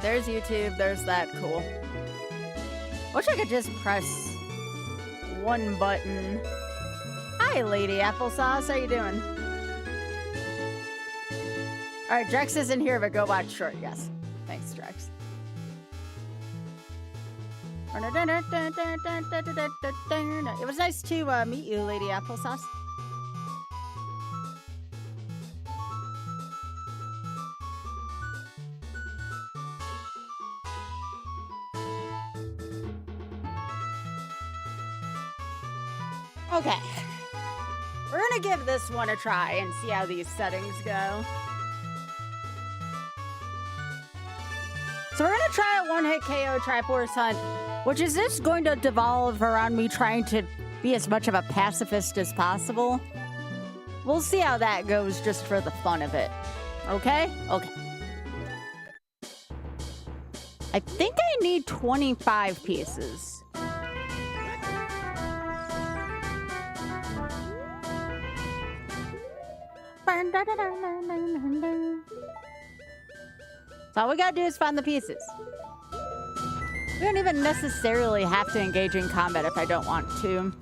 There's YouTube. There's that. Cool. Wish I could just press one button. Hi, Lady Applesauce. How you doing? All right, Drex isn't here, but go watch short. Yes. Thanks, Drex. It was nice to meet you, Lady Applesauce. Okay. We're gonna give this one a try and see how these settings go. So we're gonna try a one-hit KO Triforce Hunt, which is just going to devolve around me trying to be as much of a pacifist as possible. We'll see how that goes just for the fun of it. Okay? Okay. I think I need 25 pieces. So all we gotta do is find the pieces. We don't even necessarily have to engage in combat if I don't want to.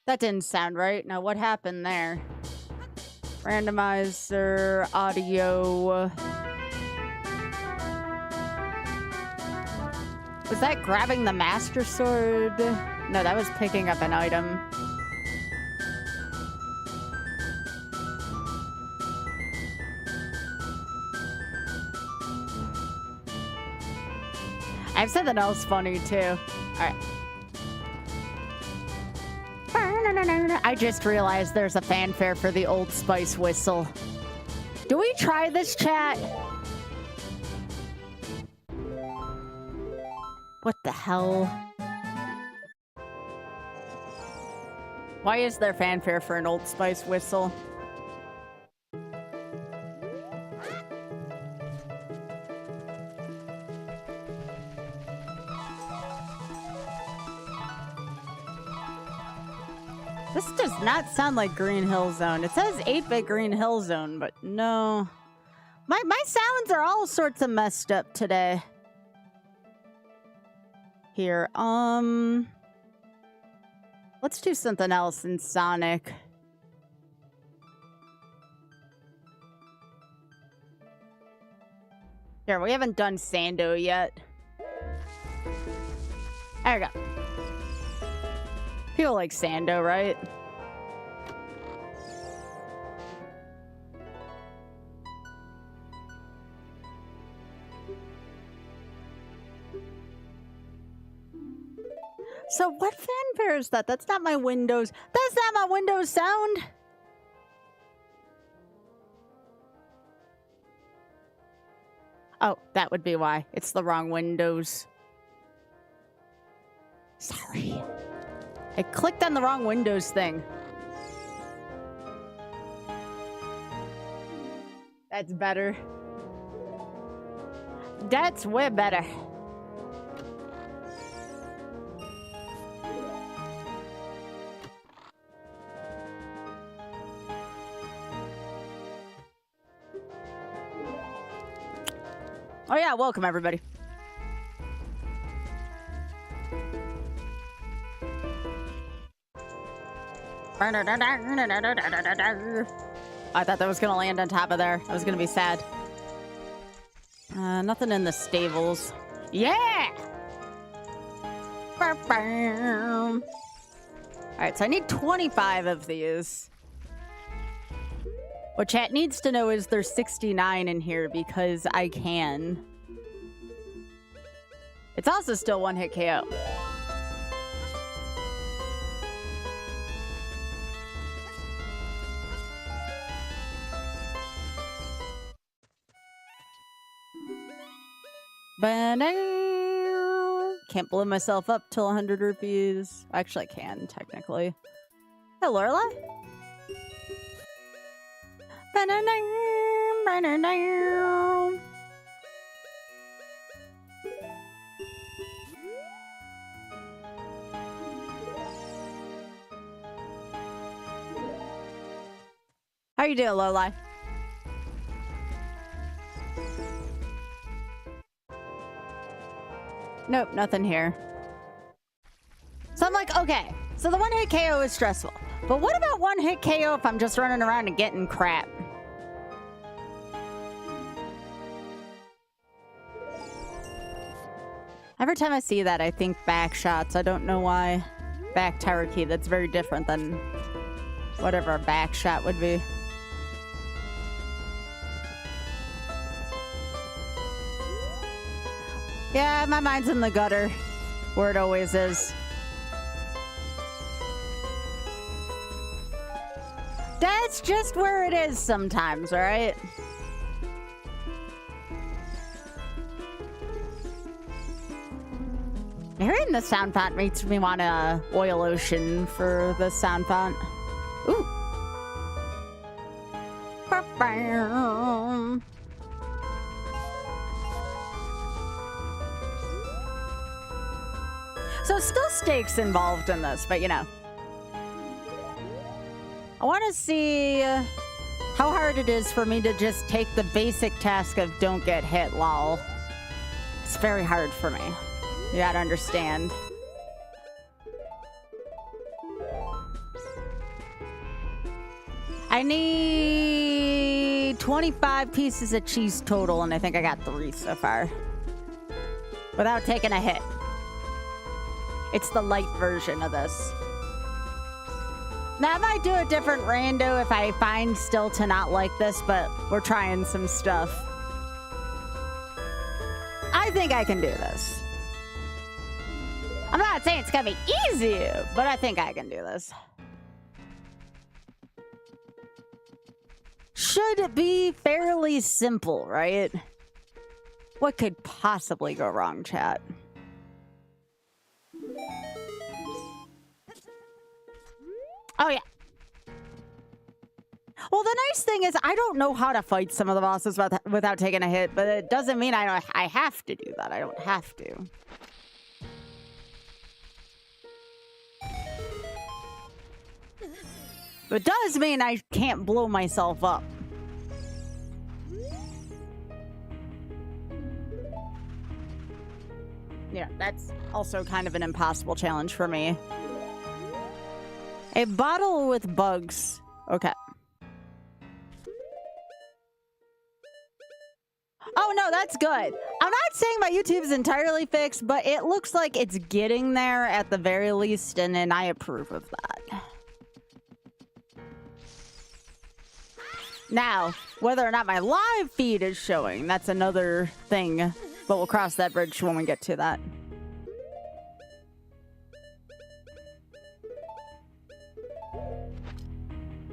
That didn't sound right. Now what happened there? Randomizer, audio. Was that grabbing the Master Sword? No, that was picking up an item. I have something else funny too. Alright. I just realized there's a fanfare for the Old Spice whistle. Do we try this, chat? What the hell? Why is there fanfare for an Old Spice whistle? This does not sound like Green Hill Zone. It says 8-bit Green Hill Zone, but no. My sounds are all sorts of messed up today. Here, let's do something else in Sonic. Here, we haven't done Sando yet. There we go. People like Sando, right? So what fanfare is that? That's not my Windows. That's not my Windows sound. Oh, that would be why. It's the wrong Windows. Sorry. I clicked on the wrong Windows thing. That's better. That's way better. Oh yeah, welcome everybody. I thought that was gonna land on top of there. I was gonna be sad. Nothing in the stables. Yeah! Alright, so I need 25 of these. What chat needs to know is there's 69 in here because I can. It's also still one-hit KO. Can't blow myself up till 100 rupees. Actually, I can, technically. Hey, Lorelai? you doing, Lowlife? Nope, nothing here. So I'm like, okay, so the one-hit KO is stressful. But what about one-hit KO if I'm just running around and getting crap? Every time I see that, I think back shots. I don't know why. Back tower key, that's very different than whatever a back shot would be. Yeah, my mind's in the gutter, where it always is. That's just where it is sometimes, right? Hearing the sound font makes me want a oil ocean for the sound font. Ooh. So still stakes involved in this, but you know. I want to see how hard it is for me to just take the basic task of don't get hit, lol. It's very hard for me. You gotta understand. I need 25 pieces of cheese total, and I think I got 3 so far. Without taking a hit. It's the light version of this. Now, I might do a different rando if I find still to not like this, but we're trying some stuff. I think I can do this. I'm not saying it's gonna be easy, but I think I can do this. Should be fairly simple, right? What could possibly go wrong, chat? Oh, yeah. Well, the nice thing is I don't know how to fight some of the bosses without taking a hit, but it doesn't mean I have to do that. I don't have to. It does mean I can't blow myself up. Yeah, that's also kind of an impossible challenge for me. A bottle with bugs. Okay. Oh, no, that's good. I'm not saying my YouTube's entirely fixed, but it looks like it's getting there at the very least, and I approve of that. Now, whether or not my live feed is showing, that's another thing, but we'll cross that bridge when we get to that.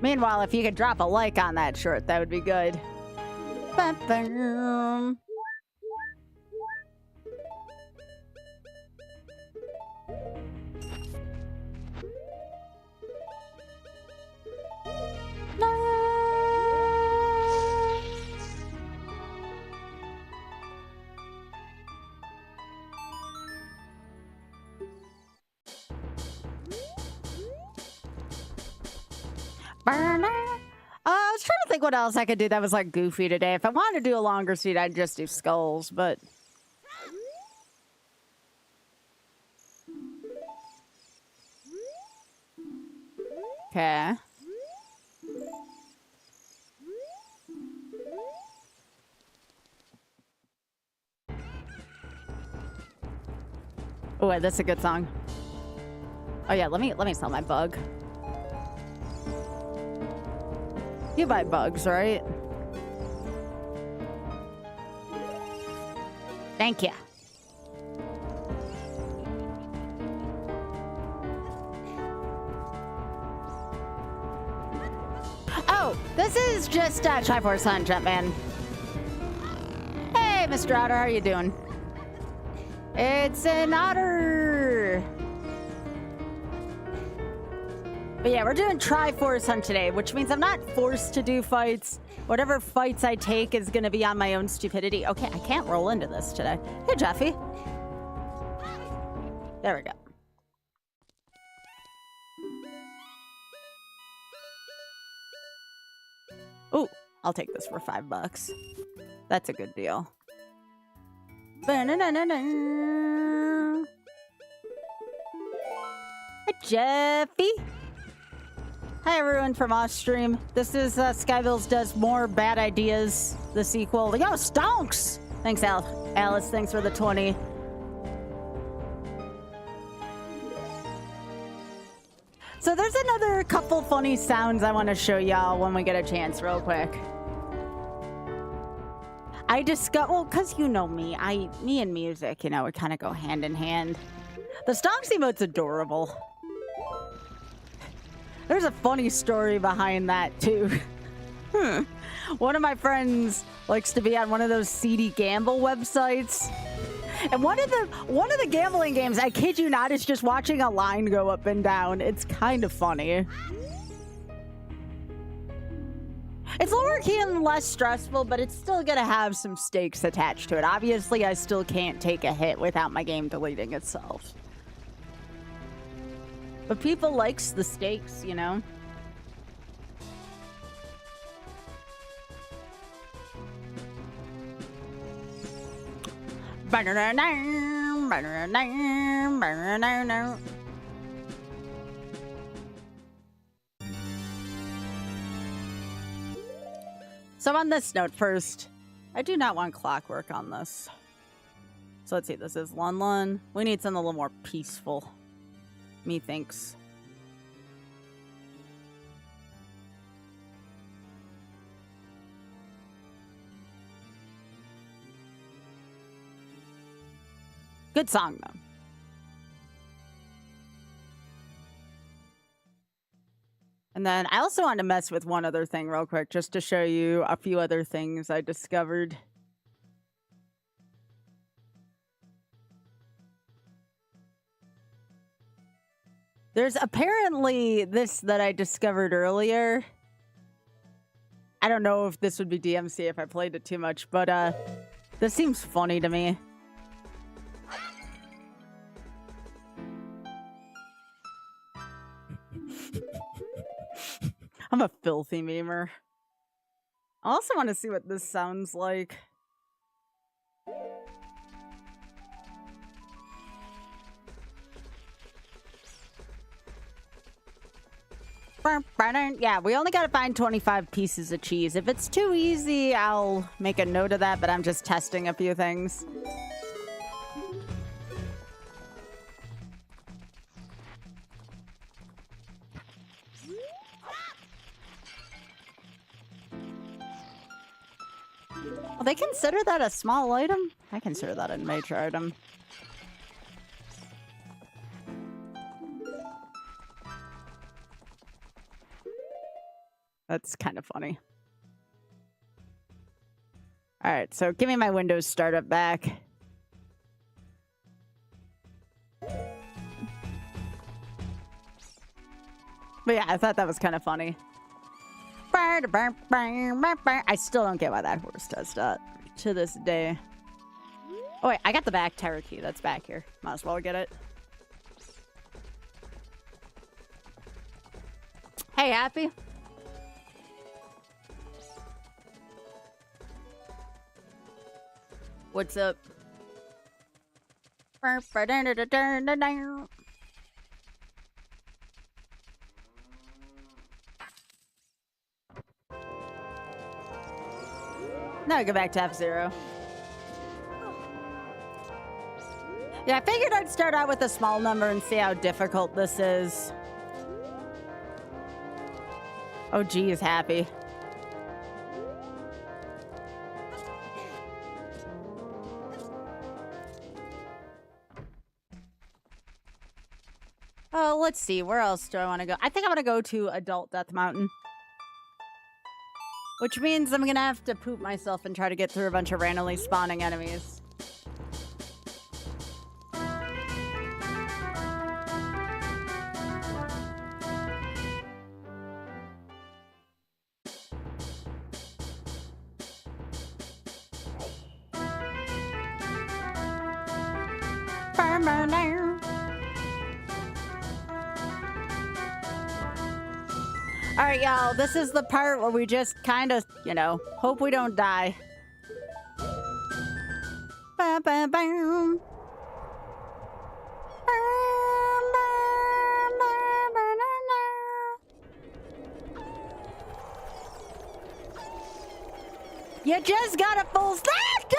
Meanwhile, if you could drop a like on that short, that would be good. Ba-bam. I was trying to think what else I could do that was like goofy today. If I wanted to do a longer seed, I'd just do skulls, but... Okay. Oh, wait, that's a good song. Oh yeah, let me sell my bug. You buy bugs, right? Thank you. Oh, this is just Triforce Hunt, Jumpman. Hey, Mr. Otter, how are you doing? It's an otter. But yeah, we're doing Triforce Hunt today, which means I'm not forced to do fights. Whatever fights I take is going to be on my own stupidity. Okay, I can't roll into this today. Hey, Jeffy. There we go. Ooh, I'll take this for $5. That's a good deal. Ba-na-na-na-na. Hi, Jeffy. Hi, everyone from Offstream. This is Skybills Does More Bad Ideas, the sequel. Yo, stonks! Thanks, Alice. Thanks for the 20. So there's another couple funny sounds I want to show y'all when we get a chance real quick. Well, because you know me. Me and music, you know, it kind of go hand in hand. The stonks emote's adorable. There's a funny story behind that, too. One of my friends likes to be on one of those seedy gamble websites. And one of the gambling games, I kid you not, is just watching a line go up and down. It's kind of funny. It's lower key and less stressful, but it's still gonna have some stakes attached to it. Obviously, I still can't take a hit without my game deleting itself. But people likes the stakes, you know? So on this note first, I do not want clockwork on this. So let's see, this is Lun Lun. We need something a little more peaceful. Methinks. Good song, though. And then I also wanted to mess with one other thing real quick, just to show you a few other things I discovered. There's apparently this that I discovered earlier. I don't know if this would be DMC if I played it too much, but this seems funny to me. I'm a filthy memer. I also want to see what this sounds like. Yeah, we only gotta find 25 pieces of cheese. If it's too easy, I'll make a note of that, but I'm just testing a few things. Well, they consider that a small item? I consider that a major item. That's kind of funny. All right, so give me my Windows startup back. But yeah, I thought that was kind of funny. I still don't get why that horse does that to this day. Oh wait, I got the back tower key. That's back here. Might as well get it. Hey, Happy? What's up? Now I go back to F-Zero. Yeah, I figured I'd start out with a small number and see how difficult this is. Oh, geez, Happy. Oh, let's see. Where else do I want to go? I think I'm going to go to Adult Death Mountain. Which means I'm going to have to poop myself and try to get through a bunch of randomly spawning enemies. Alright, y'all, this is the part where we just kind of, you know, hope we don't die. Ba -ba -bam. You just got a full send!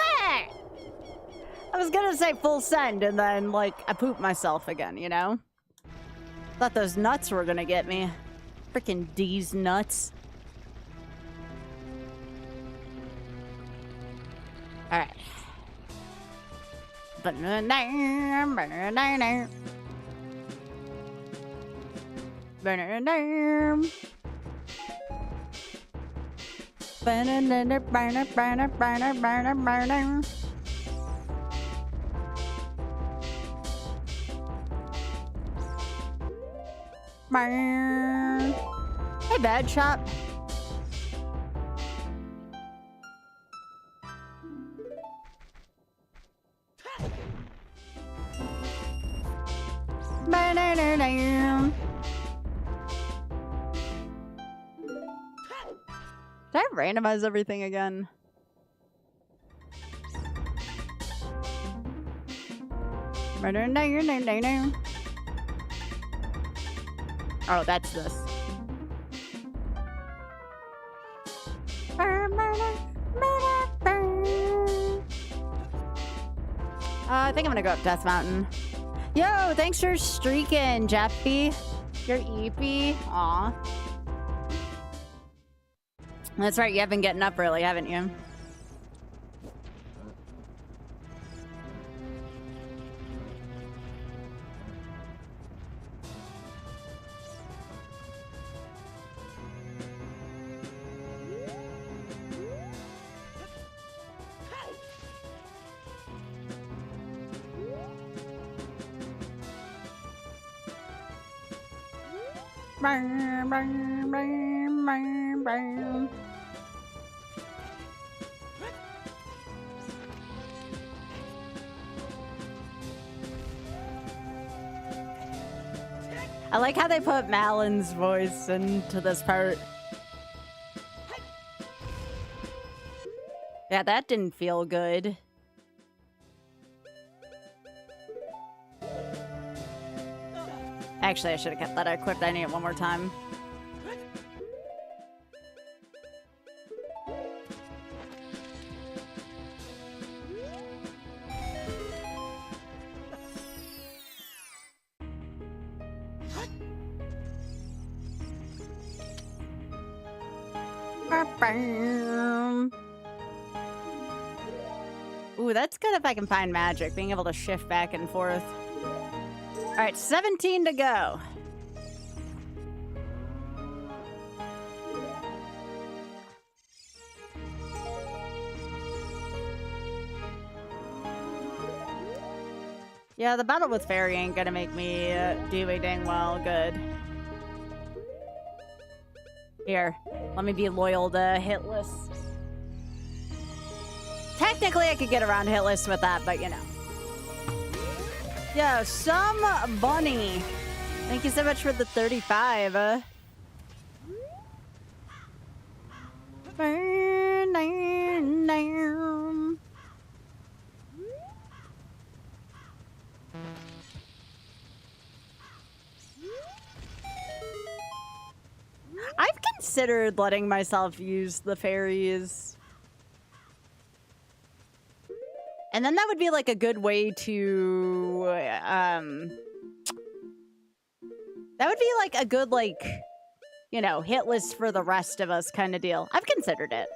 I was gonna say full send, and then, like, I pooped myself again, you know? Thought those nuts were gonna get me. Freaking D's nuts. Alright. Hey, bad shop. Did I randomize everything again? Oh, that's this. I think I'm gonna go up Death Mountain. Yo, thanks for streaking, Jeffy. You're eepy. Aw. That's right, you have been getting up early, haven't you? I like how they put Malin's voice into this part. Yeah, that didn't feel good. Actually, I should have kept that equipped. I need it one more time. Ooh, that's good if I can find magic, being able to shift back and forth. All right, 17 to go. Yeah, the battle with Fairy ain't gonna make me do a dang well good. Here, let me be loyal to hit list. Technically, I could get around hit list with that, but you know. Yo, some bunny. Thank you so much for the 35. I've considered letting myself use the fairies. And then that would be like a good way to, that would be like a good, like, you know, hit list for the rest of us kind of deal. I've considered it.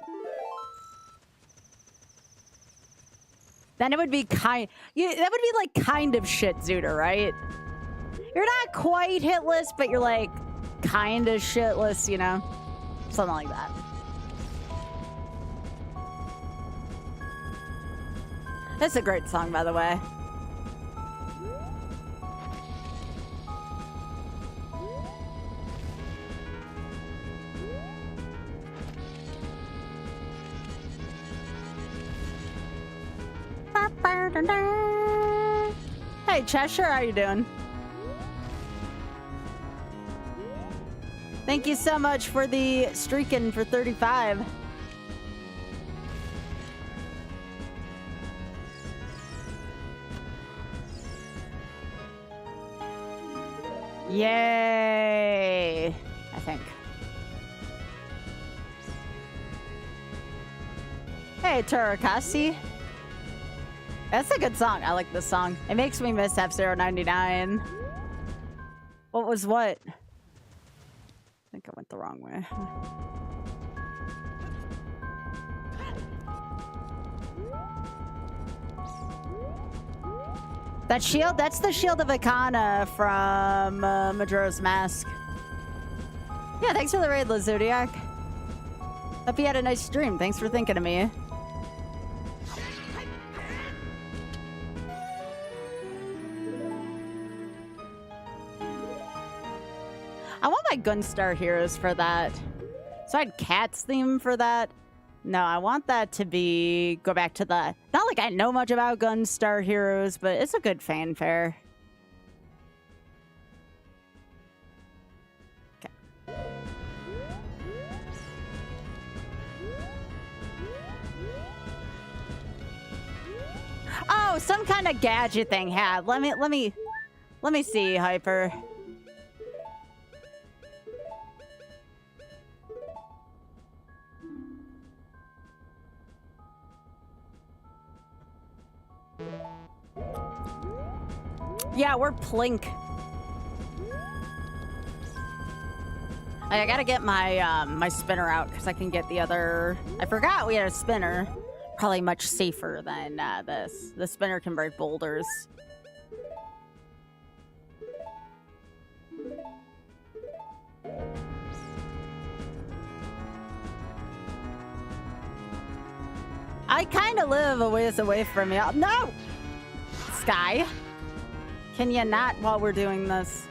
Then it would be that would be like kind of shit Zooter, right? You're not quite hit list, but you're like kind of shitless, you know? Something like that. That's a great song, by the way. Hey, Cheshire, how you doing? Thank you so much for the streaking for 35. Yay! I think. Hey, Turakasi. That's a good song. I like this song. It makes me miss F-099. What was what? I think I went the wrong way. That shield? That's the shield of Ikana from Majora's Mask. Yeah, thanks for the raid, Lazodiac. Hope you had a nice stream. Thanks for thinking of me. I want my Gunstar Heroes for that. So I had Cat's theme for that. No, I want that to be... Go back to the... Not like I know much about Gunstar Heroes, but it's a good fanfare. Okay. Oh, some kind of gadget thing had. Let me see, Hyper. Yeah, we're Plink. I gotta get my my spinner out because I can get the other. I forgot we had a spinner. Probably much safer than this. The spinner can break boulders. I kind of live a ways away from you. No! Sky. Can you not while we're doing this?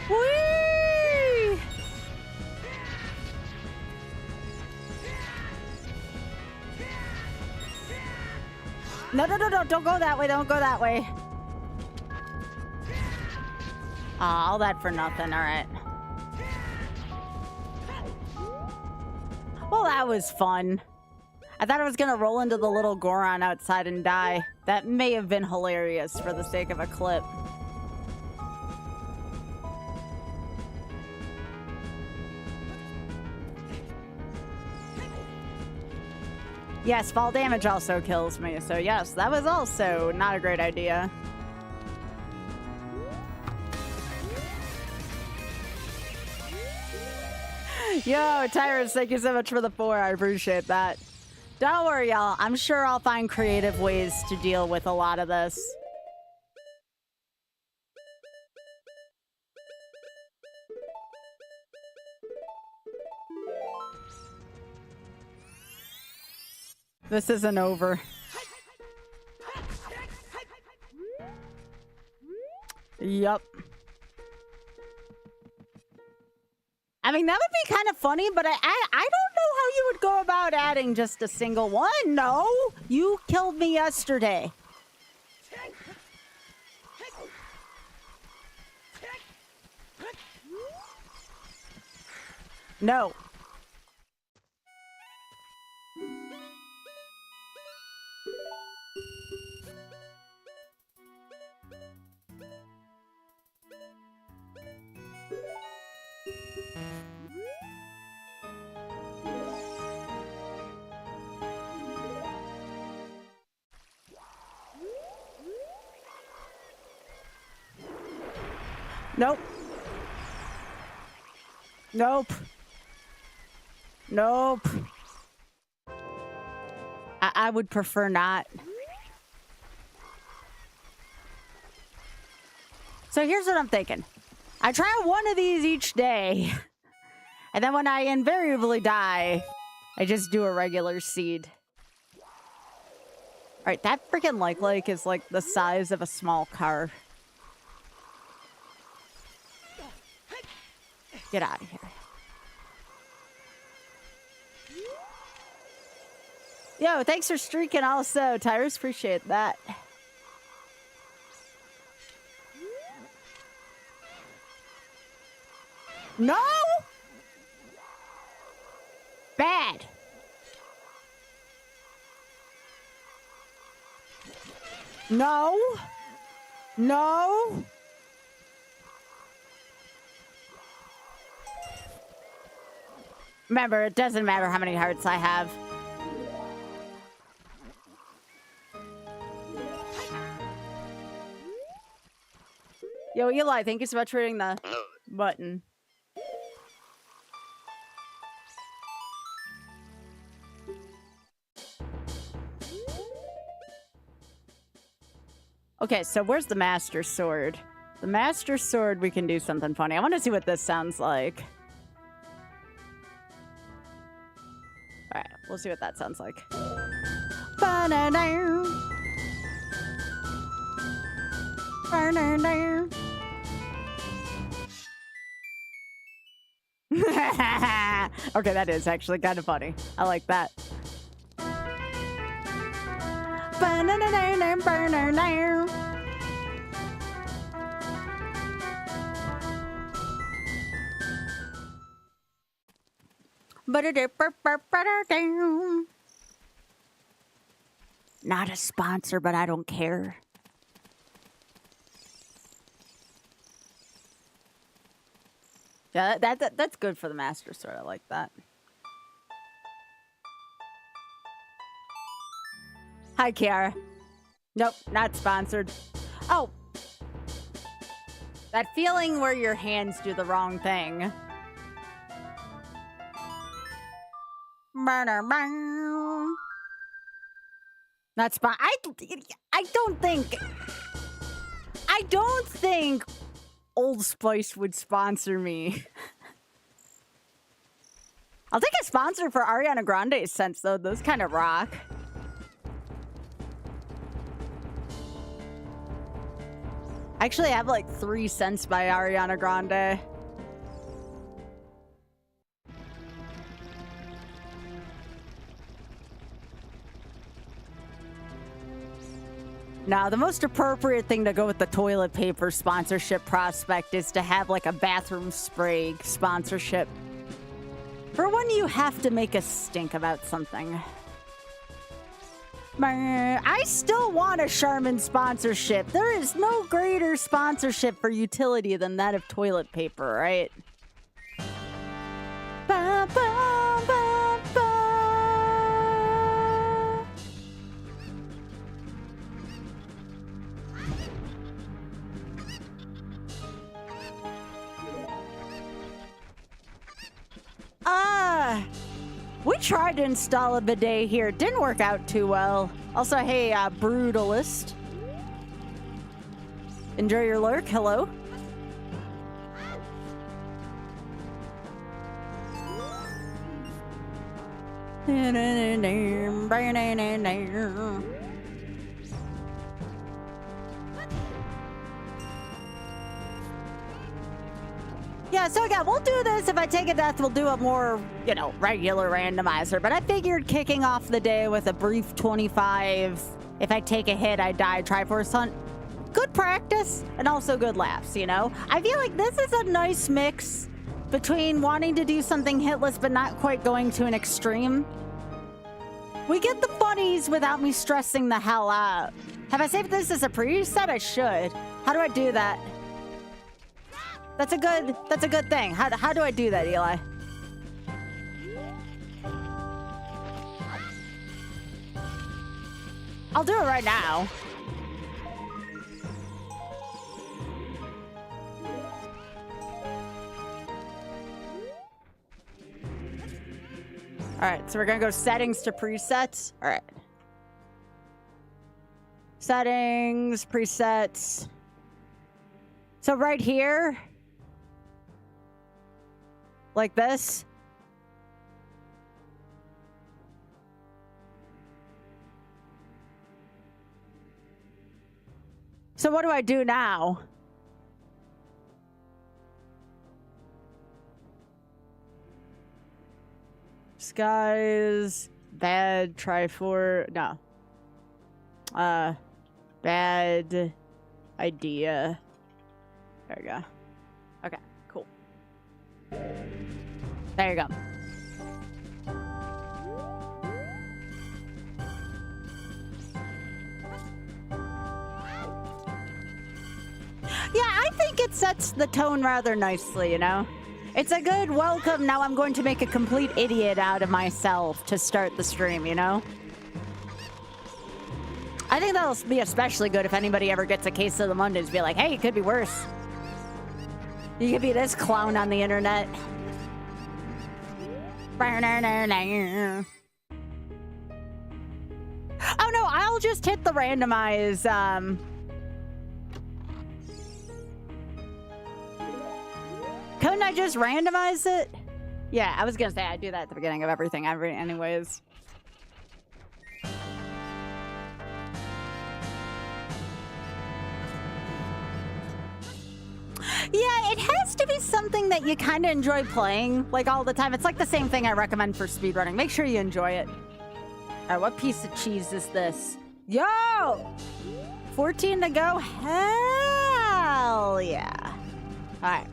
Whee! No, don't go that way, don't go that way. Aw, all that for nothing, alright. Well, that was fun. I thought I was gonna roll into the little Goron outside and die. That may have been hilarious for the sake of a clip. Yes, fall damage also kills me, so yes, that was also not a great idea. Yo, Tyrus, thank you so much for the 4. I appreciate that. Don't worry, y'all. I'm sure I'll find creative ways to deal with a lot of this. This isn't over. Yup. I mean, that would be kind of funny, but I don't know how you would go about adding just a single one. No, you killed me yesterday. No. Nope. Nope. Nope. I would prefer not. So here's what I'm thinking. I try one of these each day. And then when I invariably die, I just do a regular seed. Alright, that freaking like is like the size of a small car. Get out of here. Yo, thanks for streaking also, Tyrus. Appreciate that. No! Bad. No. No. Remember, it doesn't matter how many hearts I have. Yo, Eli, thank you so much for hitting the button. Okay, so where's the Master Sword? The Master Sword, we can do something funny. I want to see what this sounds like. Alright, we'll see what that sounds like. Okay, that is actually kind of funny. I like that. Not a sponsor, but I don't care. Yeah, that's good for the Master Sword. I like that. Hi, Kiara. Nope, not sponsored. Oh. That feeling where your hands do the wrong thing. Not I don't think Old Spice would sponsor me. I'll take a sponsor for Ariana Grande's scents, though. Those kind of rock. I actually have like 3 scents by Ariana Grande. Now, the most appropriate thing to go with the toilet paper sponsorship prospect is to have like a bathroom spray sponsorship. For when you have to make a stink about something. I still want a Charmin sponsorship. There is no greater sponsorship for utility than that of toilet paper, right? Ba, ba, ba, ba. We tried to install a bidet here. It didn't work out too well. Also, hey, Brutalist. Enjoy your lurk. Hello. Yeah, so again, we'll do this. If I take a death, we'll do a more, you know, regular randomizer. But I figured kicking off the day with a brief 25, if I take a hit, I die, Triforce Hunt. Good practice and also good laughs, you know? I feel like this is a nice mix between wanting to do something hitless but not quite going to an extreme. We get the funnies without me stressing the hell out. Have I saved this as a preset? I should. How do I do that? That's a good thing. How do I do that, Eli? I'll do it right now. All right, so we're gonna go settings to presets. All right. Settings, presets. So right here, like this. So what do I do now? Skies, Bad try for no. Bad idea. There you go. Okay, cool. There you go. Yeah, I think it sets the tone rather nicely, you know? It's a good welcome. Now I'm going to make a complete idiot out of myself to start the stream, you know? I think that'll be especially good if anybody ever gets a case of the Mondays. Be like, hey, it could be worse. You could be this clown on the internet. Oh no, I'll just hit the randomize. Couldn't I just randomize it? Yeah, I was gonna say I do that at the beginning of everything anyways. Yeah, it has to be something that you kind of enjoy playing, like, all the time. It's like the same thing I recommend for speedrunning. Make sure you enjoy it. All right, what piece of cheese is this? Yo! 14 to go? Hell yeah. All right.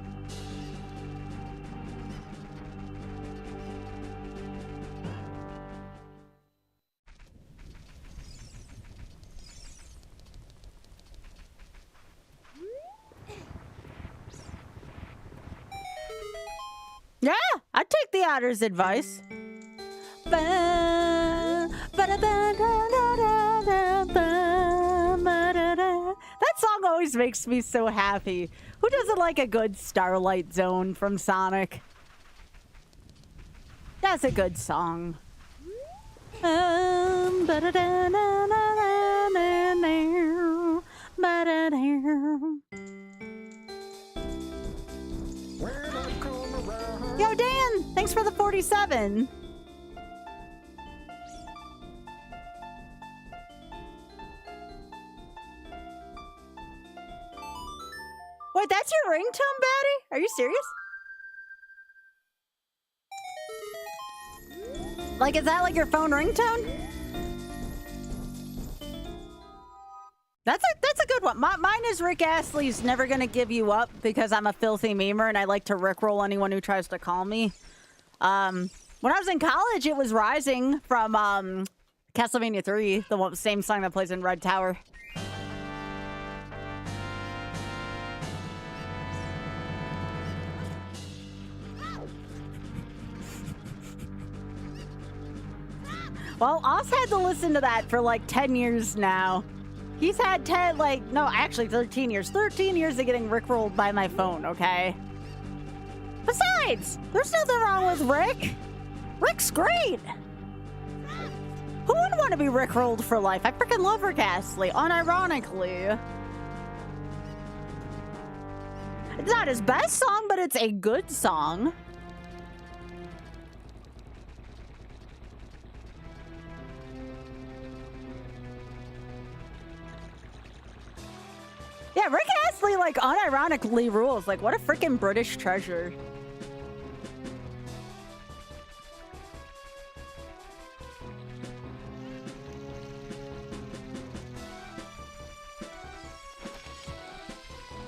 Yeah, I'd take the otter's advice. That song always makes me so happy. Who doesn't like a good Starlight Zone from Sonic? That's a good song. Yo, Dan! Thanks for the 47. Wait, that's your ringtone, Batty? Are you serious? Like, is that like your phone ringtone? That's a good one. Mine is Rick Astley's Never Gonna Give You Up, because I'm a filthy memer and I like to rickroll anyone who tries to call me. When I was in college, it was Rising from Castlevania 3, the same song that plays in Red Tower. Well, Oz had to listen to that for like 10 years now. He's had 10, like, no, actually 13 years. 13 years of getting rickrolled by my phone, okay? Besides, there's nothing wrong with Rick. Rick's great. Who wouldn't want to be rickrolled for life? I freaking love Rick Astley, unironically. It's not his best song, but it's a good song. Yeah, Rick Astley, like, unironically rules. Like, what a freaking British treasure.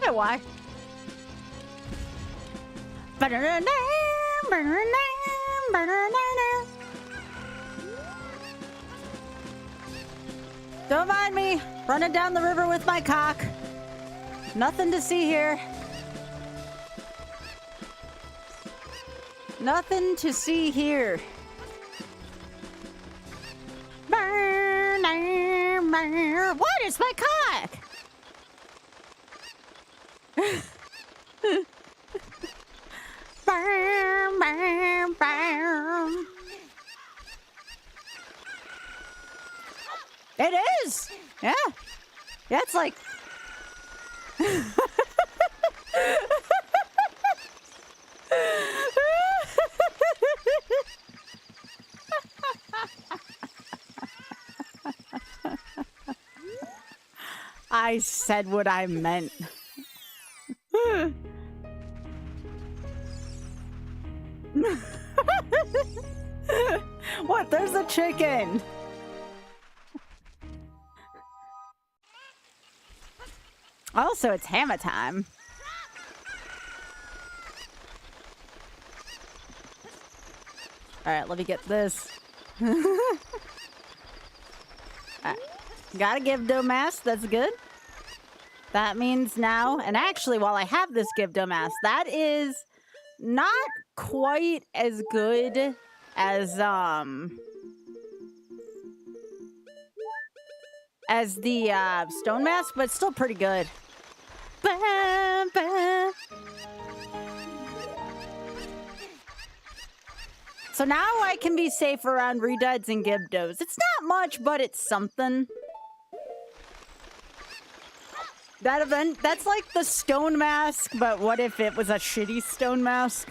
Hey, why? Don't mind me running down the river with my cock. Nothing to see here. Nothing to see here. What is my cock? It is. Yeah. Yeah, it's like... I said what I meant. What? There's a chicken. Also, it's hammer time. All right, let me get this. Got a Gibdo mask. That's good. That means now, and actually, while I have this Gibdo mask, that is not quite as good as the stone mask, but still pretty good. Bah, bah. So now I can be safe around Reduds and Gibdos. It's not much, but it's something. That event, that's like the stone mask, but what if it was a shitty stone mask?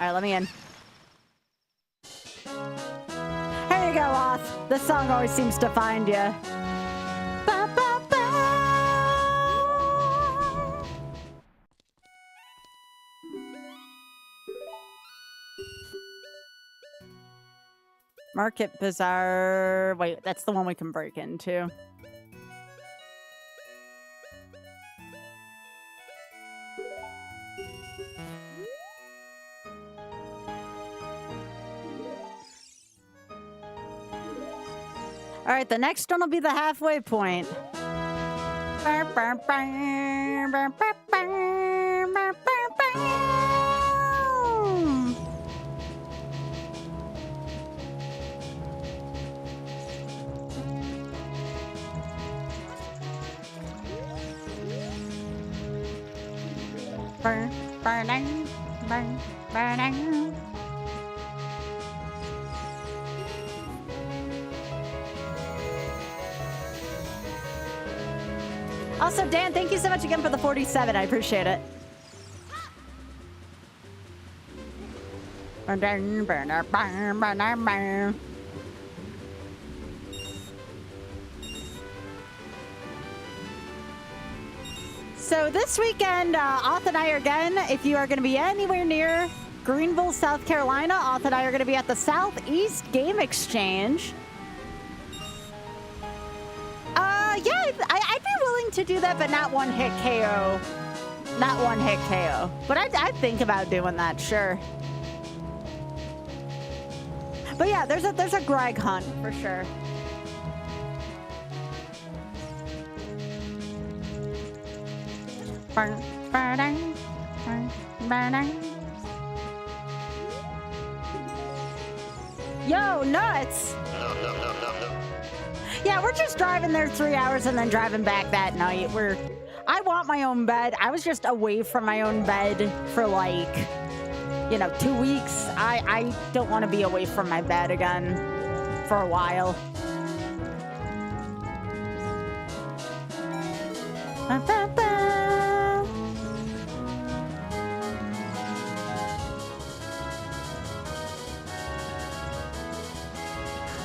Alright, let me in. Here you go, Oth. This song always seems to find you. Ba, ba, ba. Market Bazaar. Wait, that's the one we can break into. All right, the next one will be the halfway point. Also, Dan, thank you so much again for the 47. I appreciate it. So this weekend, Oth and I are again, if you are going to be anywhere near Greenville, South Carolina, Oth and I are going to be at the Southeast Game Exchange. Yeah, I'd be willing to do that, but not one hit KO. Not one hit KO. But I'd think about doing that, sure. But yeah, there's a Greg hunt for sure. Yo, nuts! Yeah, we're just driving there 3 hours and then driving back that night. I want my own bed. I was just away from my own bed for like, 2 weeks. I don't want to be away from my bed again for a while.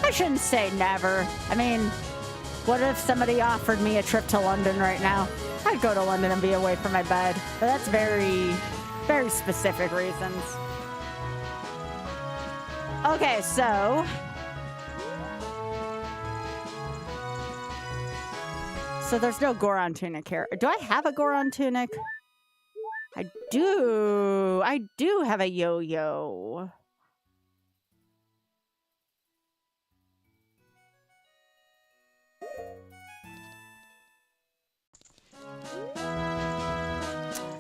I shouldn't say never. I mean, what if somebody offered me a trip to London right now? I'd go to London and be away from my bed. But that's very, very specific reasons. Okay, so... So there's no Goron tunic here. Do I have a Goron tunic? I do. I do have a yo-yo.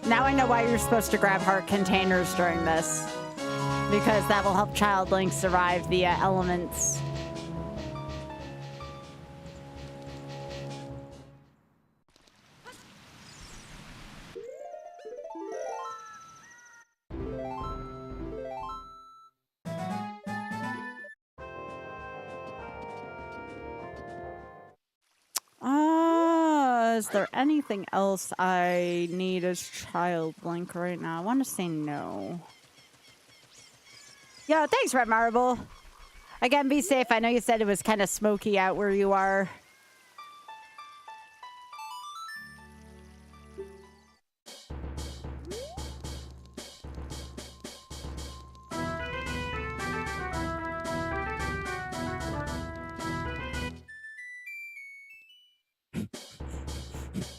Now I know why you're supposed to grab heart containers during this. Because that will help Child Link survive the elements. is there anything else I need as Child Link right now? I want to say no. Yo, thanks, Red Marble. Again, be safe. I know you said it was kind of smoky out where you are.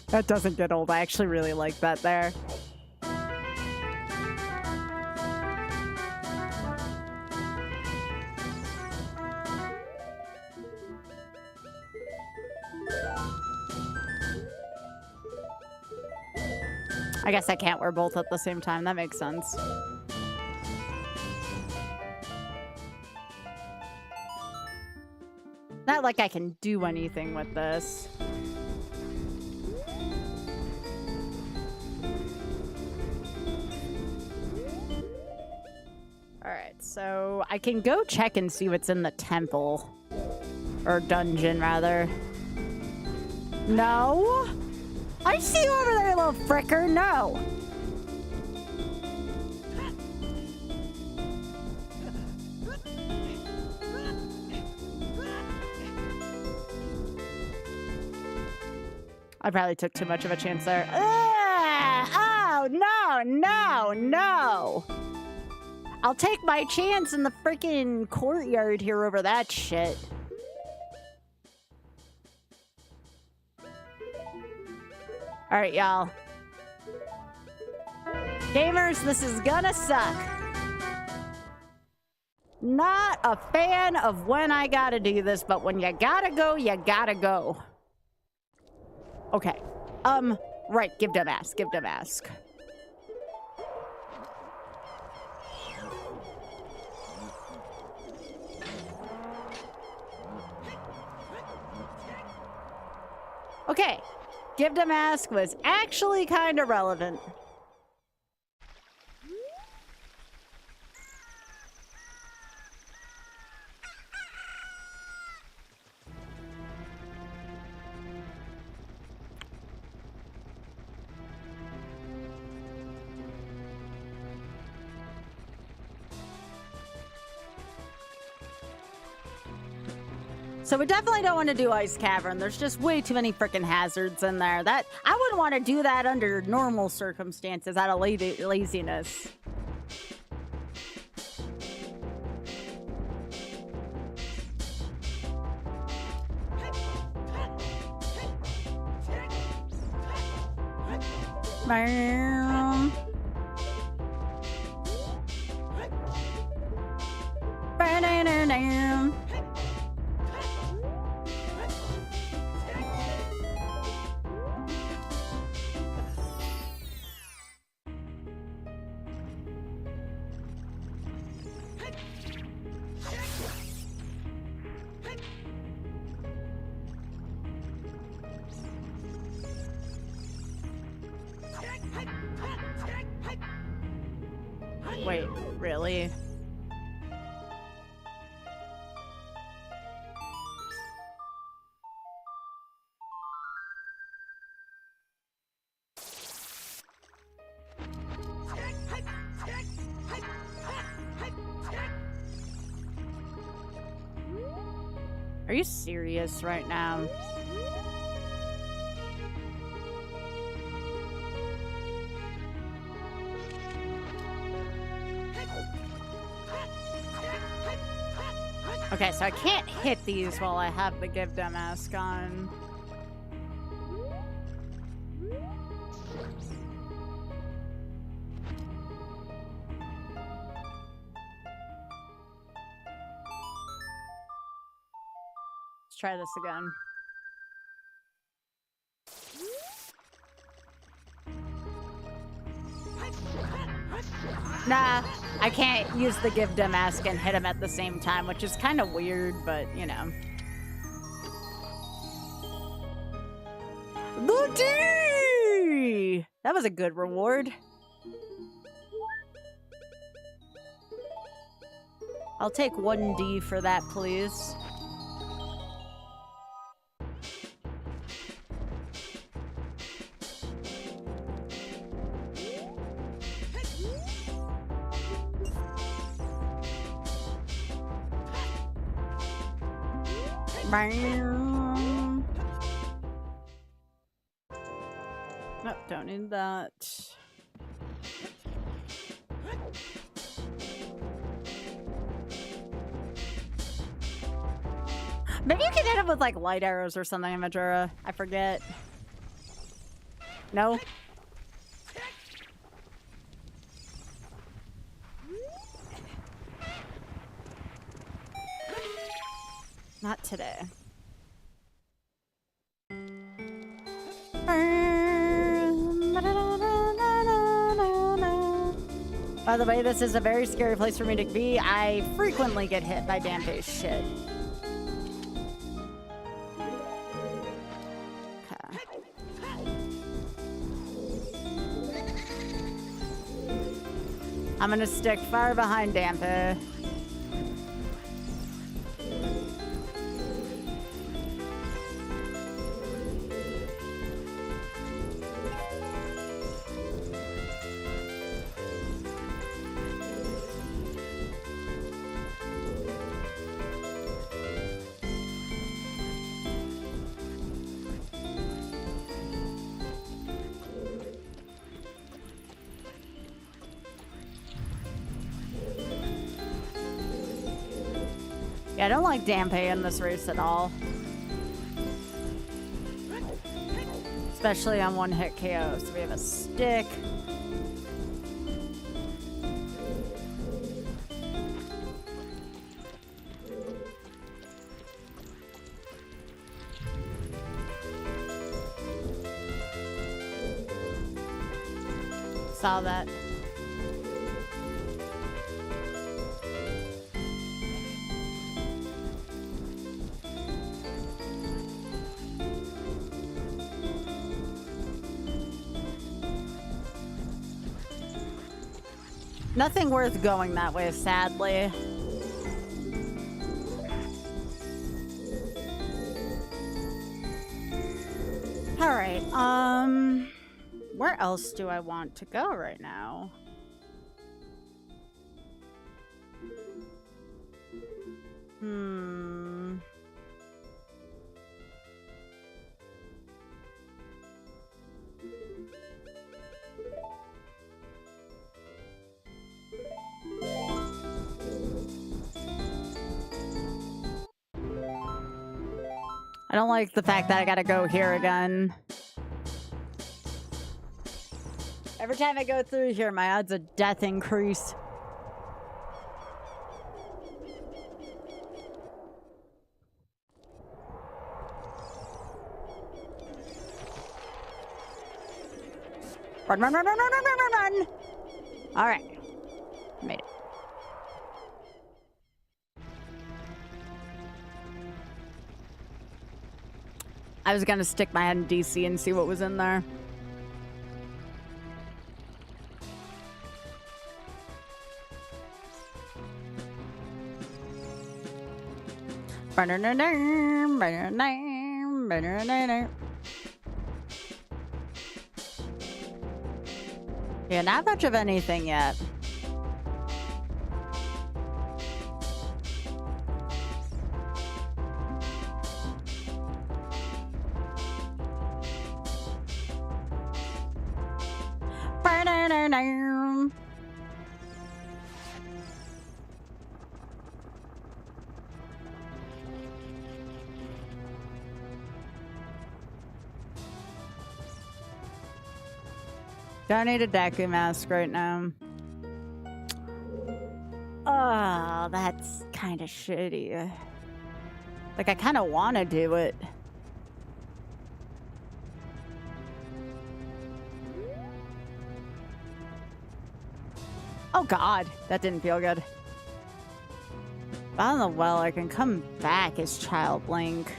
That doesn't get old. I actually really like that there. I guess I can't wear both at the same time. That makes sense. Not like I can do anything with this. Alright, so I can go check and see what's in the temple. Or dungeon, rather. No? I see you over there, little fricker. No. I probably took too much of a chance there. Oh, no, no, no. I'll take my chance in the freaking courtyard here over that shit. All right, y'all. Gamers, this is gonna suck. Not a fan of when I gotta do this, but when you gotta go, you gotta go. Okay. Right, give them ask, give them ask. Okay. Give them ask was actually kind of relevant. So we definitely don't want to do Ice Cavern. There's just way too many freaking hazards in there. That I wouldn't want to do that under normal circumstances out of laziness. Bam. Ba-da-da-dam. Wait, really? Are you serious right now? Okay, so I can't hit these while I have the Give Them Ask on. Let's try this again. Nah, I can't use the Give Them Ask and hit him at the same time, which is kind of weird, but, you know. OoT! That was a good reward. I'll take 1D for that, please. Nope, don't need that. Maybe you can hit him with like light arrows or something in Majora. I forget. No? Not today. By the way, this is a very scary place for me to be. I frequently get hit by Dante's shit. Okay. I'm gonna stick far behind Dampe. Yeah, I don't like Dampe in this race at all. Especially on one-hit KO. So we have a stick. Saw that. Nothing worth going that way, sadly. All right, where else do I want to go right now? I don't like the fact that I gotta go here again. Every time I go through here, my odds of death increase. Run, run, run, run, run, run, run, run, run! All right. Made it. I was gonna stick my head in DC and see what was in there. Yeah, not much of anything yet. Don't need a Deku mask right now. Oh, that's kind of shitty. Like, I kind of want to do it. Oh god, that didn't feel good. Bottom of the well, I can come back as Child Link.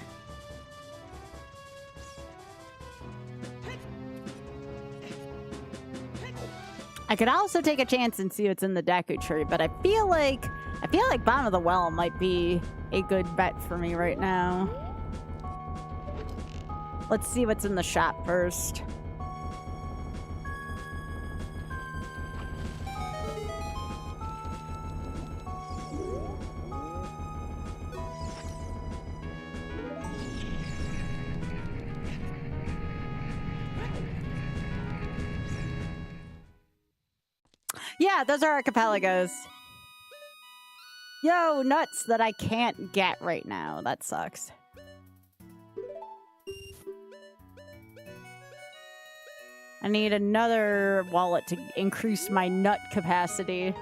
I could also take a chance and see what's in the Deku tree, but I feel like bottom of the well might be a good bet for me right now. Let's see what's in the shop first. Yeah, those are archipelagos. Yo, nuts that I can't get right now. That sucks. I need another wallet to increase my nut capacity.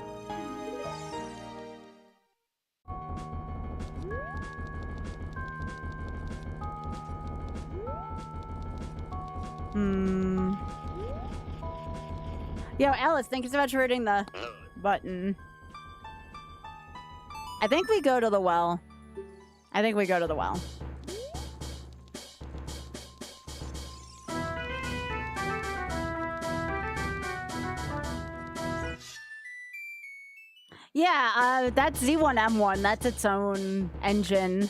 Yo, Alice, thank you so much for hitting the button. I think we go to the well. I think we go to the well. Yeah, that's Z1M1. That's its own engine.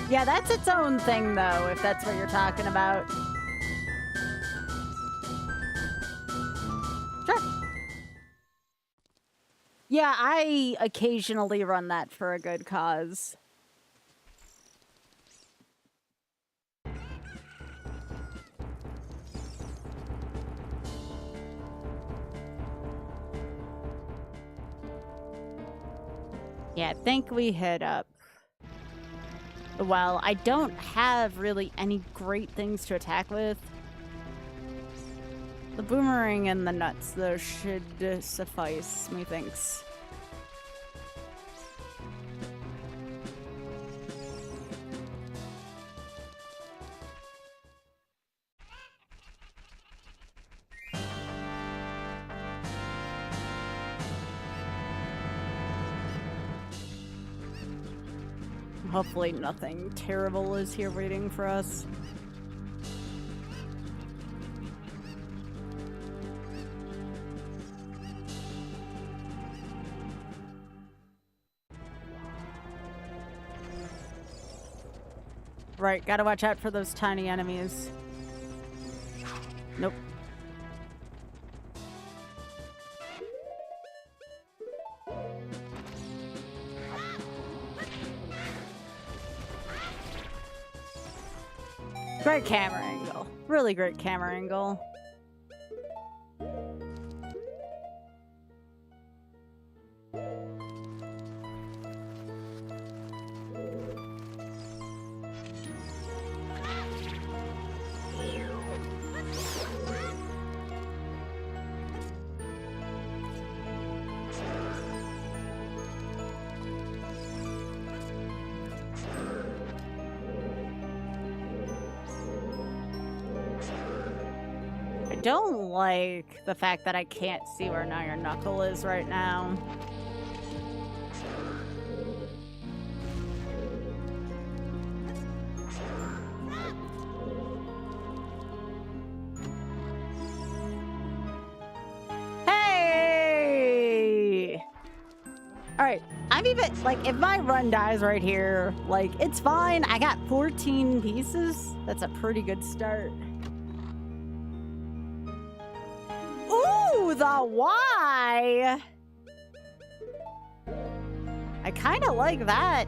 Yeah, that's its own thing, though, if that's what you're talking about. Sure. Yeah, I occasionally run that for a good cause. Yeah, I think we hit up. Well, I don't have really any great things to attack with. The boomerang and the nuts, though, should suffice, methinks. Hopefully nothing terrible is here waiting for us. Right, gotta watch out for those tiny enemies. Nope. Great camera angle. Really great camera angle. Don't like the fact that I can't see where an iron knuckle is right now. Hey! Alright, I'm even, like, if my run dies right here, like, it's fine. I got 14 pieces. That's a pretty good start. The why? I kind of like that.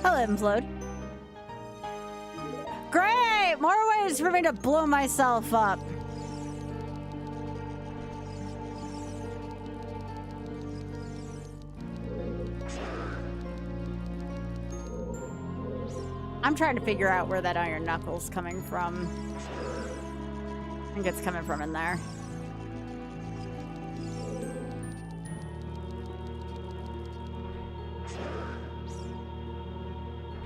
Hello, Implode. Great! More ways for me to blow myself up. I'm trying to figure out where that iron knuckle's coming from. I think it's coming from in there.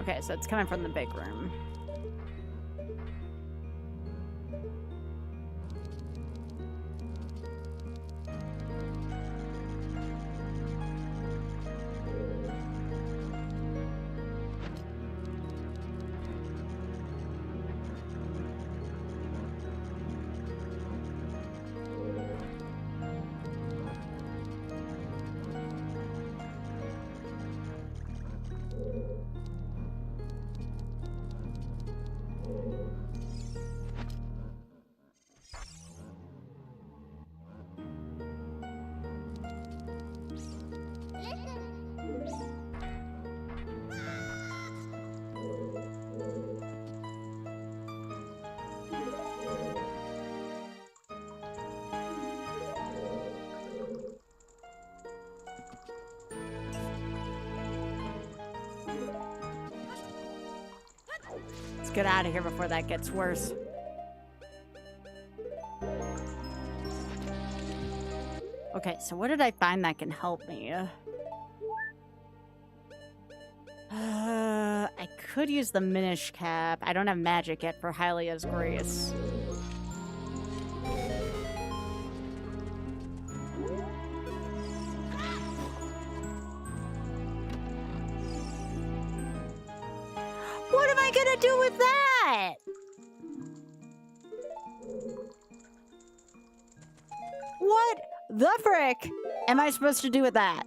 Okay, so it's coming from the big room. get out of here before that gets worse. Okay, so what did I find that can help me? I could use the Minish Cap. I don't have magic yet for Hylia's Grace. What am I gonna do with that? What the frick am I supposed to do with that?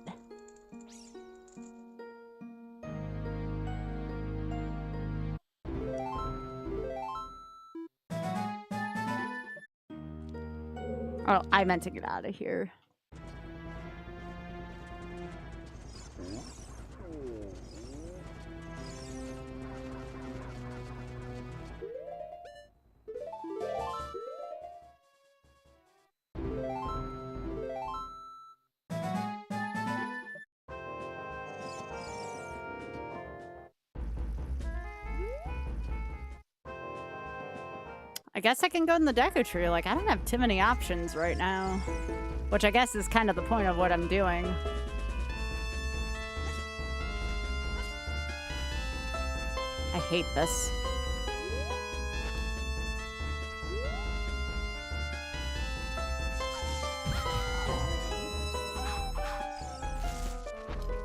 Oh, I meant to get out of here. I guess I can go in the Deku Tree. Like, I don't have too many options right now. Which I guess is kind of the point of what I'm doing. I hate this.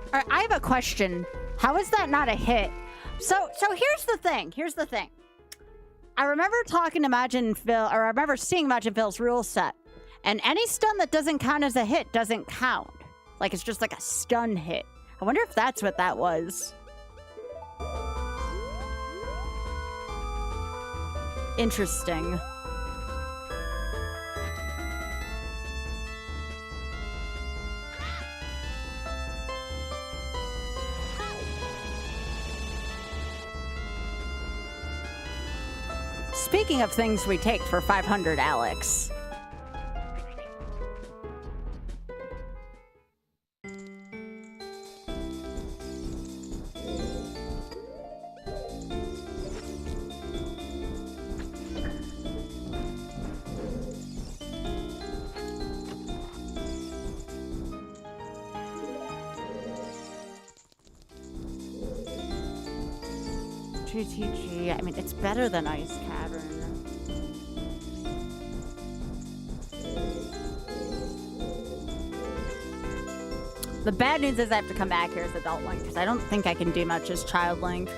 Alright, I have a question. How is that not a hit? So here's the thing. Here's the thing. I remember talking to Majin Phil, or I remember seeing Majin Phil's rule set. And any stun that doesn't count as a hit doesn't count. Like, it's just like a stun hit. I wonder if that's what that was. Interesting. Speaking of things we take for 500, Alex. GTG. I mean, it's better than Ice Cavern. The bad news is I have to come back here as Adult Link, because I don't think I can do much as Child Link.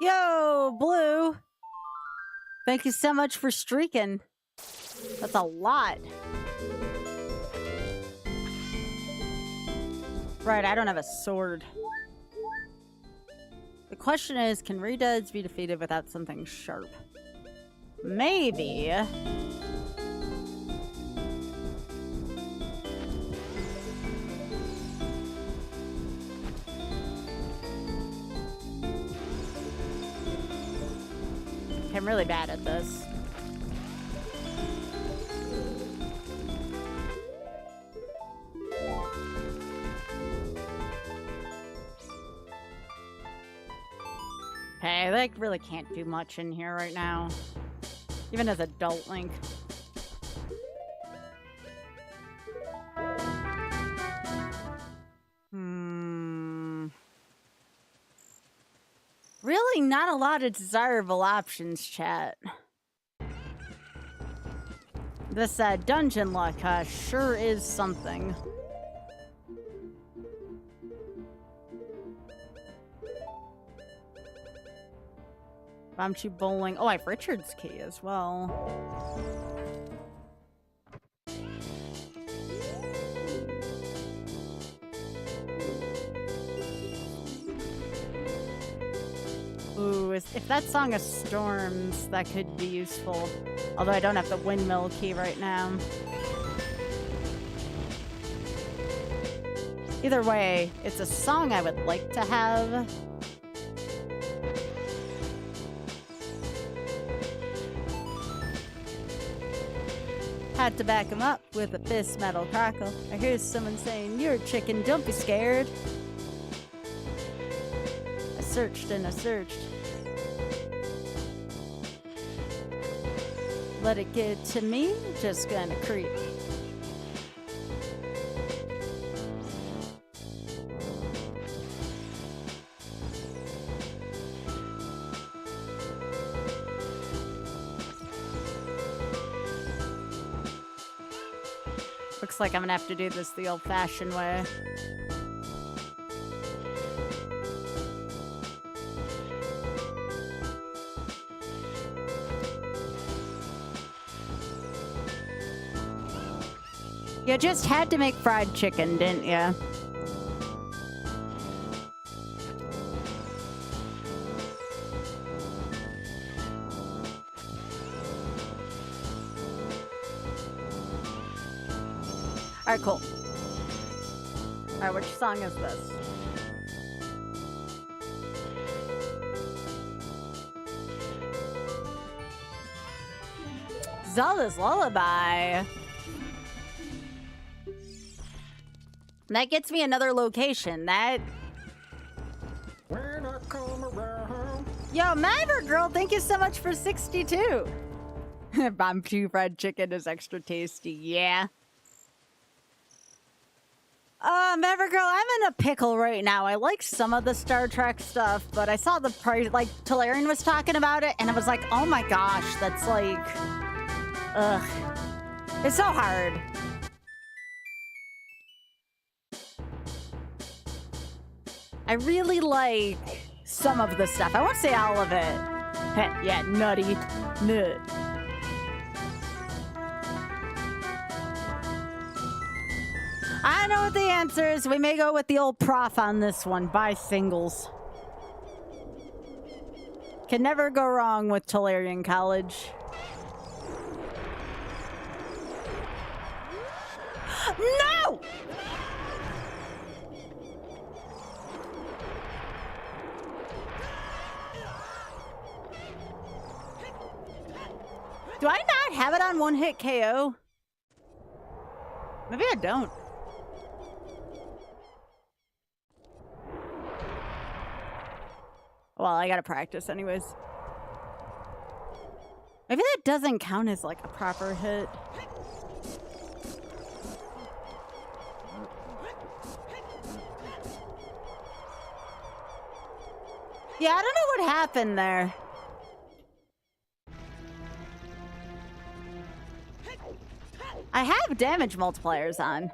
Yo, Blue. Thank you so much for streaking. That's a lot. Right, I don't have a sword. The question is, can Reduds be defeated without something sharp? Maybe. I'm really bad at this. Okay, I really can't do much in here right now. Even as Adult Link. Really not a lot of desirable options, chat. This dungeon luck sure is something. Bamchi Bowling. Oh, I have Richard's key as well. if that song is Storms, that could be useful. Although I don't have the windmill key right now. Either way, it's a song I would like to have. Had to back him up with a fist metal crackle. I hear someone saying, "You're a chicken, don't be scared." I searched and I searched. Let it get to me, just gonna creep. Looks like I'm gonna have to do this the old-fashioned way. You just had to make fried chicken, didn't you? Alright, cool. Alright, which song is this? Zelda's Lullaby. That gets me another location. That... When I come around. Yo, Maverick Girl, thank you so much for 62. Barbecue fried chicken is extra tasty. Yeah. Maverick Girl, I'm in a pickle right now. I like some of the Star Trek stuff, but I saw the price, like, Tolarian was talking about it, and I was like, oh my gosh, that's like... Ugh. It's so hard. I really like some of the stuff. I won't say all of it. Yeah, nutty. Nut. I know what the answer is. We may go with the old prof on this one. Buy singles. Can never go wrong with Tolarian College. No! Do I not have it on one-hit KO? Maybe I don't. Well, I gotta practice anyways. Maybe that doesn't count as like a proper hit. Yeah, I don't know what happened there. I have damage multipliers on.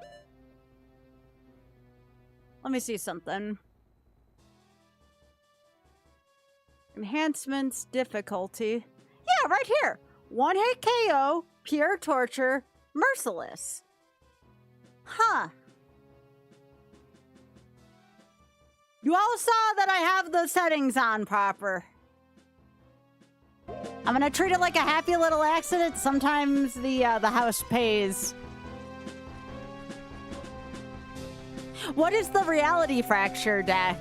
Let me see something. Enhancements, difficulty. Yeah, right here. One hit KO, pure torture, merciless. Huh. You all saw that I have the settings on proper. I'm gonna treat it like a happy little accident. Sometimes the house pays. What is the reality fracture deck?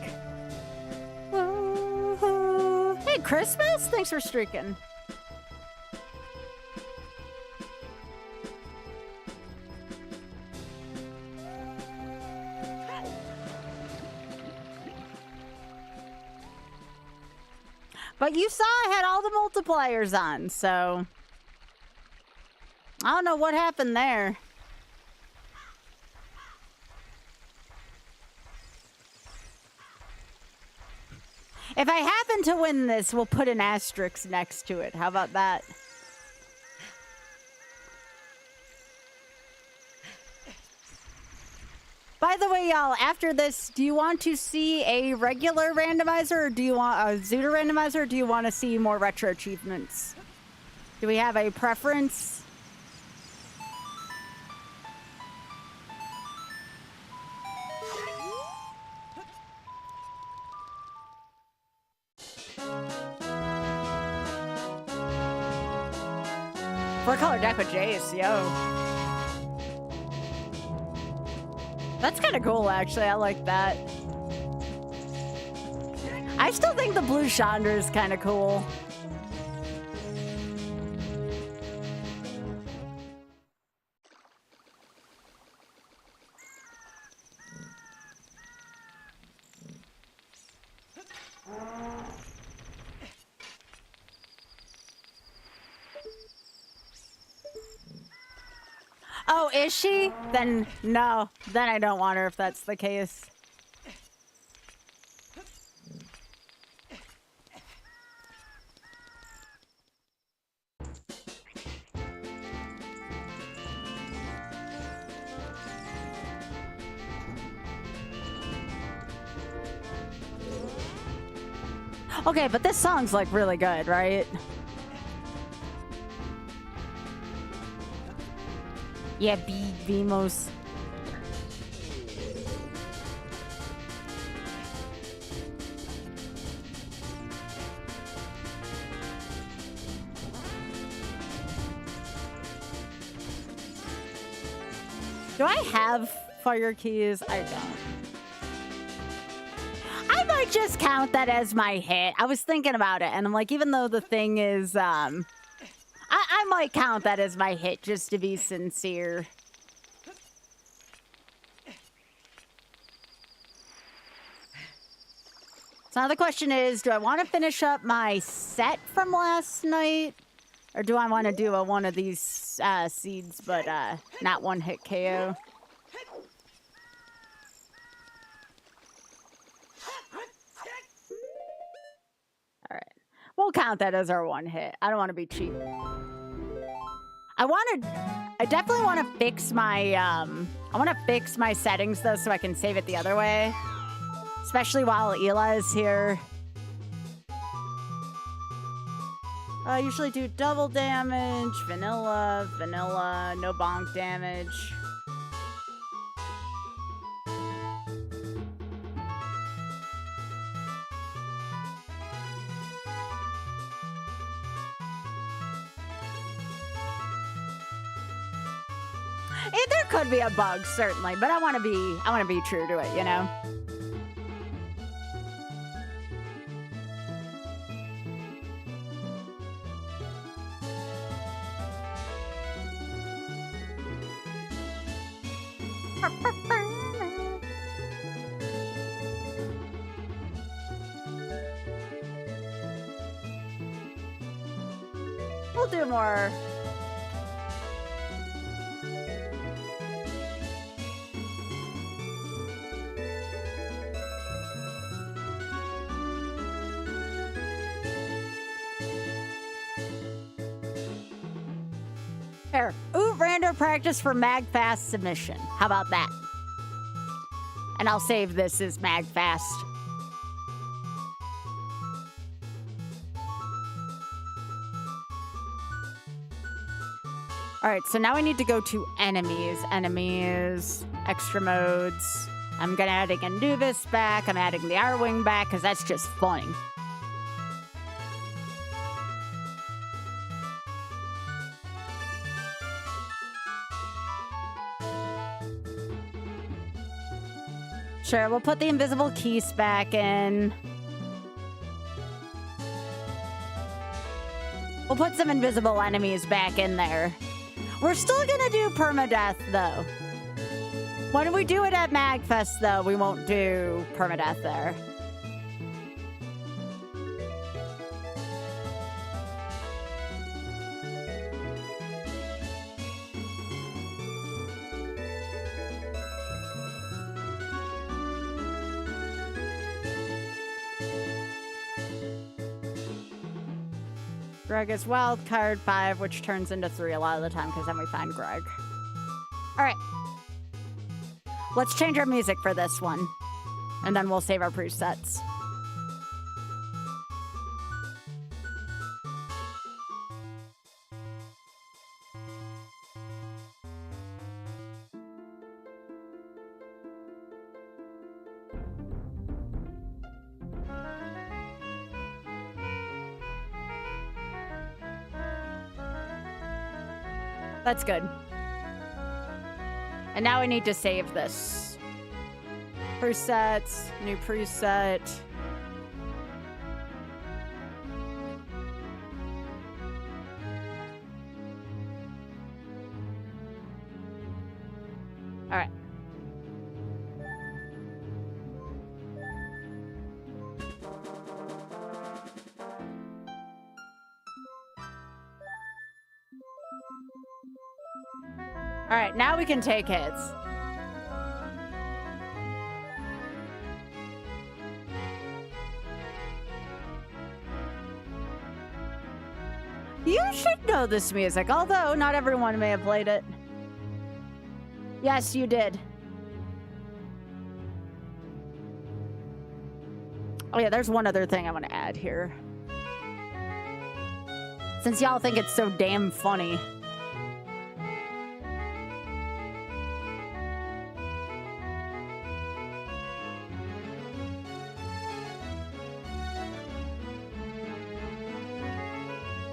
Hey, Christmas! Thanks for streaking. But you saw I had all the multipliers on, so... I don't know what happened there. If I happen to win this, we'll put an asterisk next to it. How about that? By the way, y'all, after this, do you want to see a regular randomizer, or do you want a Zooter randomizer, or do you want to see more retro achievements? Do we have a preference? 4-color deck with Jace, yo. That's kind of cool, actually. I like that. I still think the blue Chandra is kind of cool. Oh, is she? Then no. Then I don't want her if that's the case. Okay, but this song's like really good, right? Yeah, Vimos. Do I have fire keys? I don't. I might just count that as my hit. I was thinking about it, and I'm like, even though the thing is, I might count that as my hit just to be sincere. So now the question is, do I want to finish up my set from last night? Or do I want to do one of these seeds, but not one hit KO? Alright. We'll count that as our one hit. I don't want to be cheap. I definitely want to fix my, I want to fix my settings, though, so I can save it the other way. Especially while Eli is here. I usually do double damage, vanilla, no bonk damage. There could be a bug, certainly, but I want to be true to it, you know? We'll do more. Here, OoT Rando practice for Magfast submission. How about that? And I'll save this as Magfast. All right, so now I need to go to enemies. Enemies, extra modes. I'm gonna adding Anubis back. I'm adding the Arwing back because that's just funny. Sure, we'll put the invisible keys back in. We'll put some invisible enemies back in there. We're still gonna do permadeath, though. When we do it at Magfest, though, we won't do permadeath there. Greg is wild card 5, which turns into 3 a lot of the time because then we find Greg. All right. Let's change our music for this one. And then we'll save our presets. That's good. And now we need to save this. Presets, new preset. All right. All right, now we can take hits. You should know this music, although not everyone may have played it. Yes, you did. Oh yeah, there's one other thing I want to add here. Since y'all think it's so damn funny.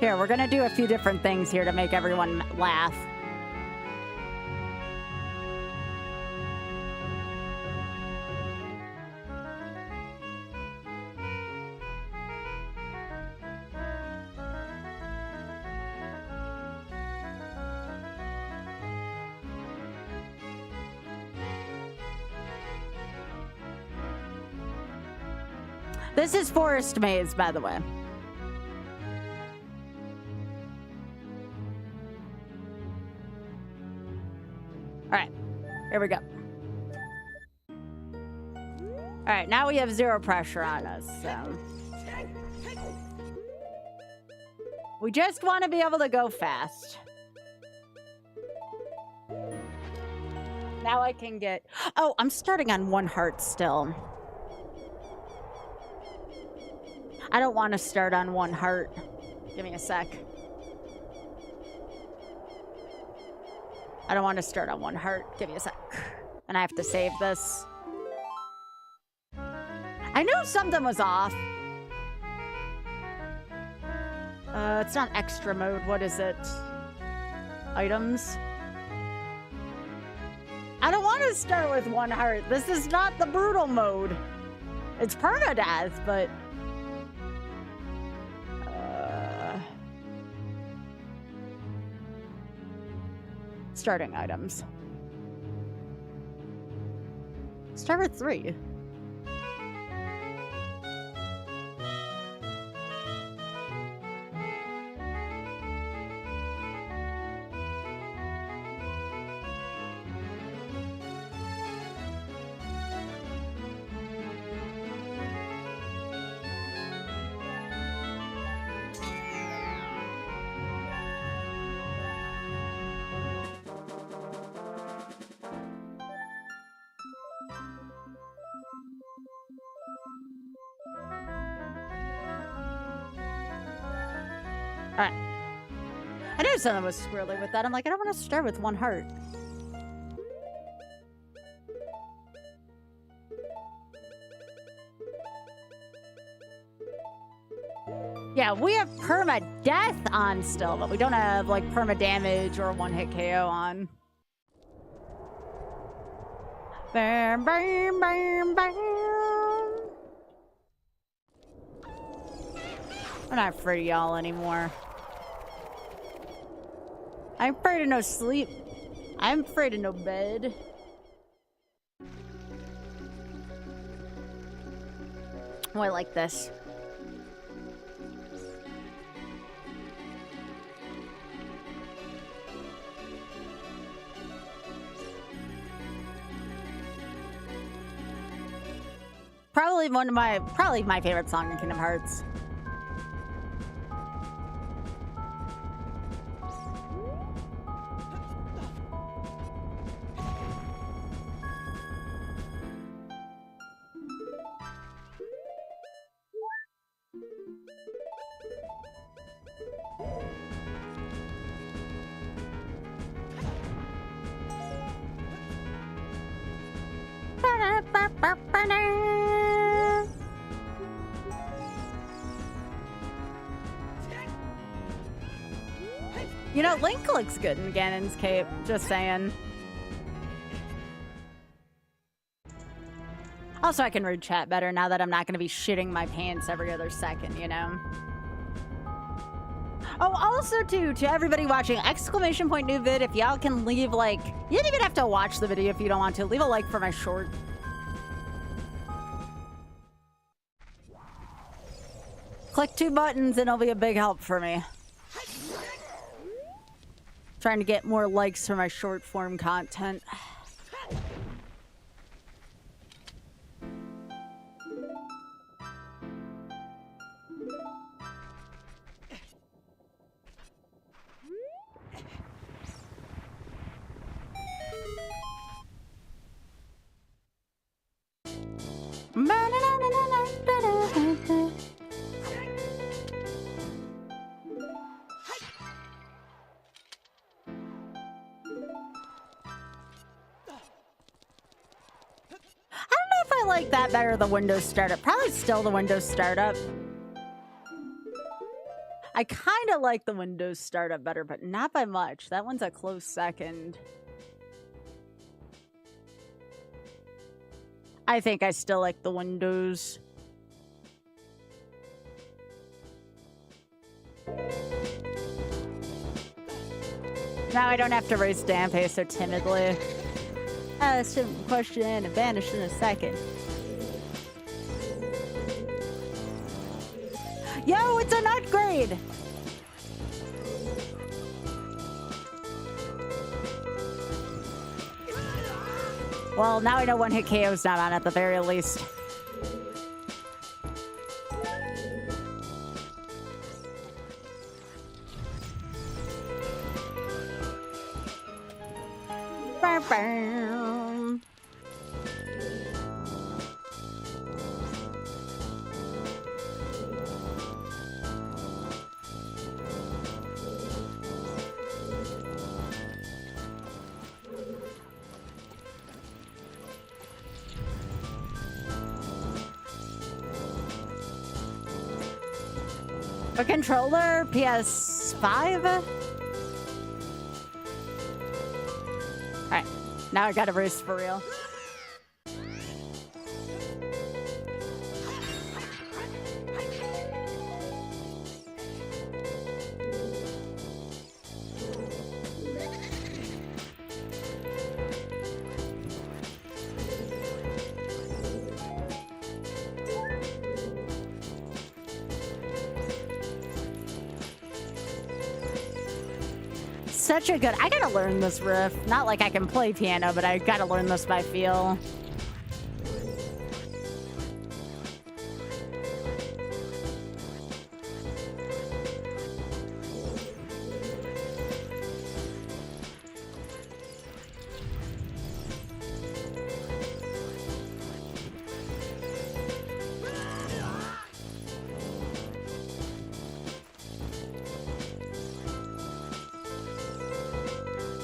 Here, we're gonna do a few different things here to make everyone laugh. This is Forest Maze, by the way. All right, here we go. All right, now we have zero pressure on us, so. We just want to be able to go fast. Now I can get, oh, I'm starting on 1 heart still. I don't want to start on 1 heart. Give me a sec. I don't want to start on 1 heart. Give me a sec. And I have to save this. I knew something was off. It's not extra mode. What is it? Items. I don't want to start with 1 heart. This is not the brutal mode. It's permadeath, but... starting items. Start with 3. Alright. I knew something was squirrely with that. I'm like, I don't want to start with 1 heart. Yeah, we have perma-death on still, but we don't have, like, perma-damage or 1-hit KO on. Bam, bam, bam, bam. I'm not afraid of y'all anymore. I'm afraid of no sleep. I'm afraid of no bed. Oh, I like this. Probably my favorite song in Kingdom Hearts. You know, Link looks good in Ganon's cape. Just saying. Also, I can read chat better now that I'm not going to be shitting my pants every other second, you know? Oh, also, too, to everybody watching, exclamation point new vid, if y'all can leave, like... You don't even have to watch the video if you don't want to. Leave a like for my short. Click 2 buttons and it'll be a big help for me. Trying to get more likes for my short form content. I like that better, the Windows startup. Probably still the Windows startup. I kind of like the Windows startup better, but not by much. That one's a close second. I think I still like the Windows. Now I don't have to raise Dampe so timidly. A simple question and vanish in a second. Yo, it's an upgrade! Well, now I know one hit KO's not on at the very least. A controller, PS5? Alright, now I got a race for real. Such a good... I gotta learn this riff. Not like I can play piano, but I gotta learn this by feel.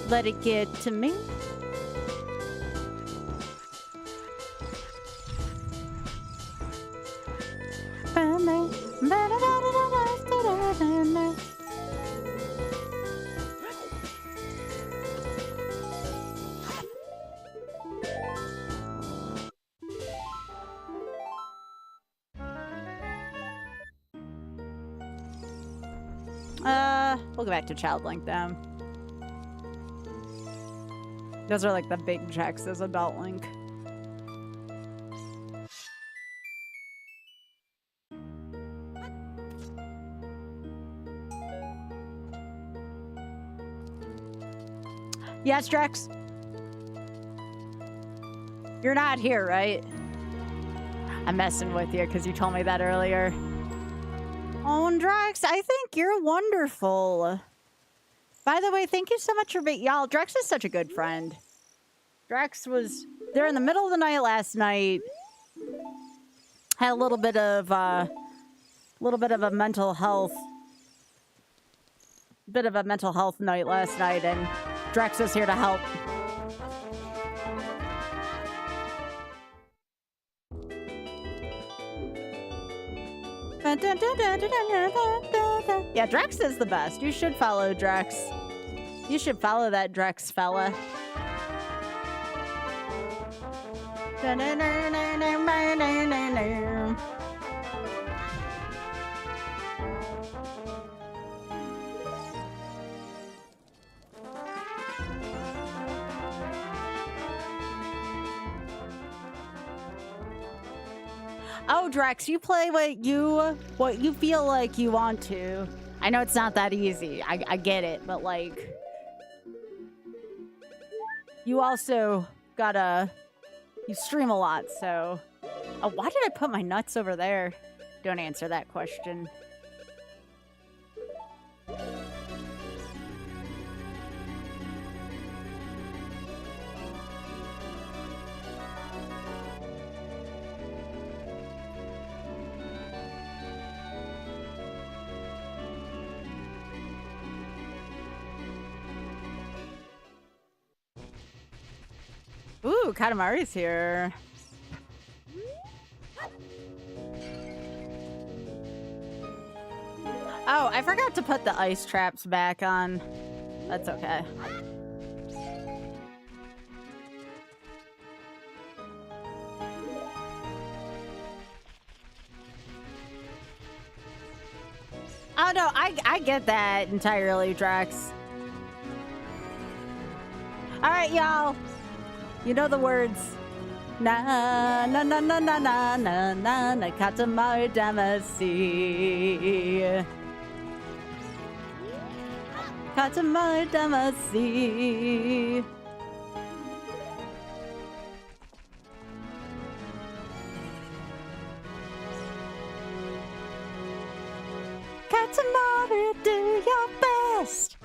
Let it get to me. We'll go back to Child Link then. Those are like the big checks as Adult Link. Yes, Drex? You're not here, right? I'm messing with you because you told me that earlier. Oh, and Drex, I think you're wonderful. By the way, thank you so much for being... Y'all, Drex is such a good friend. Drex was there in the middle of the night last night. Had a little bit of a mental health... Bit of a mental health night last night, and Drex is here to help. Yeah, Drex is the best. You should follow Drex. You should follow that Drex fella. Oh, Drex, you play what you feel like you want to. I know it's not that easy. I get it, but like, you also you stream a lot, so. Oh, why did I put my nuts over there? Don't answer that question. Ooh, Katamari's here. Oh, I forgot to put the ice traps back on. That's okay. Oh no, I get that entirely, Drex. All right, y'all. You know the words. Na na na na na na na na na Katamari Damacy. Katamari Damacy. Katamari, do your best.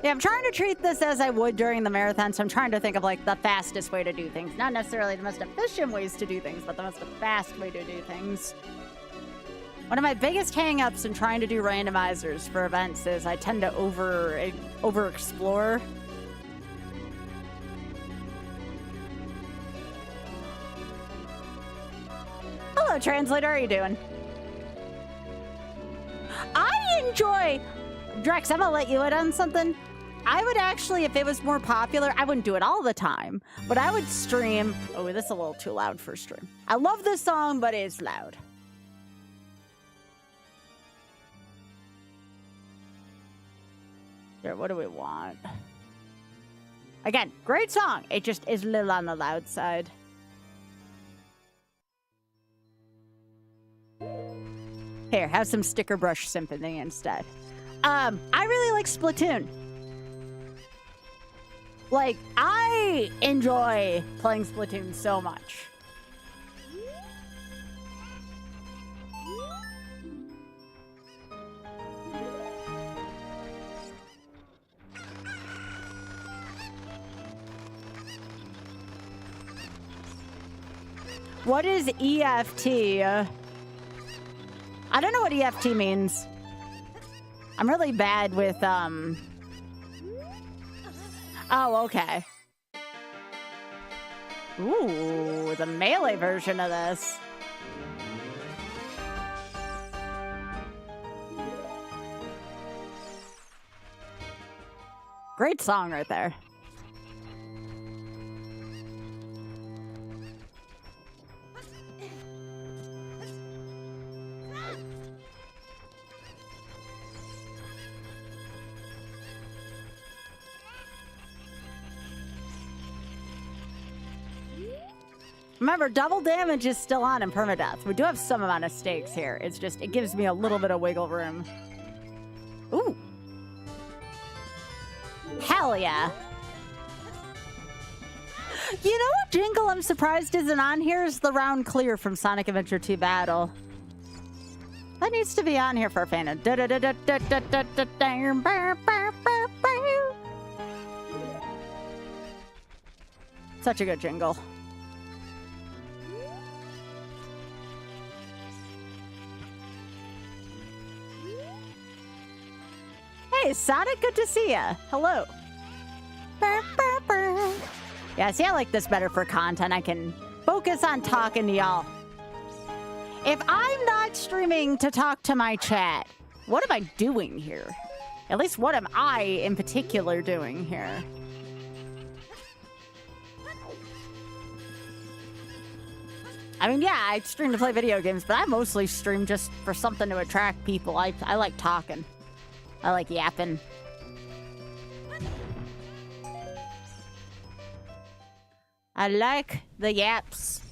Yeah, I'm trying to treat this as I would during the marathon, so I'm trying to think of like the fastest way to do things. Not necessarily the most efficient ways to do things, but the most fast way to do things. One of my biggest hang-ups in trying to do randomizers for events is I tend to over-explore. Hello, translator. How are you doing? I enjoy... Drex, I'm gonna let you in on something. I would actually, if it was more popular, I wouldn't do it all the time, but I would stream... Oh, this is a little too loud for stream. I love this song, but it's loud. Here, what do we want? Again, great song. It just is a little on the loud side. Here, have some Sticker Brush Symphony instead. I really like Splatoon. Like, I enjoy playing Splatoon so much. What is EFT? I don't know what EFT means. I'm really bad with, Oh, okay. Ooh, the melee version of this. Great song right there. Remember, double damage is still on in permadeath. We do have some amount of stakes here. It's just, it gives me a little bit of wiggle room. Ooh. Hell yeah. You know what jingle I'm surprised isn't on here is the round clear from Sonic Adventure 2 Battle. That needs to be on here for a fan of. Such a good jingle. Hey, Sonic, good to see ya. Hello. Yeah, see, I like this better for content. I can focus on talking to y'all. If I'm not streaming to talk to my chat, what am I doing here? At least what am I in particular doing here? I mean, yeah, I stream to play video games, but I mostly stream just for something to attract people. I like talking. I like yapping. I like the yaps.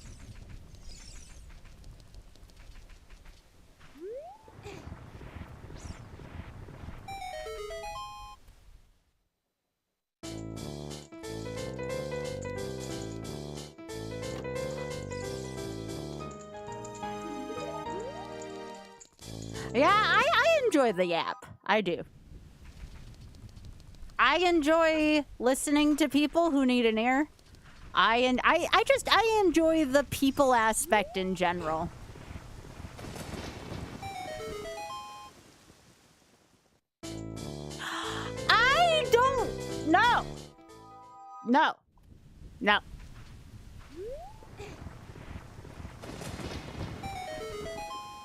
Yeah, I enjoy the yap. I do. I enjoy listening to people who need an ear. I enjoy the people aspect in general. I don't know. No. No.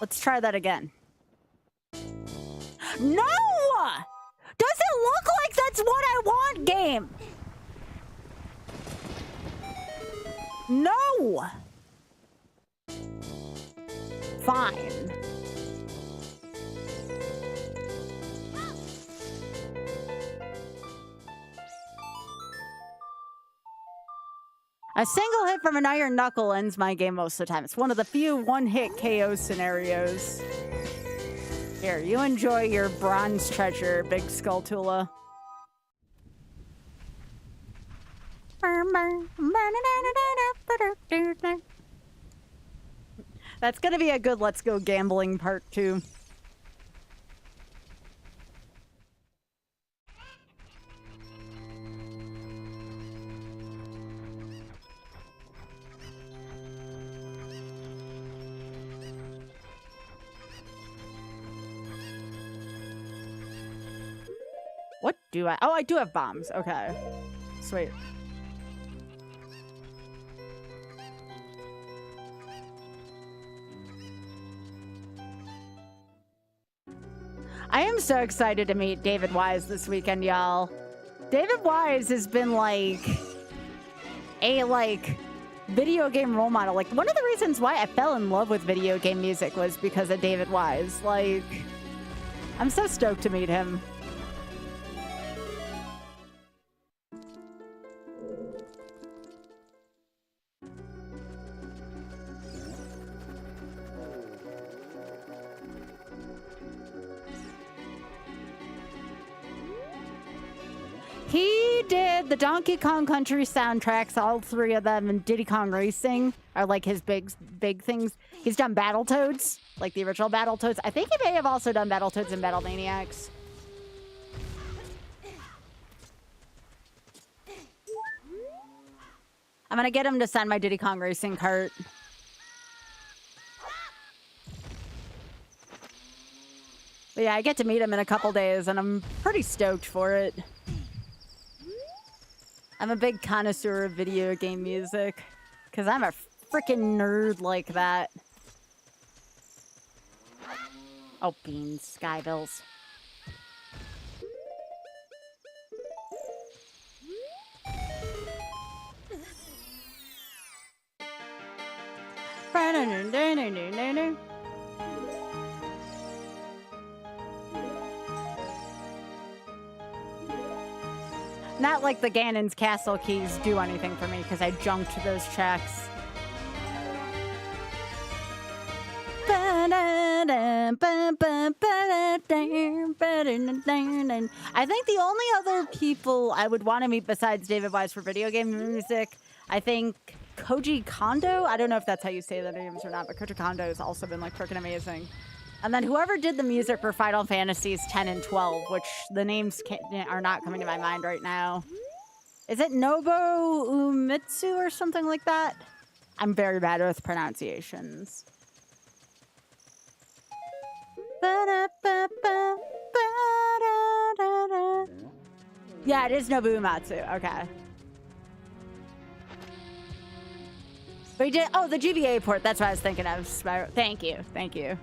Let's try that again. No! Does it look like that's what I want, game? No! Fine. A single hit from an iron knuckle ends my game most of the time. It's one of the few one-hit KO scenarios. Here, you enjoy your bronze treasure, Big Skull Tula. That's gonna be a good Let's Go Gambling part 2. What do I? Oh, I do have bombs. Okay. Sweet. I am so excited to meet David Wise this weekend, y'all. David Wise has been like a video game role model. Like one of the reasons why I fell in love with video game music was because of David Wise. Like, I'm so stoked to meet him. He did the Donkey Kong Country soundtracks, all 3 of them, and Diddy Kong Racing are like his big things. He's done Battletoads, like the original Battletoads. I think he may have also done Battletoads and Battle Maniacs. I'm gonna get him to send my Diddy Kong Racing cart. But yeah, I get to meet him in a couple days, and I'm pretty stoked for it. I'm a big connoisseur of video game music, because I'm a freaking nerd like that. Oh, beans, Skybills. Not like the Ganon's Castle keys do anything for me because I junked those checks. I think the only other people I would want to meet besides David Wise for video game music, I think Koji Kondo. I don't know if that's how you say the names or not, but Koji Kondo has also been like freaking amazing. And then whoever did the music for Final Fantasies 10 and 12, which the names are not coming to my mind right now. Is it Nobuo Uematsu or something like that? I'm very bad with pronunciations. Yeah, it is Nobuo Uematsu. Okay. But he did. Oh, the GBA port. That's what I was thinking of. Spyro. Thank you. Thank you.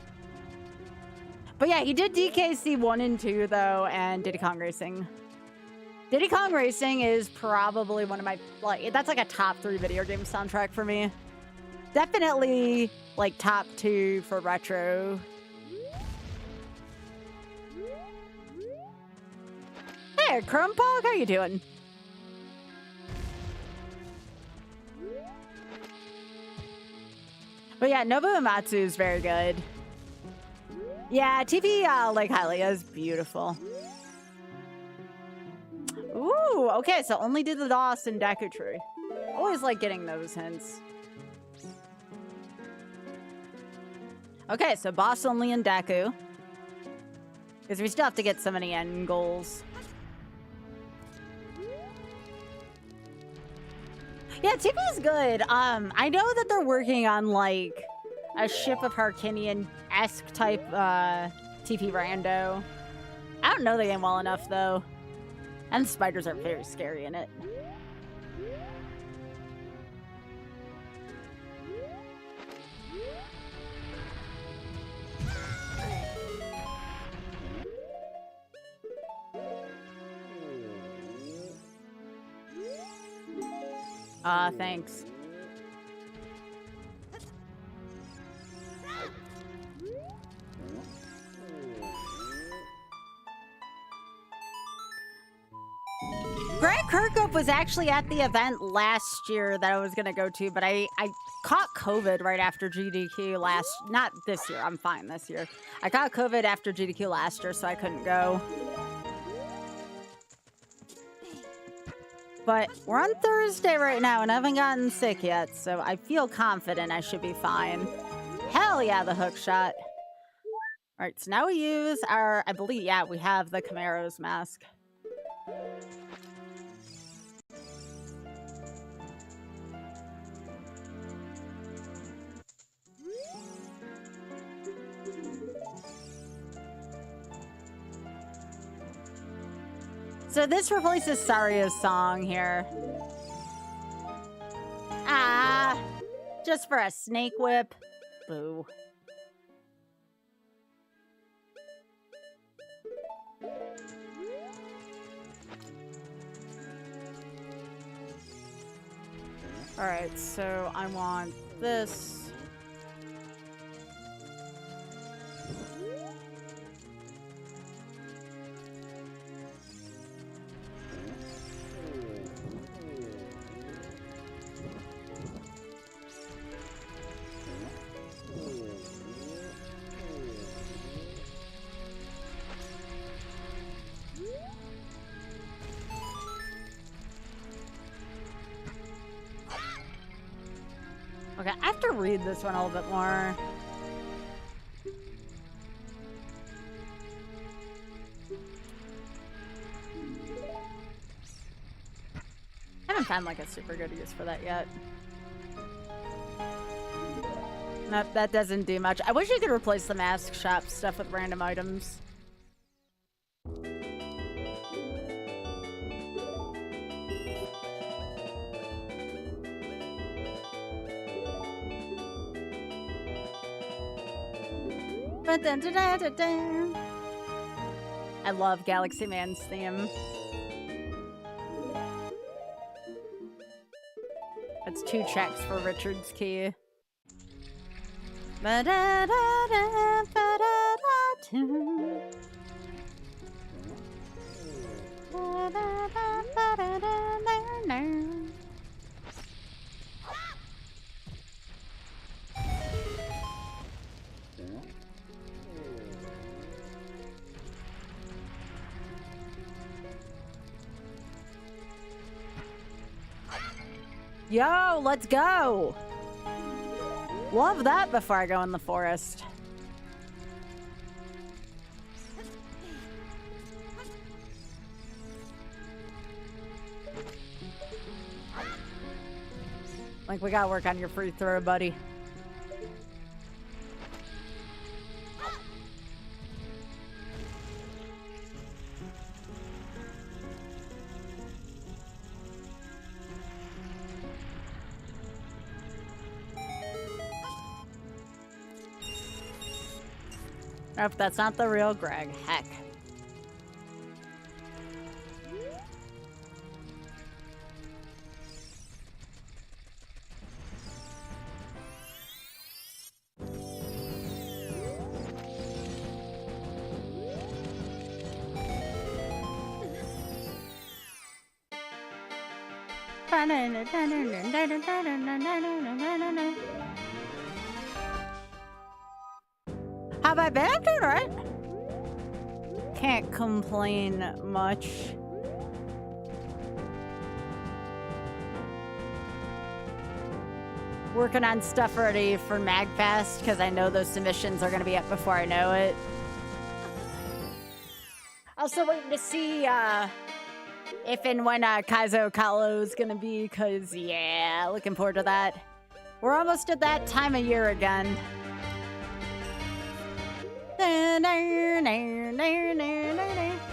But yeah, he did DKC 1 and 2 though, and Diddy Kong Racing. Diddy Kong Racing is probably one of my, like, that's like a top 3 video game soundtrack for me. Definitely like top 2 for retro. Hey, Chrome Pog, how you doing? But yeah, Nobu Uematsu is very good. Yeah, TV Lake Hylia is beautiful. Ooh, okay, so only did the DOS and Deku Tree. Always like getting those hints. Okay, so boss only in Deku. Because we still have to get so many end goals. Yeah, TV is good. I know that they're working on like a Ship of Harkinian-esque type TV Rando. I don't know the game well enough though. And the spiders are very scary in it. Thanks. Greg Kirkhope was actually at the event last year that I was gonna go to, but I caught COVID right after GDQ not this year, I'm fine this year. I caught COVID after GDQ last year, so I couldn't go. But we're on Thursday right now, and I haven't gotten sick yet, so I feel confident I should be fine. Hell yeah, the hook shot. All right, so now we use our, I believe, yeah, we have the Camaro's mask. So this replaces Saria's song here. Ah, just for a snake whip. Boo. All right, so I want this. Okay, I have to read this one a little bit more. I haven't found like a super good use for that yet. Nope, that doesn't do much. I wish you could replace the mask shop stuff with random items. I love Galaxy Man's theme. That's 2 checks for Richard's key. Yo, let's go! Love that before I go in the forest. Like, we gotta work on your free throw, buddy. Nope, that's not the real Greg. Heck. How have I been? I'm doing alright. Can't complain much. Working on stuff already for MagFest because I know those submissions are going to be up before I know it. Also waiting to see if and when Kaizo Kalo is going to be, because, yeah, looking forward to that. We're almost at that time of year again.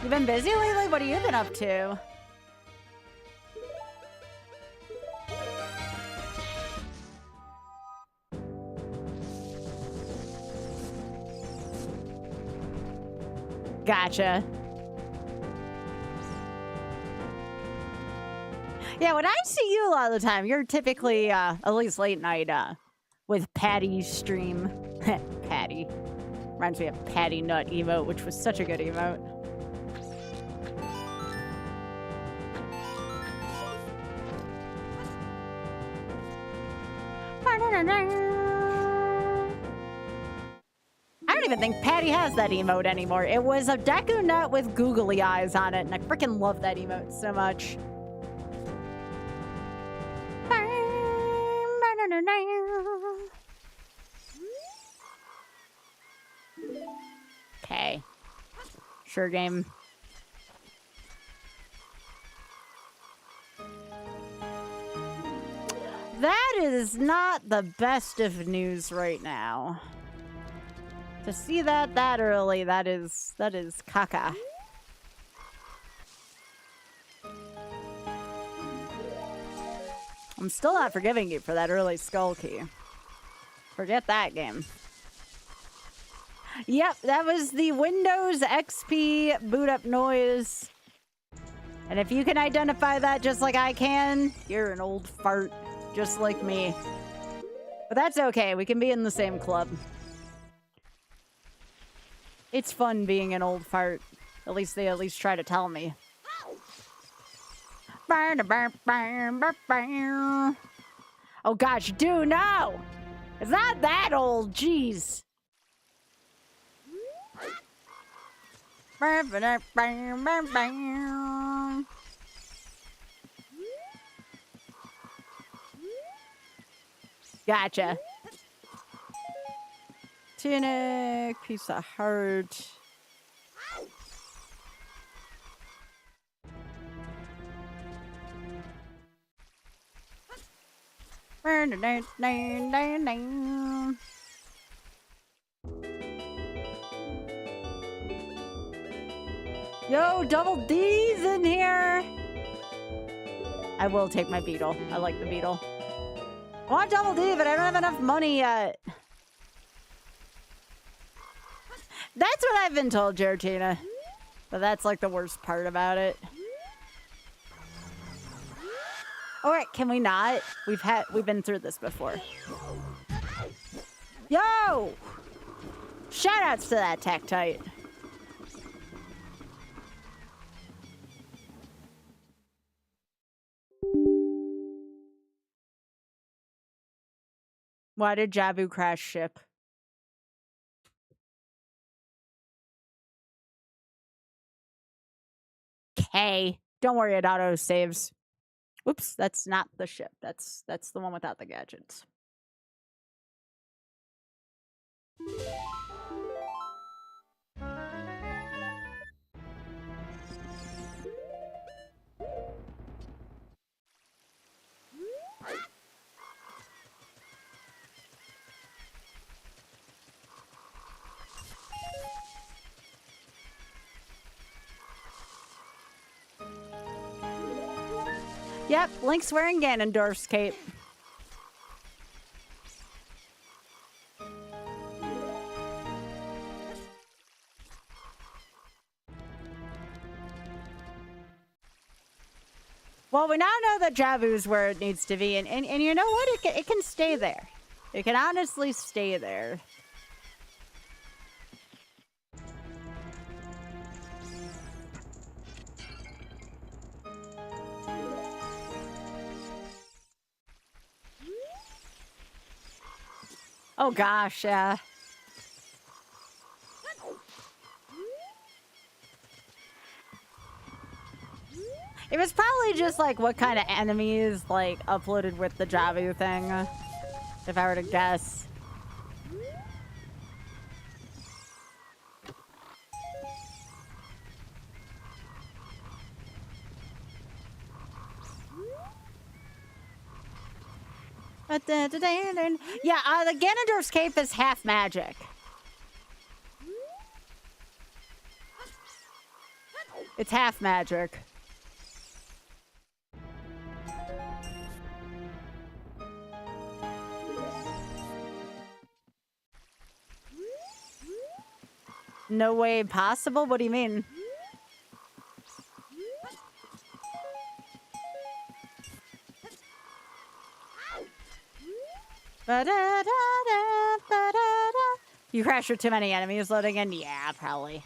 You been busy lately? What have you been up to? Gotcha. Yeah, when I see you a lot of the time, you're typically, at least late night, with Patty's stream. Patty. Reminds me of Patty Nut emote, which was such a good emote. I don't even think Patty has that emote anymore. It was a Deku Nut with googly eyes on it, and I freaking love that emote so much. Okay. Sure game. That is not the best of news right now. To see that early, that is caca. I'm still not forgiving you for that early skull key. Forget that game. Yep, that was the Windows XP boot up noise. And if you can identify that just like I can, you're an old fart, just like me. But that's okay, we can be in the same club. It's fun being an old fart. At least they try to tell me. Oh gosh, dude, no! It's not that old, jeez. Gotcha. Tunic, piece of heart. Yo, Double D's in here. I will take my beetle. I like the beetle. I want Double D, but I don't have enough money yet. That's what I've been told, Georgina. But that's like the worst part about it. Alright, can we not? We've been through this before. Yo! Shoutouts to that Tektite. Why did Jabu crash ship? Okay. Don't worry, it auto saves. Oops, that's not the ship. That's the one without the gadgets. Yep, Link's wearing Ganondorf's cape. Well, we now know that Javu's where it needs to be, and you know what? It can stay there. It can honestly stay there. Oh gosh, yeah. It was probably just like what kind of enemies like uploaded with the Javu thing, if I were to guess. Yeah, the Ganondorf's cape is half magic. It's half magic. No way possible? What do you mean? You crash with too many enemies loading in? Yeah, probably.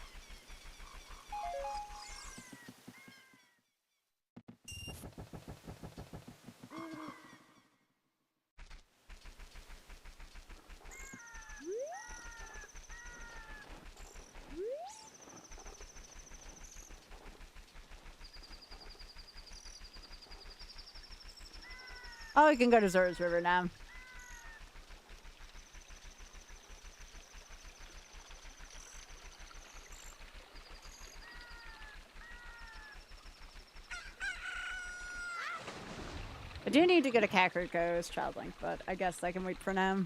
Oh, we can go to Zora's River now. I do need to go to Kakariko's Child Link, but I guess I can wait for now.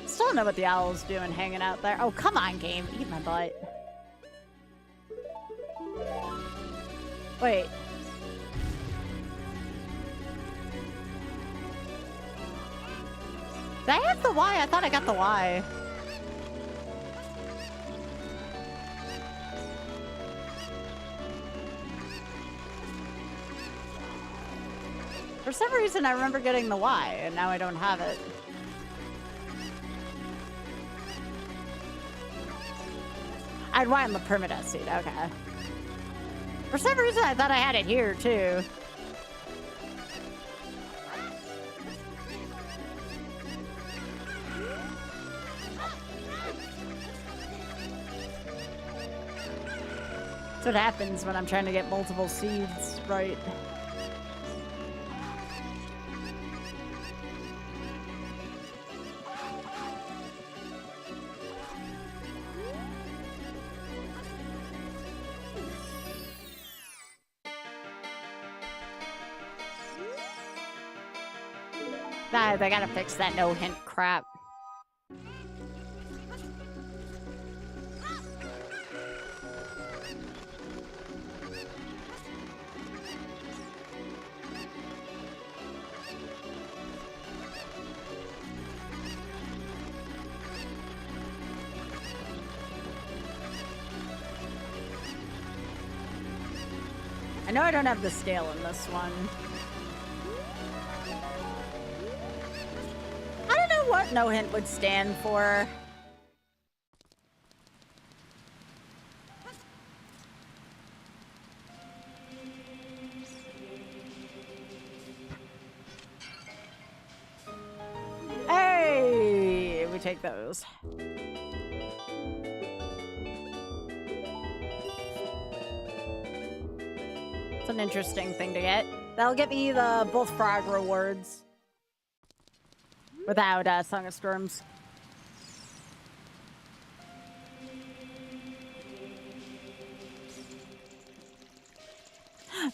Still don't know what the owl's doing hanging out there. Oh, come on, game. Eat my butt. Wait. Did I have the Y? I thought I got the Y. For some reason, I remember getting the Y, and now I don't have it. I had Y on the permanent seat. Okay. For some reason, I thought I had it here, too. That's what happens when I'm trying to get multiple seeds right. They gotta fix that no hint crap. I know I don't have the scale in this one. I don't know what no hint would stand for. Hey, we take those. It's an interesting thing to get. That'll get me the both frog rewards. Without Song of Storms.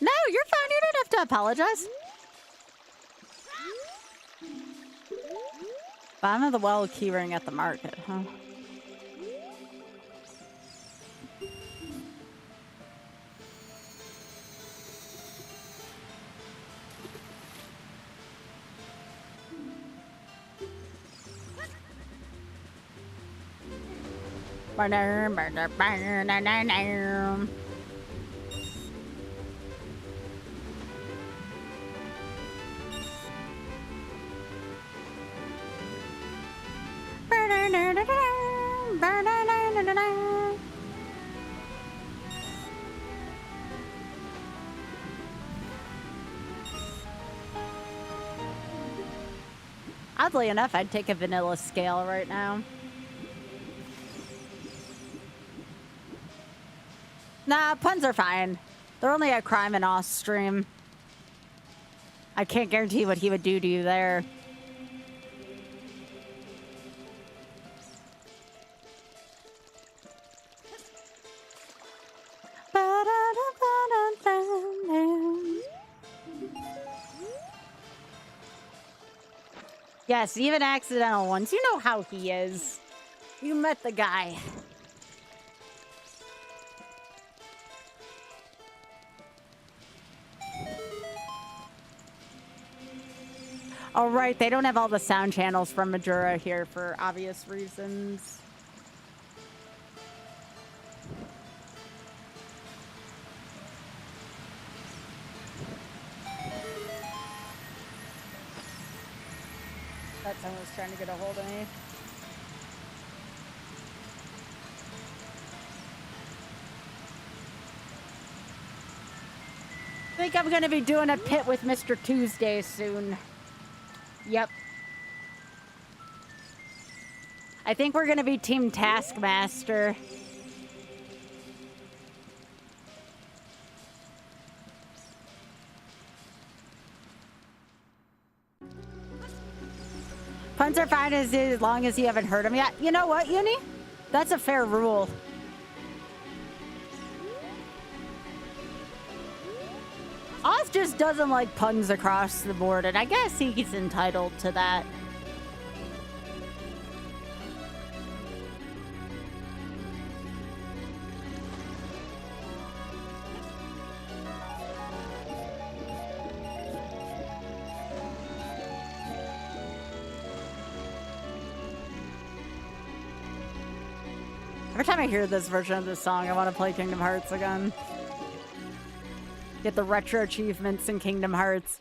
No, you're fine. You don't have to apologize. Bottom of the well keyring at the market, huh? Oddly enough, I'd take a vanilla scale right now. Nah, puns are fine. They're only a crime and off stream. I can't guarantee what he would do to you there. Yes, even accidental ones. You know how he is. You met the guy. All right, they don't have all the sound channels from Majora here for obvious reasons. That someone was trying to get a hold of me. I think I'm gonna be doing a pit with Mr. Tuesday soon. Yep. I think we're gonna be Team Taskmaster. Puns are fine as long as you haven't heard them yet. You know what, Uni? That's a fair rule. Oz just doesn't like puns across the board, and I guess he's entitled to that. Every time I hear this version of this song, I want to play Kingdom Hearts again. Get the retro achievements in Kingdom Hearts.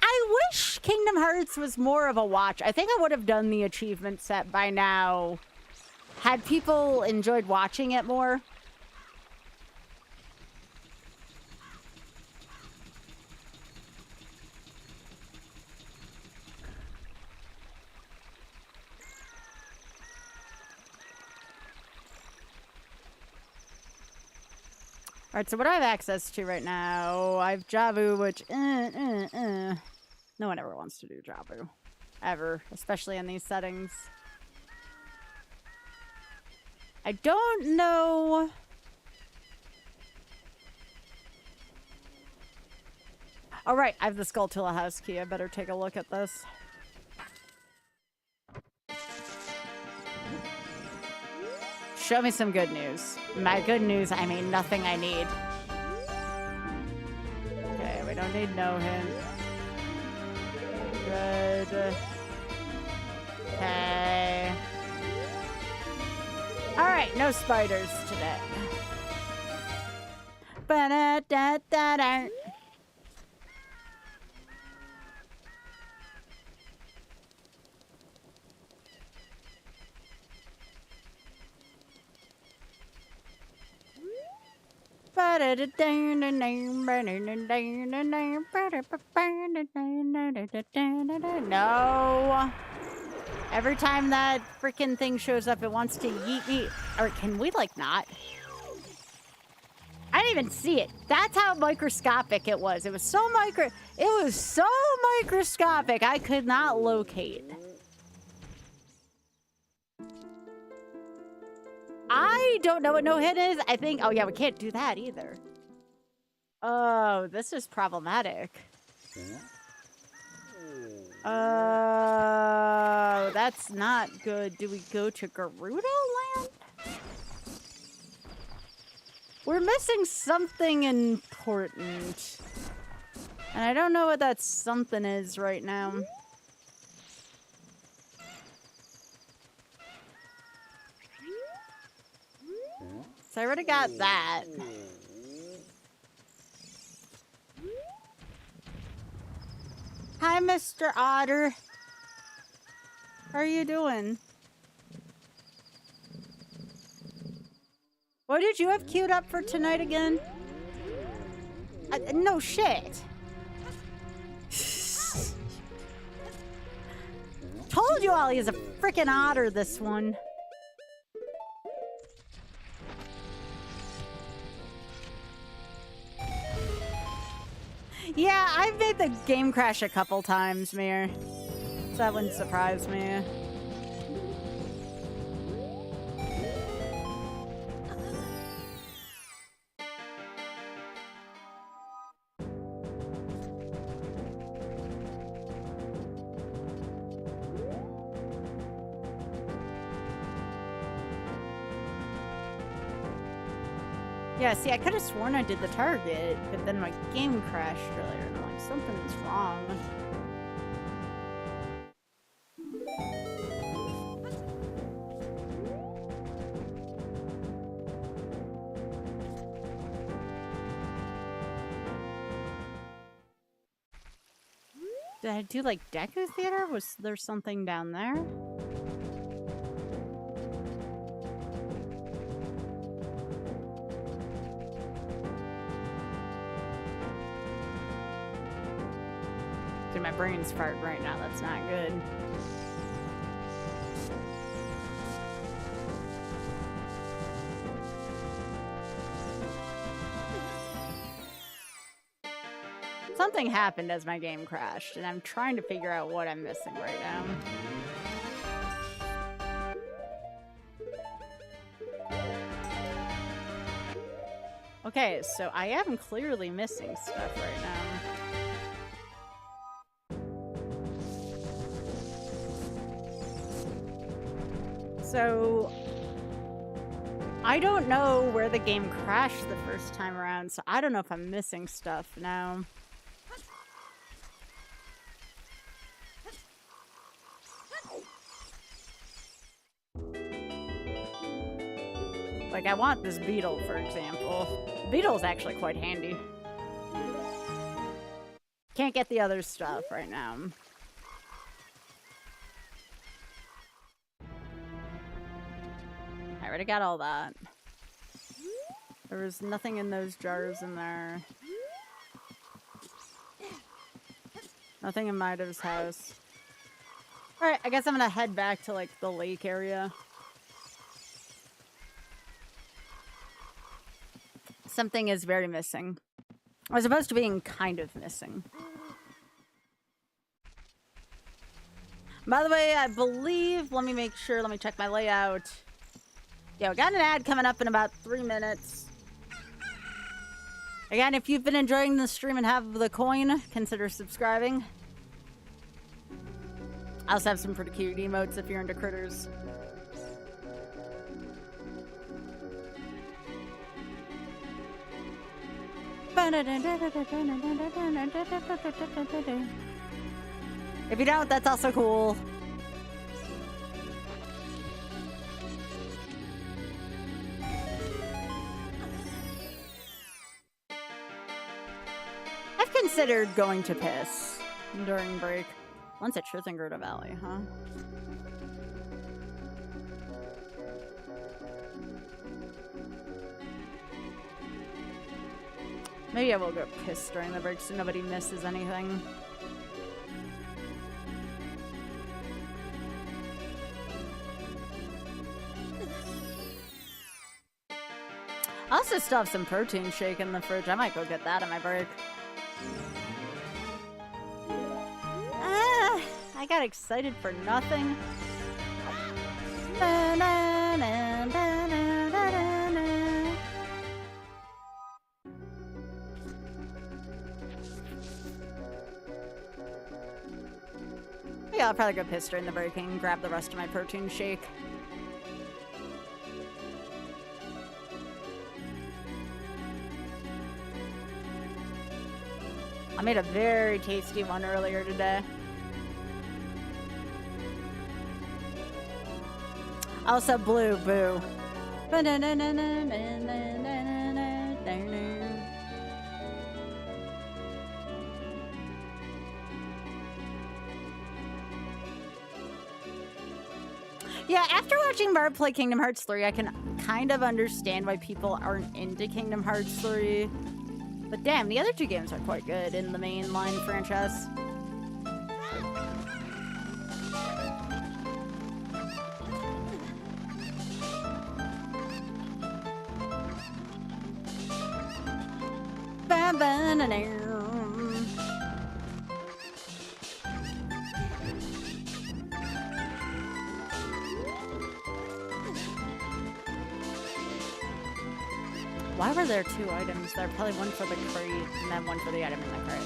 I wish Kingdom Hearts was more of a watch. I think I would have done the achievement set by now had people enjoyed watching it more. All right, so what do I have access to right now? I have Javu, which, no one ever wants to do Javu. Ever, especially in these settings. I don't know. All right, I have the Skulltula house key. I better take a look at this. Show me some good news. My good news, I mean nothing I need. Okay, we don't need no hint. Good. Okay. Alright, no spiders today. Ba-da-da-da-da. No. Every time that freaking thing shows up, it wants to yeet me. Or can we, like, not? I didn't even see it. That's how microscopic it was. It was so microscopic, I could not locate. I don't know what no hit is. I think, oh yeah, we can't do that either. Oh, this is problematic. Oh, that's not good. Do we go to Gerudo Land? We're missing something important. And I don't know what that something is right now. So I already got that. Hi, Mr. Otter. How are you doing? What did you have queued up for tonight again? No shit. Told you all he's a freaking otter, this one. Yeah, I've made the game crash a couple times, Mir. So that wouldn't surprise me. Yeah, see, I could have sworn I did the target, but then my game crashed earlier, and I'm like, something's wrong. Did I do, like, Deku Theater? Was there something down there? Dude, my brain's farting right now. That's not good. Something happened as my game crashed, and I'm trying to figure out what I'm missing right now. Okay, so I am clearly missing stuff right now. So I don't know where the game crashed the first time around, so I don't know if I'm missing stuff now. Like, I want this beetle, for example. The beetle's actually quite handy. Can't get the other stuff right now. I already got all that. There was nothing in those jars in there. Nothing in Mido's house. Alright, I guess I'm gonna head back to, like, the lake area. Something is very missing. As opposed to being kind of missing. By the way, I believe, let me make sure, let me check my layout. Yeah, we got an ad coming up in about 3 minutes. Again, if you've been enjoying the stream and have the coin, consider subscribing. I also have some pretty cute emotes if you're into critters. If you don't, that's also cool. I've considered going to piss during break. Once at Truth and Gerda Valley, huh? Maybe I will go piss during the break so nobody misses anything. I also still have some protein shake in the fridge. I might go get that on my break. I got excited for nothing. Yeah, I'll probably go piss during the break and grab the rest of my protein shake. I made a very tasty one earlier today. Also blue, boo. Yeah, after watching Barb play Kingdom Hearts 3, I can kind of understand why people aren't into Kingdom Hearts 3. But damn, the other two games are quite good in the mainline franchise. Why were there two items there? Probably one for the crate and then one for the item in the crate.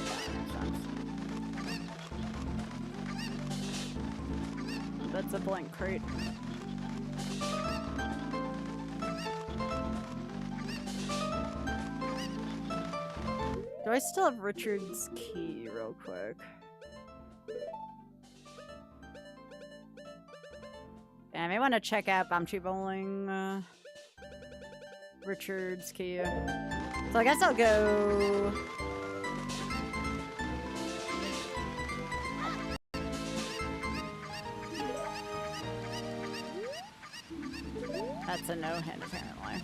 Yeah, that's a blank crate. Do I still have Richard's key real quick? Yeah, I may want to check out Bounty Bowling. Richard's key. So I guess I'll go. That's a no hit, apparently.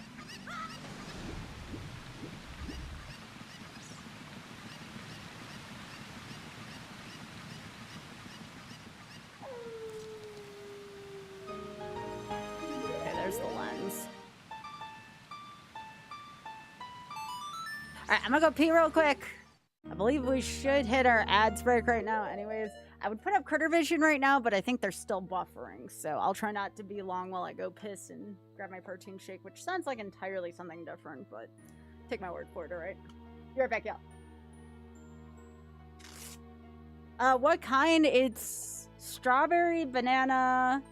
Okay, there's the lens. Alright, I'm gonna go pee real quick. I believe we should hit our ads break right now. Anyways, I would put up Critter Vision right now, but I think they're still buffering. So I'll try not to be long while I go piss and grab my protein shake, which sounds like entirely something different, but take my word for it, alright? Be right back, y'all. What kind? It's strawberry, banana,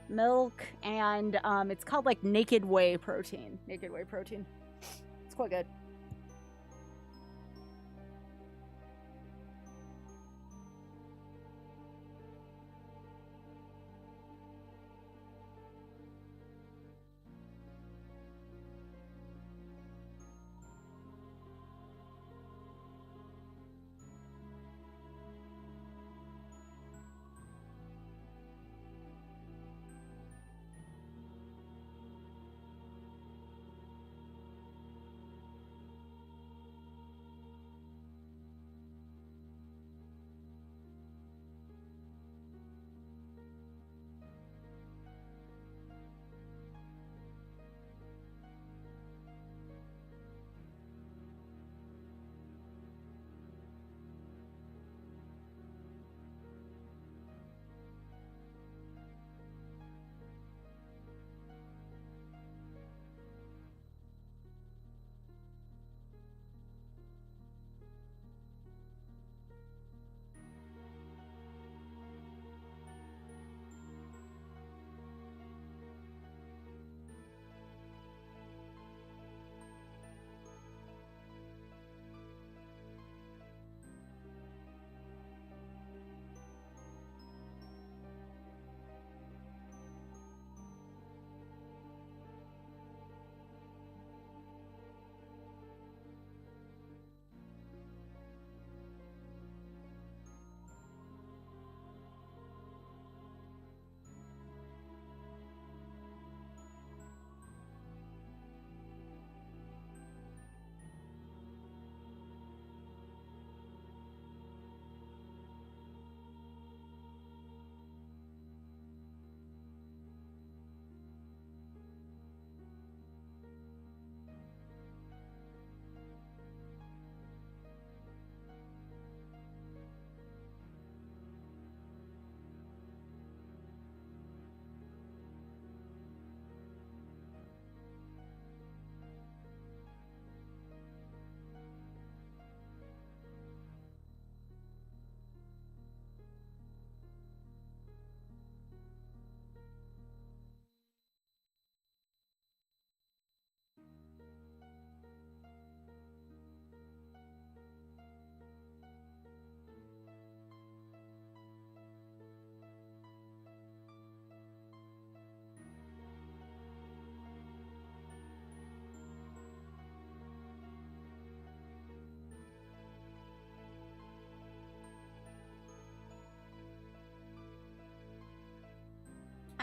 milk, and it's called like Naked Whey protein. Naked Whey protein. It's quite good.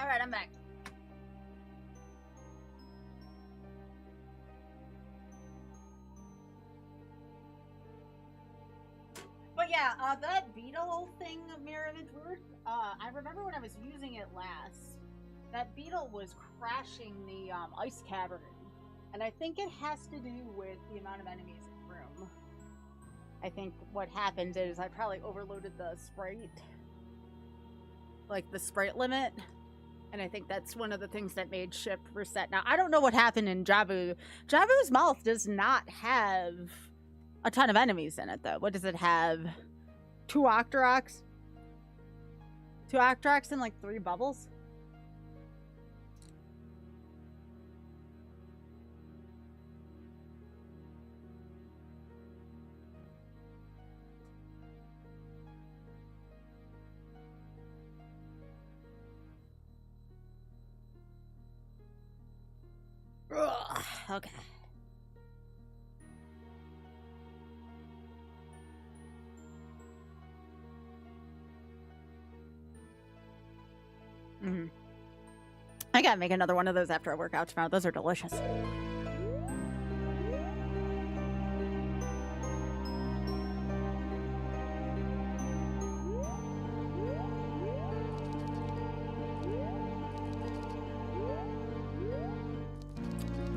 All right, I'm back. But yeah, that beetle thing, mirror image, I remember when I was using it last, that beetle was crashing the ice cavern, and I think it has to do with the amount of enemies in the room. I think what happened is I probably overloaded the sprite, like the sprite limit, and I think that's one of the things that made ship reset. Now, I don't know what happened in Jabu. Jabu's mouth does not have a ton of enemies in it, though. What does it have? 2 Octoroks? 2 Octoroks and like 3 bubbles? Ugh, okay. I gotta make another one of those after I work out tomorrow. Those are delicious.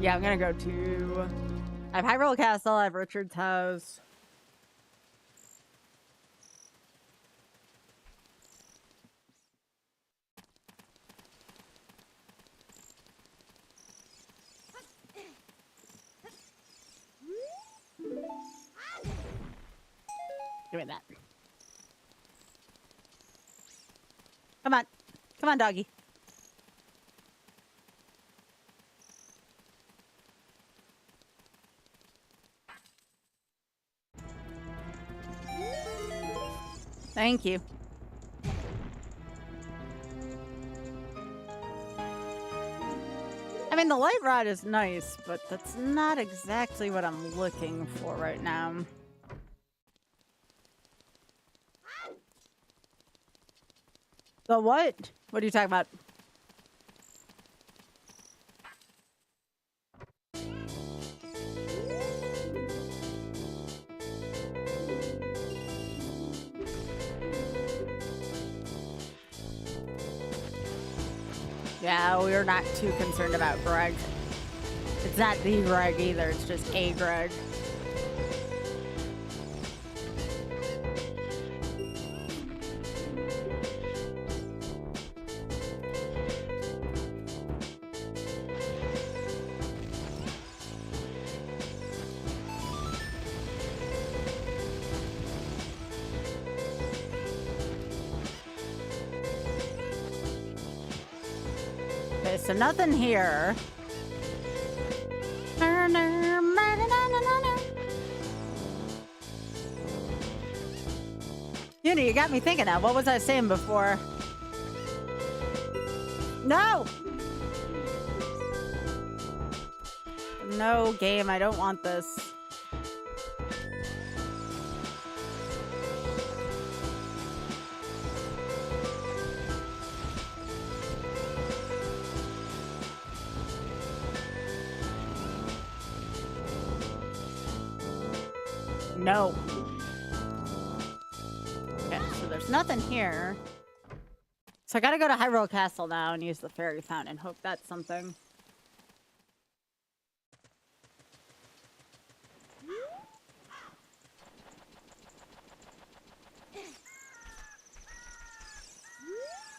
Yeah, I'm gonna go to... I have Hyrule Castle, I have Richard's house. Give me that. Come on. Come on, doggy. Thank you. I mean, the light rod is nice, but that's not exactly what I'm looking for right now. The what? What are you talking about? Yeah, we're not too concerned about Greg. It's not the Greg either, it's just a Greg. Okay, so nothing here. You got me thinking now. What was I saying before? No! No, game, I don't want this. No. Okay, so there's nothing here. So I gotta go to Hyrule Castle now and use the fairy fountain. Hope that's something.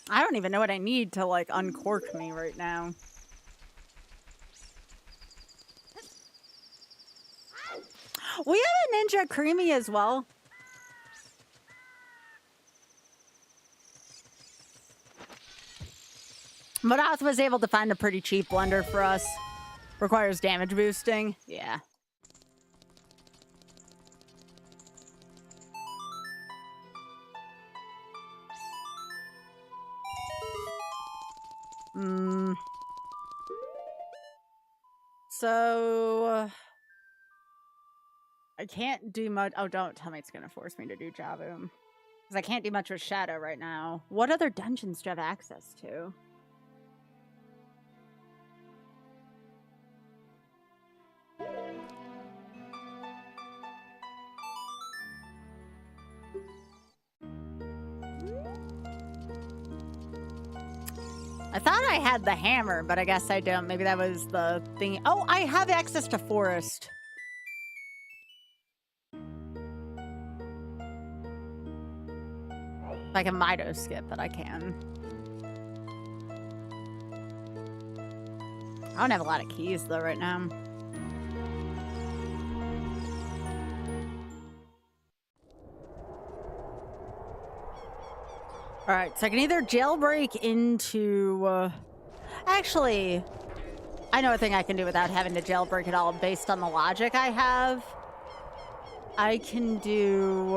I don't even know what I need to, like, uncork me right now. We have a Ninja Creamy as well. Modath was able to find a pretty cheap blender for us. Requires damage boosting. Yeah. So... I can't do much. Oh, don't tell me it's going to force me to do Jaboom. Because I can't do much with Shadow right now. What other dungeons do you have access to? I thought I had the hammer, but I guess I don't. Maybe that was the thing. Oh, I have access to forest. I can Mido skip, but I can. I don't have a lot of keys though right now. All right, so I can either jailbreak into... Actually, I know a thing I can do without having to jailbreak it all based on the logic I have. I can do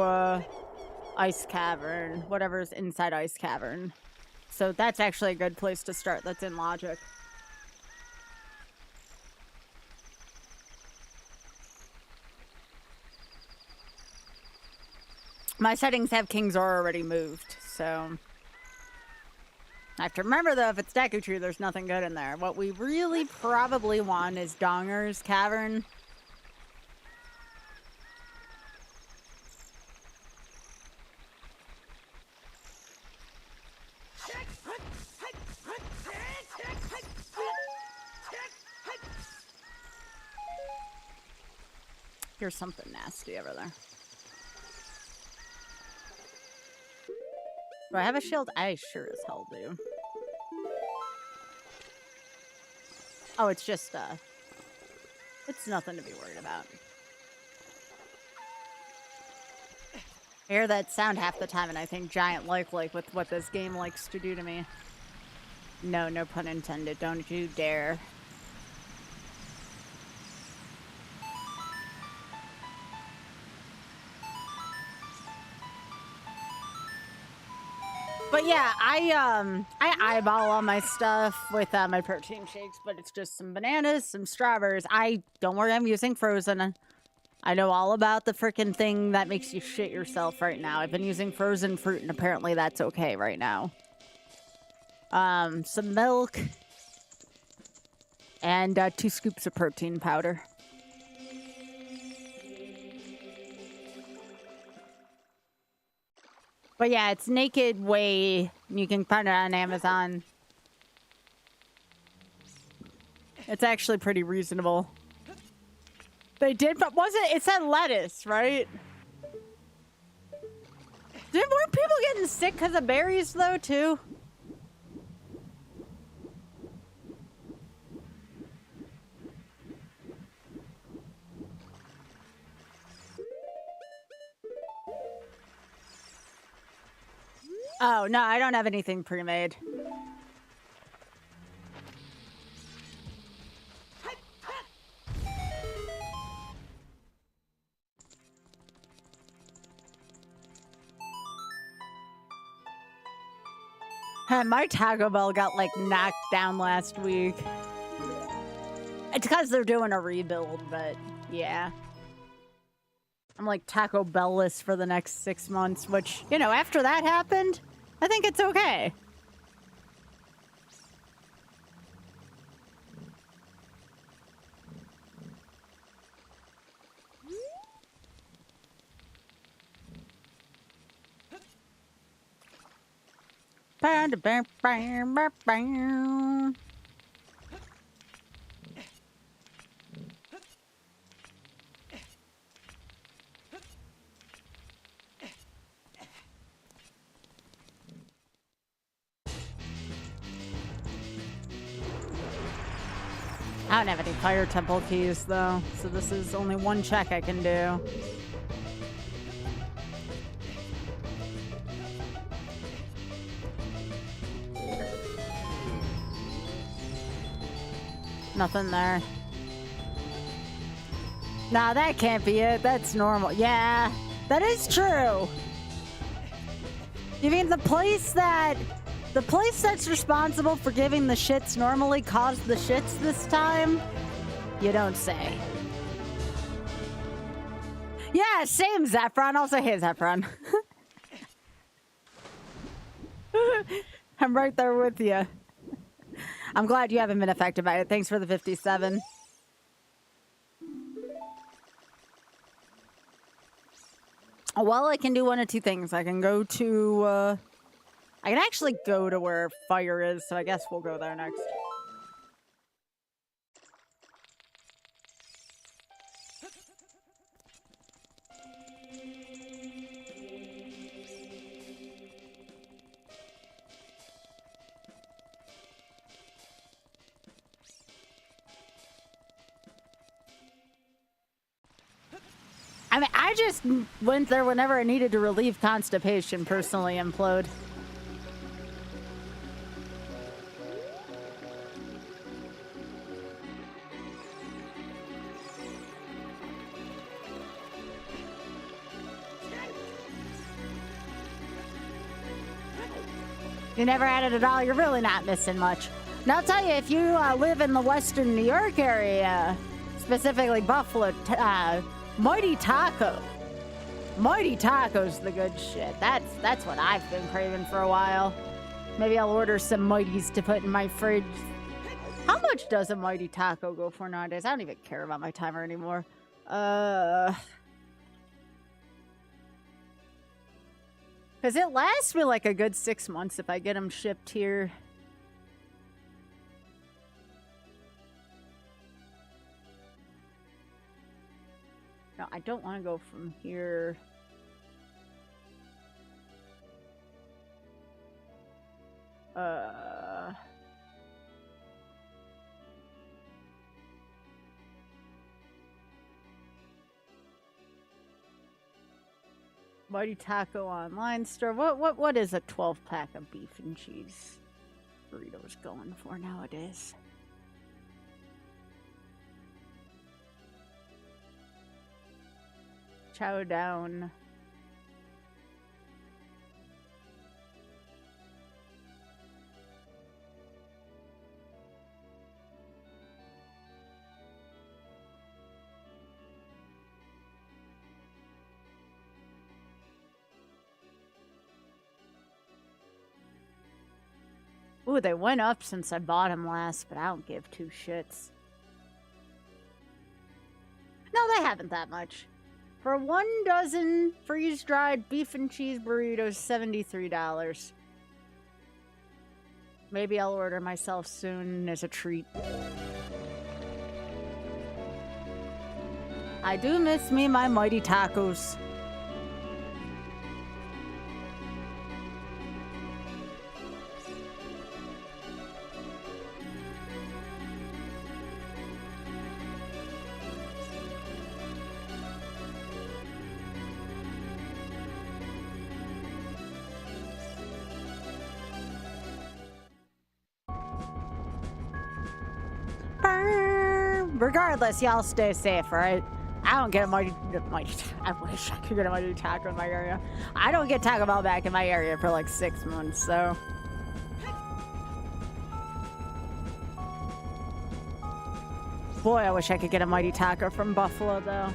Ice Cavern, whatever's inside Ice Cavern. So that's actually a good place to start. That's in logic. My settings have King's Aura already moved, so... I have to remember, though, if it's Deku Tree, there's nothing good in there. What we really probably want is Donger's Cavern. Here's something nasty over there. Do I have a shield? I sure as hell do. Oh, it's just, it's nothing to be worried about. I hear that sound half the time, and I think giant like with what this game likes to do to me. No, no pun intended. Don't you dare. But yeah, I eyeball all my stuff with my protein shakes, but it's just some bananas, some strawberries. Don't worry, I'm using frozen. I know all about the freaking thing that makes you shit yourself right now. I've been using frozen fruit, and apparently that's okay right now. Some milk and 2 scoops of protein powder. But yeah, it's Naked Whey. You can find it on Amazon. It's actually pretty reasonable. They did, but it said lettuce, right? Weren't people getting sick because of berries, though, too? Oh, no, I don't have anything pre-made. My Taco Bell got, like, knocked down last week. It's because they're doing a rebuild, but yeah. I'm, like, Taco Bell-less for the next 6 months, which, you know, after that happened, I think it's okay. I don't have any fire temple keys, though, so this is only one check I can do. Nothing there. Nah, that can't be it. That's normal. Yeah, that is true. You mean the place that's responsible for giving the shits normally caused the shits this time? You don't say. Yeah, same Zephron. Also, hey, Zephron. I'm right there with you. I'm glad you haven't been affected by it. Thanks for the 57. Well, I can do one of two things. I can go to I can actually go to where fire is, so I guess we'll go there next. I mean, I just went there whenever I needed to relieve constipation, personally, Implode. You never had it at all, you're really not missing much. Now, I'll tell you, if you live in the Western New York area, specifically Buffalo, Mighty Taco. Mighty Taco's the good shit. That's what I've been craving for a while. Maybe I'll order some Mighties to put in my fridge. How much does a Mighty Taco go for nowadays? I don't even care about my timer anymore. Because it lasts me like a good 6 months if I get them shipped here. No, I don't want to go from here. Mighty Taco online store. What is a 12-pack of beef and cheese burritos going for nowadays? Chow down. Ooh, they went up since I bought them last, but I don't give two shits. No, they haven't that much. For 1 dozen freeze-dried beef and cheese burritos, $73. Maybe I'll order myself soon as a treat. I do miss me my Mighty Tacos. Regardless, y'all stay safe, right? I don't get a mighty. I wish I could get a Mighty Taco in my area. I don't get Taco Bell back in my area for like 6 months, so. Boy, I wish I could get a Mighty Taco from Buffalo, though.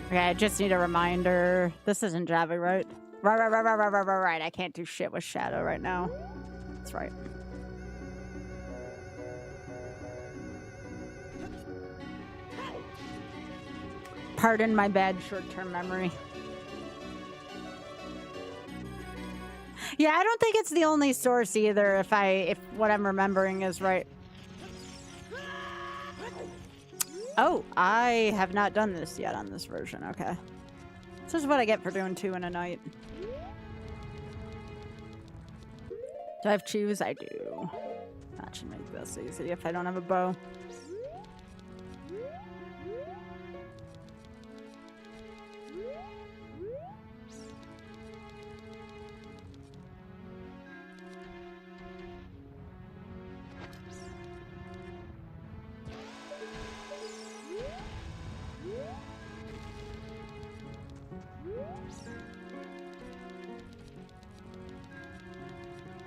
Okay, I just need a reminder. This isn't Java, right? Right. I can't do shit with Shadow right now. That's right. Pardon my bad short-term memory. Yeah, I don't think it's the only source either, if what I'm remembering is right. Oh, I have not done this yet on this version. Okay. This is what I get for doing 2 in a night. Do I have choose? I do. That should make this easy if I don't have a bow.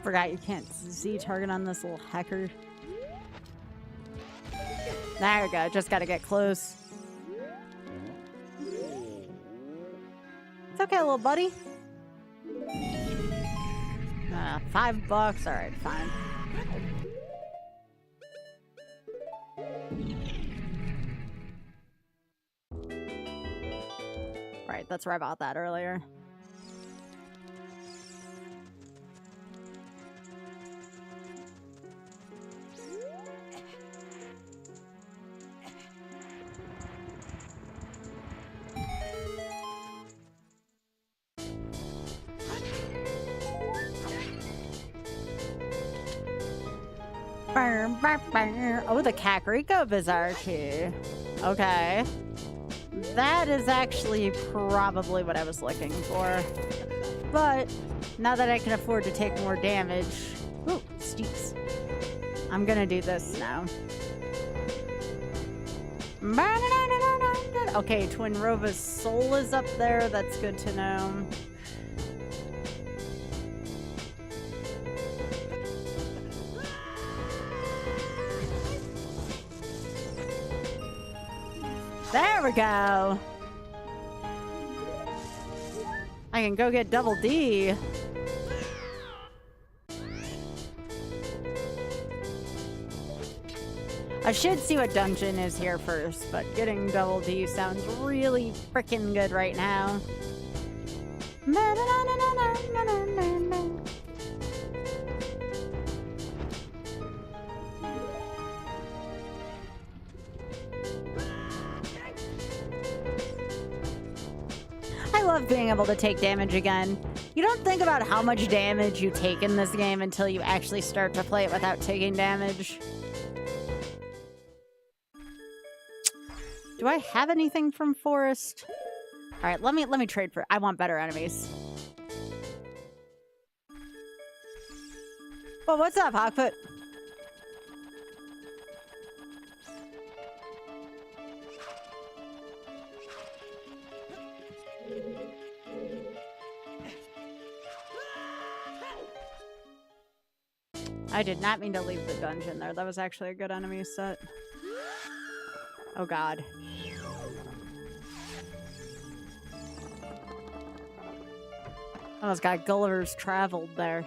Forgot you can't Z target on this little hacker. There we go. Just gotta get close. It's okay, little buddy. $5. All right, fine. Right, that's where I bought that earlier. Oh, the Kakariko Bazaar too. Okay. That is actually probably what I was looking for. But now that I can afford to take more damage... Ooh, steeps. I'm gonna do this now. Okay, Twin Rova's soul is up there. That's good to know. There we go. I can go get double D. I should see what dungeon is here first, but getting double D sounds really freaking good right now. I love being able to take damage again. You don't think about how much damage you take in this game until you actually start to play it without taking damage. Do I have anything from Forest? All right, let me trade for... I want better enemies. Well, what's up, Hawkfoot? I did not mean to leave the dungeon there. That was actually a good enemy set. Oh god. Almost got Gulliver's Traveled there.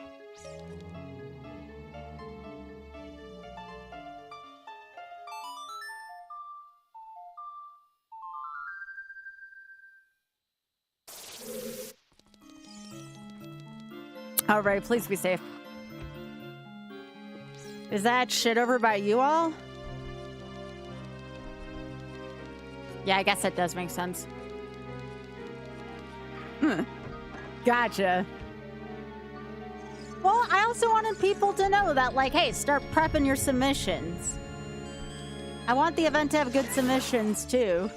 Alright, please be safe. Is that shit over by you all? Yeah, I guess that does make sense. Gotcha. Well, I also wanted people to know that, like, hey, start prepping your submissions. I want the event to have good submissions, too.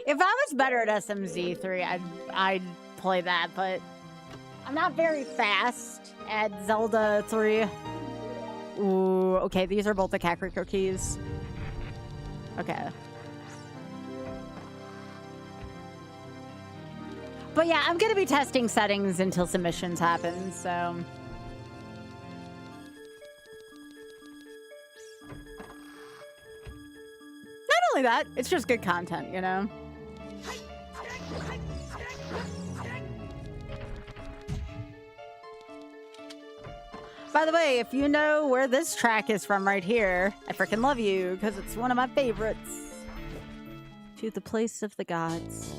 If I was better at SMZ3, I'd play that, but I'm not very fast at Zelda 3. Ooh, okay, these are both the Kakariko keys. Okay. But yeah, I'm gonna be testing settings until submissions happen, so... Not only that, it's just good content, you know? By the way, if you know where this track is from right here, I freaking love you, because it's one of my favorites. To the place of the gods.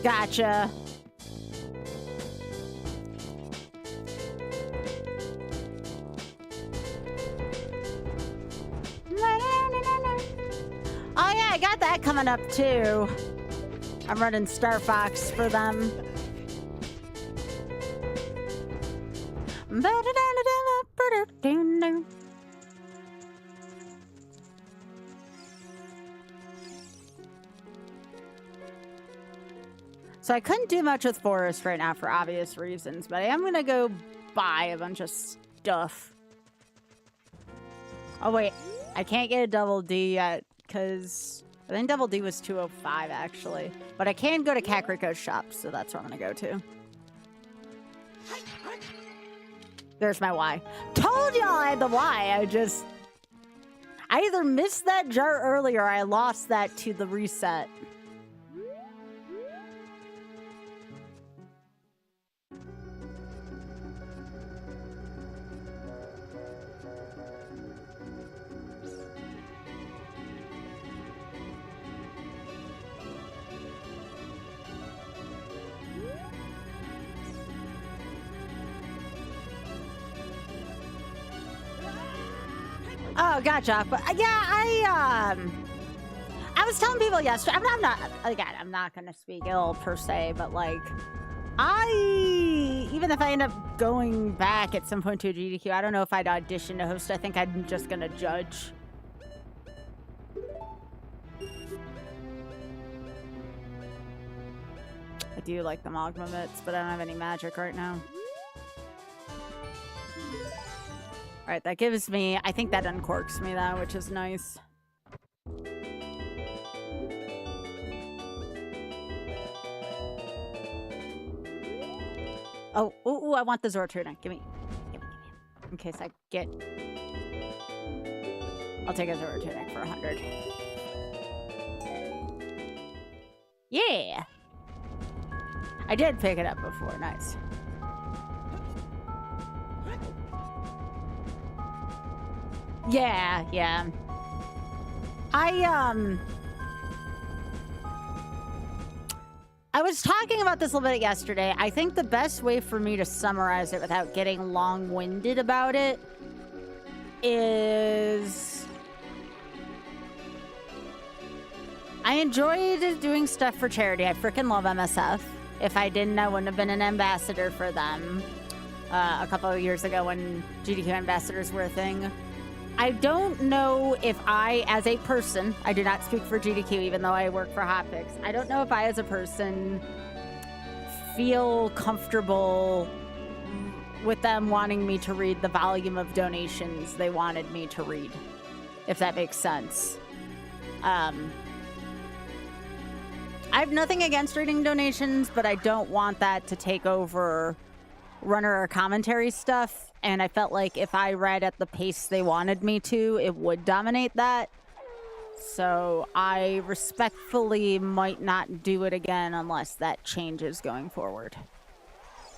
Gotcha. Oh yeah, I got that coming up too. I'm running Star Fox for them. So I couldn't do much with Forest right now for obvious reasons, but I am going to go buy a bunch of stuff. Oh, wait. I can't get a double D yet, because I think double D was 205, actually. But I can go to Kakariko's shop, so that's where I'm going to go to. There's my Y. Told y'all I had the Y. I either missed that jar earlier or I lost that to the reset. Oh, gotcha. But yeah, I was telling people yesterday. I'm not gonna speak ill per se, but like, even if I end up going back at some point to a GDQ, I don't know if I'd audition to host. I think I'm just gonna judge. I do like the magma mitts, but I don't have any magic right now. Alright, that gives me... I think that uncorks me, though, which is nice. Oh, ooh, I want the Zortuna. Give me. In case I get... I'll take a Zortuna for 100. Yeah! I did pick it up before. Nice. Yeah, yeah. I was talking about this a little bit yesterday. I think the best way for me to summarize it without getting long-winded about it is... I enjoyed doing stuff for charity. I freaking love MSF. If I didn't, I wouldn't have been an ambassador for them a couple of years ago when GDQ ambassadors were a thing. I don't know if I, as a person, I do not speak for GDQ even though I work for Hotfix. I don't know if I, as a person, feel comfortable with them wanting me to read the volume of donations they wanted me to read, if that makes sense. I have nothing against reading donations, but I don't want that to take over runner or commentary stuff. And I felt like if I read at the pace they wanted me to, it would dominate that. So I respectfully might not do it again unless that changes going forward.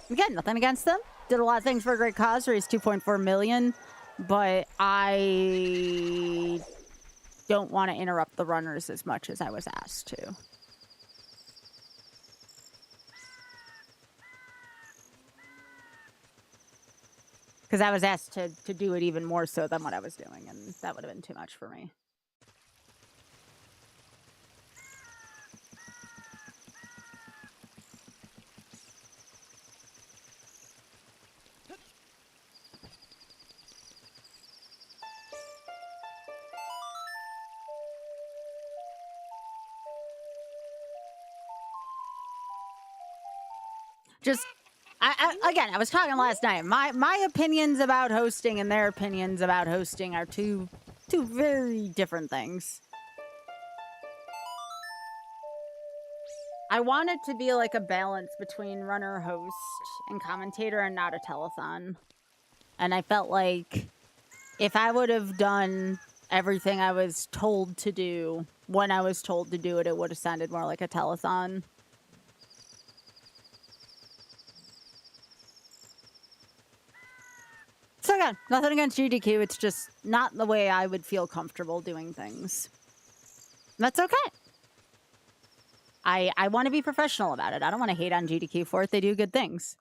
Again, nothing against them. Did a lot of things for a great cause, raised 2.4 million. But I don't want to interrupt the runners as much as I was asked to. Because I was asked to do it even more so than what I was doing, and that would have been too much for me. Just... again, I was talking last night. My opinions about hosting and their opinions about hosting are two very different things. I want it to be like a balance between runner, host, and commentator and not a telethon. And I felt like if I would have done everything I was told to do when I was told to do it, it would have sounded more like a telethon. So again, nothing against GDQ, it's just not the way I would feel comfortable doing things. That's okay. I want to be professional about it. I don't want to hate on GDQ for it. They do good things.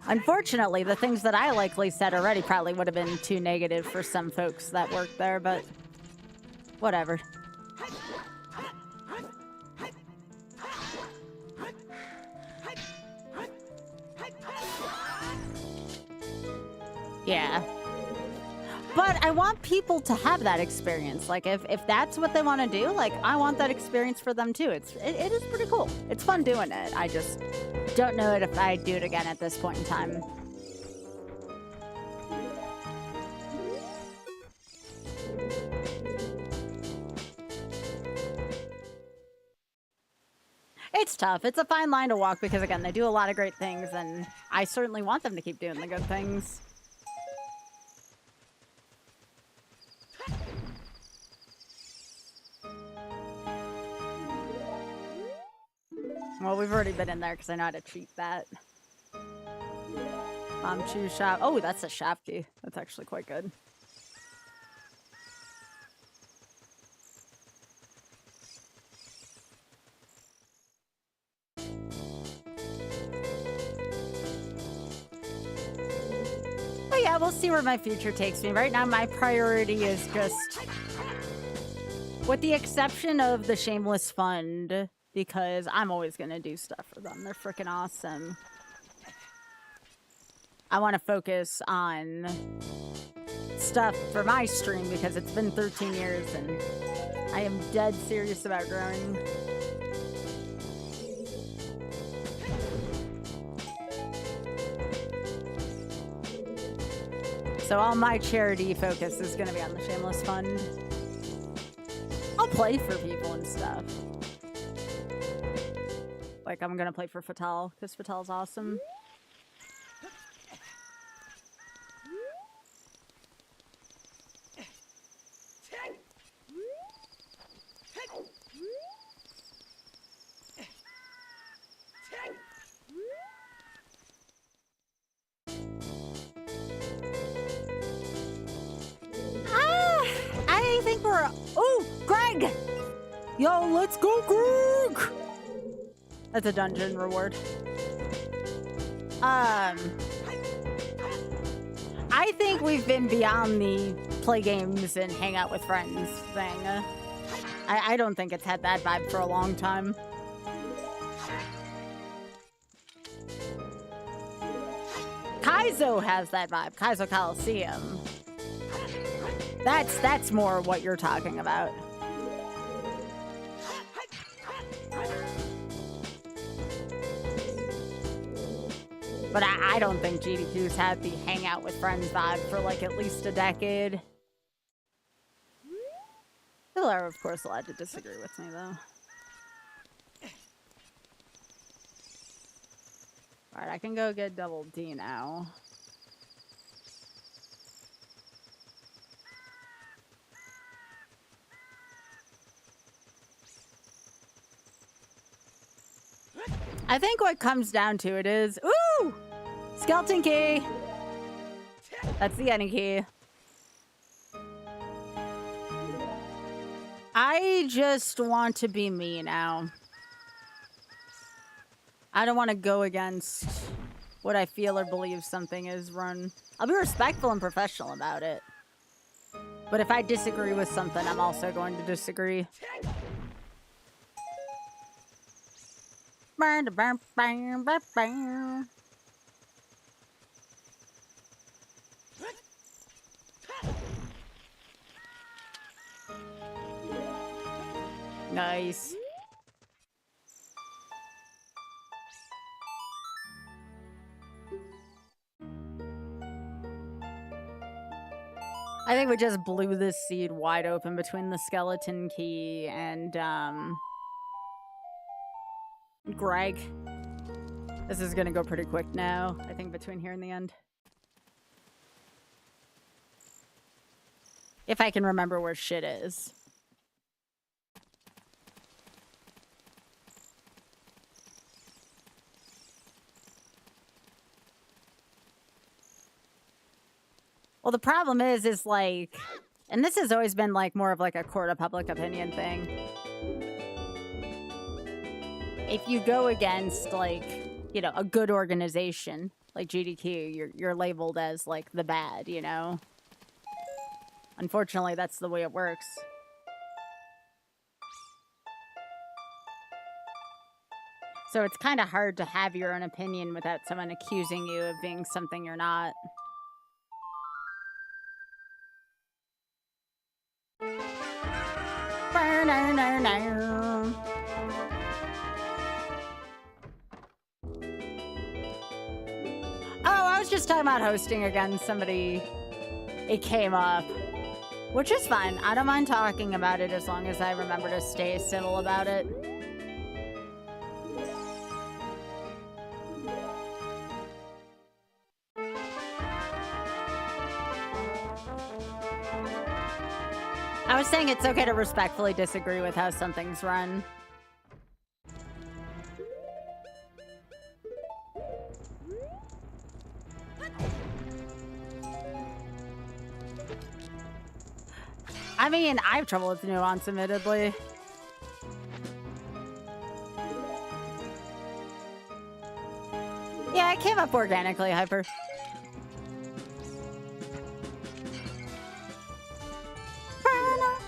Unfortunately, the things that I likely said already probably would have been too negative for some folks that work there, but whatever. Yeah. But I want people to have that experience. Like, if that's what they want to do, like, I want that experience for them too. It is pretty cool. It's fun doing it. I just don't know if I'd do it again at this point in time. It's tough. It's a fine line to walk because, again, they do a lot of great things, and I certainly want them to keep doing the good things. Well, we've already been in there because I know how to cheat that. Choose shop. Oh, that's a shop key. That's actually quite good. But yeah, we'll see where my future takes me. Right now, my priority is just, with the exception of the Shameless Fund, because I'm always going to do stuff for them. They're freaking awesome. I want to focus on stuff for my stream because it's been 13 years and I am dead serious about growing. So all my charity focus is going to be on the Shameless Fund. I'll play for people and stuff. Like, I'm going to play for Fatal because Fatal's awesome. I think we're... Ooh, Greg! Yo, let's go, Greg! That's a dungeon reward. I think we've been beyond the play games and hang out with friends thing. I don't think it's had that vibe for a long time. Kaizo has that vibe. Kaizo Coliseum. That's more what you're talking about. But I don't think GDQ's had the hang out with friends vibe for like at least a decade. People are, of course, allowed to disagree with me, though. Alright, I can go get double D now. I think what comes down to it is... Ooh! Skeleton key! That's the any key. I just want to be me now. I don't want to go against what I feel or believe something is run. I'll be respectful and professional about it. But if I disagree with something, I'm also going to disagree. Nice. I think we just blew this seed wide open between the skeleton key and Greg. This is gonna go pretty quick now, I think, between here and the end. If I can remember where shit is. Well, the problem is like, and this has always been like more of like a court of public opinion thing. If you go against like, you know, a good organization like GDQ, you're labeled as like the bad, you know? Unfortunately, that's the way it works. So it's kind of hard to have your own opinion without someone accusing you of being something you're not. Oh, I was just talking about hosting again. It came up. Which is fine. I don't mind talking about it as long as I remember to stay civil about it. I was saying it's okay to respectfully disagree with how something's run. I mean, I have trouble with nuance, admittedly. Yeah, it came up organically, Hyper.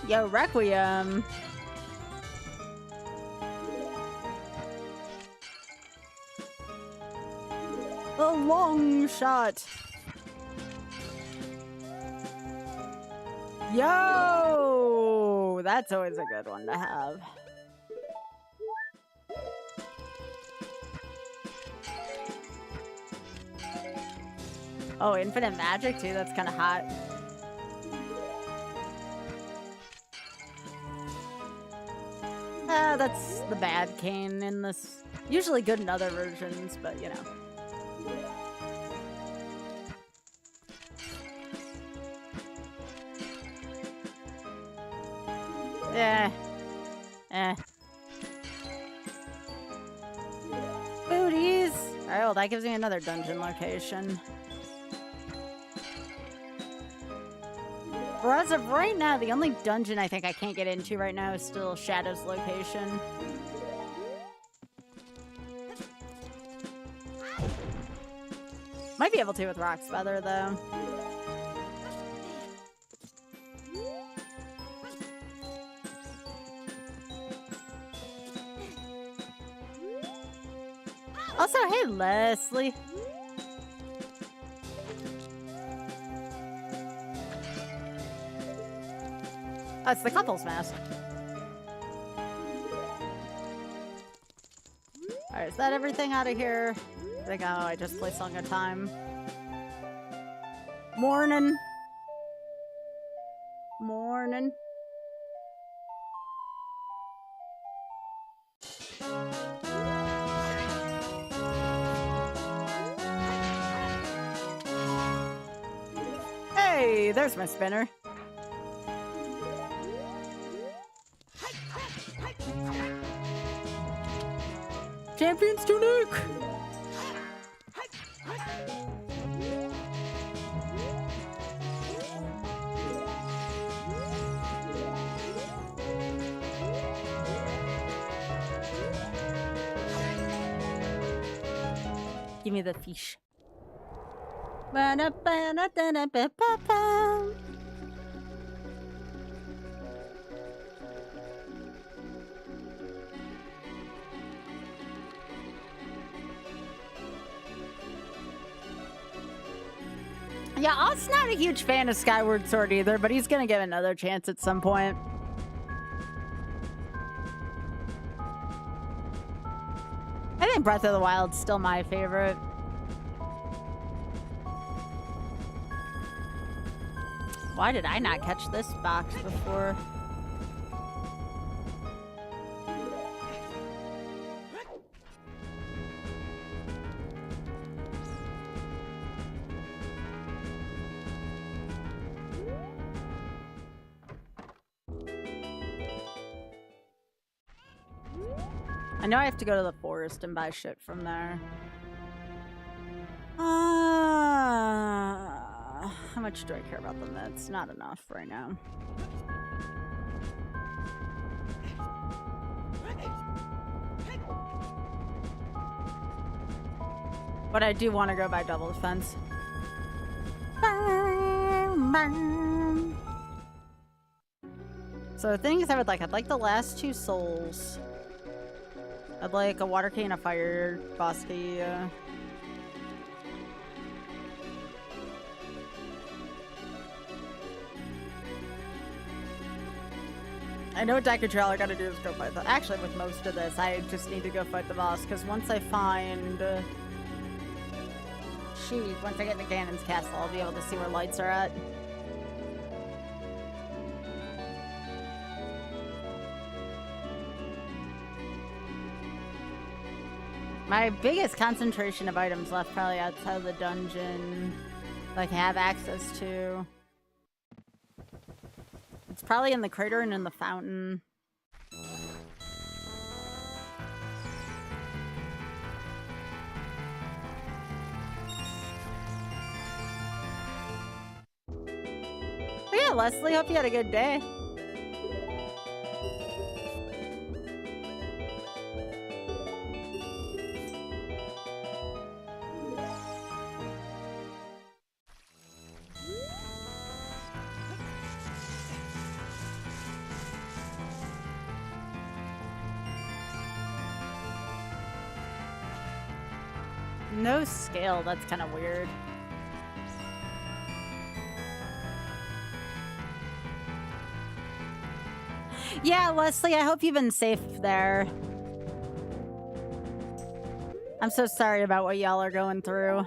Yo, Requiem. A long shot. Yo! That's always a good one to have. Oh, infinite magic too? That's kind of hot. That's the bad cane in this. Usually good in other versions, but you know. Booties! Alright, well, that gives me another dungeon location. For as of right now, the only dungeon I think I can't get into right now is still Shadow's location. Might be able to with Rock's Feather, though. Also, hey, Leslie. Oh, it's the couple's mask. Alright, is that everything out of here? I think, oh, I just play Song of Time. Morning. Morning. Hey, there's my spinner. Champion's Tunic! Give me the fish. Yeah, Oz not a huge fan of Skyward Sword either, but he's gonna give it another chance at some point. I think Breath of the Wild's still my favorite. Why did I not catch this box before? I know I have to go to the forest and buy shit from there. How much do I care about them? That's not enough right now. But I do want to go buy double defense. So the things I would like, I'd like the last 2 souls. I'd like a water key and a fire boss key. I know Daikatrail, I gotta do is go fight the... Actually, with most of this, I just need to go fight the boss, because once I find... once I get into Ganon's castle, I'll be able to see where lights are at. My biggest concentration of items left probably outside of the dungeon, like have access to. It's probably in the crater and in the fountain. But yeah, Leslie, hope you had a good day. No scale, that's kind of weird. Yeah, Leslie, I hope you've been safe there. I'm so sorry about what y'all are going through.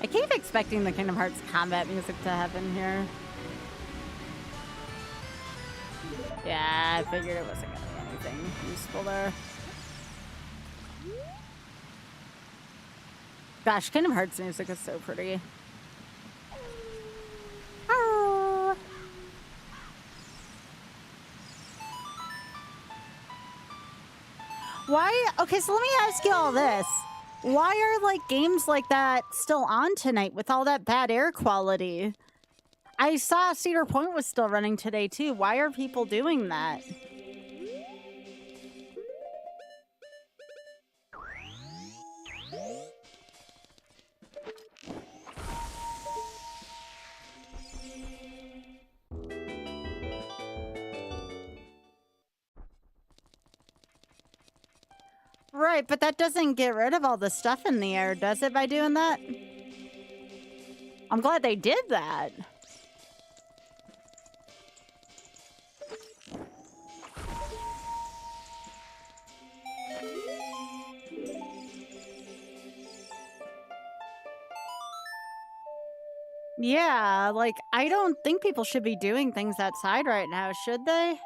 I keep expecting the Kingdom Hearts combat music to happen here. Yeah, I figured it wasn't gonna be anything useful there. Gosh, Kingdom Hearts music is so pretty. Oh. Why? Okay, so let me ask you all this. Why are, like, games like that still on tonight with all that bad air quality? I saw Cedar Point was still running today, too. Why are people doing that? Right, but that doesn't get rid of all the stuff in the air, does it, by doing that? I'm glad they did that. Yeah, like, I don't think people should be doing things outside right now, should they?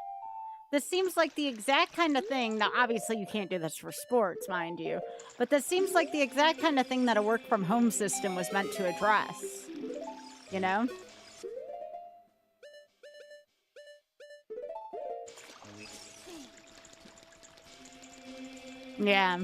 This seems like the exact kind of thing. Now, obviously, you can't do this for sports, mind you. But this seems like the exact kind of thing that a work-from-home system was meant to address. You know? Yeah.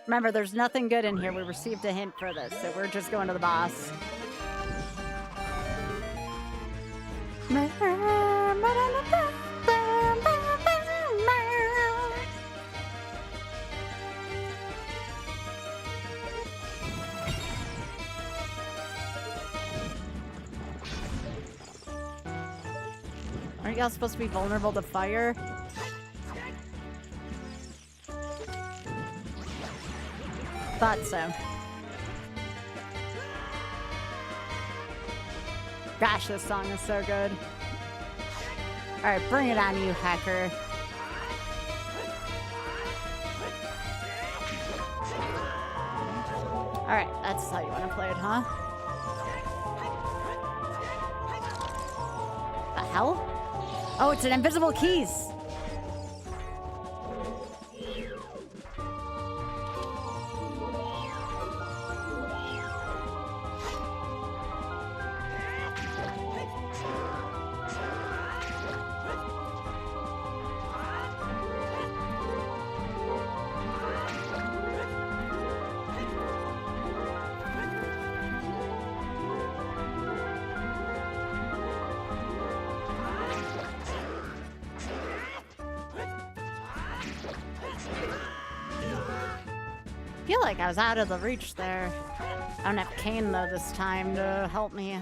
Remember, there's nothing good in here. We received a hint for this, so we're just going to the boss. Aren't y'all supposed to be vulnerable to fire? Thought so. Gosh, this song is so good. Alright, bring it on, you hacker. Alright, that's how you want to play it, huh? The hell? Oh, it's an invisible keys! feel like I was out of the reach there. I don't have Kane though this time to help me.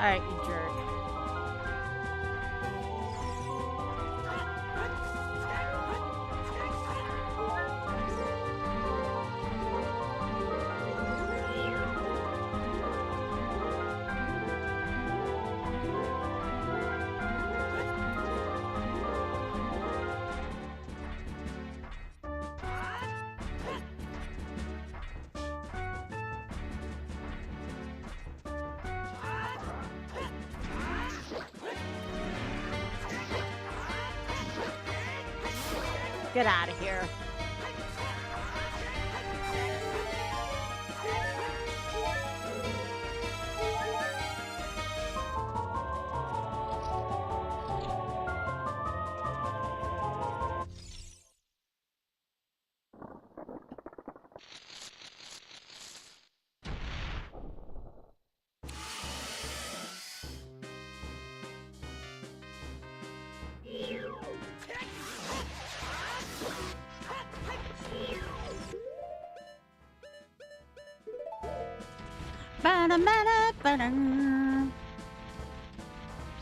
Alright, you jerk. Get out of here.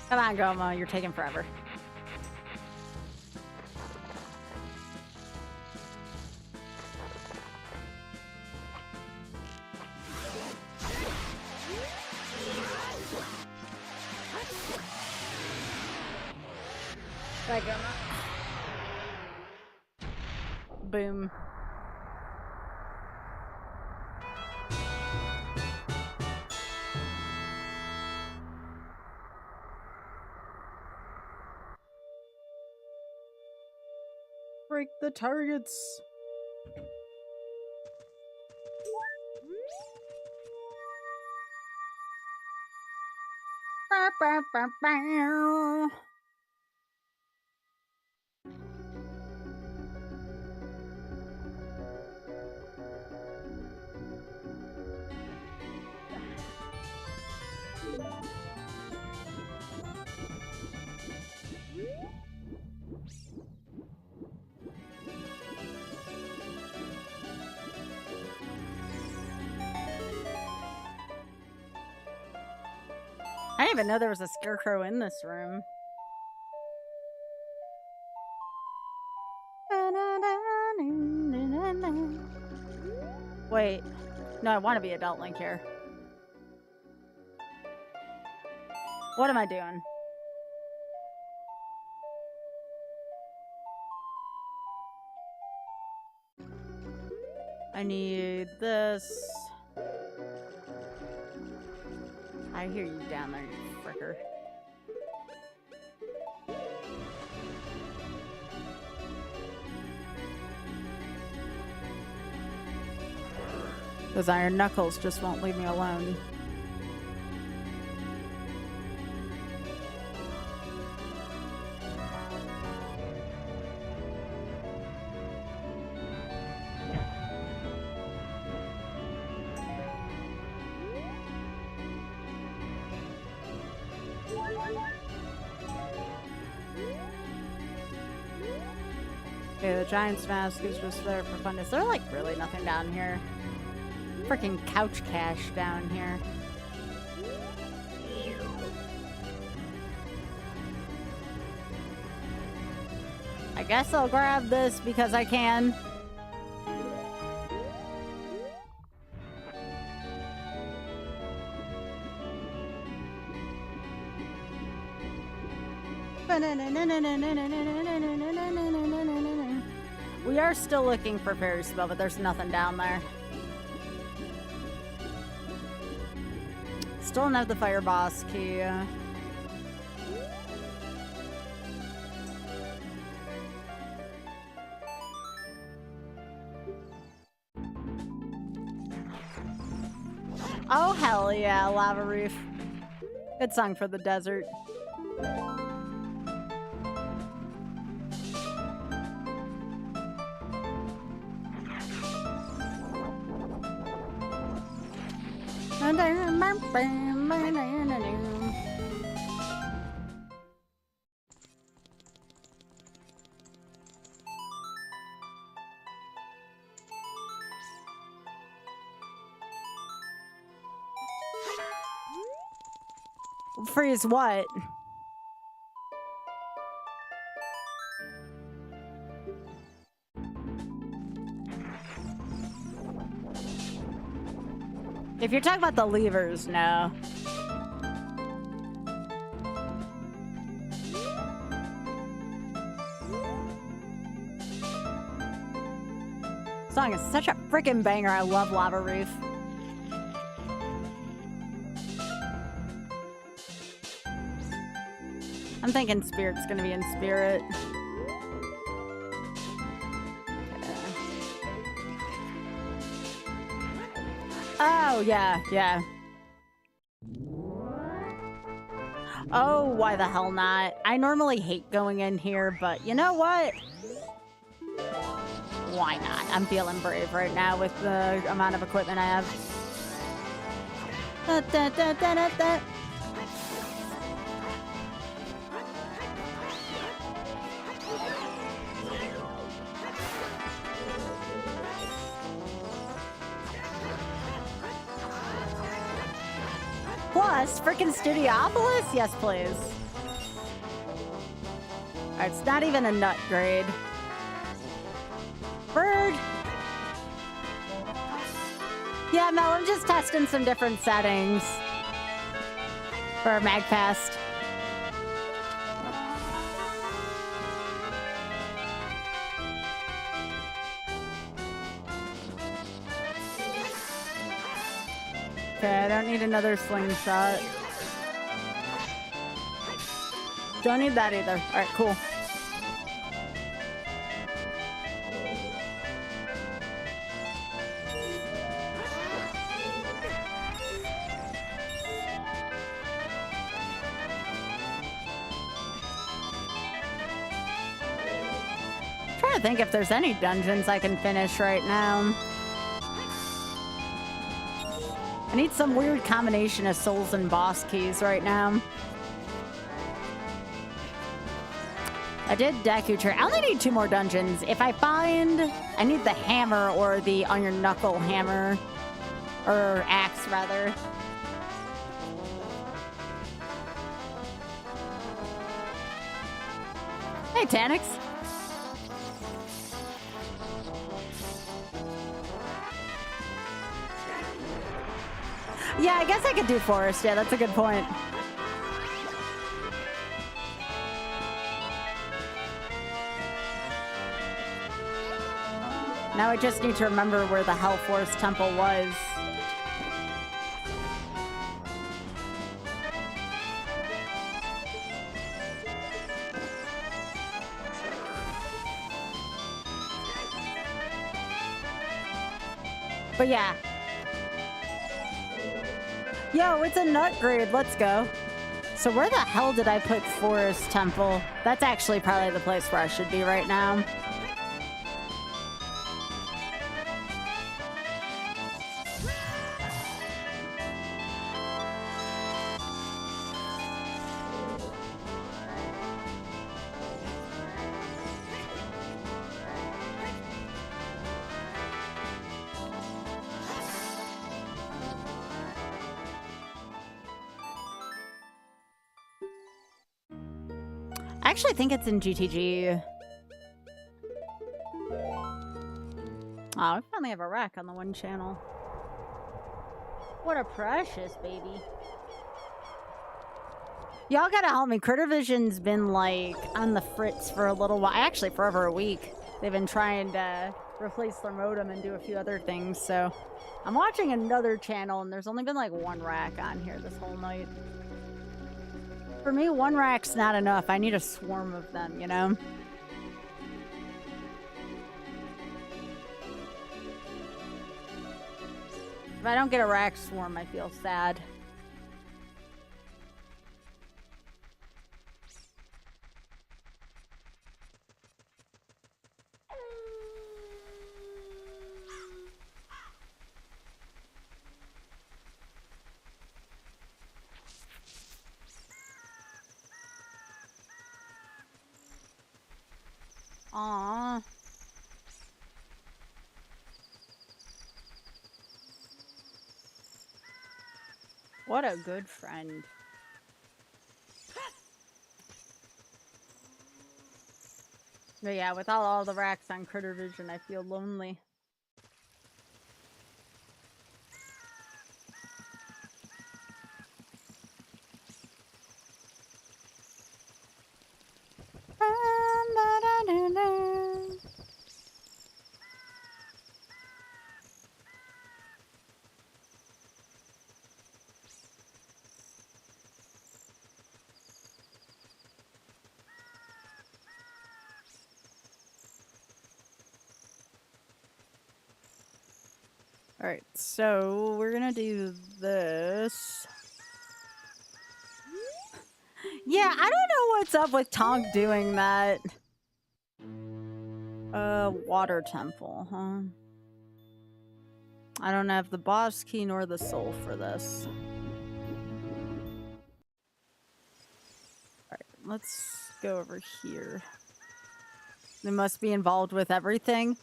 Come on, Goma, you're taking forever. Bye, Goma. Boom. Break the targets. Bow, bow, bow, bow. I didn't even know there was a scarecrow in this room. Wait. No, I want to be Adult Link here. What am I doing? I need this. I hear you down there, you fricker. Those iron knuckles just won't leave me alone. Okay, the Giant's Mask is just there for fun. Is there, like, really nothing down here? Freaking couch cash down here. I guess I'll grab this because I can. We are still looking for Fairy Spell, but there's nothing down there. Still don't have the Fire Boss key. Hell yeah, Lava Reef. Good song for the desert. Freeze what? If you're talking about the levers, no. Song is such a freaking banger. I love Lava Reef. I'm thinking Spirit's gonna be in Spirit. Oh, yeah, yeah. Oh, why the hell not? I normally hate going in here, but you know what? Why not? I'm feeling brave right now with the amount of equipment I have. Da, da, da, da, da, da. Plus, freaking Studiopolis? Yes, please. Alright, it's not even a nut grade. Bird! Yeah, Mel, I'm just testing some different settings for MagFest. Okay, I don't need another slingshot. Don't need that either. Alright, cool. I'm trying to think if there's any dungeons I can finish right now. I need some weird combination of souls and boss keys right now. I did Deku Tree. I only need 2 more dungeons. If I find... I need the hammer or the iron knuckle hammer. Or axe, rather. Hey, Tanix. Yeah, I guess I could do forest. Yeah, that's a good point. Now I just need to remember where the Hellforce Temple was. But yeah. Yo, it's a nut grade. Let's go. So where the hell did I put Forest Temple? That's actually probably the place where I should be right now. I actually think it's in GTG. Oh, we finally have a rack on the one channel. What a precious baby. Y'all gotta help me. Critter Vision's been like on the fritz for a little while. Actually, for over a week. They've been trying to replace their modem and do a few other things. So I'm watching another channel and there's only been like 1 rack on here this whole night. For me, 1 rack's not enough. I need a swarm of them, you know? If I don't get a rack swarm, I feel sad. Aww. What a good friend. But yeah, without all the racks on Critter Vision, I feel lonely. Alright, so we're gonna do this. Yeah, I don't know what's up with Tonk doing that. Water temple, huh? I don't have the boss key nor the soul for this. Alright, let's go over here. They must be involved with everything.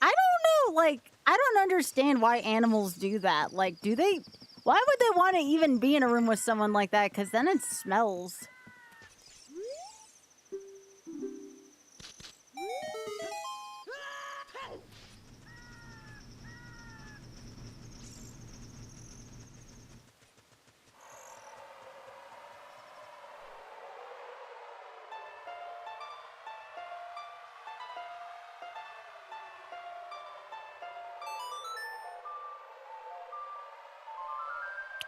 I don't know, like, I don't understand why animals do that. Like, do they... Why would they want to even be in a room with someone like that? Because then it smells.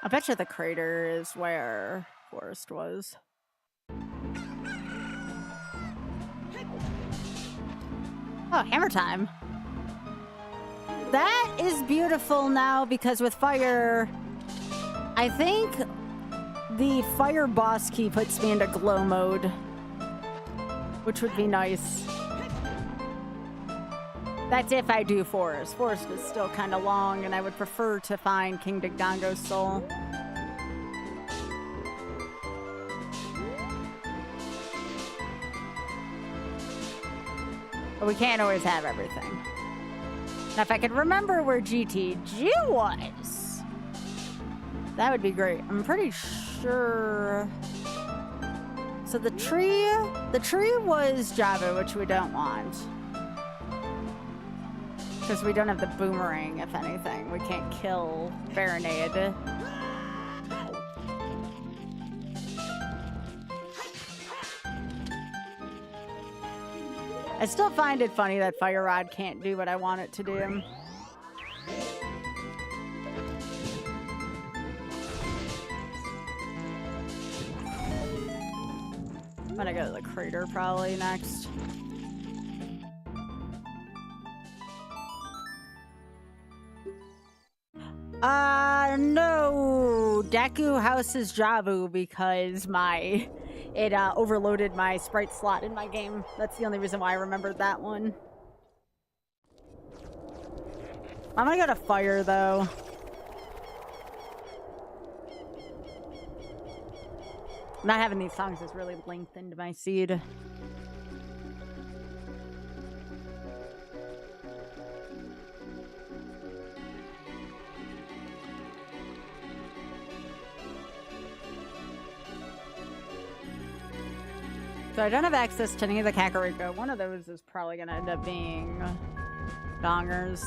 I bet you the crater is where Forest was. Oh, hammer time. That is beautiful now because with fire, I think the fire boss key puts me into glow mode, which would be nice. That's if I do Forest. Forest is still kind of long, and I would prefer to find King Dagdango's soul. But we can't always have everything. Now, if I could remember where GTG was, that would be great. I'm pretty sure... So the tree was Java, which we don't want. Because we don't have the boomerang, if anything. We can't kill Baronade. I still find it funny that Fire Rod can't do what I want it to do. I'm gonna go to the crater probably next. No. Deku House is Javu because it overloaded my sprite slot in my game. That's the only reason why I remembered that one. I'm gonna go to fire though. Not having these songs has really lengthened my seed. So I don't have access to any of the Kakariko. One of those is probably going to end up being Dongers.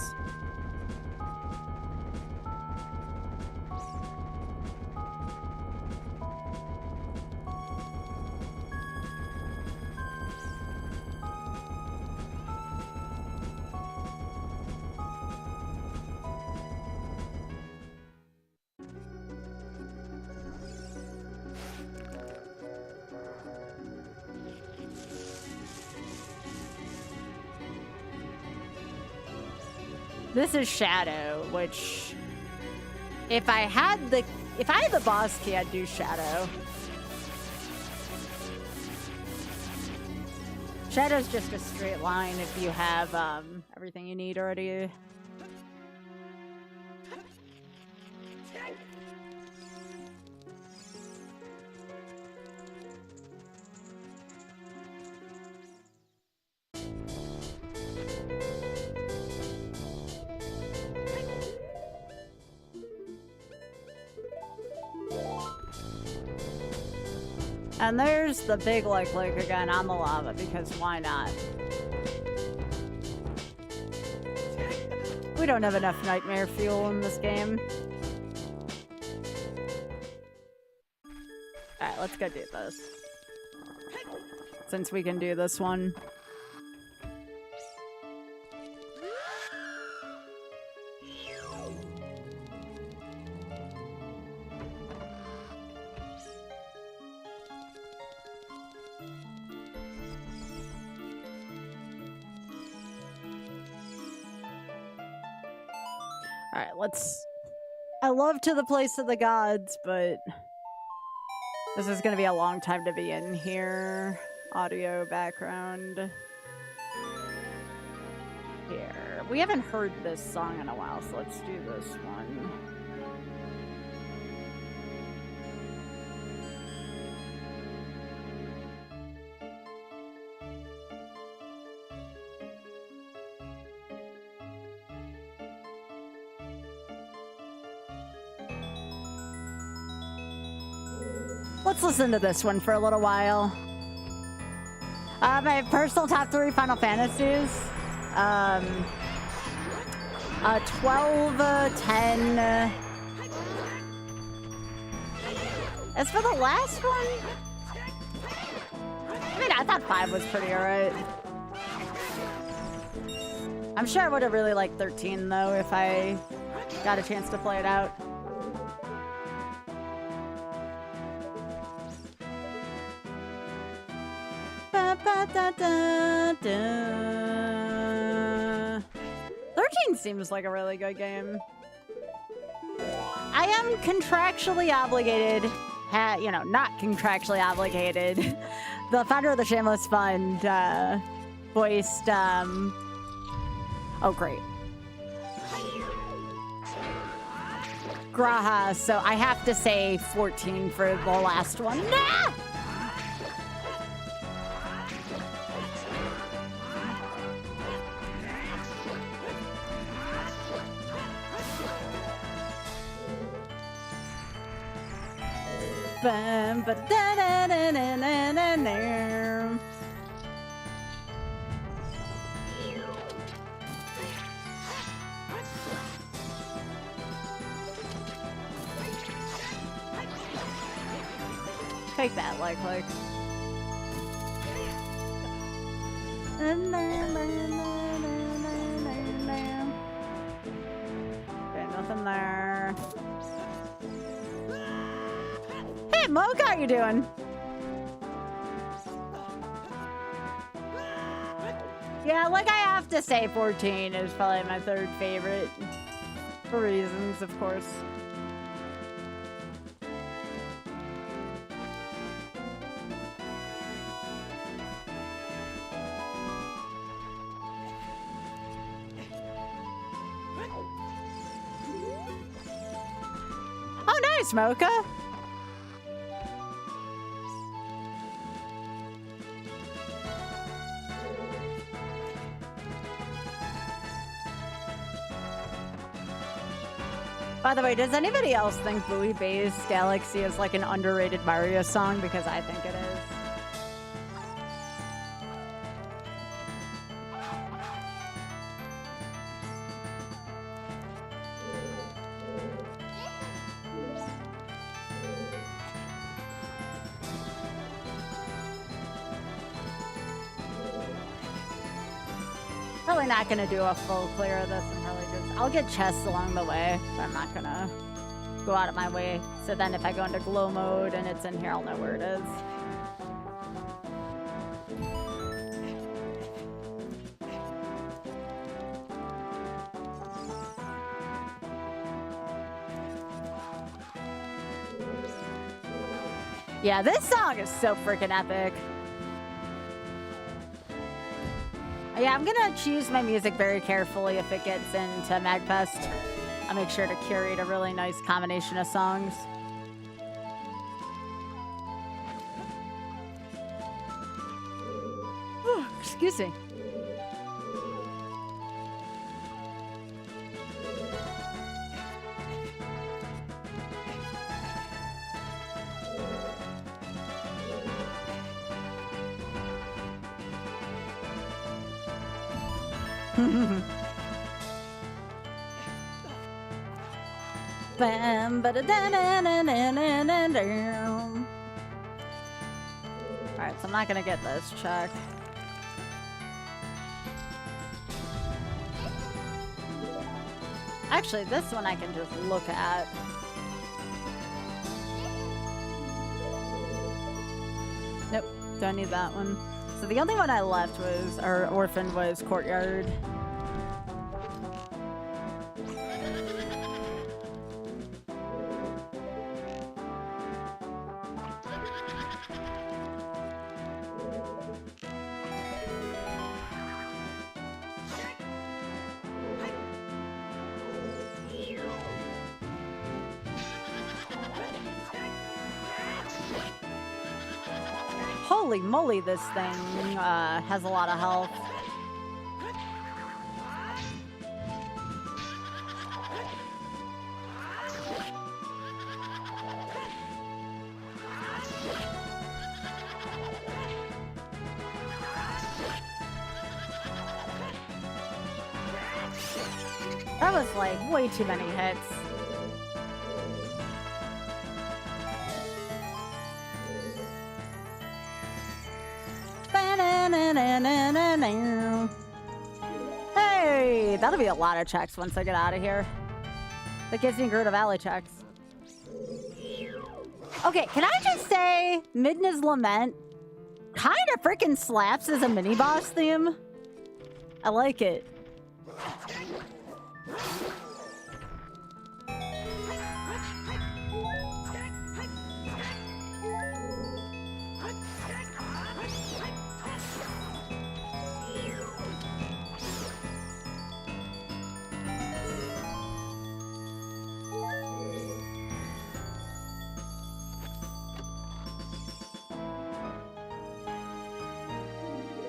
This is Shadow, which If I had the boss key, I'd do Shadow. Shadow's just a straight line if you have everything you need already. And there's the big like again on the lava, because why not? We don't have enough nightmare fuel in this game. Alright, let's go do this. Since we can do this one. I love To the Place of the Gods, but this is going to be a long time to be in here. Audio background. Here. We haven't heard this song in a while, so let's do this one. Let's listen to this one for a little while. My personal top 3 Final Fantasies. 12, 10. As for the last one, I mean, I thought 5 was pretty alright. I'm sure I would have really liked 13 though if I got a chance to play it out. Da, da, da. 13 seems like a really good game. I am contractually obligated, you know, not contractually obligated. The founder of the Shameless Fund voiced, oh great, Graha, so I have to say 14 for the last one. Nah! Take that, like. Okay, nothing there. Hey, Mocha, how you doing? Yeah, like I have to say 14 is probably my 3rd favorite. For reasons, of course. Oh, nice, Mocha. By the way, does anybody else think Buoy Bay's Galaxy is like an underrated Mario song? Because I think it is. Probably not gonna do a full clear of this and probably just, I'll get chests along the way, but I'm not gonna go out of my way. So then if I go into glow mode and it's in here, I'll know where it is. Yeah, this song is so freaking epic. Yeah, I'm gonna choose my music very carefully if it gets into MagFest. I'll make sure to curate a really nice combination of songs. Excuse me. Bam, ba-da-da-na-na-na-na-na-na. Alright, so I'm not gonna get this check. Actually, this one I can just look at. Nope, don't need that one. So the only one I left was, or orphaned, was Courtyard. Holy moly, this thing has a lot of health. That was like way too many hits. Hey, that'll be a lot of checks once I get out of here. That gives me Gerda Valley checks. Okay, can I just say Midna's Lament kind of freaking slaps as a mini boss theme? I like it.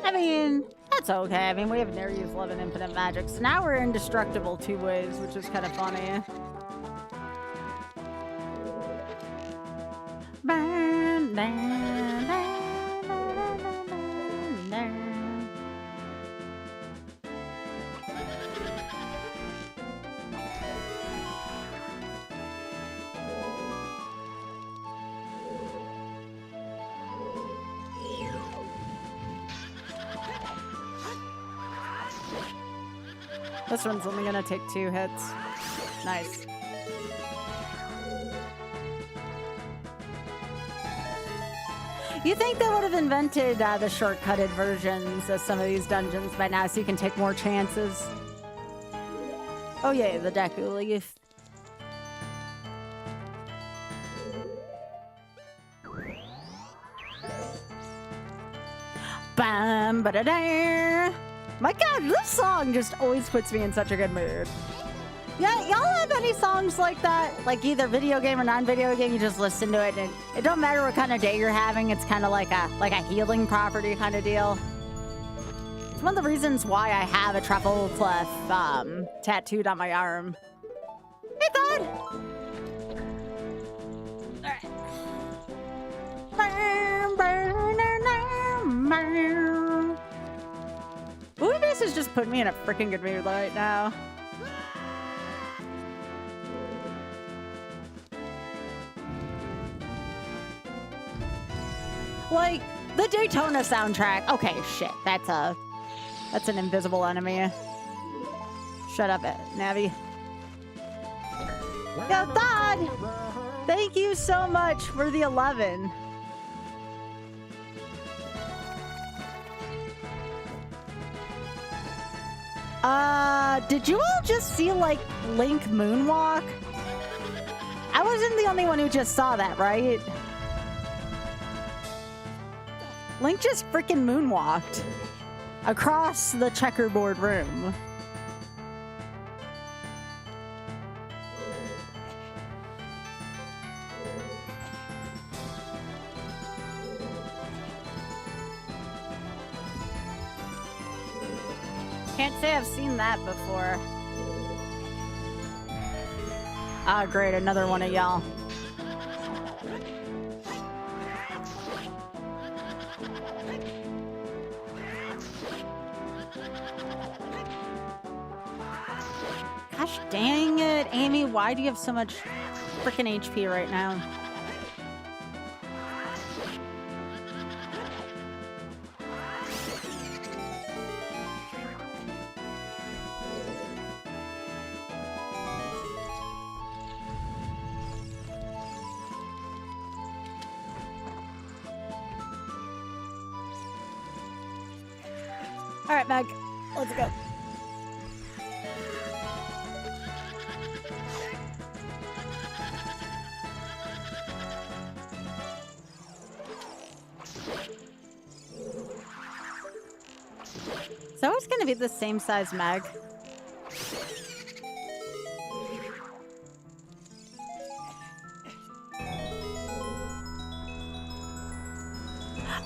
I mean, that's okay. I mean, we have never used Love and Infinite Magic, so now we're indestructible two ways, which is kind of funny. This one's only gonna take 2 hits. Nice. You think they would have invented the shortcutted versions of some of these dungeons by now so you can take more chances? Oh yeah, the Deku Leaf. Bam, ba-da-da. My god, this song just always puts me in such a good mood. Yeah, y'all have any songs like that? Like either video game or non-video game, you just listen to it and it don't matter what kind of day you're having, it's kind of like a healing property kind of deal. It's one of the reasons why I have a truffle clef tattooed on my arm. Hey, bud! Ooh, this is just putting me in a freaking good mood right now. Like, the Daytona soundtrack. Okay, shit. That's an invisible enemy. Shut up, Navi. Yo, Thad! Thank you so much for the 11. Did you all just see, like, Link moonwalk? I wasn't the only one who just saw that, right? Link just freaking moonwalked across the checkerboard room. Can't say I've seen that before. Ah, great, another one of y'all. Gosh dang it, Amy, why do you have so much freaking HP right now? All right, Meg, let's go. It's always going to be the same size Meg.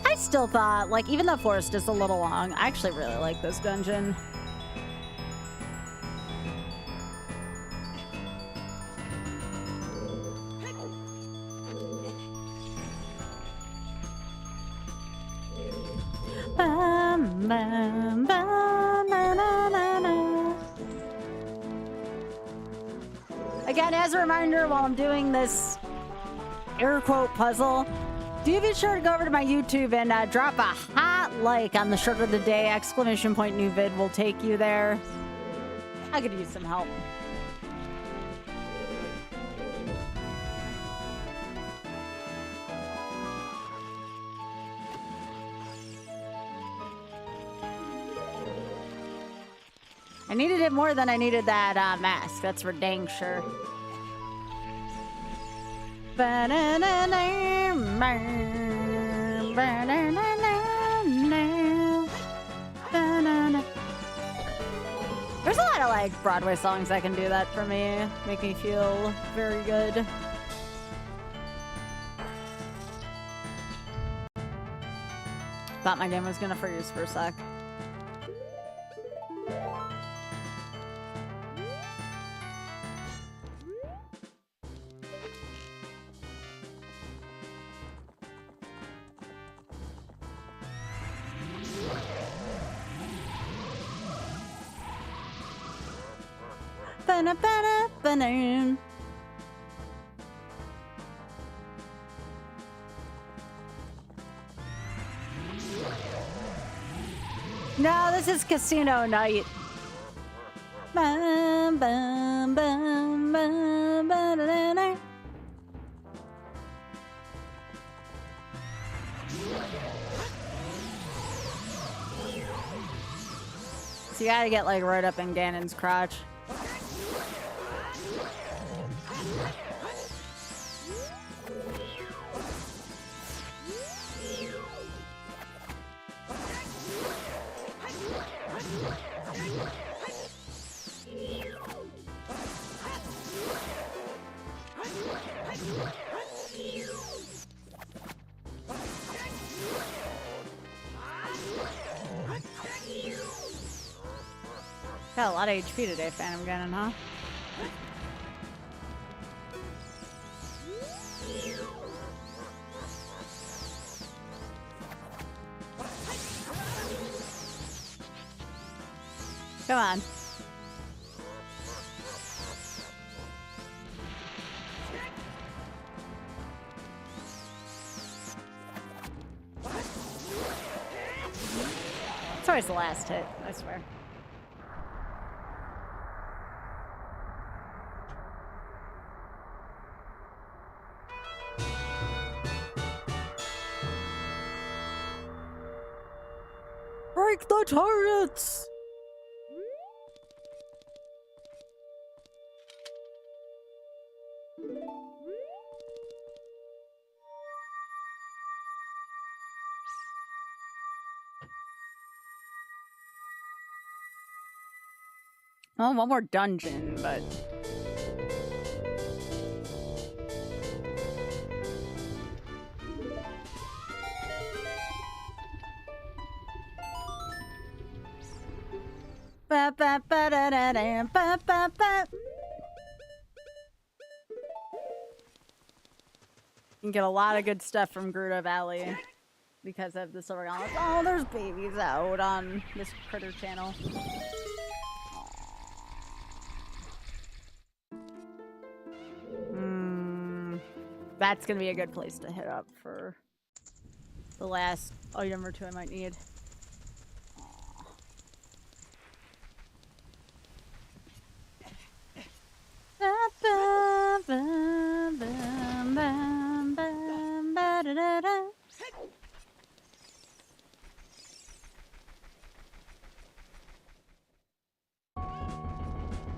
I still thought, like, even though Forest is a little long, I actually really like this dungeon. Bum, bum, bum, na, na, na, na. Again, as a reminder, while I'm doing this air quote puzzle, do be sure to go over to my YouTube and drop a hot like on the shirt of the day, exclamation point new vid will take you there. I could use some help. I needed it more than I needed that mask, that's for dang sure. There's a lot of like Broadway songs that can do that for me, make me feel very good. Thought my game was gonna freeze for a sec. Ba-na-ba-na-ba-na. No, this is casino night. Bum, bum, bum, bum, ba-da-da-da. So you gotta get like right up in Ganon's crotch. Got a lot of HP today, Phantom Ganon, huh? Come on. It's always the last hit, I swear. Break the turrets! Oh, one more dungeon, but... Ba, ba, ba, da, da, da, ba, ba, ba. You can get a lot of good stuff from Gerudo Valley because of the silver gauntlets. Oh, there's babies out on this critter channel. That's gonna be a good place to hit up for the last item or two I might need.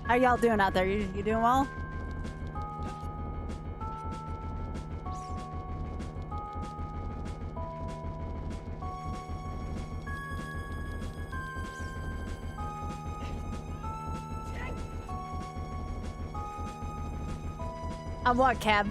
How y'all doing out there? You doing well? On what, Cab?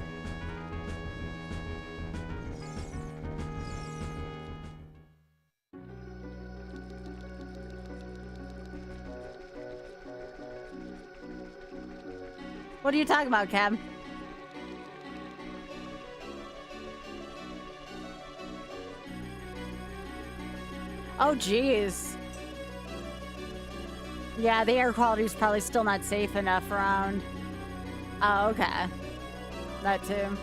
What are you talking about, Cab? Oh, jeez. Yeah, the air quality is probably still not safe enough around. Oh, okay. That too.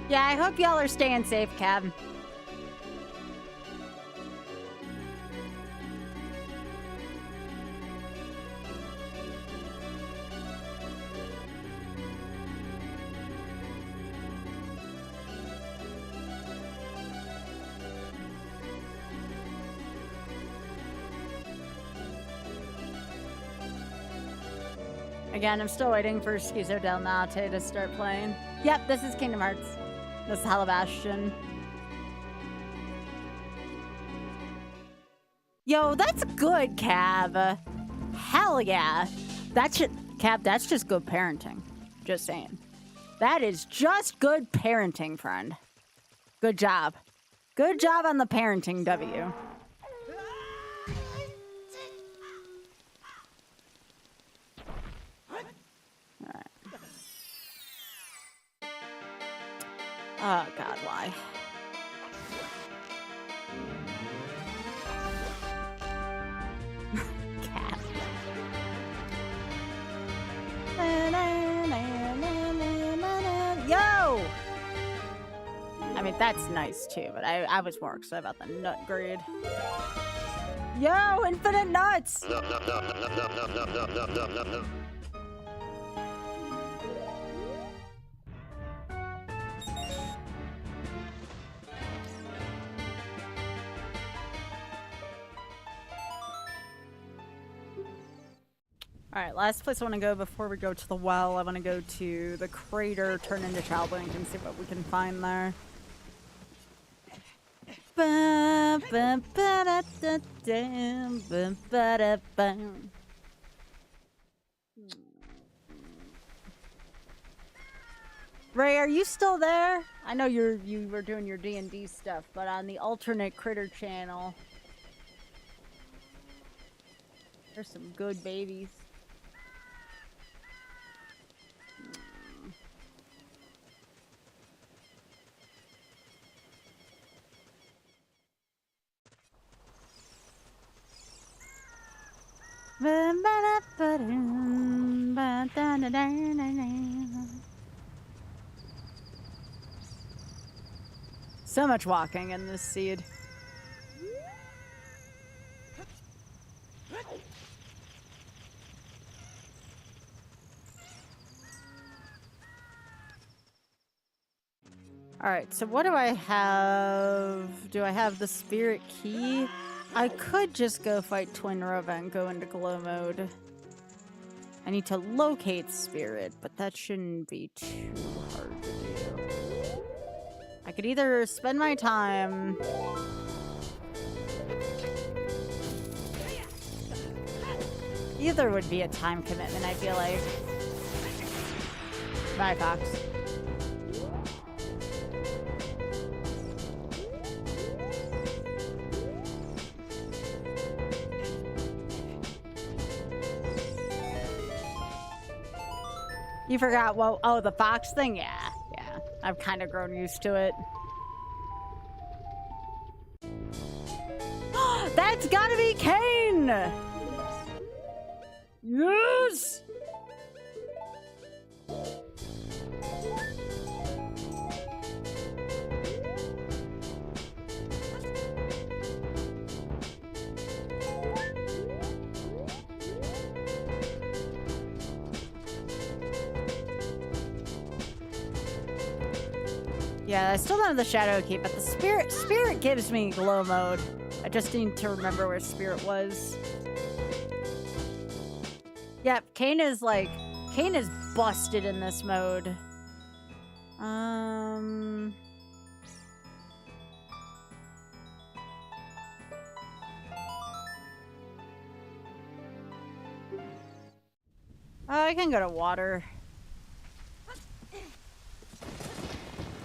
Yeah, I hope y'all are staying safe, Cab. Again, I'm still waiting for Schizo Del Nate to start playing. Yep, this is Kingdom Hearts. This is Halabastion. Yo, that's good, Cab. Hell yeah. Cab, that's just good parenting. Just saying. That is just good parenting, friend. Good job. Good job on the parenting, W. Oh, God, why? Cat. Yo! I mean, that's nice, too, but I was more excited about the nut grade. Yo, infinite nuts! Alright, last place I want to go before we go to the well. I want to go to the crater, turn into Childlink, and see what we can find there. Ray, are you still there? I know you were doing your D&D stuff, but on the alternate critter channel, there's some good babies. So much walking in this seed. Alright, so what do I have? Do I have the spirit key? I could just go fight Twin Rova and go into glow mode. I need to locate spirit, but that shouldn't be too hard to do. I could either spend my time... Either would be a time commitment, I feel like. Bye, Fox. You forgot what? Oh, the fox thing? Yeah. Yeah. I've kind of grown used to it. That's gotta be Kane! Yes! Yeah, I still don't have the shadow key, but the spirit gives me glow mode. I just need to remember where spirit was. Yep, Kane is busted in this mode. Oh, I can go to water.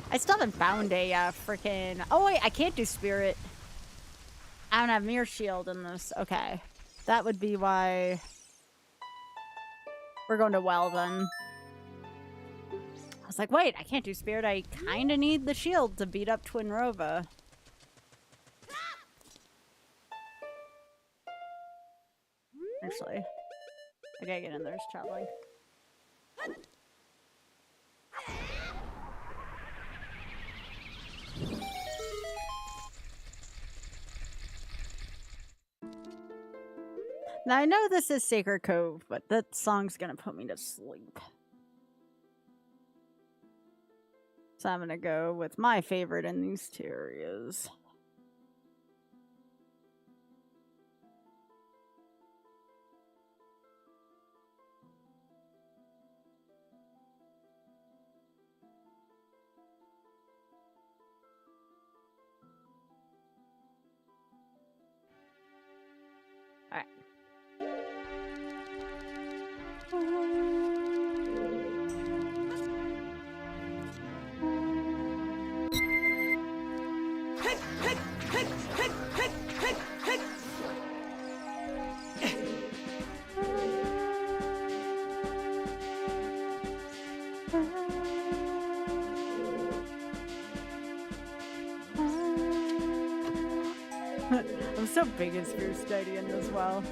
I still haven't found a freaking... Oh wait, I can't do spirit. I don't have mirror shield in this. Okay. That would be why... We're going to well then. I was like, wait, I can't do spirit. I kind of need the shield to beat up Twin Rova. Actually, I gotta get in there. It's traveling. Now I know this is Sacred Cove, but that song's gonna put me to sleep. So I'm gonna go with my favorite in these two areas. All right. I'm so big as Fierce Stadium as well.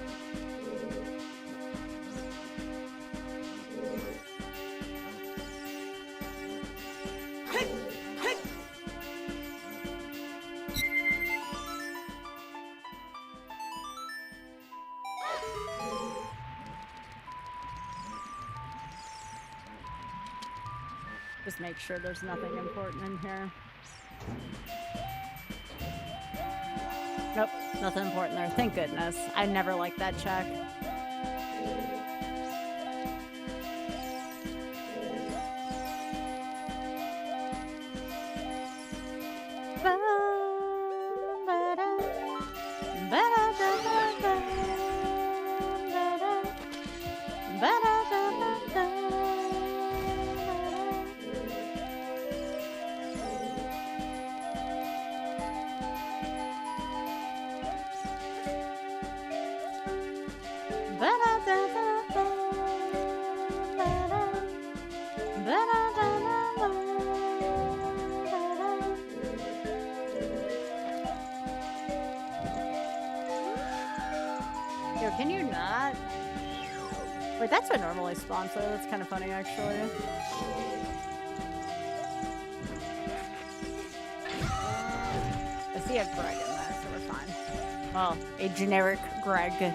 Just make sure there's nothing important in here. Nope, nothing important there. Thank goodness. I never liked that check. Yo, can you not? Wait, that's what normally spawns, so that's kind of funny, actually. I see a Greg in there, so we're fine. Well, a generic Greg.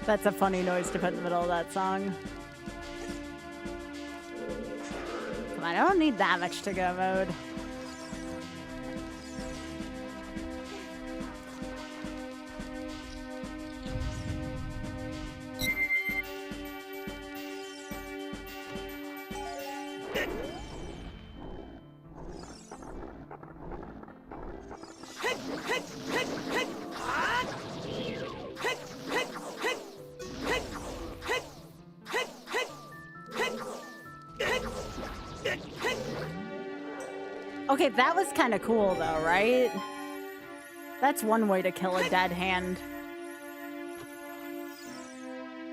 That's a funny noise to put in the middle of that song. Come on, I don't need that much to go mode. Okay, that was kind of cool though, right? That's one way to kill a dead hand.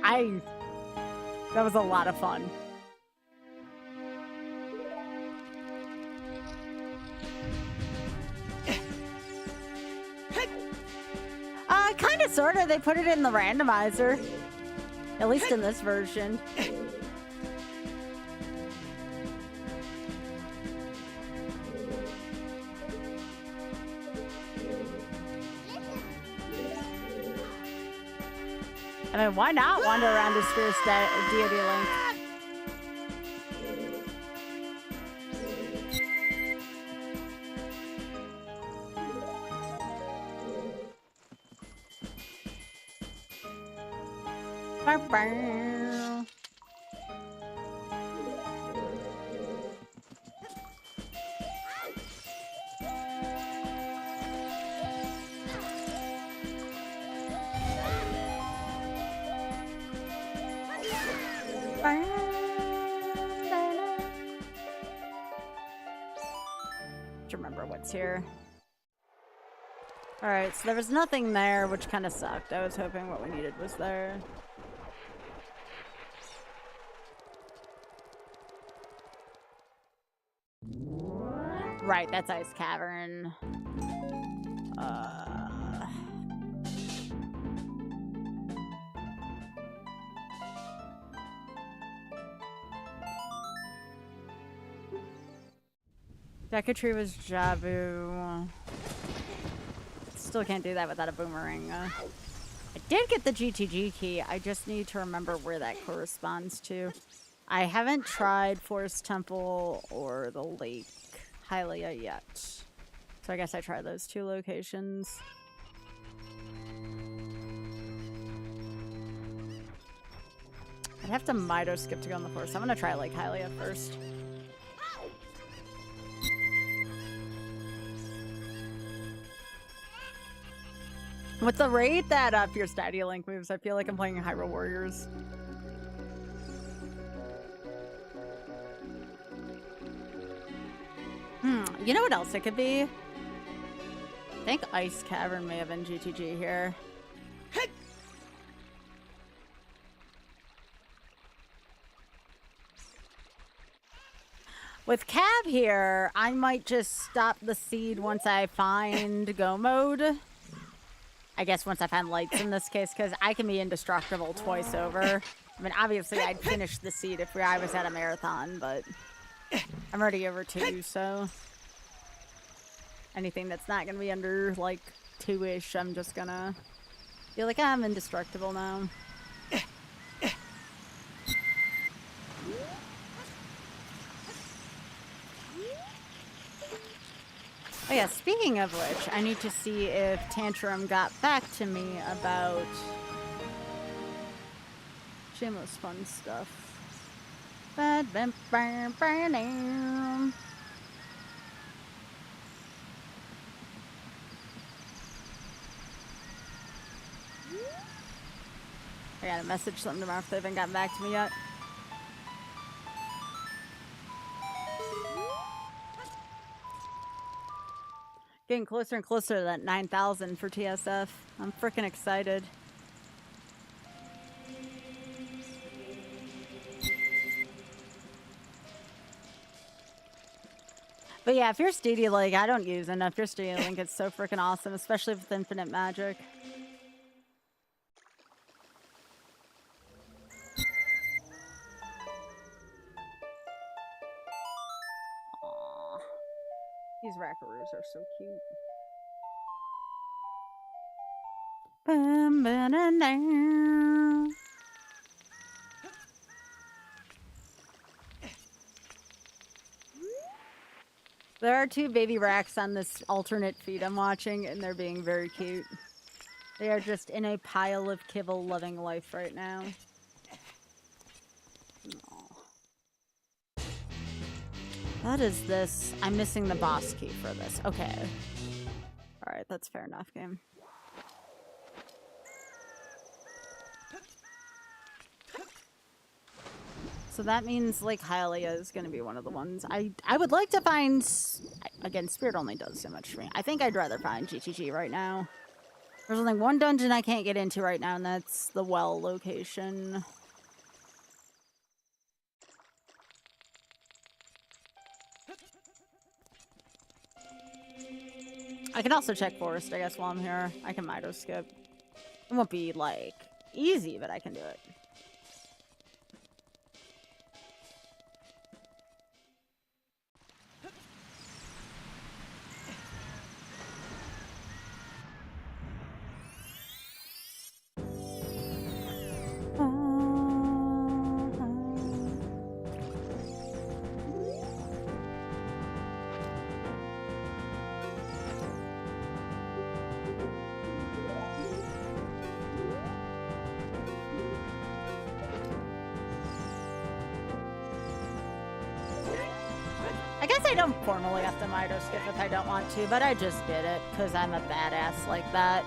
That was a lot of fun. Kind of, sort of. They put it in the randomizer. At least in this version. I mean, why not wander around his fierce deity Link? Remember what's here. Alright, so there was nothing there, which kind of sucked. I was hoping what we needed was there. Right, that's Ice Cavern. Decatry was Jabu. Still can't do that without a boomerang. I did get the GTG key. I just need to remember where that corresponds to. I haven't tried Forest Temple or the Lake Hylia yet. So I guess I try those two locations. I'd have to Mido skip to go in the forest. I'm gonna try Lake Hylia first. With the rate that Fierce Daddy Link moves, I feel like I'm playing Hyrule Warriors. You know what else it could be? I think Ice Cavern may have been GTG here. With Cab here, I might just stop the seed once I find Go Mode. I guess once I find lights in this case, because I can be indestructible twice over. I mean, obviously, I'd finish the seed if I was at a marathon, but I'm already over 2, so anything that's not going to be under, like, 2-ish, I'm just going to feel like I'm indestructible now. Oh yeah, speaking of which, I need to see if Tantrum got back to me about shameless fun stuff. I gotta message them tomorrow if they haven't gotten back to me yet. Getting closer and closer to that 9,000 for TSF. I'm freaking excited. But yeah, Fierce DD Link, I don't use enough. Fierce DD Link, it's so freaking awesome, especially with infinite magic. Aww. These Rackaroos are so cute. Bum, ba, da, da. There are 2 baby racks on this alternate feed I'm watching, and they're being very cute. They are just in a pile of kibble loving life right now. Aw. What is this? I'm missing the boss key for this. Okay. Alright, that's fair enough, game. So that means Lake Hylia is going to be one of the ones. I would like to find... Again, Spirit only does so much for me. I think I'd rather find GTG right now. There's only one dungeon I can't get into right now, and that's the well location. I can also check Forest, I guess, while I'm here. I can Mido skip. It won't be, like, easy, but I can do it. I guess I don't formally have to Mido skip if I don't want to, but I just did it because I'm a badass like that.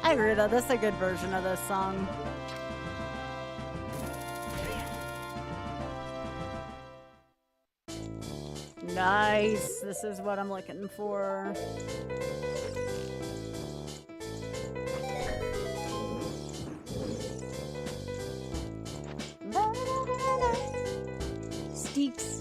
I agree though, this is a good version of this song. Nice, this is what I'm looking for. Steaks.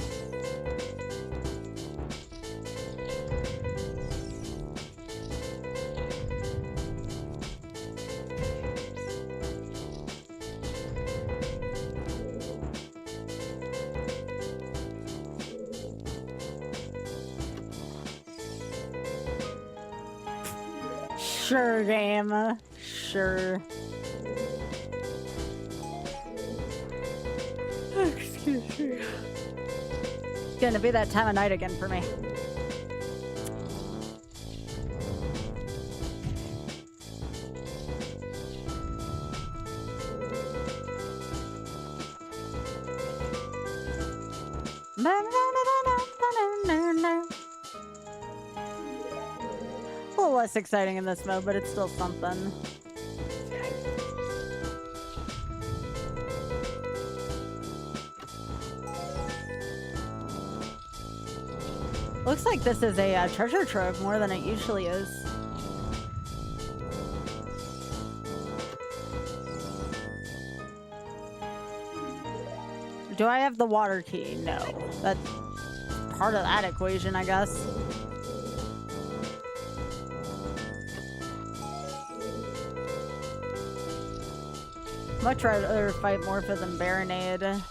Sure, game. Sure. Excuse me. It's gonna be that time of night again for me. A little less exciting in this mode, but it's still something. Looks like this is a treasure trove more than it usually is. Do I have the water key? No. That's part of that equation, I guess. Much rather fight Morpha than Baronade.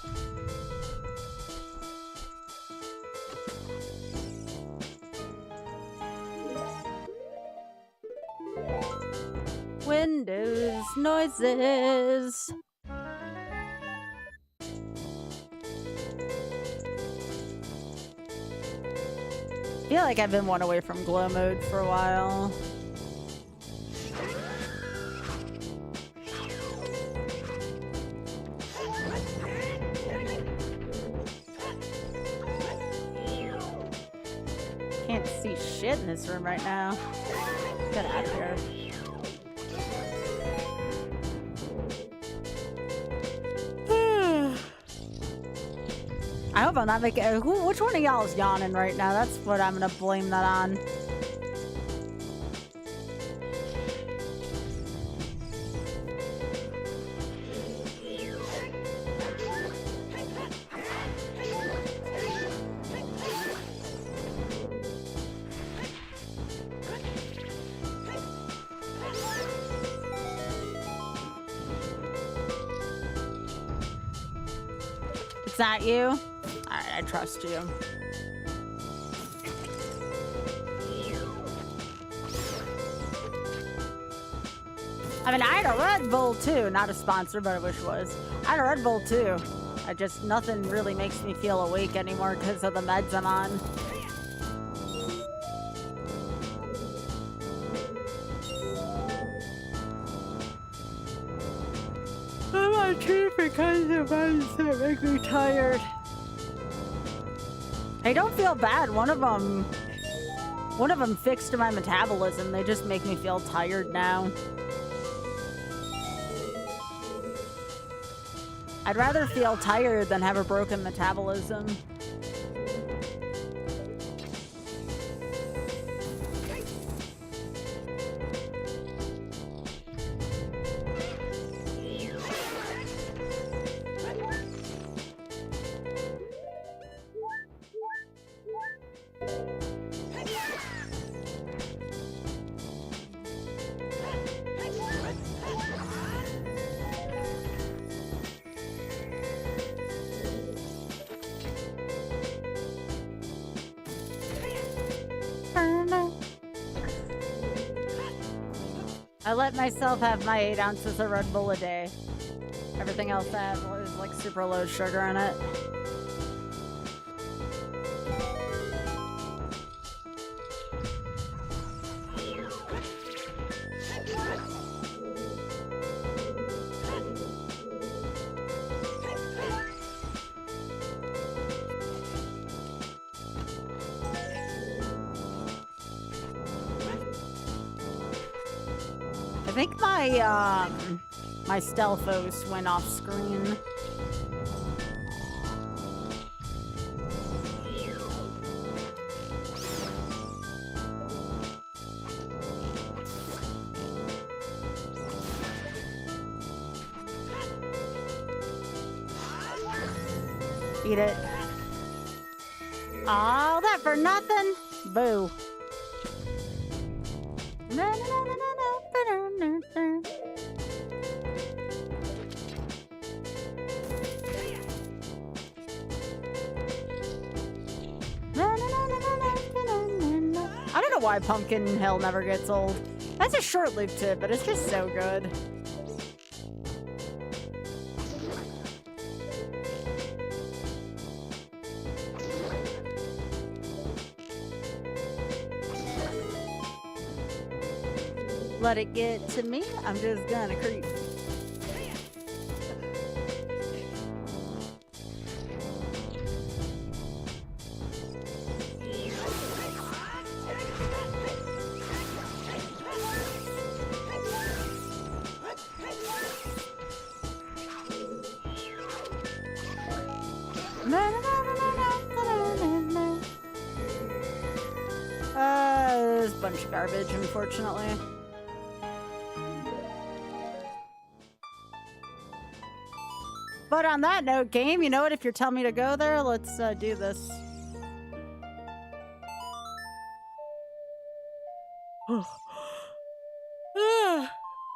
Windows, noises. I feel like I've been one away from glow mode for a while. can't see shit in this room right now. Get out of here. I hope I'm not making. Which one of y'all is yawning right now? That's what I'm gonna blame that on. It's not you? Alright, I trust you. I mean, I had a Red Bull too. Not a sponsor, but I wish it was. I had a Red Bull too. Nothing really makes me feel awake anymore because of the meds I'm on. I'm on tea because the meds that make me tired. I don't feel bad. One of them fixed my metabolism. They just make me feel tired now. I'd rather feel tired than have a broken metabolism. I let myself have my 8 ounces of Red Bull a day. Everything else I have was like super low sugar in it. I think my Stealthos went off screen. Eat it. All that for nothing? Boo. I don't know why Pumpkin Hill never gets old. That's a short-lived tip, but it's just so good. Let it get to me, I'm just gonna creep. This is a bunch of garbage, unfortunately. But on that note, game, you know what? If you're telling me to go there, let's do this.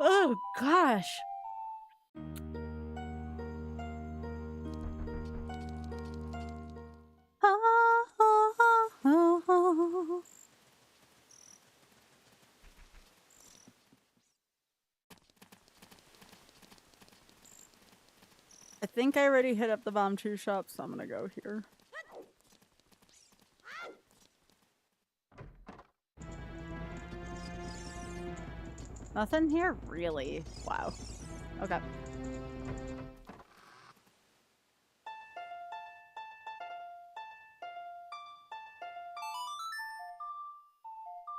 Oh, gosh. I think I already hit up the Bomb 2 shop, so I'm gonna go here. Nothing here? Really? Wow. Okay.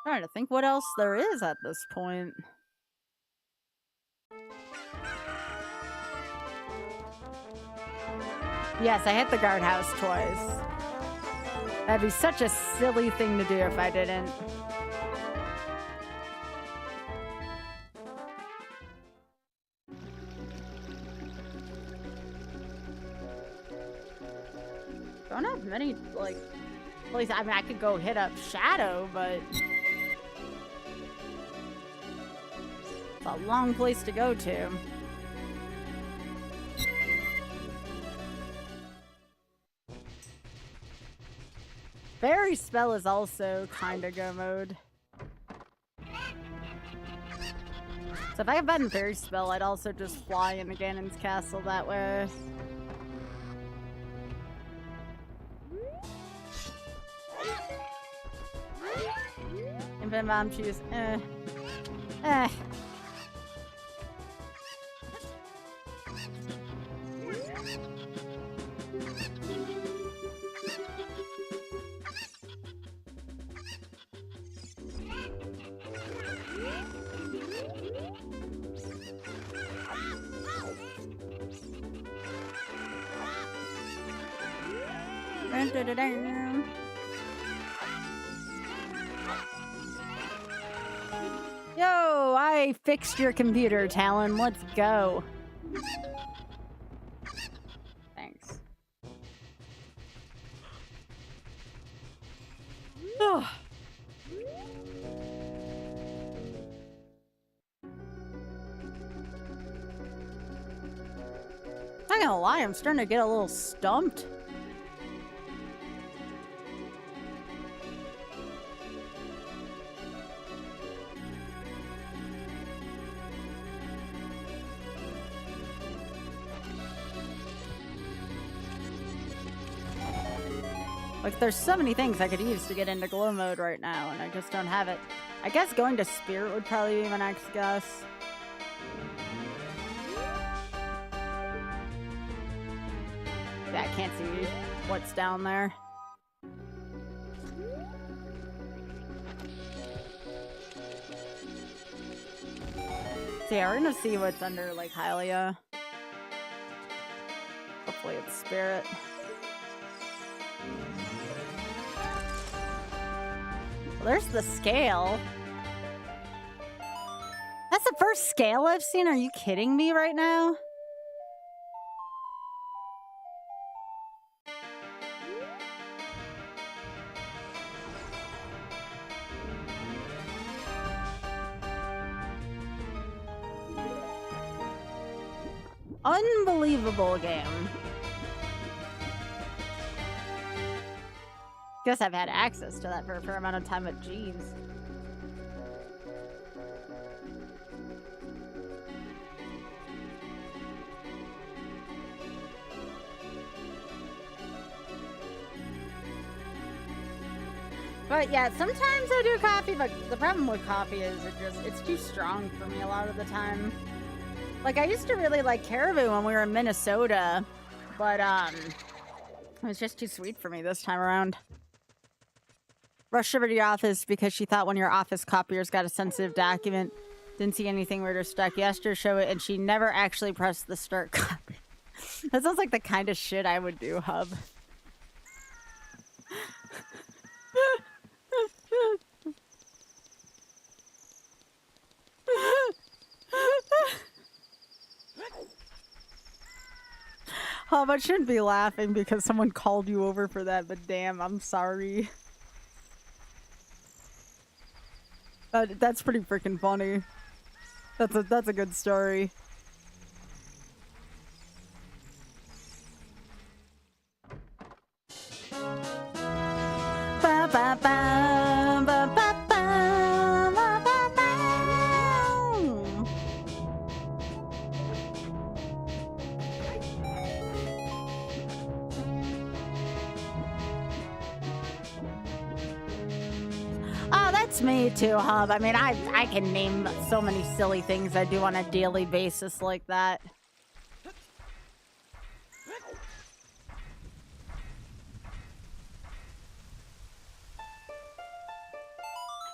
Trying to think what else there is at this point. Yes, I hit the guardhouse twice. That'd be such a silly thing to do if I didn't. Don't have many, like, places. I mean, I could go hit up Shadow, but it's a long place to go to. Fairy Spell is also kind of go mode. So if I had been Fairy Spell, I'd also just fly into Ganon's castle that way. Infinite Bomb choose. Eh. Yo, I fixed your computer, Talon. Let's go. Thanks. Oh. Not gonna lie, I'm starting to get a little stumped. Like, there's so many things I could use to get into glow mode right now, and I just don't have it. I guess going to Spirit would probably be my next guess. Yeah, I can't see what's down there. So yeah, we're gonna see what's under, like, Hylia. Hopefully it's Spirit. Well, there's the scale. That's the first scale I've seen? Are you kidding me right now? Unbelievable game. Guess I've had access to that for a fair amount of time, but jeez. But yeah, sometimes I do coffee, but the problem with coffee is it's too strong for me a lot of the time. Like, I used to really like Caribou when we were in Minnesota, but it was just too sweet for me this time around. Rushed over to your office because she thought one of your office copiers got a sensitive document. Didn't see anything weird or stuck. You asked her to show it, and she never actually pressed the start copy. That sounds like the kind of shit I would do, Hub. Hub, I shouldn't be laughing because someone called you over for that, but damn, I'm sorry. That's pretty freaking funny. That's a good story. Ba, ba, ba, ba, ba, ba, ba, ba, ba. Oh, that's me too, Hub. I mean, I can name so many silly things I do on a daily basis like that.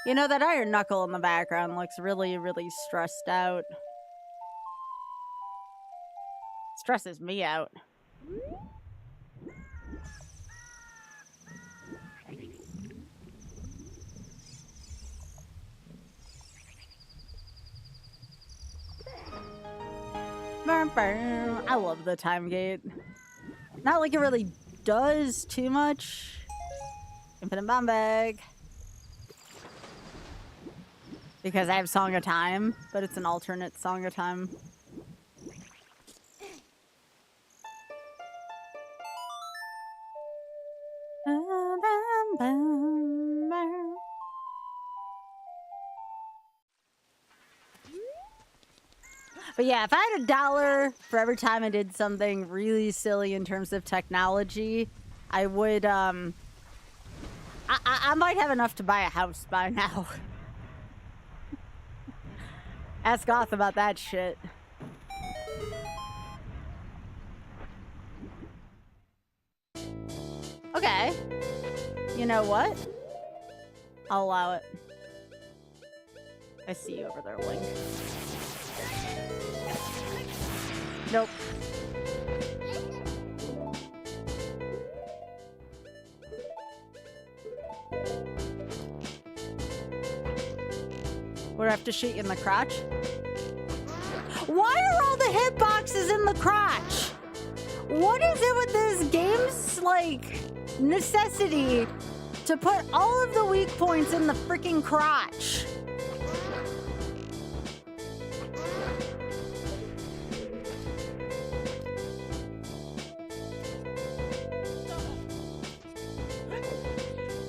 You know, that iron knuckle in the background looks really, really stressed out. Stresses me out. I love the time gate. Not like it really does too much. Infinite bomb bag. Because I have Song of Time, but it's an alternate Song of Time. But yeah, if I had $1 for every time I did something really silly in terms of technology, I would, I might have enough to buy a house by now. Ask Goth about that shit. Okay. You know what? I'll allow it. I see you over there, Link. Nope. Would I have to shoot you in the crotch? Why are all the hitboxes in the crotch? What is it with this game's, like, necessity to put all of the weak points in the freaking crotch?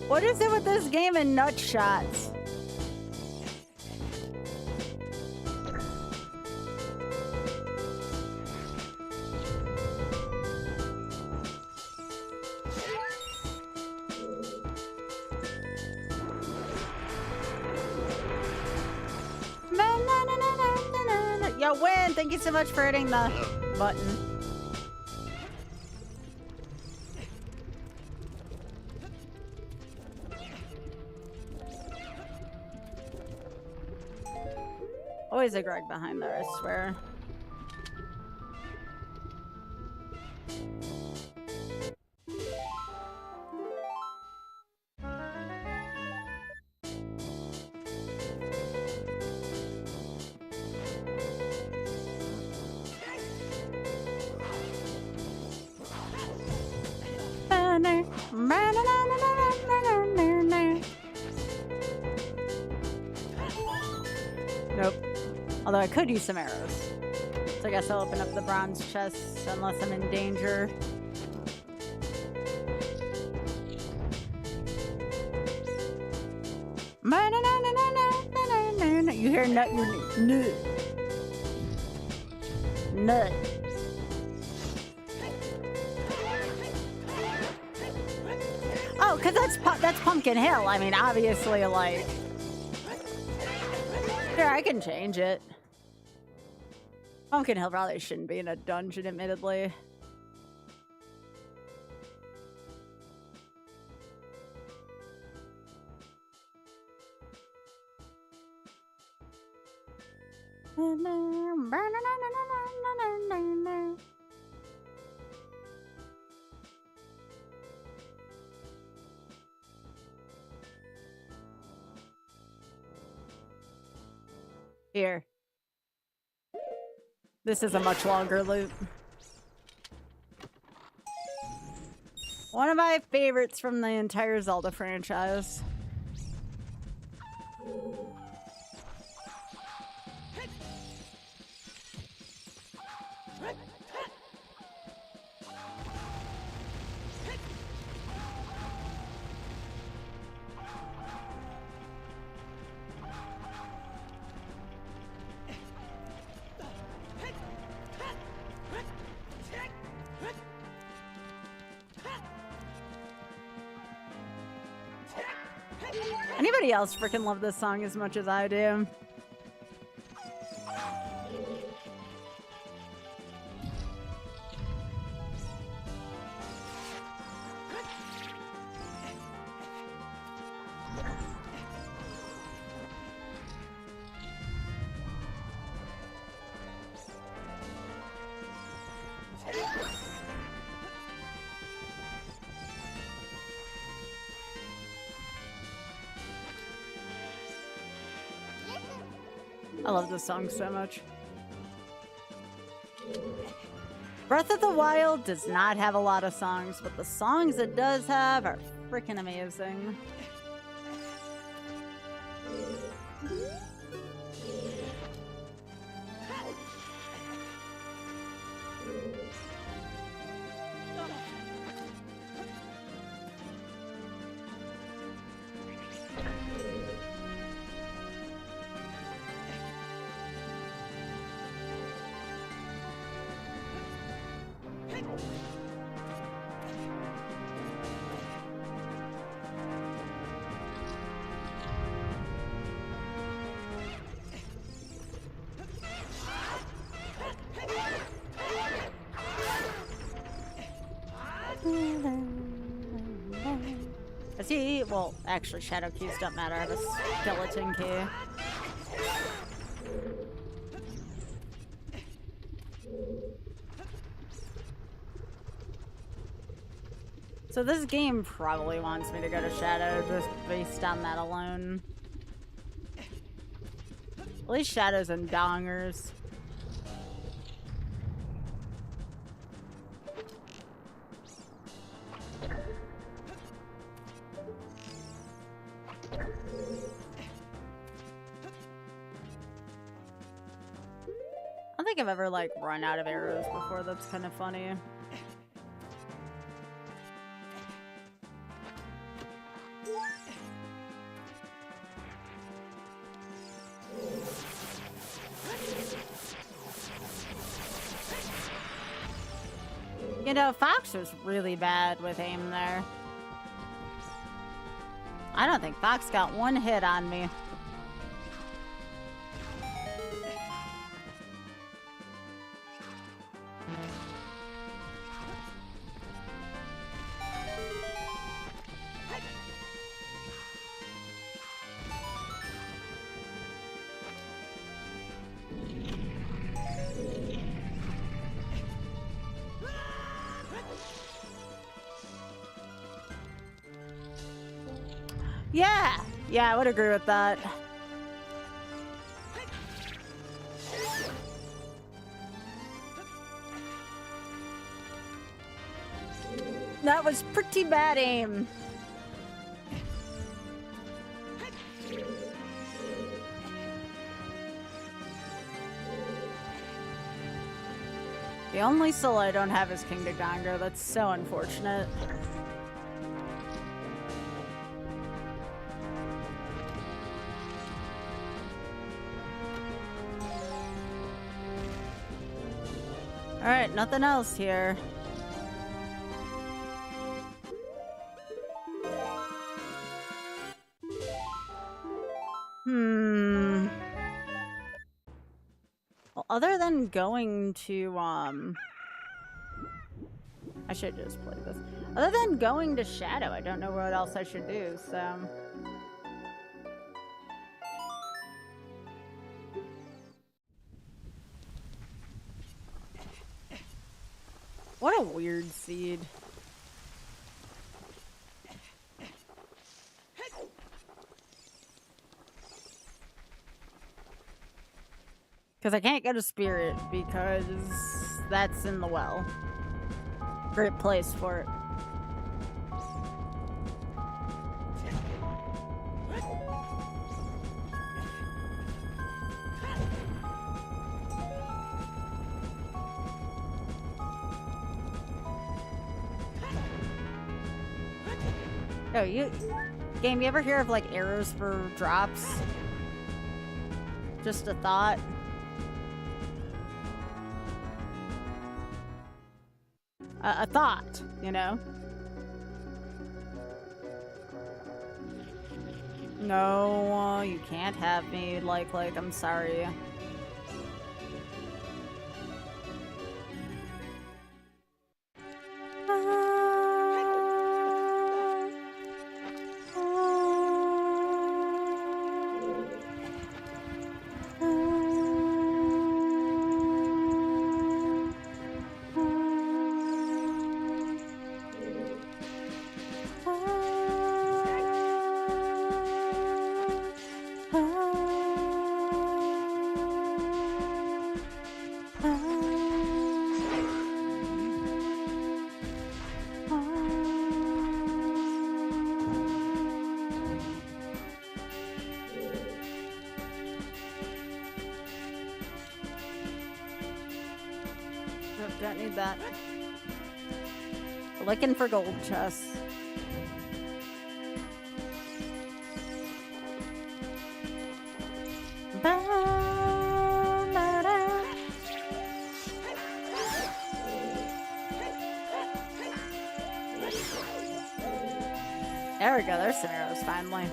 What is it with this game and nut shots? Yo, Win, thank you so much for hitting the button. Always a Greg behind there, I swear. Nope. Although I could use some arrows. So I guess I'll open up the bronze chest unless I'm in danger. You hear nut, nut. Nut. Oh, because that's Pumpkin Hill. I mean, obviously, like... Here, I can change it. Pumpkin Hill probably shouldn't be in a dungeon, admittedly. Here. This is a much longer loop. One of my favorites from the entire Zelda franchise. Anybody else freaking love this song as much as I do? I love this song so much. Breath of the Wild does not have a lot of songs, but the songs it does have are freaking amazing. See, well, actually, shadow keys don't matter. I have a skeleton key. So this game probably wants me to go to shadow just based on that alone. At least shadows and dongers. I don't think I've ever, like, run out of arrows before. That's kind of funny. You know, Fox was really bad with aim there. I don't think Fox got one hit on me. Yeah, I would agree with that. That was pretty bad aim. The only soul I don't have is King Dagongro. That's so unfortunate. Alright, nothing else here. Well, other than going to, I should just play this. Other than going to Shadow, I don't know what else I should do, so... What a weird seed. Because I can't go to Spirit because that's in the well. Great place for it. Oh, game, you ever hear of like arrows for drops? Just a thought. A thought, you know? No, you can't have me, like, I'm sorry. need that. Looking for gold chests. There we go, there's some arrows finally.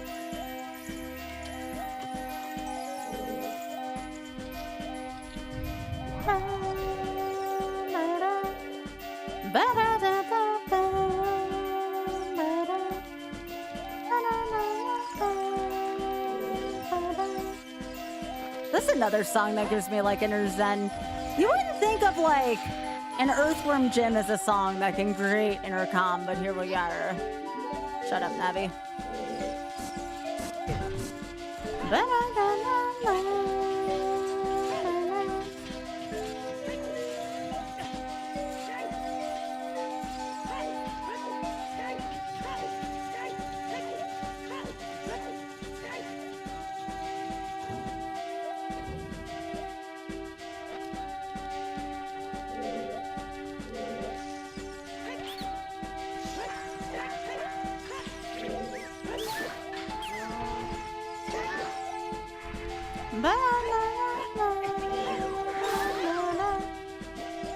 This is another song that gives me like inner zen. You wouldn't think of like an Earthworm Jim as a song that can create inner calm, but here we are. Shut up, Navi.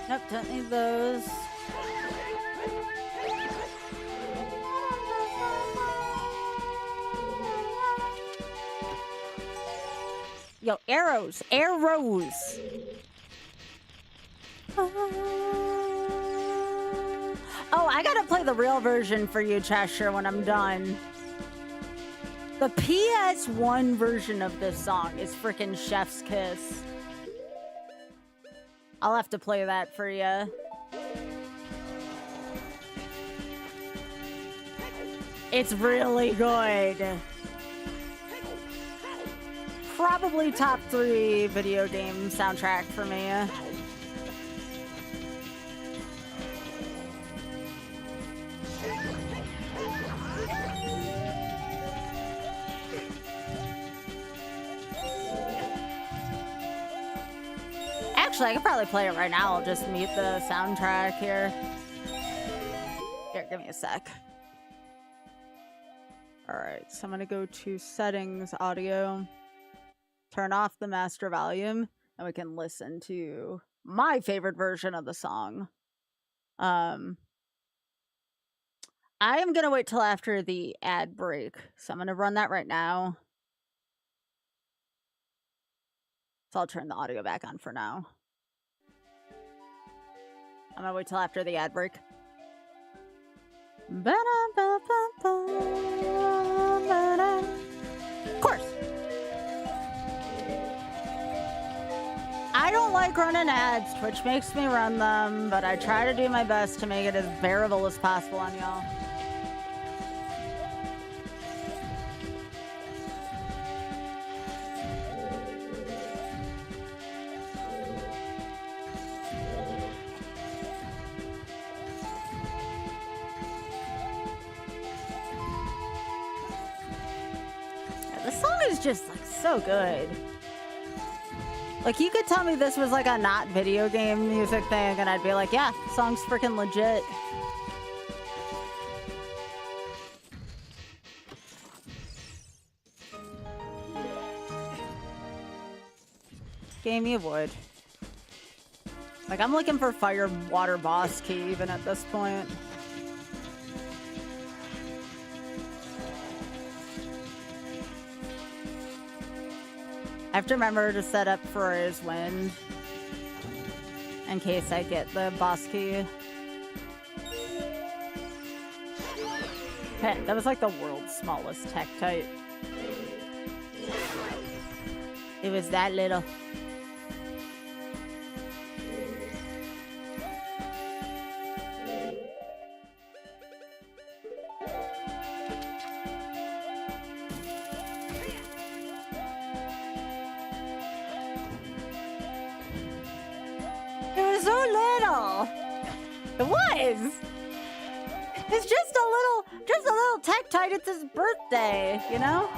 Nope, don't need those. Yo, arrows! Arrows! Oh, I gotta play the real version for you, Cheshire, when I'm done. The PS1 version of this song is frickin' Chef's Kiss. I'll have to play that for you. It's really good. Probably top 3 video game soundtrack for me. Actually, I could probably play it right now. I'll just mute the soundtrack here. Here, give me a sec. Alright, so I'm gonna go to settings, audio, turn off the master volume, and we can listen to my favorite version of the song. I am gonna wait till after the ad break, so I'm gonna run that right now. So I'll turn the audio back on for now. I'm gonna wait till after the ad break. Of course. I don't like running ads. Twitch makes me run them, but I try to do my best to make it as bearable as possible on y'all. Just like so good. Like you could tell me this was like a not video game music thing and I'd be like, yeah, song's freaking legit. Game you would. Like I'm looking for fire water boss key even at this point. I have to remember to set up for his wind in case I get the boss key. Okay, that was like the world's smallest Tektite. It was that little. It's just a little Tektite. It's his birthday, you know?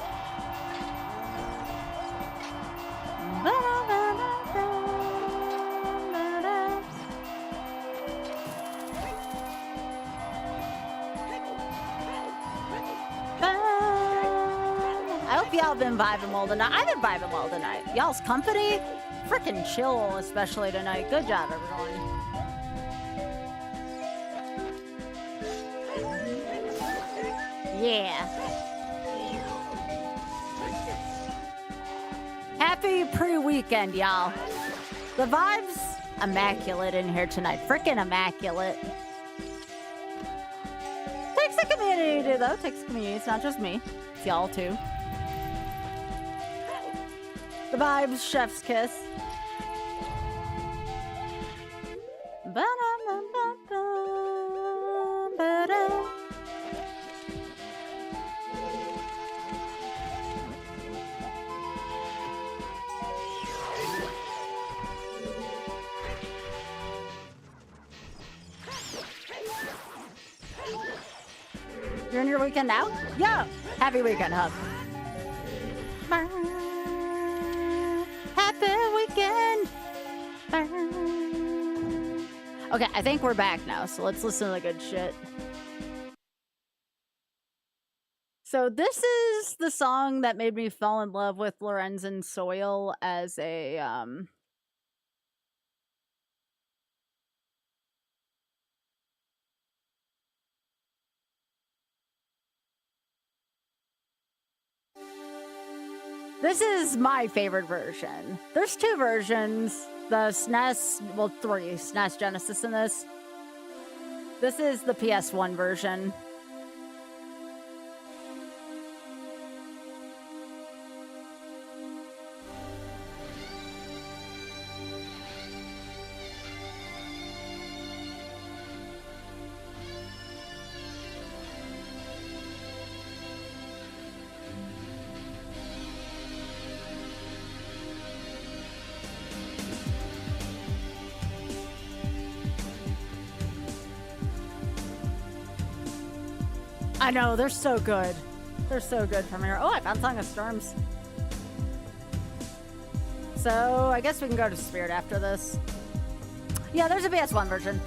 if y'all been vibing well tonight. I've been vibing well tonight. Y'all's company, freaking chill, especially tonight. Good job, everyone. Yeah. Happy pre-weekend, y'all. The vibes, immaculate in here tonight. Freaking immaculate. Takes a community, though. Takes a community. It's not just me. It's y'all, too. The vibes, chef's kiss. Ba-da-ba-ba-ba-ba-da. You're in your weekend now? Yo! Happy weekend, hub. Happy weekend. Okay, I think we're back now, so let's listen to the good shit. So this is the song that made me fall in love with Lorenzen Soil as a This is my favorite version. There's two versions. The SNES, well, three. SNES, Genesis, and this. This is the PS1 version. I know, they're so good. They're so good from here. Oh, I found Song of Storms. So, I guess we can go to Spirit after this. Yeah, there's a PS1 version.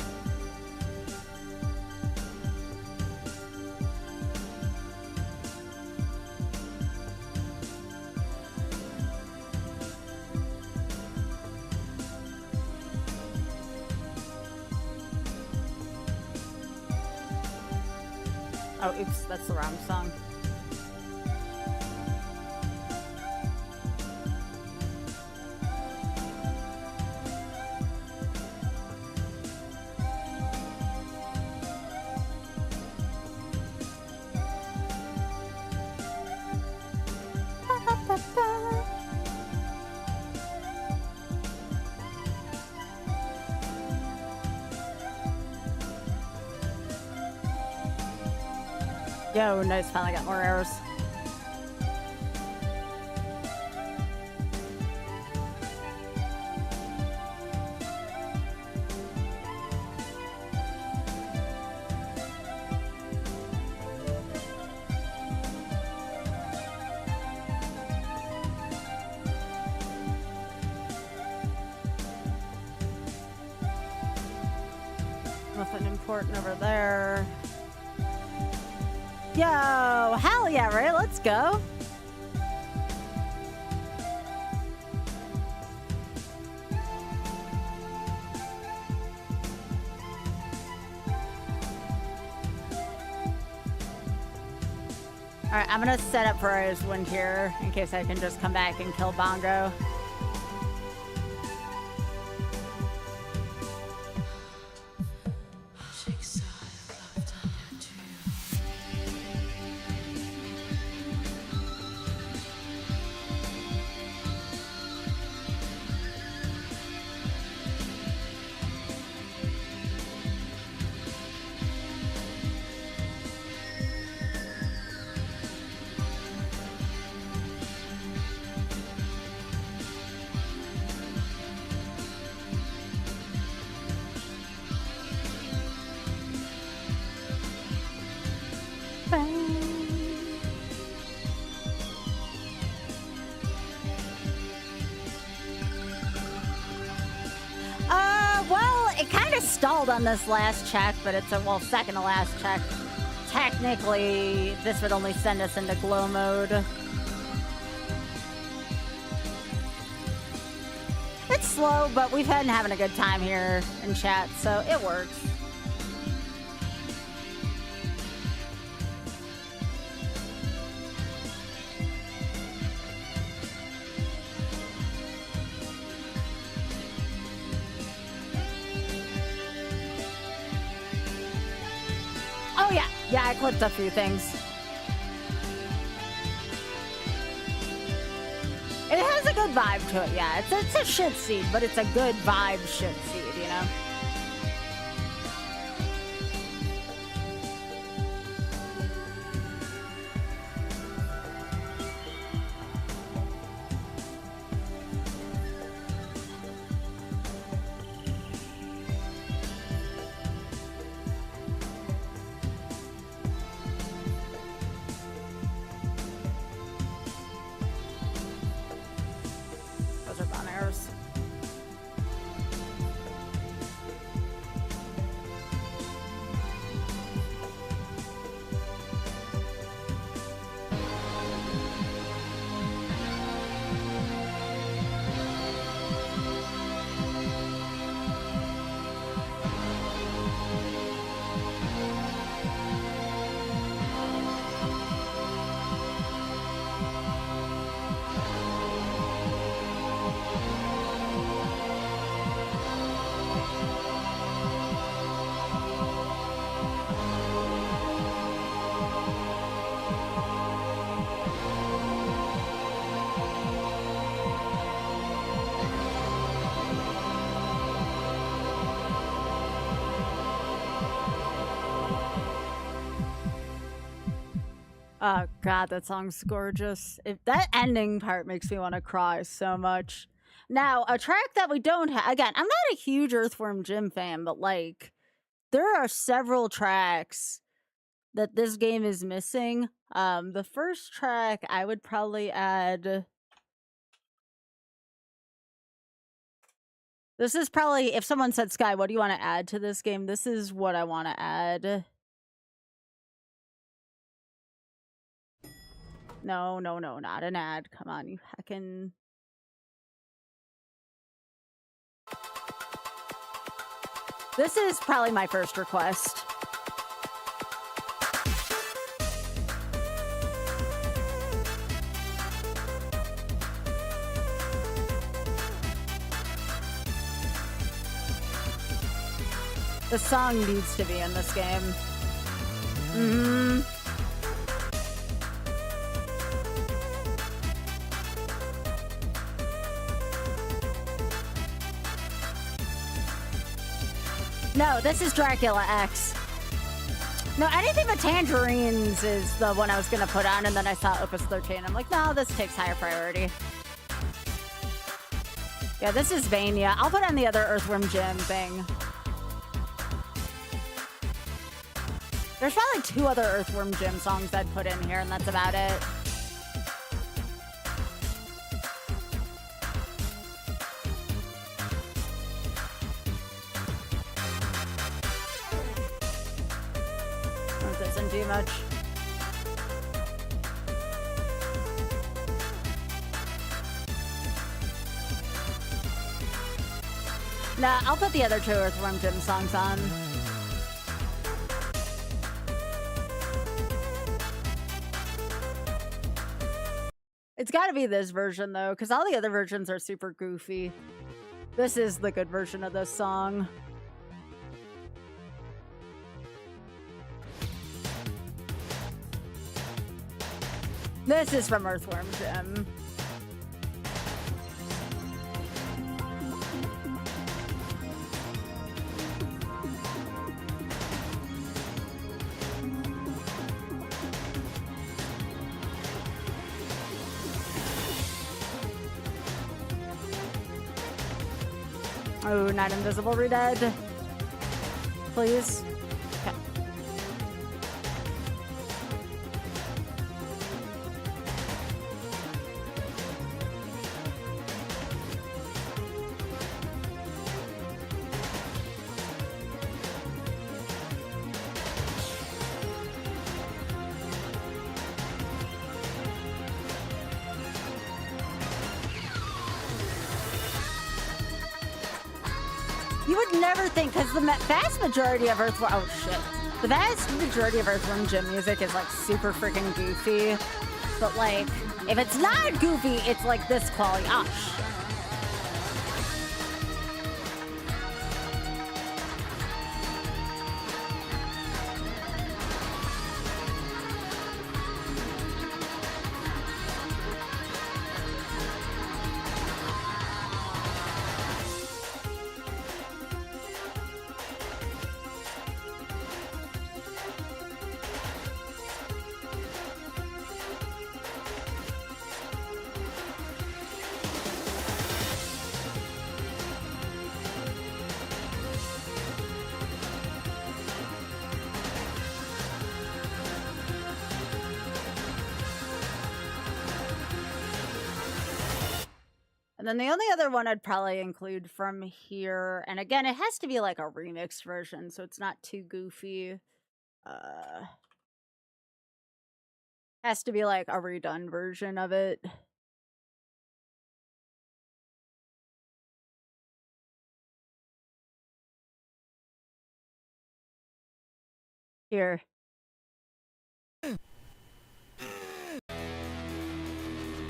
Oh, oops, that's the wrong song. Yo, nice, finally got more arrows. Nothing important over there. Yo, hell yeah, right? Let's go. All right, I'm gonna set up for his wind here in case I can just come back and kill Bongo. Well, it kind of stalled on this last check, but it's a, well, second to last check. Technically, this would only send us into glow mode. slow, but we've been having a good time here in chat, so it works. Oh yeah, I clipped a few things. It has a good vibe to it, yeah. It's a shit seed, but it's a good vibe shit seed, you know? Those are bon airs. Oh god, that song's gorgeous. That ending part makes me want to cry so much. Now, a track that we don't have, again, I'm not a huge Earthworm Jim fan, but like, there are several tracks that this game is missing. The first track I would probably add. This is probably, if someone said, Sky, what do you want to add to this game? This is what I want to add. No, not an ad. Come on, you heckin'. This is probably my first request. The song needs to be in this game. No, this is Dracula X. No, anything but Tangerines is the one I was gonna put on, and then I saw Opus 13. I'm like, no, this takes higher priority. Yeah, this is Vania. I'll put on the other Earthworm Jim thing. There's probably 2 other Earthworm Jim songs I'd put in here, and that's about it. That doesn't do much. Nah, I'll put the other 2 Earthworm Jim songs on. It's gotta be this version, though, because all the other versions are super goofy. This is the good version of this song. This is from Earthworm Jim. Oh, not invisible, Redead. Please. Okay. You would never think, because the vast majority of Earthworm... Oh, shit. The vast majority of Earthworm Jim music is, like, super freaking goofy. But, like, if it's not goofy, it's, like, this quality. Oh, shit. And then the only other one I'd probably include from here, and again, it has to be like a remix version, so it's not too goofy. Has to be like a redone version of it. Here.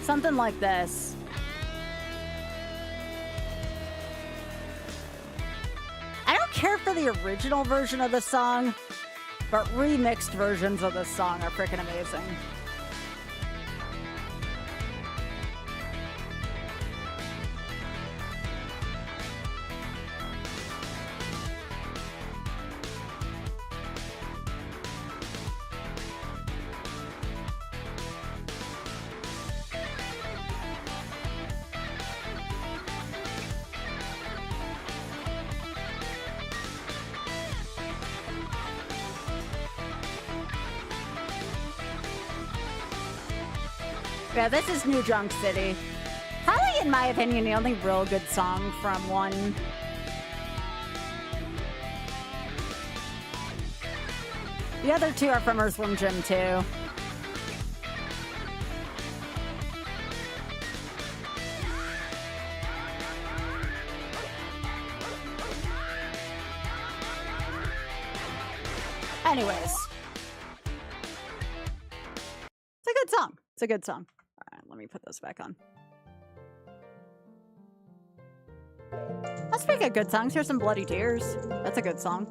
Something like this. I don't care for the original version of the song, but remixed versions of this song are freaking amazing. Yeah, this is New Junk City. Probably, in my opinion, the only real good song from one. The other two are from Earthworm Jim, too. Anyways. It's a good song. It's a good song. All right, let me put this back on. Let's speak of good songs. Here's some Bloody Tears. That's a good song.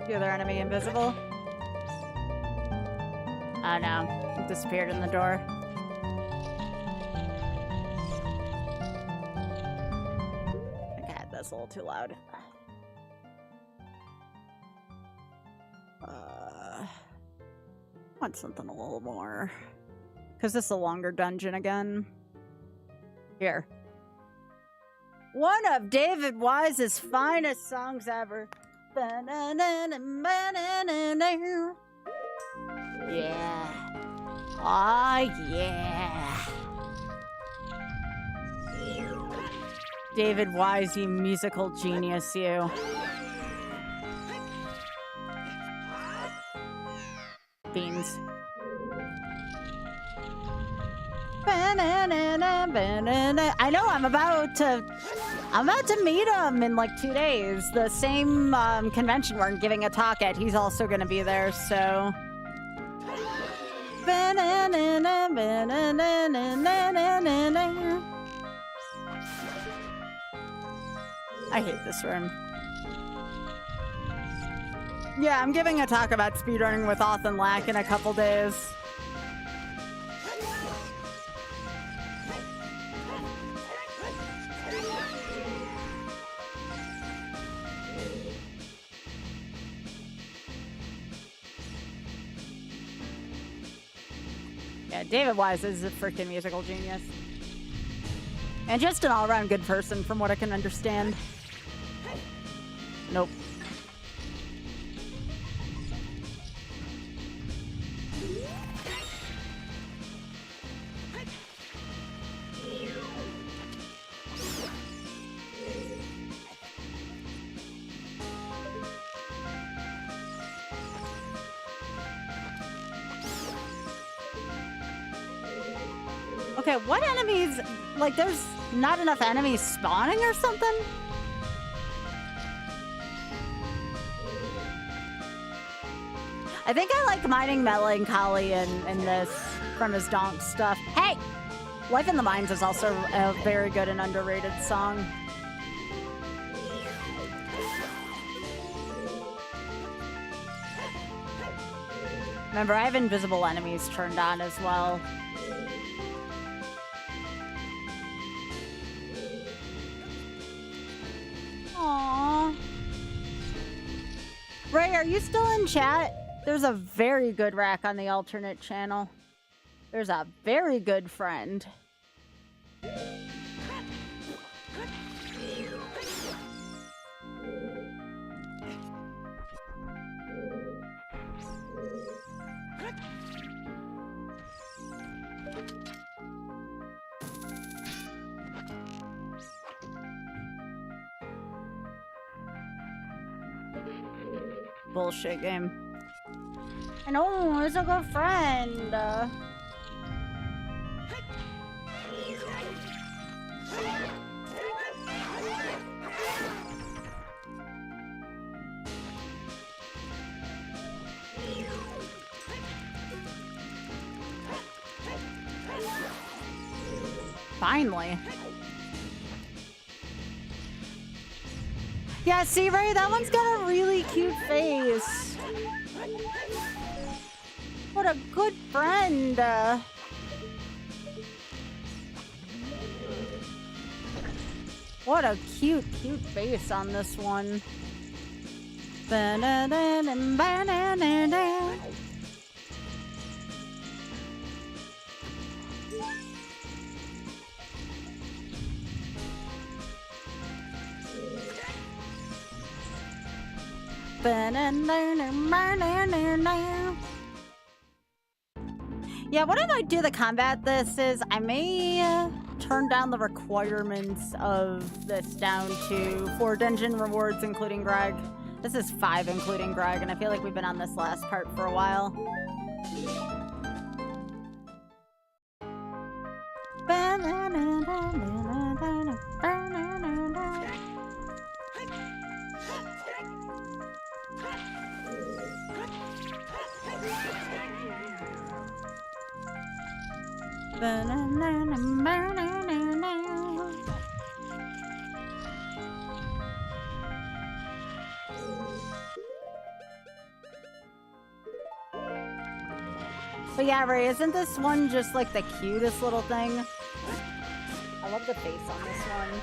The other enemy invisible? Oh no, it disappeared in the door. Okay, that's a little too loud. I want something a little more. Because this is a longer dungeon again. Here. One of David Wise's finest songs ever. Yeah. Oh, yeah. David Wise, you musical genius, you. Beans. I know, I'm about to meet him in like 2 days. The same convention we're giving a talk at. He's also going to be there, so. I hate this room. Yeah, I'm giving a talk about speedrunning with Auth and Lack in a couple days. Yeah, David Wise is a freaking musical genius. And just an all-around good person, from what I can understand. Nope. Okay, what enemies? Like, there's not enough enemies spawning or something? I think I like mining Melancholy in this from his donk stuff. Hey! Life in the Mines is also a very good and underrated song. Remember, I have invisible enemies turned on as well. Aww. Ray, are you still in chat? There's a very good rack on the alternate channel. There's a very good friend. Bullshit game. I know, it's a good friend. Finally. Yeah, see, Ray, that one's got a really cute face. What a good friend. What a cute face on this one. Yeah, what I might do to combat this is I may turn down the requirements of this down to 4 dungeon rewards, including Greg. This is 5, including Greg, and I feel like we've been on this last part for a while. But yeah, Ray, isn't this one just like the cutest little thing? I love the face on this one.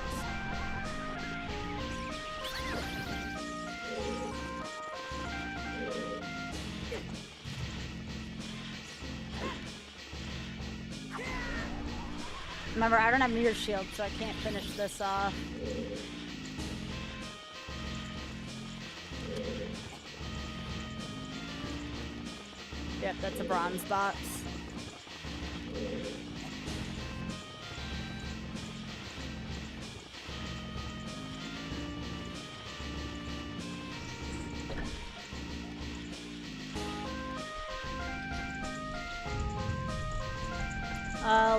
Remember, I don't have mirror shield, so I can't finish this off. Yep, that's a bronze box.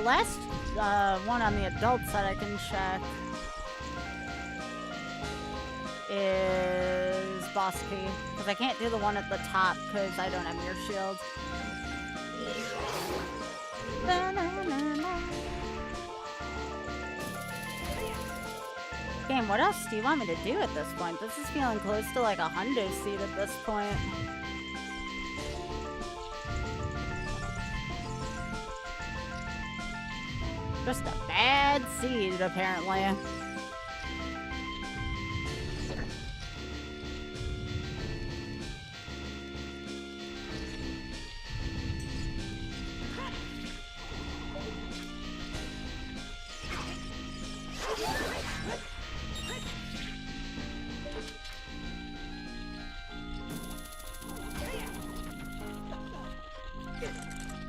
Last one on the adult side I can check is boss key, because I can't do the one at the top because I don't have mirror shield. Game, what else do you want me to do at this point? This is feeling close to like a hundo seed at this point. Just a bad seed, apparently.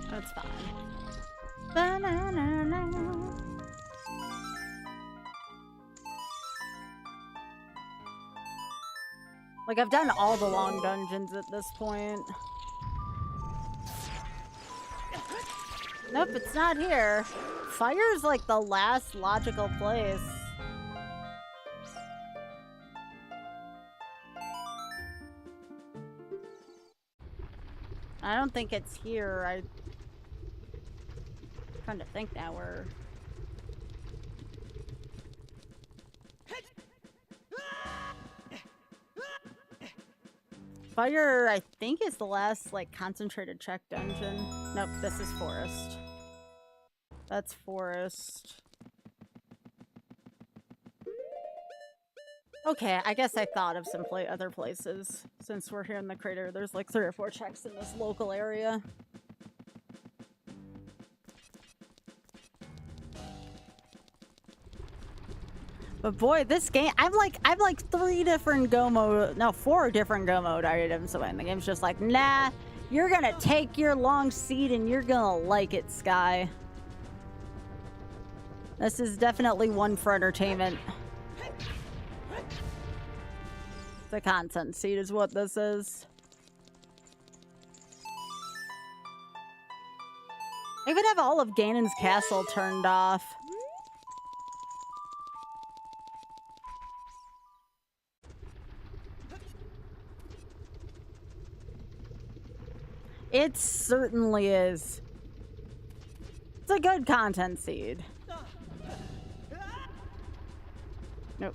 That's fine. Like, I've done all the long dungeons at this point. Nope, it's not here. Fire's like the last logical place. I don't think it's here. I'm trying to think now where. Fire, I think, is the last, like, concentrated check dungeon. Nope, this is forest. That's forest. Okay, I guess I thought of some other places. Since we're here in the crater, there's like 3 or 4 checks in this local area. But boy, this game, I've like 3 different go mode, no, 4 different go mode items. So the game's just like, nah, you're gonna take your long seat and you're gonna like it, Sky. This is definitely one for entertainment. The content seat is what this is. I even have all of Ganon's castle turned off. It certainly is. It's a good content seed. Nope.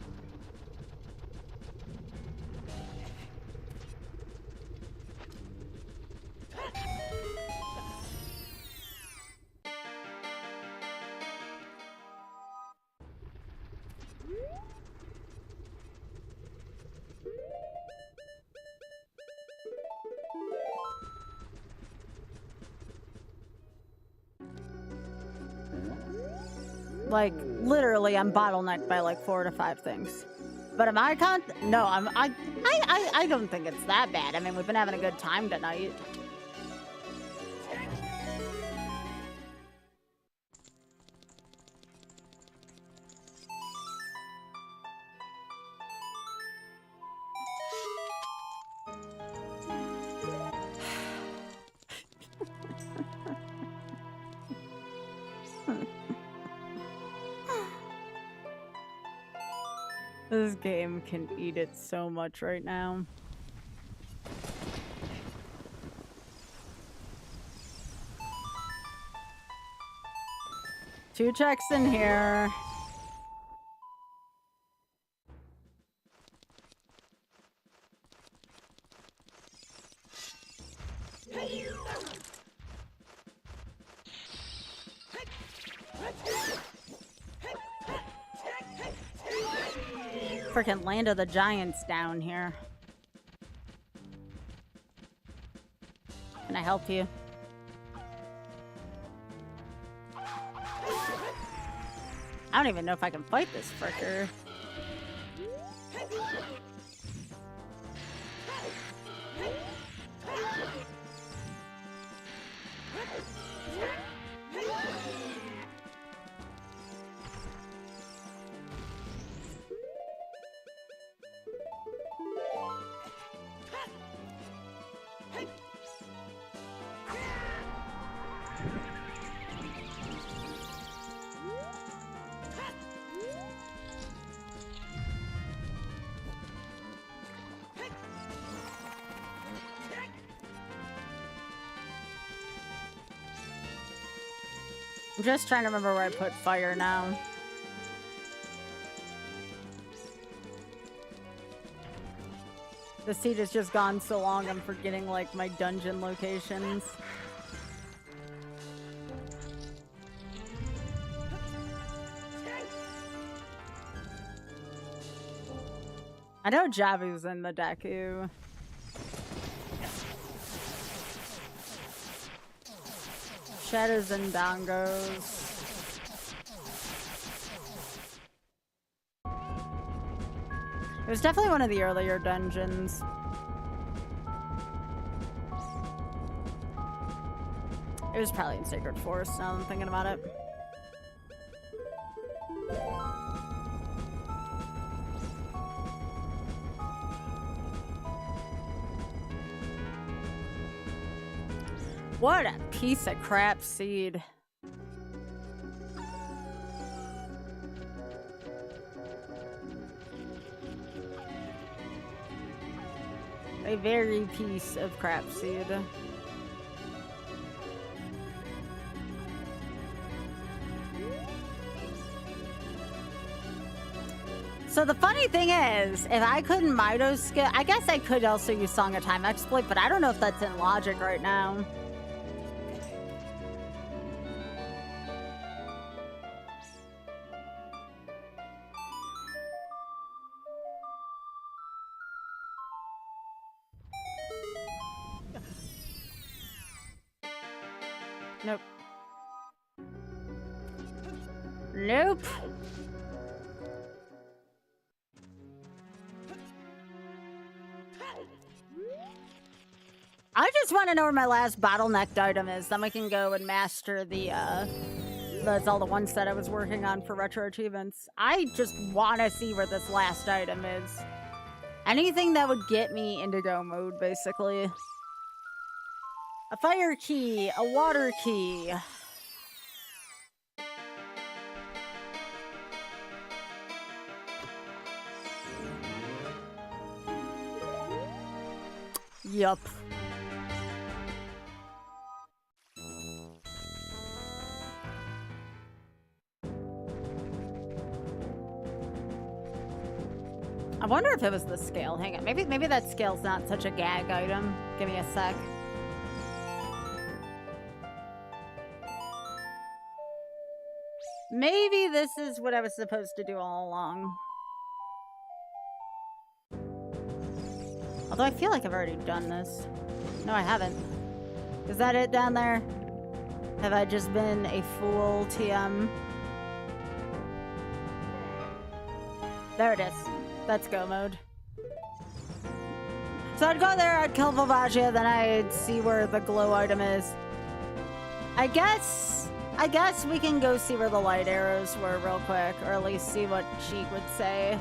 Like, literally, I'm bottlenecked by like 4 to 5 things. But am I no, I don't think it's that bad. I mean, we've been having a good time tonight. This game can eat it so much right now. Two checks in here. Freaking Land of the Giants down here. Can I help you? I don't even know if I can fight this fricker. I'm just trying to remember where I put fire now. The seat has just gone so long, I'm forgetting like my dungeon locations. I know Javu's in the Deku. Shadows and Dongos. It was definitely one of the earlier dungeons. It was probably in Sacred Forest now that I'm thinking about it. What a piece of crap seed. A very piece of crap seed. So the funny thing is, if I couldn't Mido skill, I guess I could also use Song of Time exploit, but I don't know if that's in logic right now. Nope. Nope. I just want to know where my last bottlenecked item is. Then we can go and master the Zelda 1 set I was working on for retro achievements. I just want to see where this last item is. Anything that would get me into go mode, basically. A fire key, a water key. Yup. I wonder if it was the scale. Hang on. Maybe that scale's not such a gag item. Give me a sec. Maybe this is what I was supposed to do all along. Although I feel like I've already done this. No, I haven't. Is that it down there? Have I just been a fool, TM? There it is. That's go mode. So I'd go there, I'd kill Volvagia, then I'd see where the glow item is. I guess we can go see where the light arrows were real quick, or at least see what Sheik would say.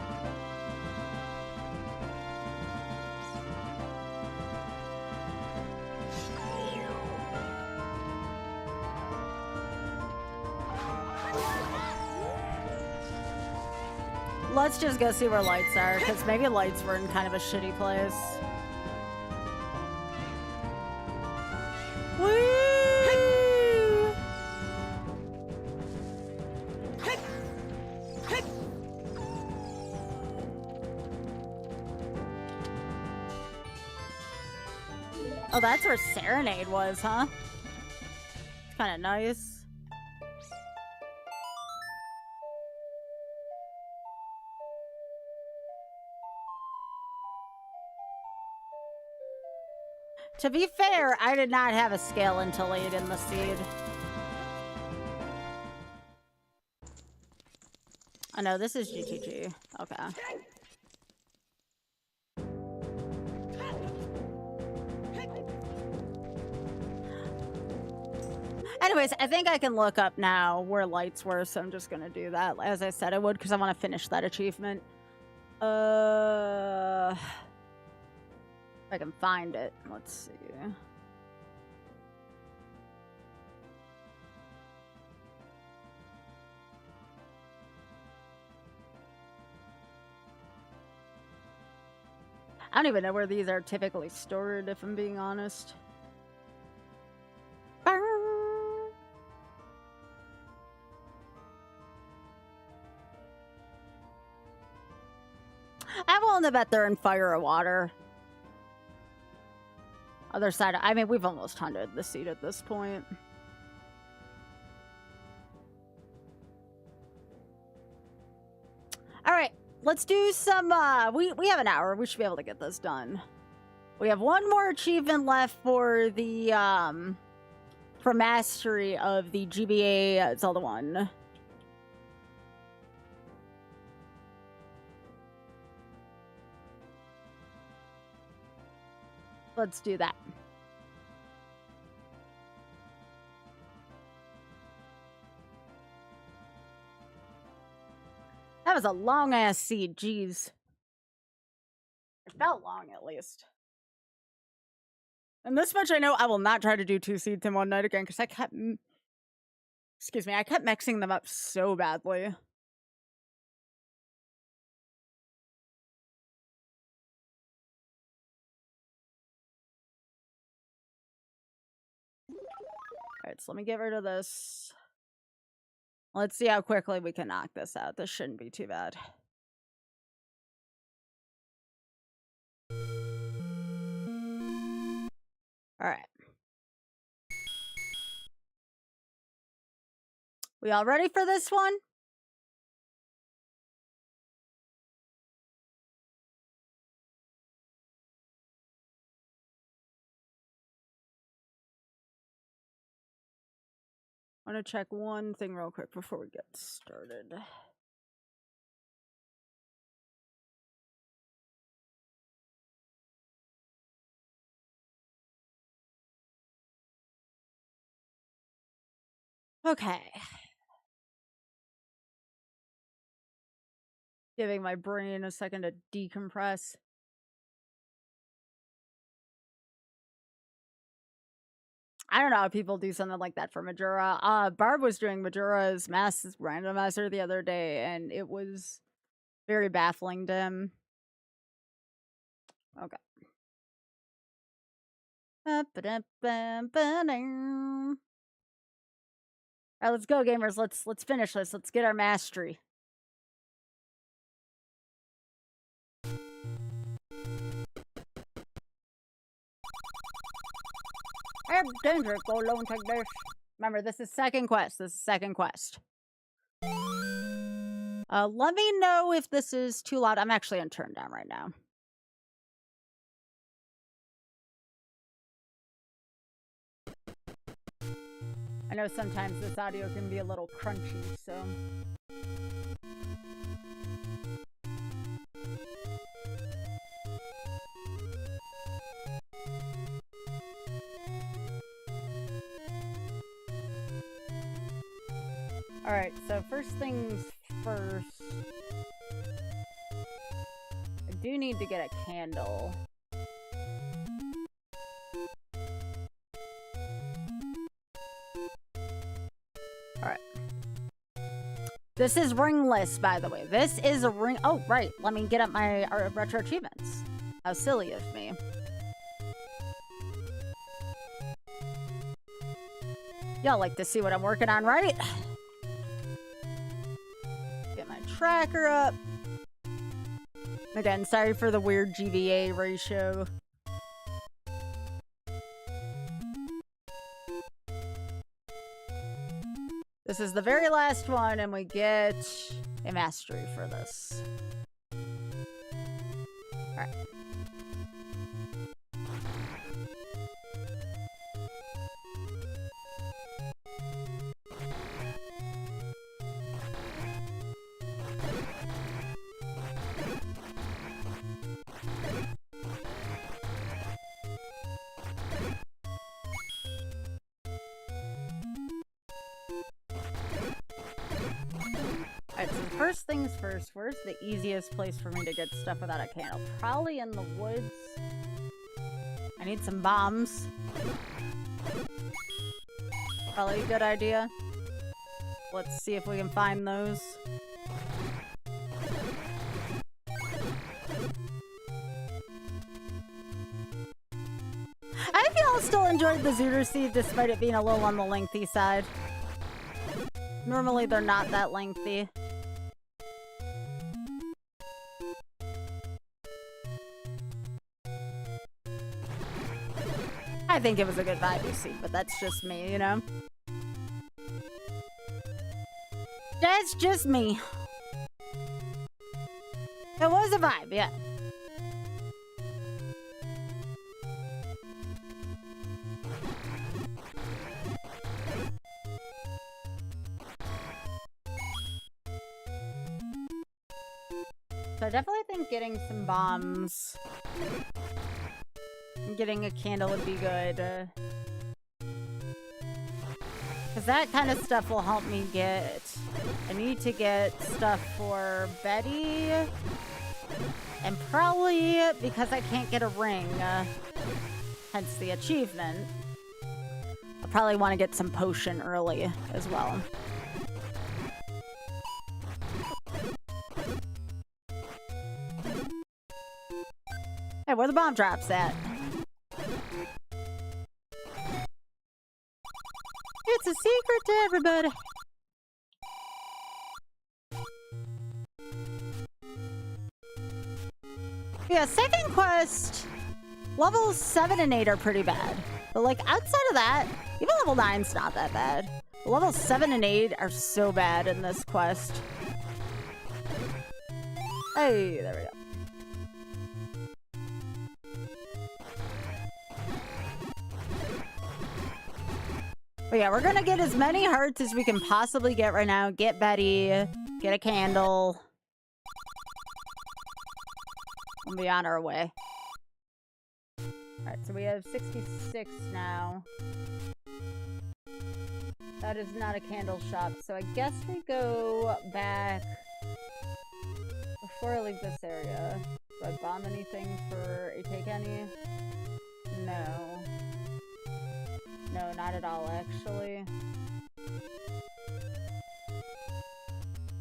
Let's just go see where lights are, because maybe lights were in kind of a shitty place. Woo! Oh, that's where Serenade was, huh? It's kind of nice. To be fair, I did not have a scale until late in the seed. Oh no, this is GGG. Okay. Anyways, I think I can look up now where lights were, so I'm just gonna do that. As I said I would, because I want to finish that achievement. If I can find it. Let's see. I don't even know where these are typically stored, if I'm being honest. I'm willing to bet they're in fire or water. Other side, I mean, we've almost hunted the seed at this point. All right, let's do some, we have an hour. We should be able to get this done. We have one more achievement left for the, for mastery of the GBA Zelda 1. Let's do that. That was a long-ass seed, jeez. It felt long, at least. And this much I know, I will not try to do 2 seeds in one night again, because I kept... Excuse me, I kept mixing them up so badly. Alright, so let me get rid of this. Let's see how quickly we can knock this out. This shouldn't be too bad. Alright. We all ready for this one? I want to check one thing real quick before we get started. Okay. Giving my brain a second to decompress. I don't know how people do something like that for Majora. Barb was doing Majora's Mask randomizer the other day, and it was very baffling to him. Okay. Alright, let's go, gamers. Let's finish this. Let's get our mastery. Danger, go low and take this. Remember, this is second quest. This is second quest. Let me know if this is too loud. I'm actually on turn down right now. I know sometimes this audio can be a little crunchy, so... Alright, so first things first. I do need to get a candle. Alright. This is ringless, by the way. This is a ring. Oh, right. Let me get up my retro achievements. How silly of me. Y'all like to see what I'm working on, right? Get my tracker up. Again, sorry for the weird GVA ratio. This is the very last one, and we get a mastery for this. Alright. Alright, so first things first, where's the easiest place for me to get stuff without a candle? Probably in the woods. I need some bombs. Probably a good idea. Let's see if we can find those. I think I'll still enjoy the Zooter Seed despite it being a little on the lengthy side. Normally they're not that lengthy. I think it was a good vibe, seed, but that's just me, you know? That's just me. It was a vibe, yeah. So I definitely think getting some bombs and getting a candle would be good. Because that kind of stuff will help me get... I need to get stuff for Betty. And probably because I can't get a ring, hence the achievement, I'll probably want to get some potion early as well. Hey, where the bomb drops at? secret to everybody. Yeah, second quest, levels 7 and 8 are pretty bad. But like outside of that, even level 9's not that bad. Levels 7 and 8 are so bad in this quest. Hey, there we go. But yeah, we're gonna get as many hearts as we can possibly get right now. Get Betty, get a candle. And be on our way. Alright, so we have 66 now. That is not a candle shop, so I guess we go back before I leave this area. Do I bomb anything for a take any? No. No, not at all, actually.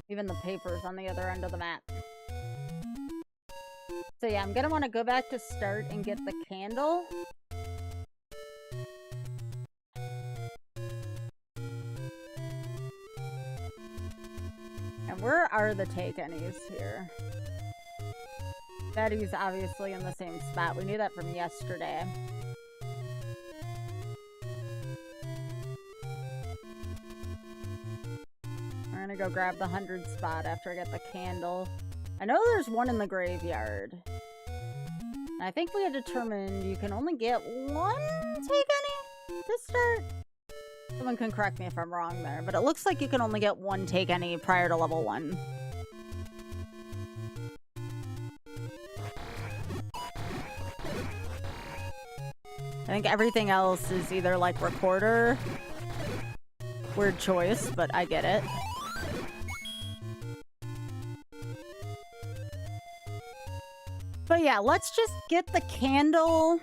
Even the paper's on the other end of the map. So yeah, I'm gonna want to go back to start and get the candle. And where are the take any's here? Betty's obviously in the same spot. We knew that from yesterday. We're gonna go grab the 100 spot after I get the candle. I know there's one in the graveyard. And I think we had determined you can only get one take any to start. Someone can correct me if I'm wrong there, but it looks like you can only get one take any prior to level 1. I think everything else is either like recorder. Weird choice, but I get it. But yeah, let's just get the candle,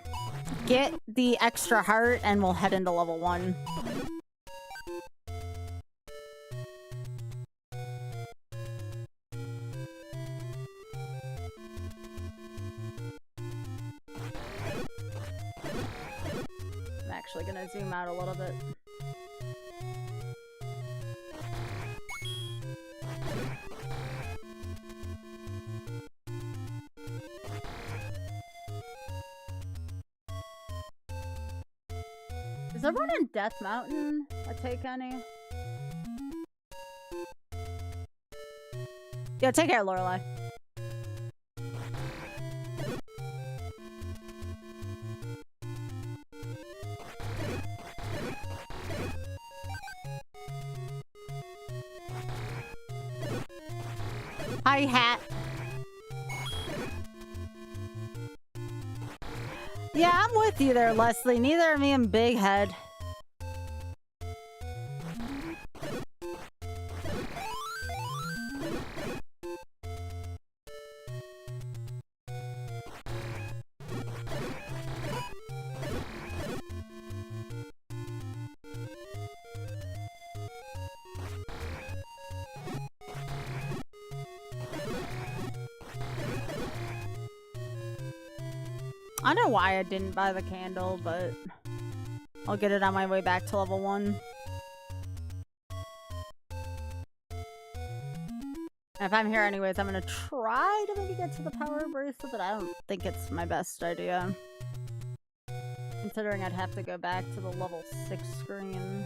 get the extra heart, and we'll head into level 1. I'm actually gonna zoom out a little bit. Is everyone in Death Mountain a take any? Yo, take care, Lorelai. Hi, Hat. Yeah, I'm with you there, Leslie. Neither are me and Big Head. I know why I didn't buy the candle, but I'll get it on my way back to level 1. If I'm here anyways, I'm gonna try to maybe get to the power bracelet, but I don't think it's my best idea. Considering I'd have to go back to the level 6 screen.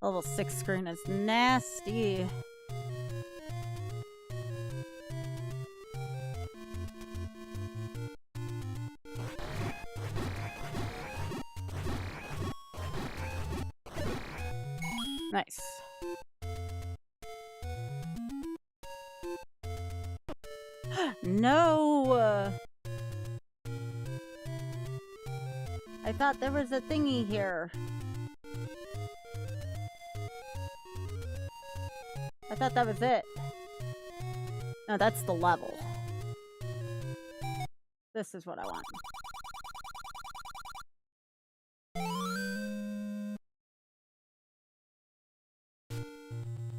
Level 6 screen is nasty. Nice. No! I thought there was a thingy here. I thought that was it. No, that's the level. This is what I want.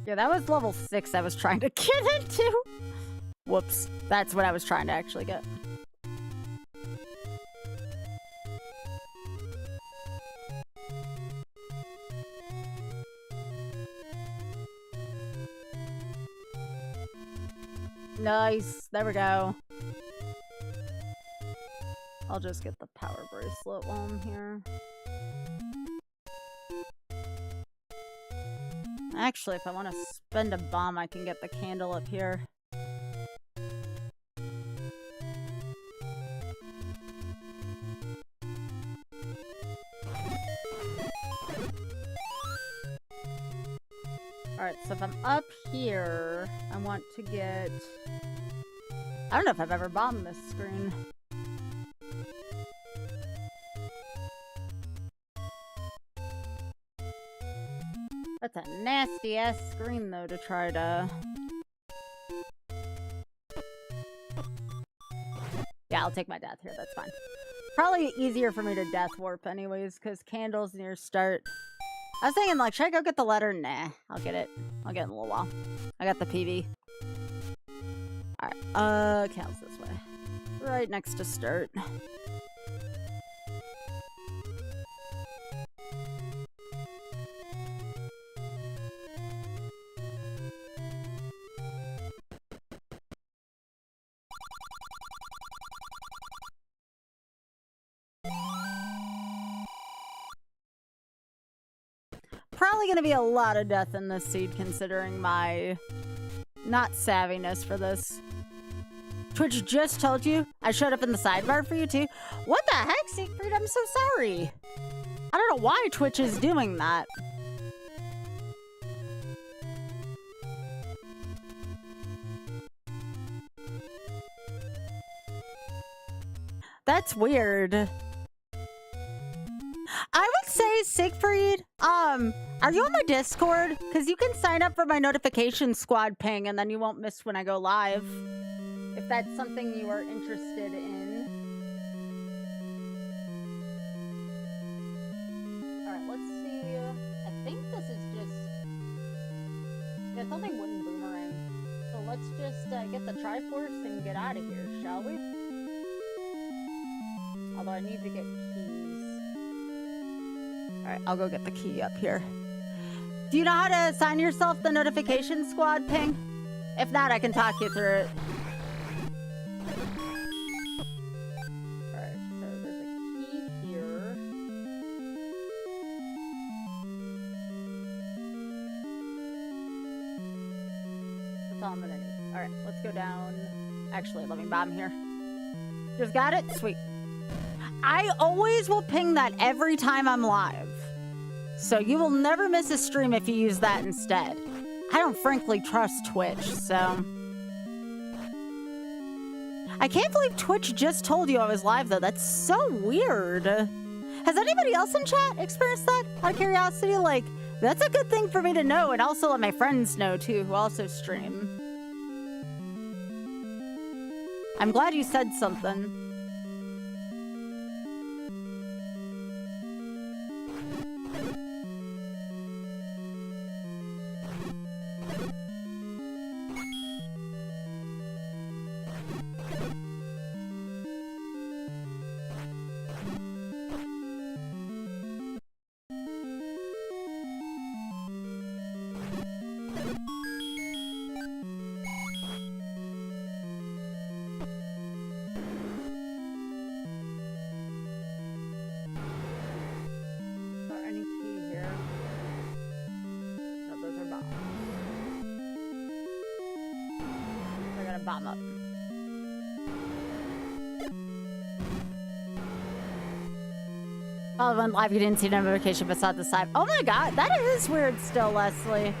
Yeah, that was level 6 I was trying to get into. Whoops. That's what I was trying to actually get. Nice. There we go. I'll just get the power bracelet while I'm here. Actually, if I want to spend a bomb, I can get the candle up here. Alright, so if I'm up here, I want to get... I don't know if I've ever bombed this screen. That's a nasty-ass screen, though, to try to... Yeah, I'll take my death here. That's fine. Probably easier for me to death warp anyways, because candles near start. I was thinking, like, should I go get the letter? Nah, I'll get it. I'll get it in a little while. I got the PV. Alright, candles this way. Right next to start. Probably gonna be a lot of death in this seed, considering my not savviness for this. Twitch just told you I showed up in the sidebar for you too. What the heck, Siegfried? I'm so sorry. I don't know why Twitch is doing that. That's weird. I would say, Siegfried, are you on my Discord? Because you can sign up for my notification squad ping and then you won't miss when I go live. If that's something you are interested in. Alright, let's see. I think this is just... Yeah, something wooden boomerang. So let's just get the Triforce and get out of here, shall we? Although I need to get keys. Alright, I'll go get the key up here. Do you know how to assign yourself the notification squad ping? If not, I can talk you through it. Alright, so there's a key here. That's all I'm gonna need. Alright, let's go down. Actually, let me bomb here. Just got it? Sweet. I always will ping that every time I'm live. So you will never miss a stream if you use that instead. I don't frankly trust Twitch, so... I can't believe Twitch just told you I was live, though. That's so weird. Has anybody else in chat experienced that? Out of curiosity, like, that's a good thing for me to know, and also let my friends know, too, who also stream. I'm glad you said something. Bomb up. Oh, when live you didn't see notification but saw the side. Oh my god, that is weird still, Leslie.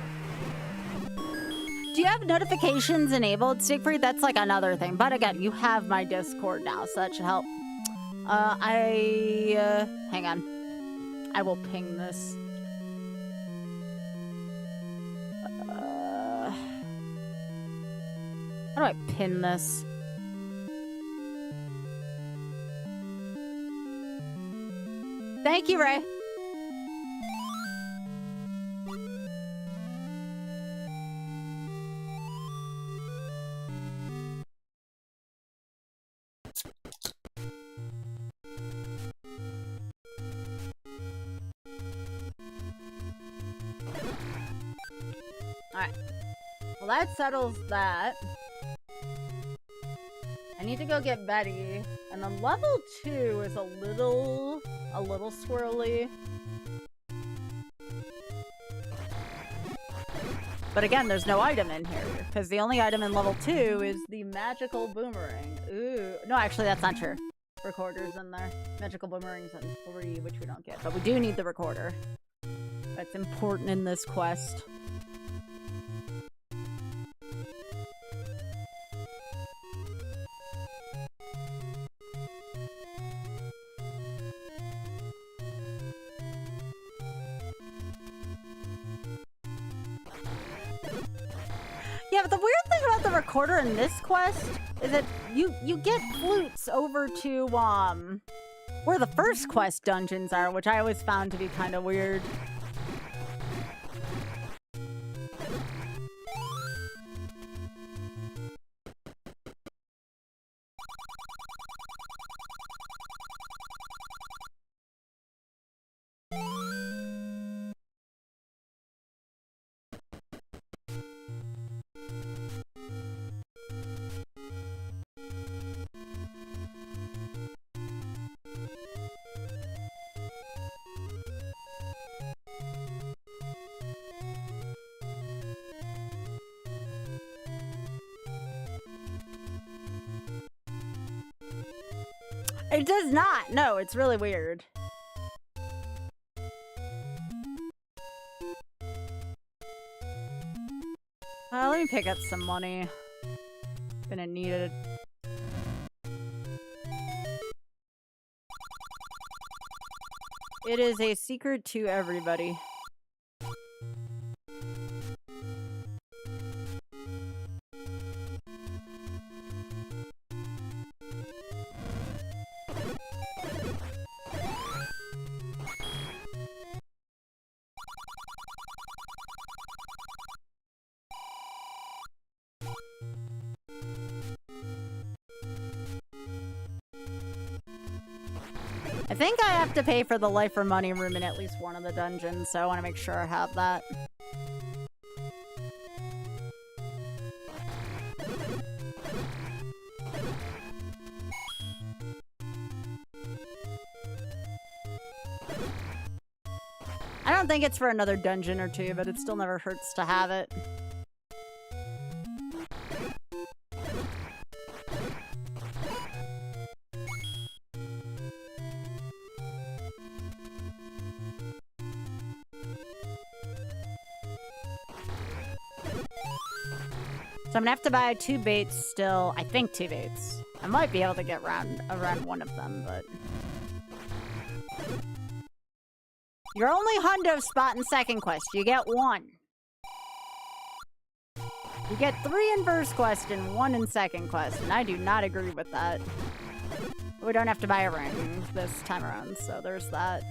Do you have notifications enabled, Siegfried? That's like another thing. But again, you have my Discord now, so that should help. Hang on. I will ping this. How do I pin this? Thank you, Ray. All right. Well, that settles that. I need to go get Betty. And then level 2 is a little swirly. But again, there's no item in here, because the only item in level 2 is the magical boomerang. Ooh. No, actually, that's not true. Recorder's in there. Magical boomerang's in 3, which we don't get. But we do need the recorder. That's important in this quest. Yeah, but the weird thing about the recorder in this quest is that you get flutes over to where the first quest dungeons are, which I always found to be kind of weird. It does not. No, it's really weird. Let me pick up some money. Gonna need it. It is a secret to everybody. I think I have to pay for the life or money room in at least one of the dungeons, so I want to make sure I have that. I don't think it's for another dungeon or two, but it still never hurts to have it. So I'm gonna have to buy 2 baits still. I think 2 baits. I might be able to get around one of them, but... You're only hundo spot in second quest. You get 1. You get 3 in first quest and 1 in second quest, and I do not agree with that. We don't have to buy a ring this time around, so there's that.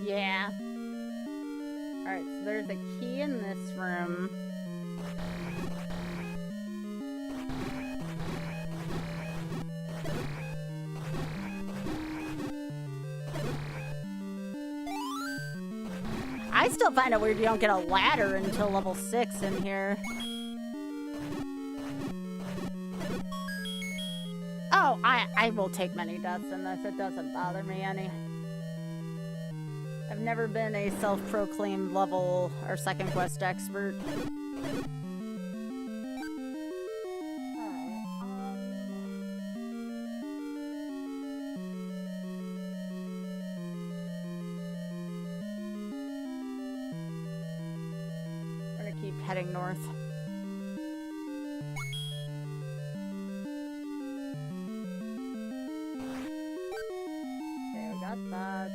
Yeah. Alright, so there's a key in this room. I still find it weird you don't get a ladder until level 6 in here. Oh, I will take many deaths in this. It doesn't bother me any. I've never been a self-proclaimed level or second quest expert. I'm gonna keep heading north. Okay, we got that.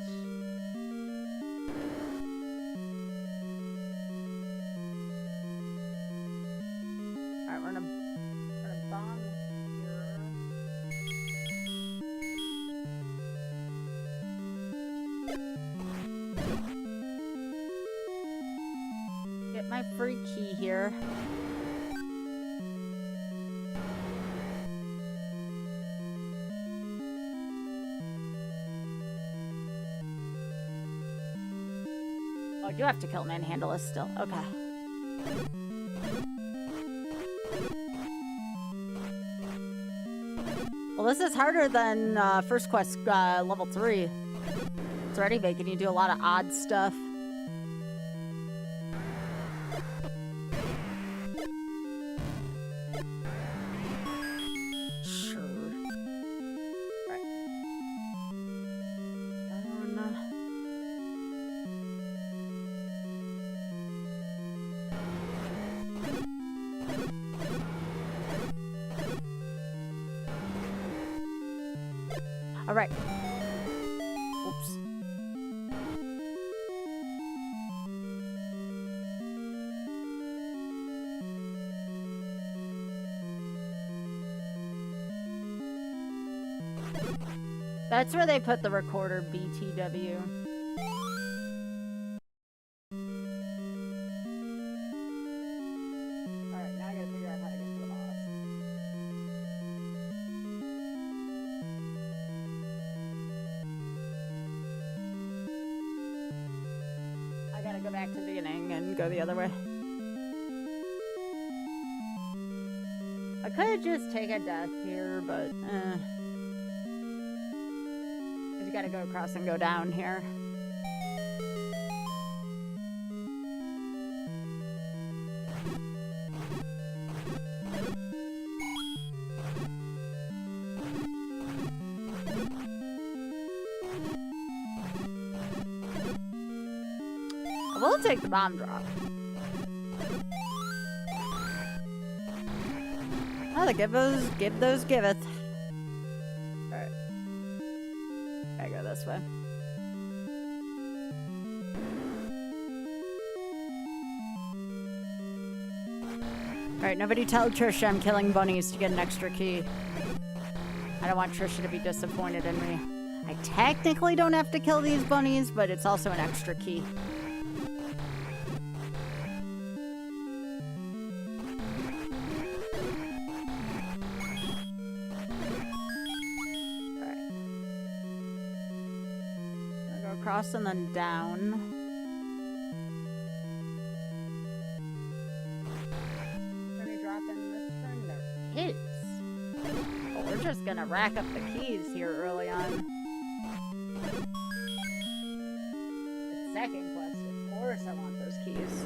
Free key here. Oh, I do have to kill Manhandless still. Okay. Well, this is harder than first quest level 3. It's already making you do a lot of odd stuff. Sure. Right. All right. Oops. That's where they put the recorder BTW. Alright, now I gotta figure out how to get to the boss. I gotta go back to the beginning and go the other way. I could just take a death here, but you gotta go across and go down here. I will take the bomb drop. Oh, the giveth. Alright. Gotta go this way. Alright, nobody tell Trisha I'm killing bunnies to get an extra key. I don't want Trisha to be disappointed in me. I technically don't have to kill these bunnies, but it's also an extra key. Across and then down. Can we drop in this turn? There is. But we're just gonna rack up the keys here early on. The second quest, of course I want those keys.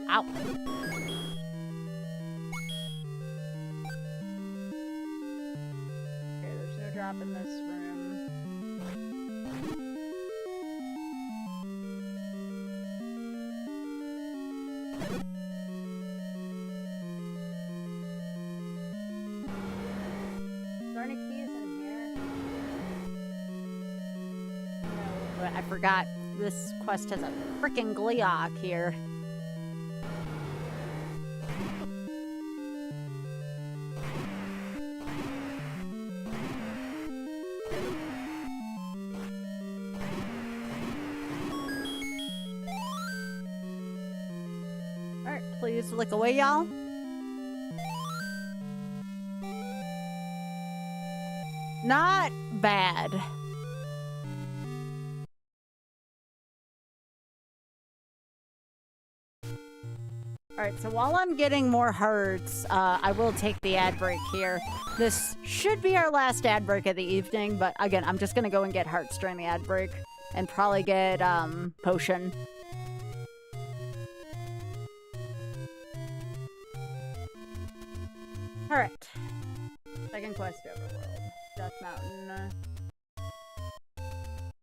Ow. Okay, there's no drop in this room. I forgot this quest has a frickin' Gleeok here. Alright, please lick away, y'all. Not bad. Alright, so while I'm getting more hearts, I will take the ad break here. This should be our last ad break of the evening, but again, I'm just gonna go and get hearts during the ad break. And probably get, potion. Alright. Second quest overworld. Death Mountain.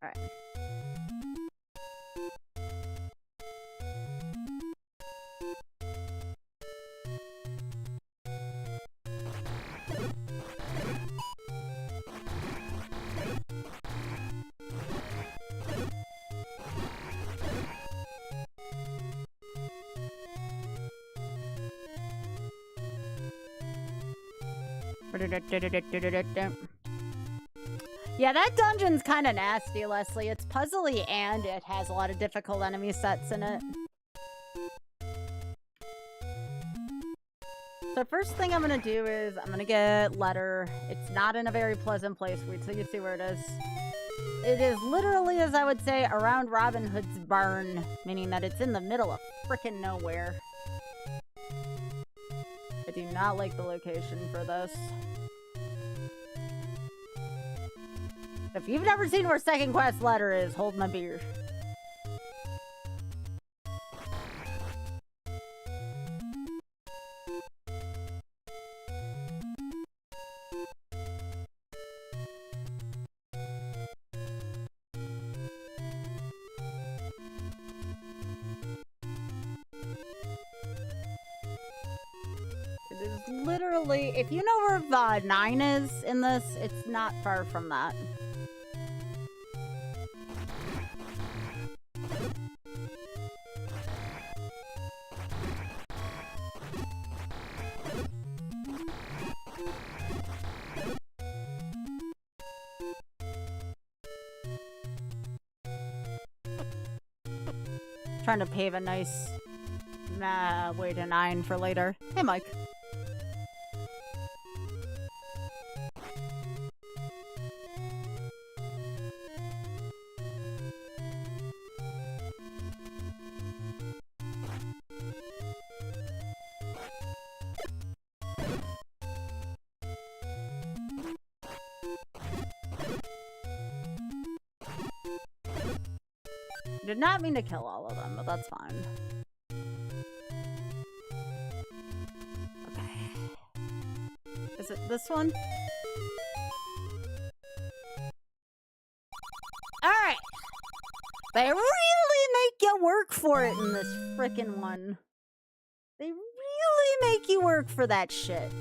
Alright. Yeah, that dungeon's kind of nasty, Leslie. It's puzzly and it has a lot of difficult enemy sets in it. So first thing I'm gonna do is I'm gonna get letter. It's not in a very pleasant place. Wait till you see where it is. It is literally, as I would say, around Robin Hood's barn, meaning that it's in the middle of frickin' nowhere. I do not like the location for this. If you've never seen where second quest letter is, hold my beer. It is literally, if you know where 9 is in this, it's not far from that. Trying to pave a nice way to 9 for later. Hey, Mike. Did not mean to kill all of them, but that's fine. Okay. Is it this one? Alright! They really make you work for it in this frickin' one. They really make you work for that shit.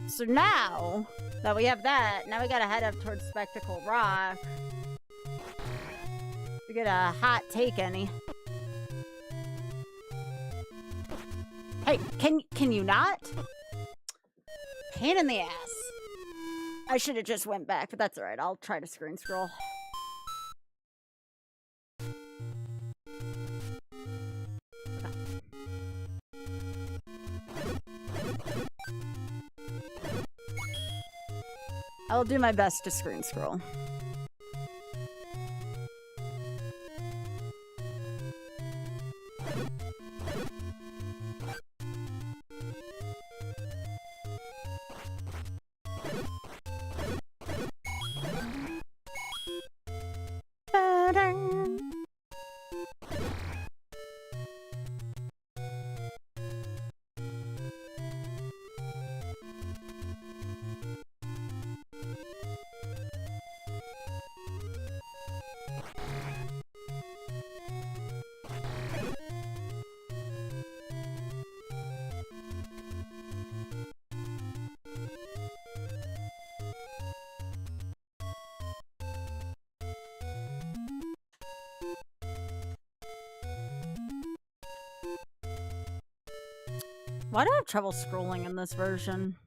So now that we have that, now we gotta head up towards Spectacle Rock. We get a hot take any. Hey, can you not? Pain in the ass. I should have just went back, but that's alright. I'll try to screen scroll. I'll do my best to screen scroll. Why do I have trouble scrolling in this version?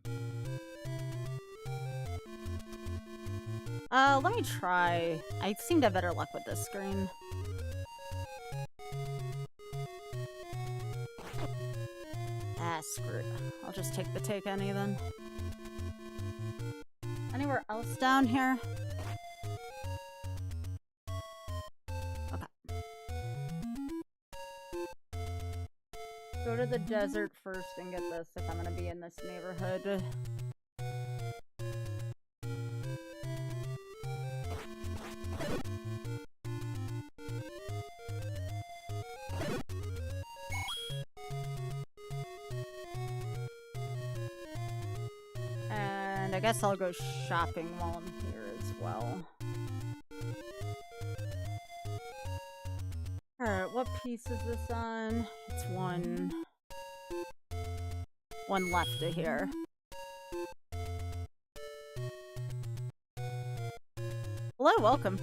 Let me try. I seem to have better luck with this screen. Ah, screw it. I'll just take the take any then. Anywhere else down here? Go to the desert first and get this if I'm gonna be in this neighborhood. And I guess I'll go shopping while I'm here as well. Alright, what piece is this on? It's one left of here. Hello, welcome.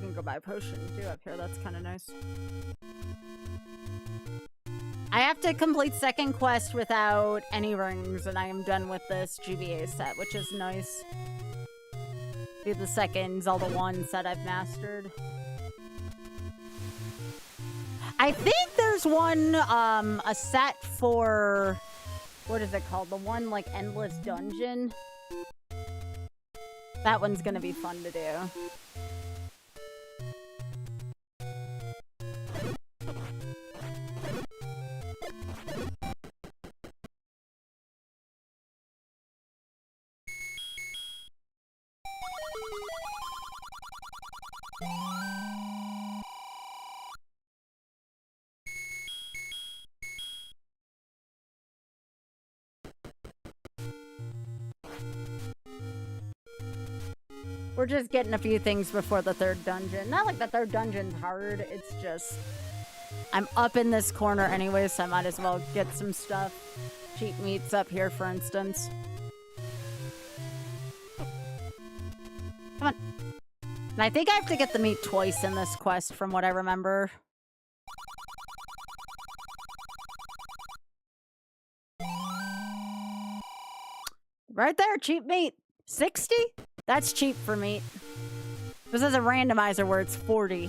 can go buy a potion too up here. That's kind of nice. I have to complete second quest without any rings, and I am done with this GBA set, which is nice. Be the second Zelda 1 set I've mastered. I think there's one, a set for, what is it called? The one, like, Endless Dungeon. That one's gonna be fun to do. We're just getting a few things before the third dungeon. Not like the third dungeon's hard, it's just... I'm up in this corner anyway, so I might as well get some stuff. Cheap meats up here, for instance. Come on. And I think I have to get the meat twice in this quest, from what I remember. Right there, cheap meat. 60? That's cheap for meat. This is a randomizer where it's 40.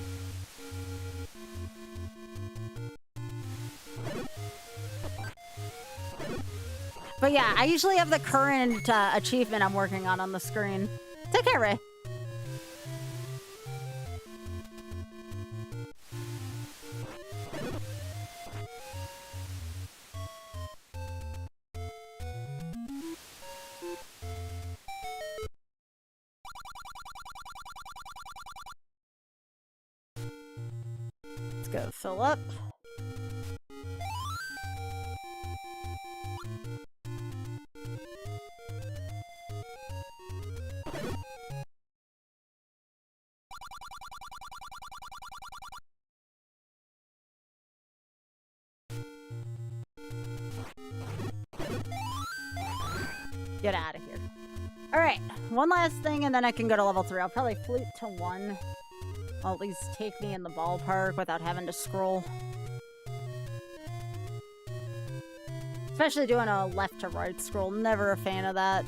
But yeah, I usually have the current achievement I'm working on the screen. Take care, Ray. Let's go fill up. Get out of here. Alright, one last thing and then I can go to level 3. I'll probably flute to 1. I'll at least take me in the ballpark without having to scroll. Especially doing a left to right scroll. Never a fan of that.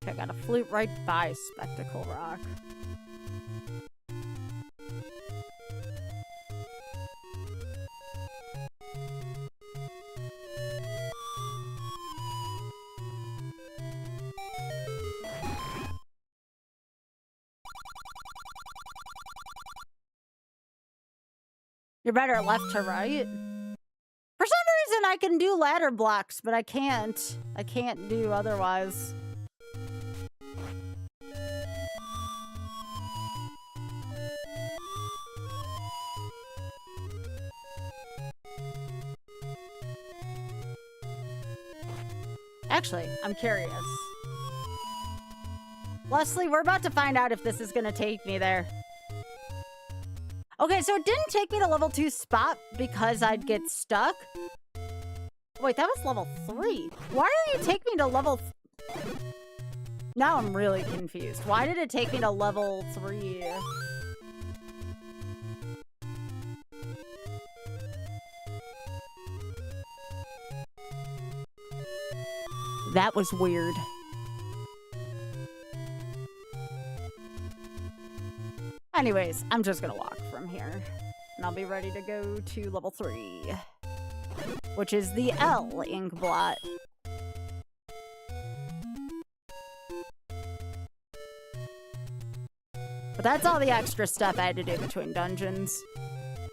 Okay, I got a flute right by Spectacle Rock. You're better left to right. For some reason, I can do ladder blocks, but I can't. I can't do otherwise. Actually, I'm curious. Leslie, we're about to find out if this is gonna take me there. Okay, so it didn't take me to level 2 spot because I'd get stuck. Wait, that was level 3. Why did it take me to level... Now I'm really confused. Why did it take me to level 3? That was weird. Anyways, I'm just gonna walk from here. And I'll be ready to go to level 3. Which is the L ink blot. But that's all the extra stuff I had to do between dungeons.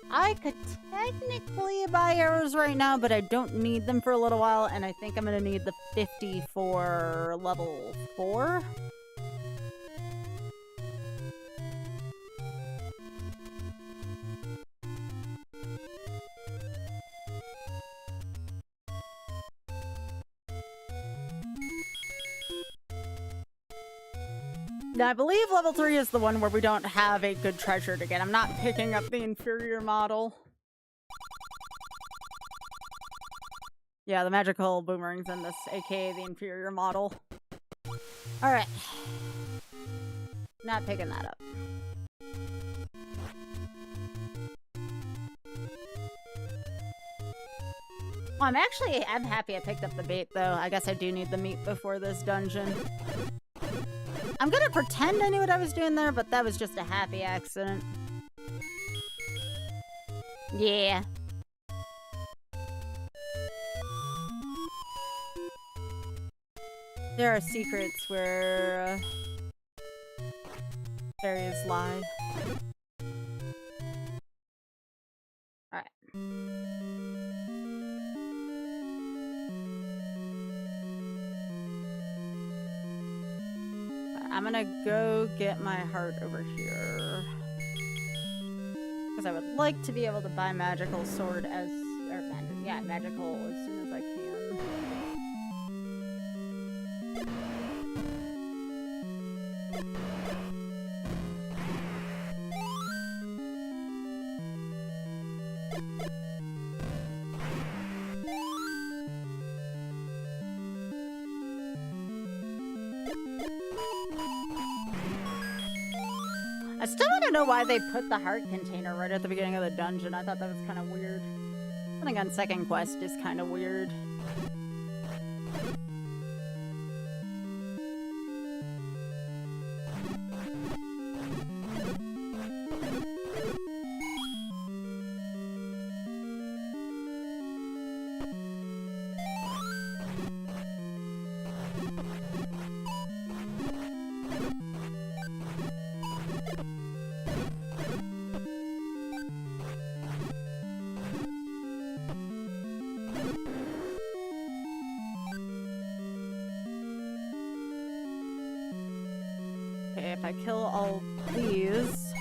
I could technically buy arrows right now, but I don't need them for a little while, and I think I'm gonna need the 50 for level 4. Now, I believe level 3 is the one where we don't have a good treasure to get. I'm not picking up the inferior model. Yeah, the magical boomerangs in this, aka the inferior model. Alright. Not picking that up. Well, I'm happy I picked up the bait, though. I guess I do need the meat before this dungeon. I'm gonna pretend I knew what I was doing there, but that was just a happy accident. Yeah. There are secrets where fairies lie. Alright. I'm gonna go get my heart over here. Because I would like to be able to buy magical sword as... magical as soon as I can. I still want to know why they put the heart container right at the beginning of the dungeon. I thought that was kind of weird. I think on second quest is kind of weird. Okay, if I kill all these...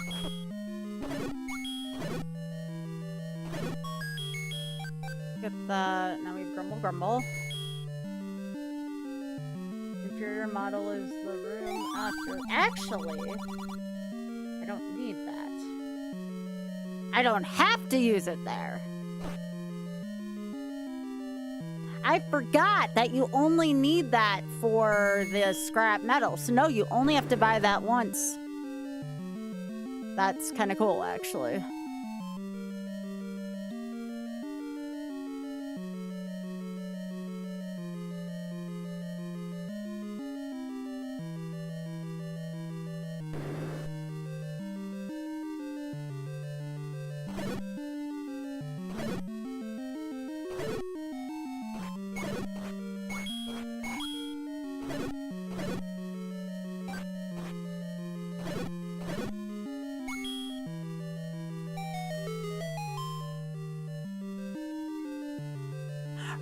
Get that. Now we grumble grumble. Inferior model is the room after... Actually, I don't need that. I don't have to use it there. I forgot that you only need that for the scrap metal. So no, you only have to buy that once. That's kind of cool, actually.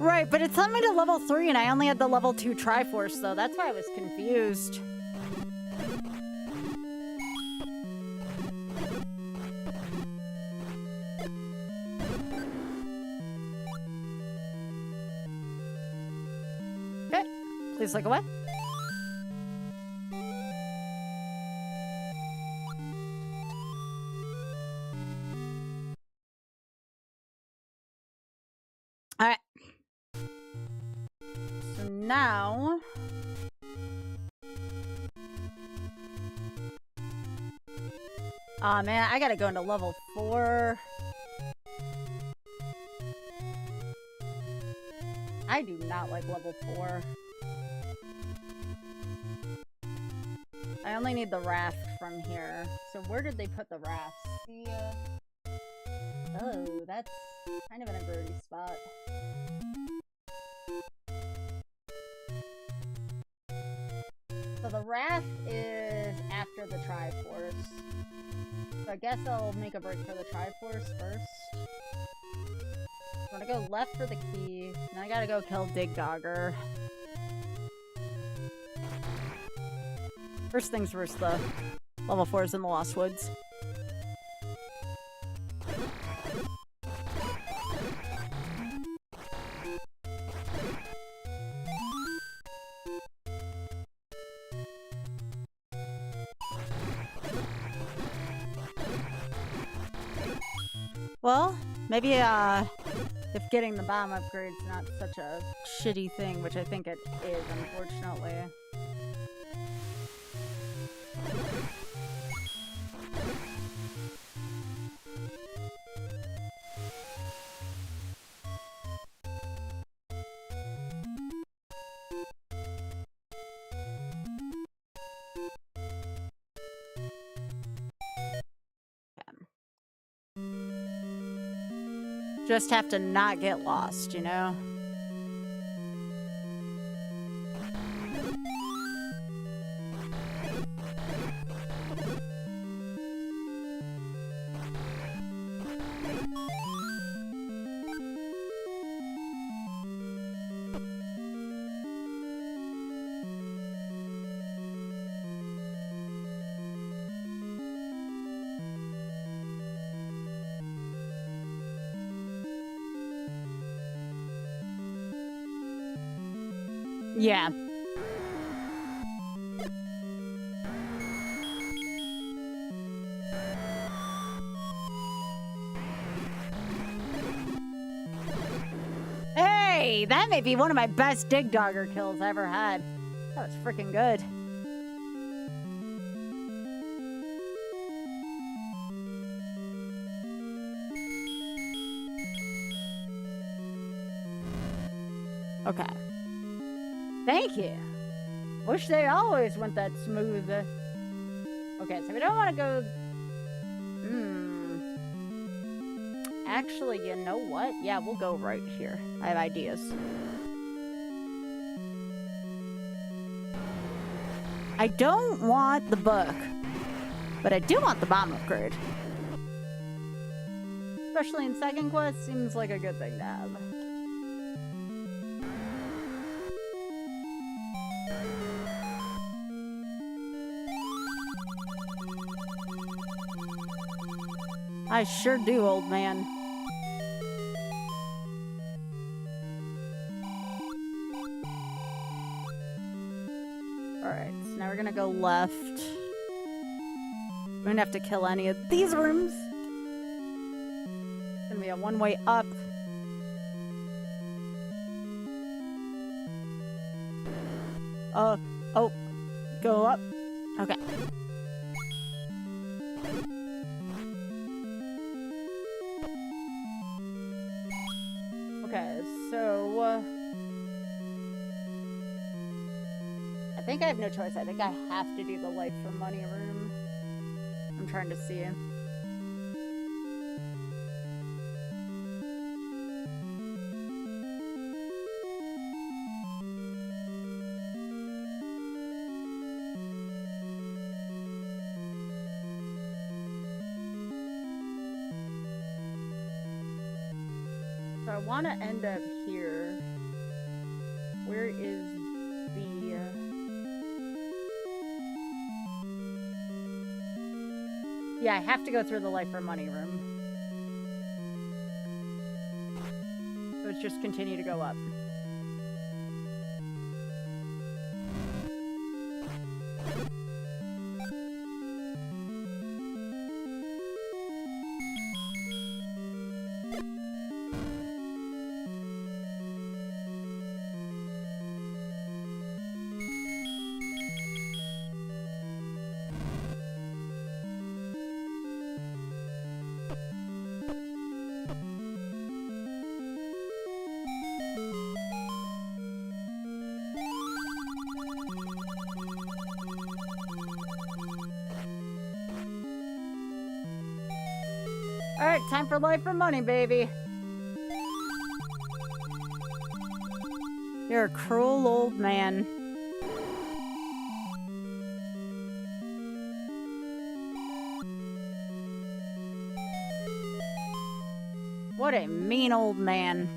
Right, but it sent me to level 3 and I only had the level 2 Triforce, though. That's why I was confused. Okay, please look away. All right. So now... Aw, man, I gotta go into level 4. I do not like level 4. I only need the raft from here. So where did they put the raft? Oh, that's kind of in a grody spot. So the raft is after the Triforce. So I guess I'll make a break for the Triforce first. I'm gonna go left for the key. Then I gotta go kill Dig Dogger. First things first, the level 4s in the Lost Woods. Well, maybe if getting the bomb upgrade's not such a shitty thing, which I think it is, unfortunately. Just have to not get lost, you know? Yeah. Hey, that may be one of my best dig dogger kills I ever had. That was freaking good. Okay. Thank you. Wish they always went that smooth. Okay, so we don't want to go... Actually, you know what? Yeah, we'll go right here. I have ideas. I don't want the book, but I do want the bomb upgrade. Especially in second quest, seems like a good thing to have. I sure do, old man. Alright, so now we're gonna go left. We don't have to kill any of these rooms. It's gonna be a one-way up. Oh, go up. Okay. Okay, so I think I have no choice. I think I have to do the life for money room. I'm trying to see. So I want to end up here. Where is the... Yeah, I have to go through the life for money room. So it's just continue to go up. Alright, time for life for money, baby. You're a cruel old man. What a mean old man.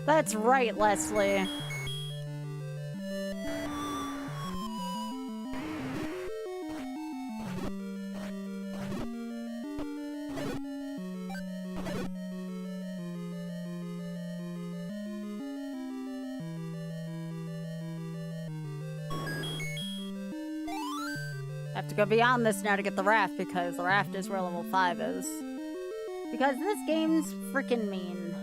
That's right, Leslie. to go beyond this now to get the raft, because the raft is where level 5 is. Because this game's freaking mean.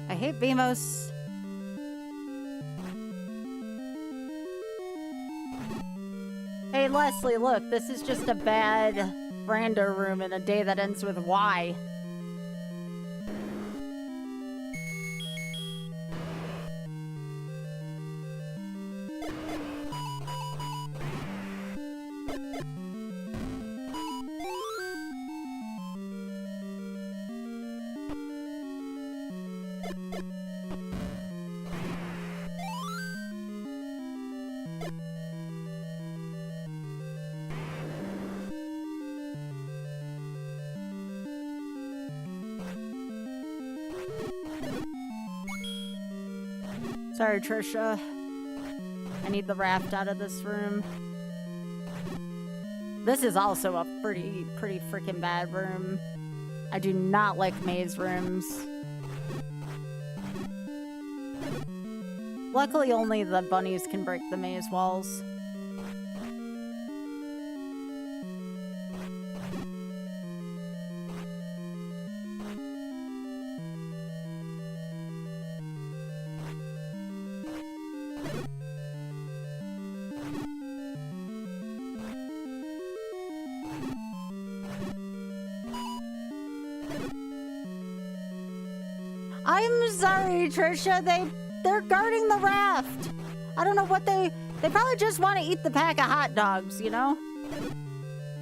I hate Vimos. Hey Leslie, look, this is just a bad Rando room in a day that ends with Y. Sorry, Trisha. I need the raft out of this room. This is also a pretty freaking bad room. I do not like maze rooms. Luckily, only the bunnies can break the maze walls. I'm sorry, Trisha. They're guarding the raft. I don't know what they probably just want to eat the pack of hot dogs, you know?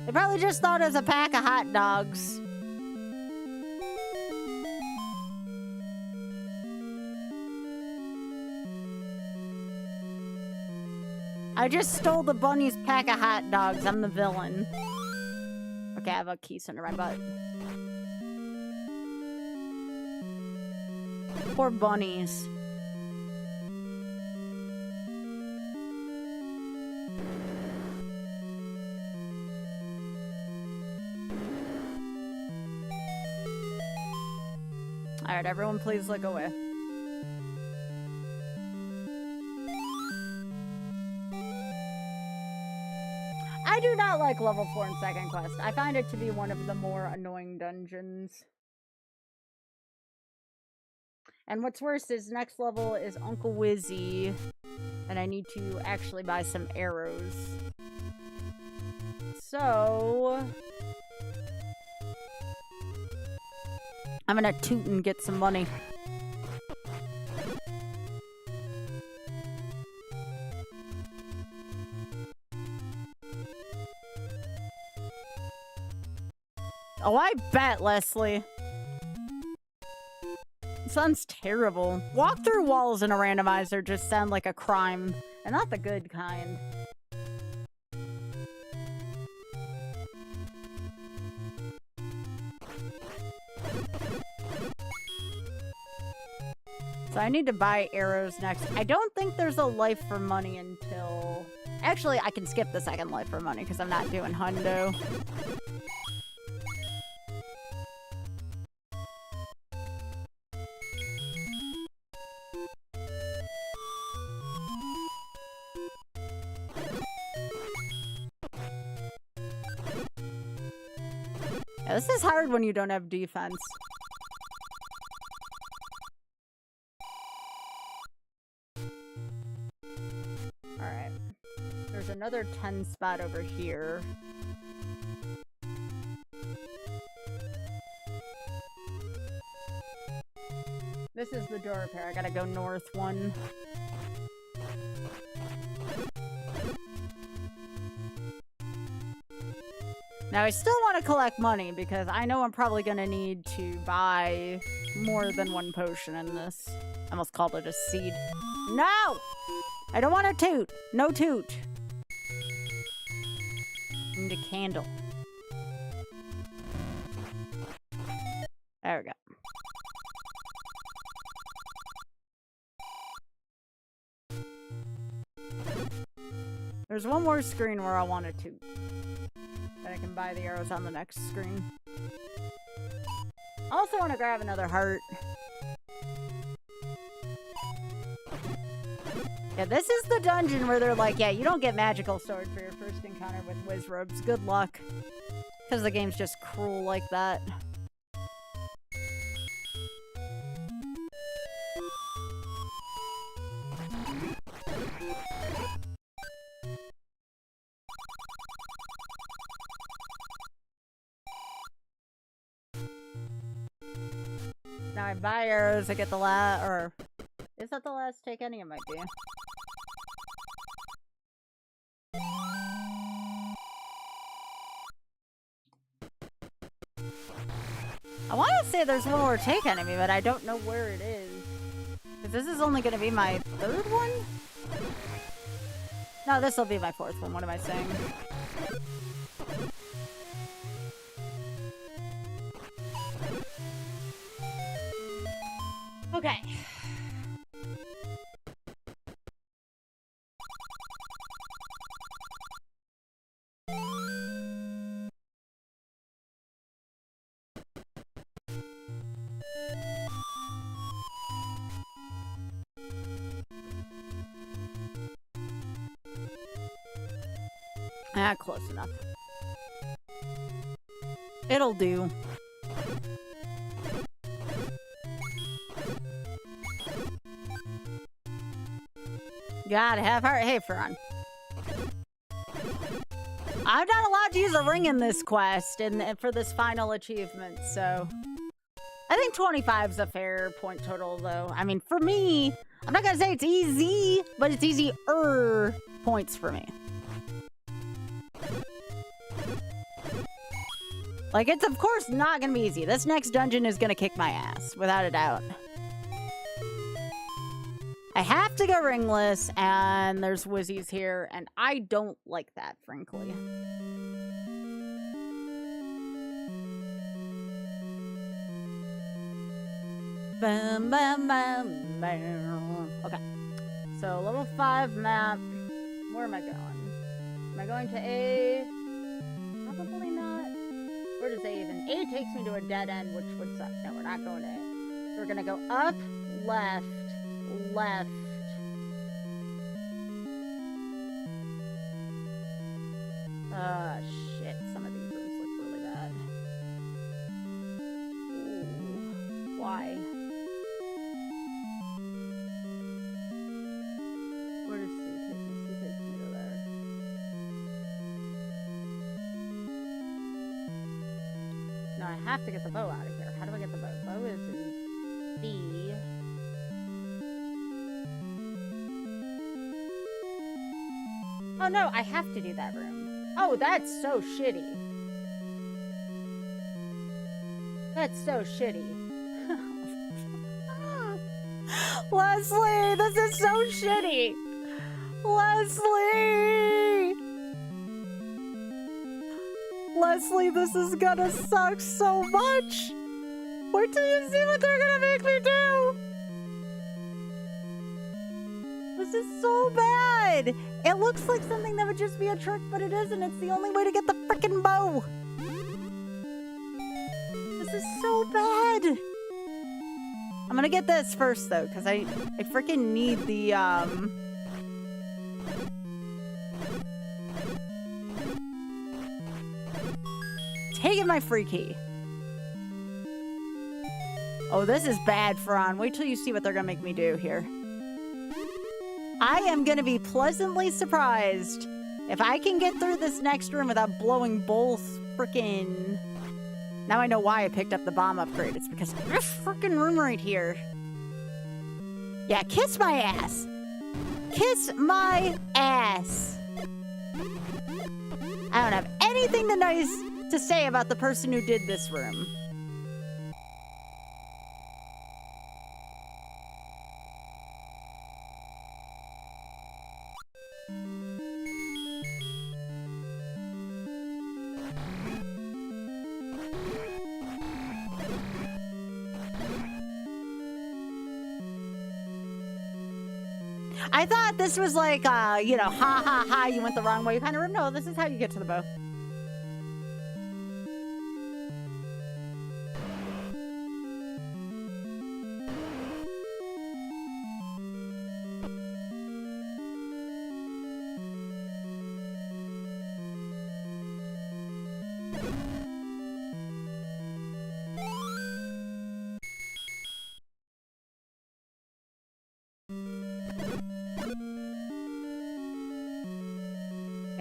They probably just thought it was a pack of hot dogs. I just stole the bunny's pack of hot dogs. I'm the villain. Okay, I have a key under my butt. Poor bunnies. Alright, everyone please look away. I do not like level 4 and second quest. I find it to be one of the more annoying dungeons. And what's worse is next level is Uncle Wizzy, and I need to actually buy some arrows. So I'm gonna toot and get some money. Oh, I bet, Leslie. Sounds terrible. Walk through walls in a randomizer just sound like a crime, and not the good kind. So I need to buy arrows next. I don't think there's a life for money until... Actually, I can skip the second life for money because I'm not doing hundo. Yeah, this is hard when you don't have defense. Alright. There's another 10 spot over here. This is the door repair. I gotta go north one. Now, I still want to collect money because I know I'm probably going to need to buy more than one potion in this. I almost called it a seed. No! I don't want a toot. No toot. I need a candle. There we go. There's one more screen where I want a toot. Then I can buy the arrows on the next screen. I also want to grab another heart. Yeah, this is the dungeon where they're like, yeah, you don't get magical sword for your first encounter with Wizrobes. Good luck. Because the game's just cruel like that. Now I buy arrows, I get the last, or is that the last take any? It might be. I want to say there's one more take enemy, but I don't know where it is. Because this is only going to be my third one? No, this will be my fourth one. What am I saying? Okay. Ah, close enough. It'll do. Gotta have heart. Hey, Ferran. I'm not allowed to use a ring in this quest and for this final achievement, so... I think 25 is a fair point total, though. I mean, for me, I'm not gonna say it's easy, but it's easier points for me. Like, it's of course not gonna be easy. This next dungeon is gonna kick my ass, without a doubt. I have to go ringless, and there's Wizzies here, and I don't like that, frankly. Bam, bam, bam, bam. Okay. So, level 5 map. Where am I going? Am I going to A? Probably not. Where does A even? A takes me to a dead end, which would suck. No, we're not going to A. We're gonna go up, left, left. Shit. Some of these rooms look really bad. Ooh. Why? Where does C take me? C takes me to there. No, I have to get the bow out of here. How do I get the bow? Bow is in B. Oh no, I have to do that room. Oh, that's so shitty. That's so shitty. Leslie, this is so shitty. Leslie! Leslie, this is gonna suck so much. Wait till you see what they're gonna make me do. This is so bad. It looks like something that would just be a trick, but it isn't. It's the only way to get the frickin' bow. This is so bad. I'm gonna get this first, though, because I frickin' need the, Taking my free key. Oh, this is bad, Ferran. Wait till you see what they're gonna make me do here. I am gonna be pleasantly surprised if I can get through this next room without blowing both frickin'... Now I know why I picked up the bomb upgrade. It's because of this frickin' room right here. Yeah, kiss my ass. Kiss my ass. I don't have anything nice to say about the person who did this room. I thought this was like, you know, ha ha ha, you went the wrong way kind of room. No, this is how you get to the bow.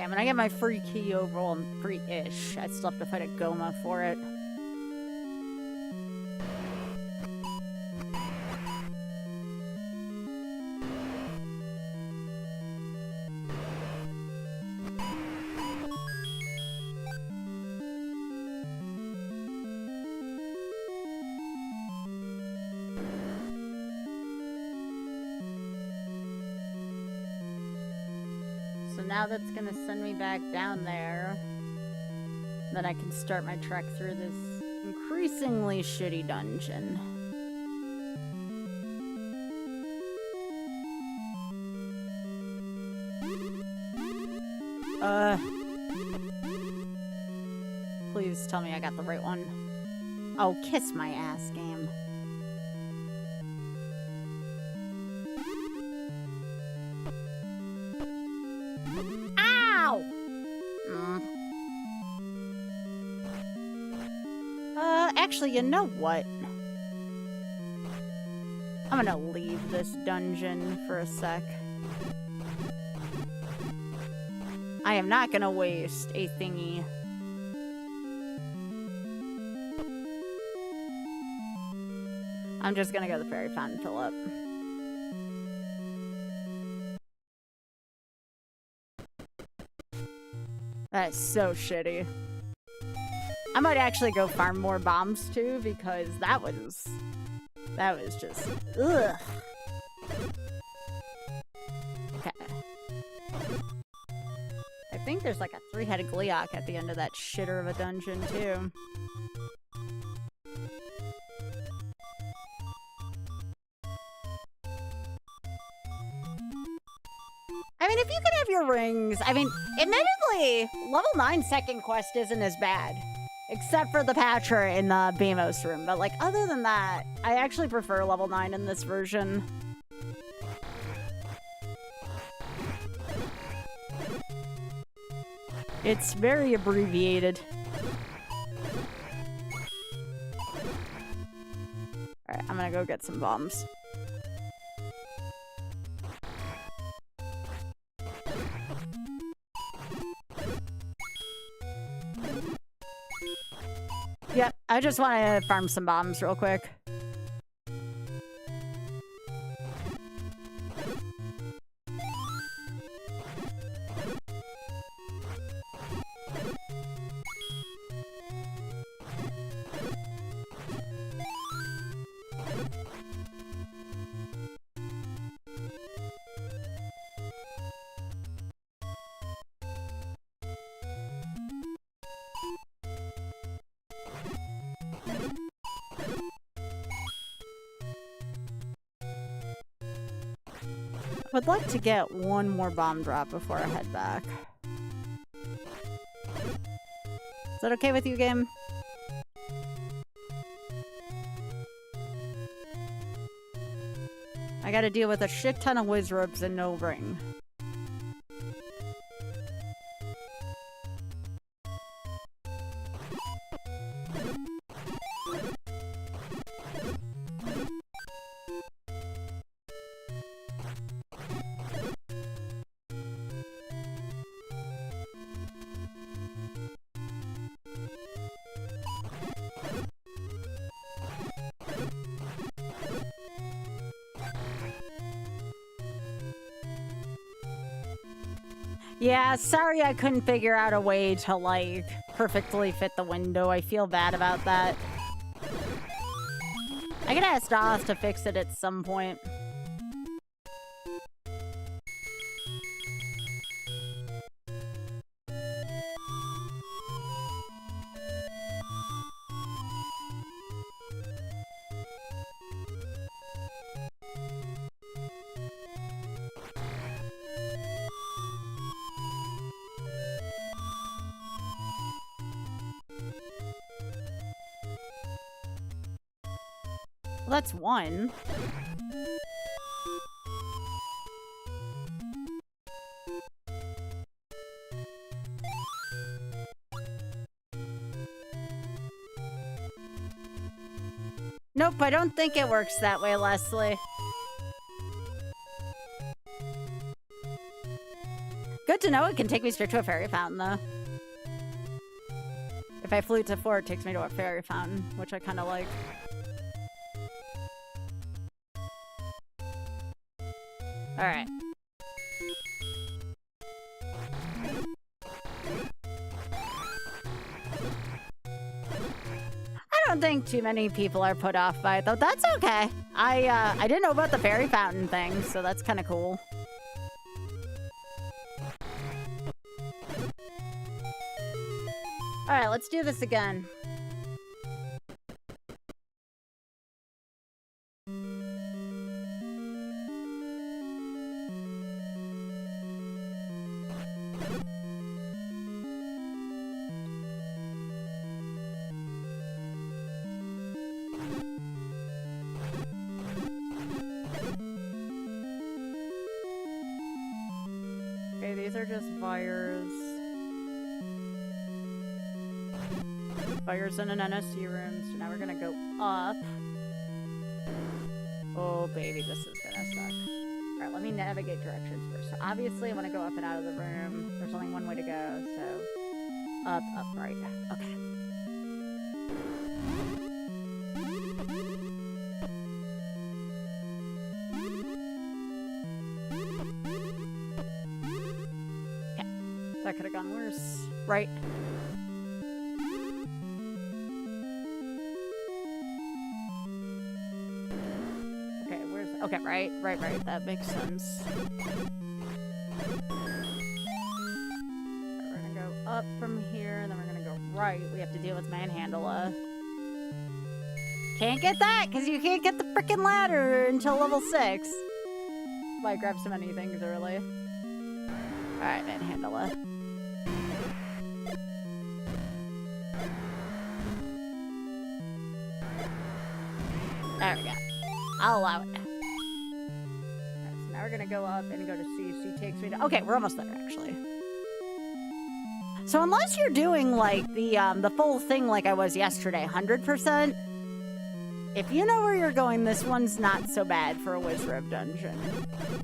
Okay, I'm gonna get my free key overall and free-ish. I still have to fight a Goma for it. Now that's gonna send me back down there. Then I can start my trek through this increasingly shitty dungeon. Please tell me I got the right one. Oh, kiss my ass, game. Actually, you know what? I'm gonna leave this dungeon for a sec. I am not gonna waste a thingy. I'm just gonna go to the fairy fountain and fill up. That is so shitty. I might actually go farm more bombs too, because that was just ugh. Okay. I think there's like a 3-headed Gleeok at the end of that shitter of a dungeon too. I mean, if you can have your rings, I mean, admittedly, level 9 second quest isn't as bad. Except for the patcher in the Beamos room. But, like, other than that, I actually prefer level 9 in this version. It's very abbreviated. Alright, I'm gonna go get some bombs. Yep, I just want to farm some bombs real quick. I'd like to get one more bomb drop before I head back. Is that okay with you, game? I gotta deal with a shit ton of whiz ropes and no ring. Yeah, sorry I couldn't figure out a way to, like, perfectly fit the window. I feel bad about that. I could ask Doss to fix it at some point. Well, that's one. Nope, I don't think it works that way, Leslie. Good to know it can take me straight to a fairy fountain, though. If I flew to 4, it takes me to a fairy fountain, which I kind of like. Alright. I don't think too many people are put off by it, though. That's okay. I didn't know about the fairy fountain thing, so that's kind of cool. Alright, let's do this again. Okay, these are just fires. Fires in an NSC room, so now we're gonna go up. Oh baby, this is gonna suck. Alright, let me navigate directions first. So obviously I want to go up and out of the room. There's only one way to go, so... Up, right. Okay. Okay. That could have gone worse. Right. Okay, right. That makes sense. We're gonna go up from here, and then we're gonna go right. We have to deal with Manhandla. Can't get that, because you can't get the frickin' ladder until level 6. Why I grabbed so many things early. Alright, Manhandla. There we go. I'll allow it now. Now we're gonna go up and go to C. C takes me to... Okay, we're almost there, actually. So unless you're doing, like, the full thing like I was yesterday, 100%, if you know where you're going, this one's not so bad for a Wizrobe dungeon.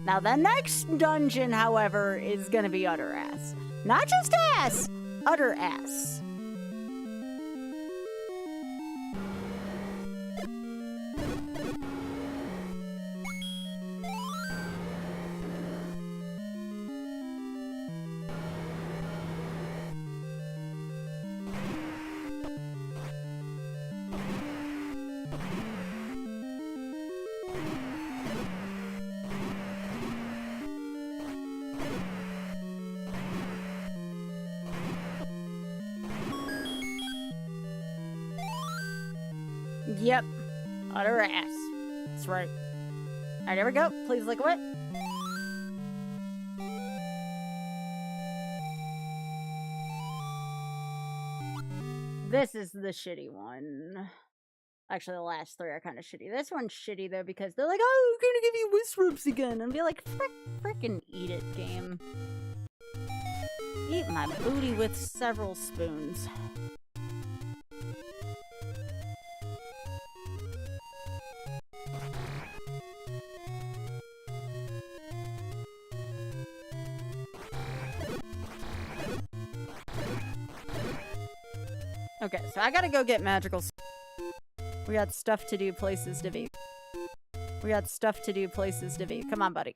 Now, the next dungeon, however, is gonna be utter ass. Not just ass, utter ass. Yep. Utter ass. That's right. Alright, there we go. Please look away. This is the shitty one. Actually, the last 3 are kind of shitty. This one's shitty, though, because they're like, oh, we're gonna give you Wizrobes again. And be like, frickin' eat it, game. Eat my booty with several spoons. Okay, so I gotta go get magical. We got stuff to do, places to be. We got stuff to do, places to be. Come on, buddy.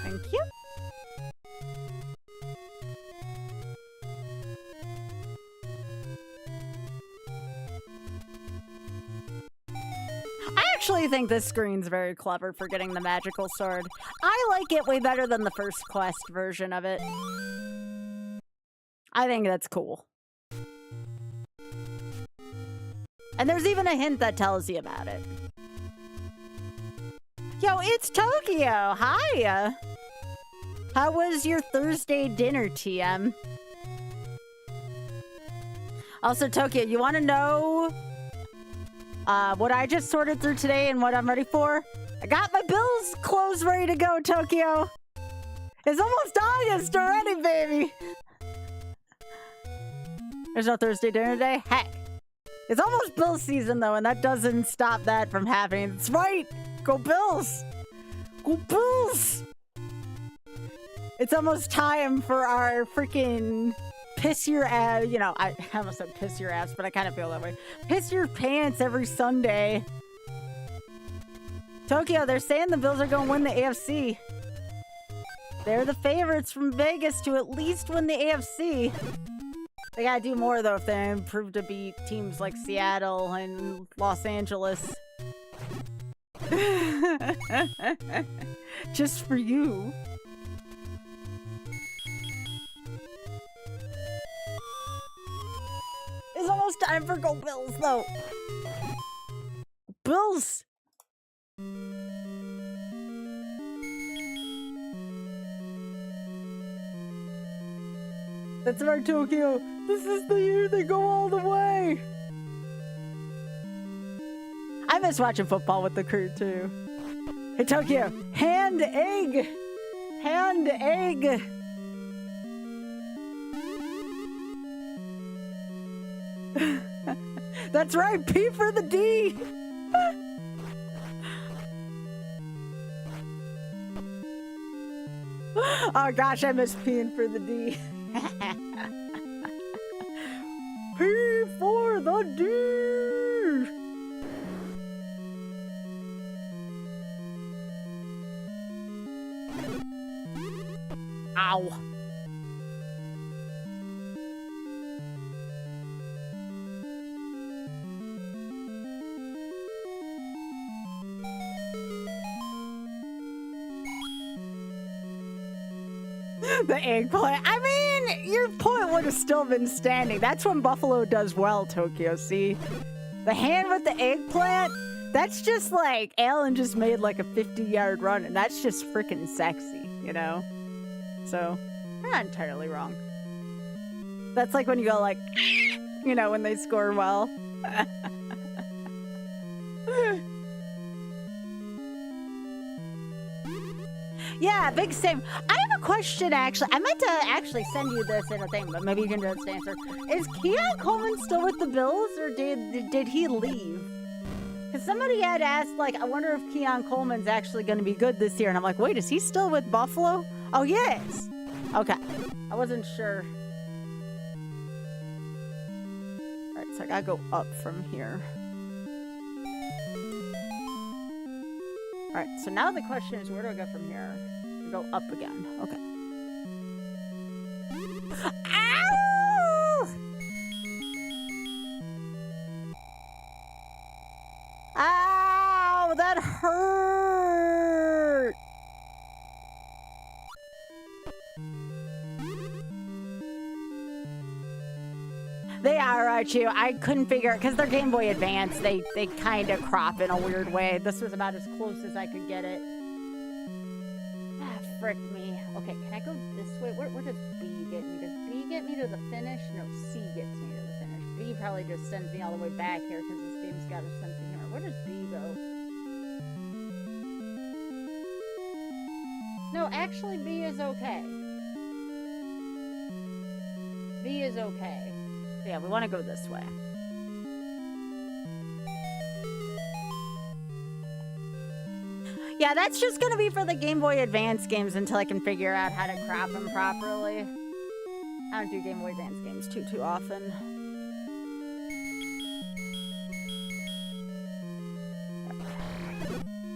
Thank you. I actually think this screen's very clever for getting the magical sword. I like it way better than the first quest version of it. I think that's cool. And there's even a hint that tells you about it. Yo, it's Tokyo! Hi! How was your Thursday dinner, TM? Also, Tokyo, you want to know what I just sorted through today and what I'm ready for? I got my bills clothes ready to go, Tokyo. It's almost August already, baby. There's no Thursday dinner day? Heck. It's almost Bills season, though, and that doesn't stop that from happening. That's right! Go Bills! Go Bills! It's almost time for our freaking piss your ass, you know, I almost said piss your ass, but I kind of feel that way. Piss your pants every Sunday. Tokyo, they're saying the Bills are going to win the AFC. They're the favorites from Vegas to at least win the AFC. They gotta do more, though, if they improve to beat teams like Seattle and Los Angeles. Just for you. It's almost time for Go Bills, though. Bills! That's right, Tokyo. This is the year they go all the way. I miss watching football with the crew, too. Hey, Tokyo. Hand egg. Hand egg. That's right. P for the D. Oh, gosh. I miss peeing for the D. P for the D! Ow. The eggplant. I mean, your point would have still been standing. That's when Buffalo does well, Tokyo, see? The hand with the eggplant, that's just like, Allen just made like a 50-yard run, and that's just freaking sexy, you know? So, you're not entirely wrong. That's like when you go like, you know, when they score well. Yeah, big same. I have a question, actually. I meant to actually send you this in a thing, but maybe you can just answer. Is Keon Coleman still with the Bills, or did he leave? Because somebody had asked, like, I wonder if Keon Coleman's actually going to be good this year. And I'm like, wait, is he still with Buffalo? Oh, yes. Okay. I wasn't sure. All right, so I got to go up from here. All right, so now the question is, where do I go from here? I go up again. Okay. Ow! Ow! That hurt! They are, Archie. I couldn't figure it because they're Game Boy Advance. They kind of crop in a weird way. This was about as close as I could get it. Ah, frick me. Okay, can I go this way? Where does B get me? Does B get me to the finish? No, C gets me to the finish. B probably just sends me all the way back here because this game's got to send me here. Where does B go? No, actually, B is okay. B is okay. Yeah, we want to go this way. Yeah, that's just going to be for the Game Boy Advance games until I can figure out how to crop them properly. I don't do Game Boy Advance games too often.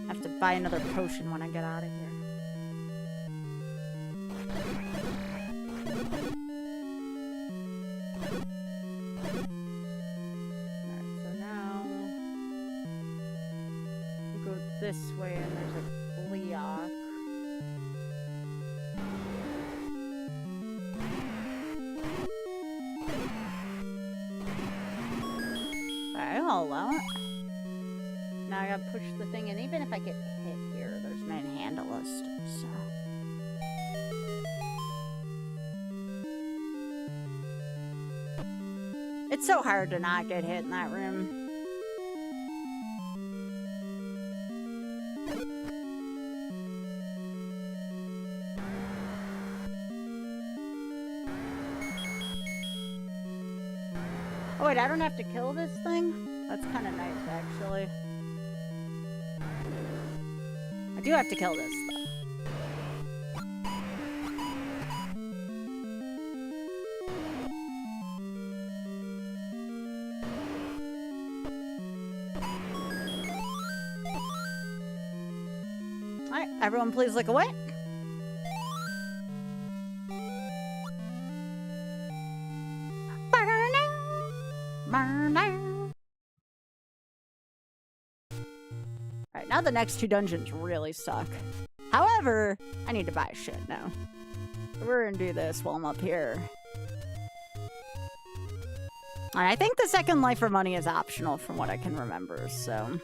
I have to buy another potion when I get out of here. This way, and there's a Leok. Okay, hold on. Now I gotta push the thing, and even if I get hit here, there's Manhandleist, so. It's so hard to not get hit in that room. Oh wait, I don't have to kill this thing? That's kind of nice, actually. I do have to kill this, though. Alright, everyone please look away. Alright, now the next two dungeons really suck. However, I need to buy shit now. We're gonna do this while I'm up here. And I think the second life for money is optional from what I can remember, so...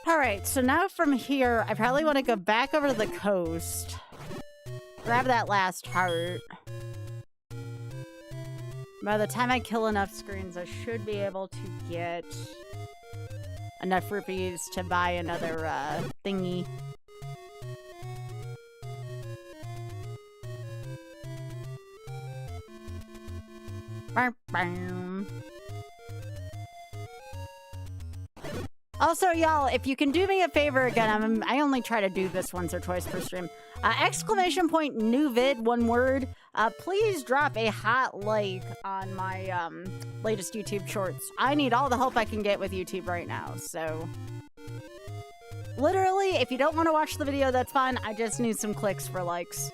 Alright, so now from here, I probably want to go back over to the coast. Grab that last heart. By the time I kill enough screens, I should be able to get enough rupees to buy another thingy. Also, y'all, if you can do me a favor again, I only try to do this once or twice per stream. Exclamation point new vid, one word. Please drop a hot like on my latest YouTube shorts. I need all the help I can get with YouTube right now, so... Literally, if you don't want to watch the video, that's fine. I just need some clicks for likes.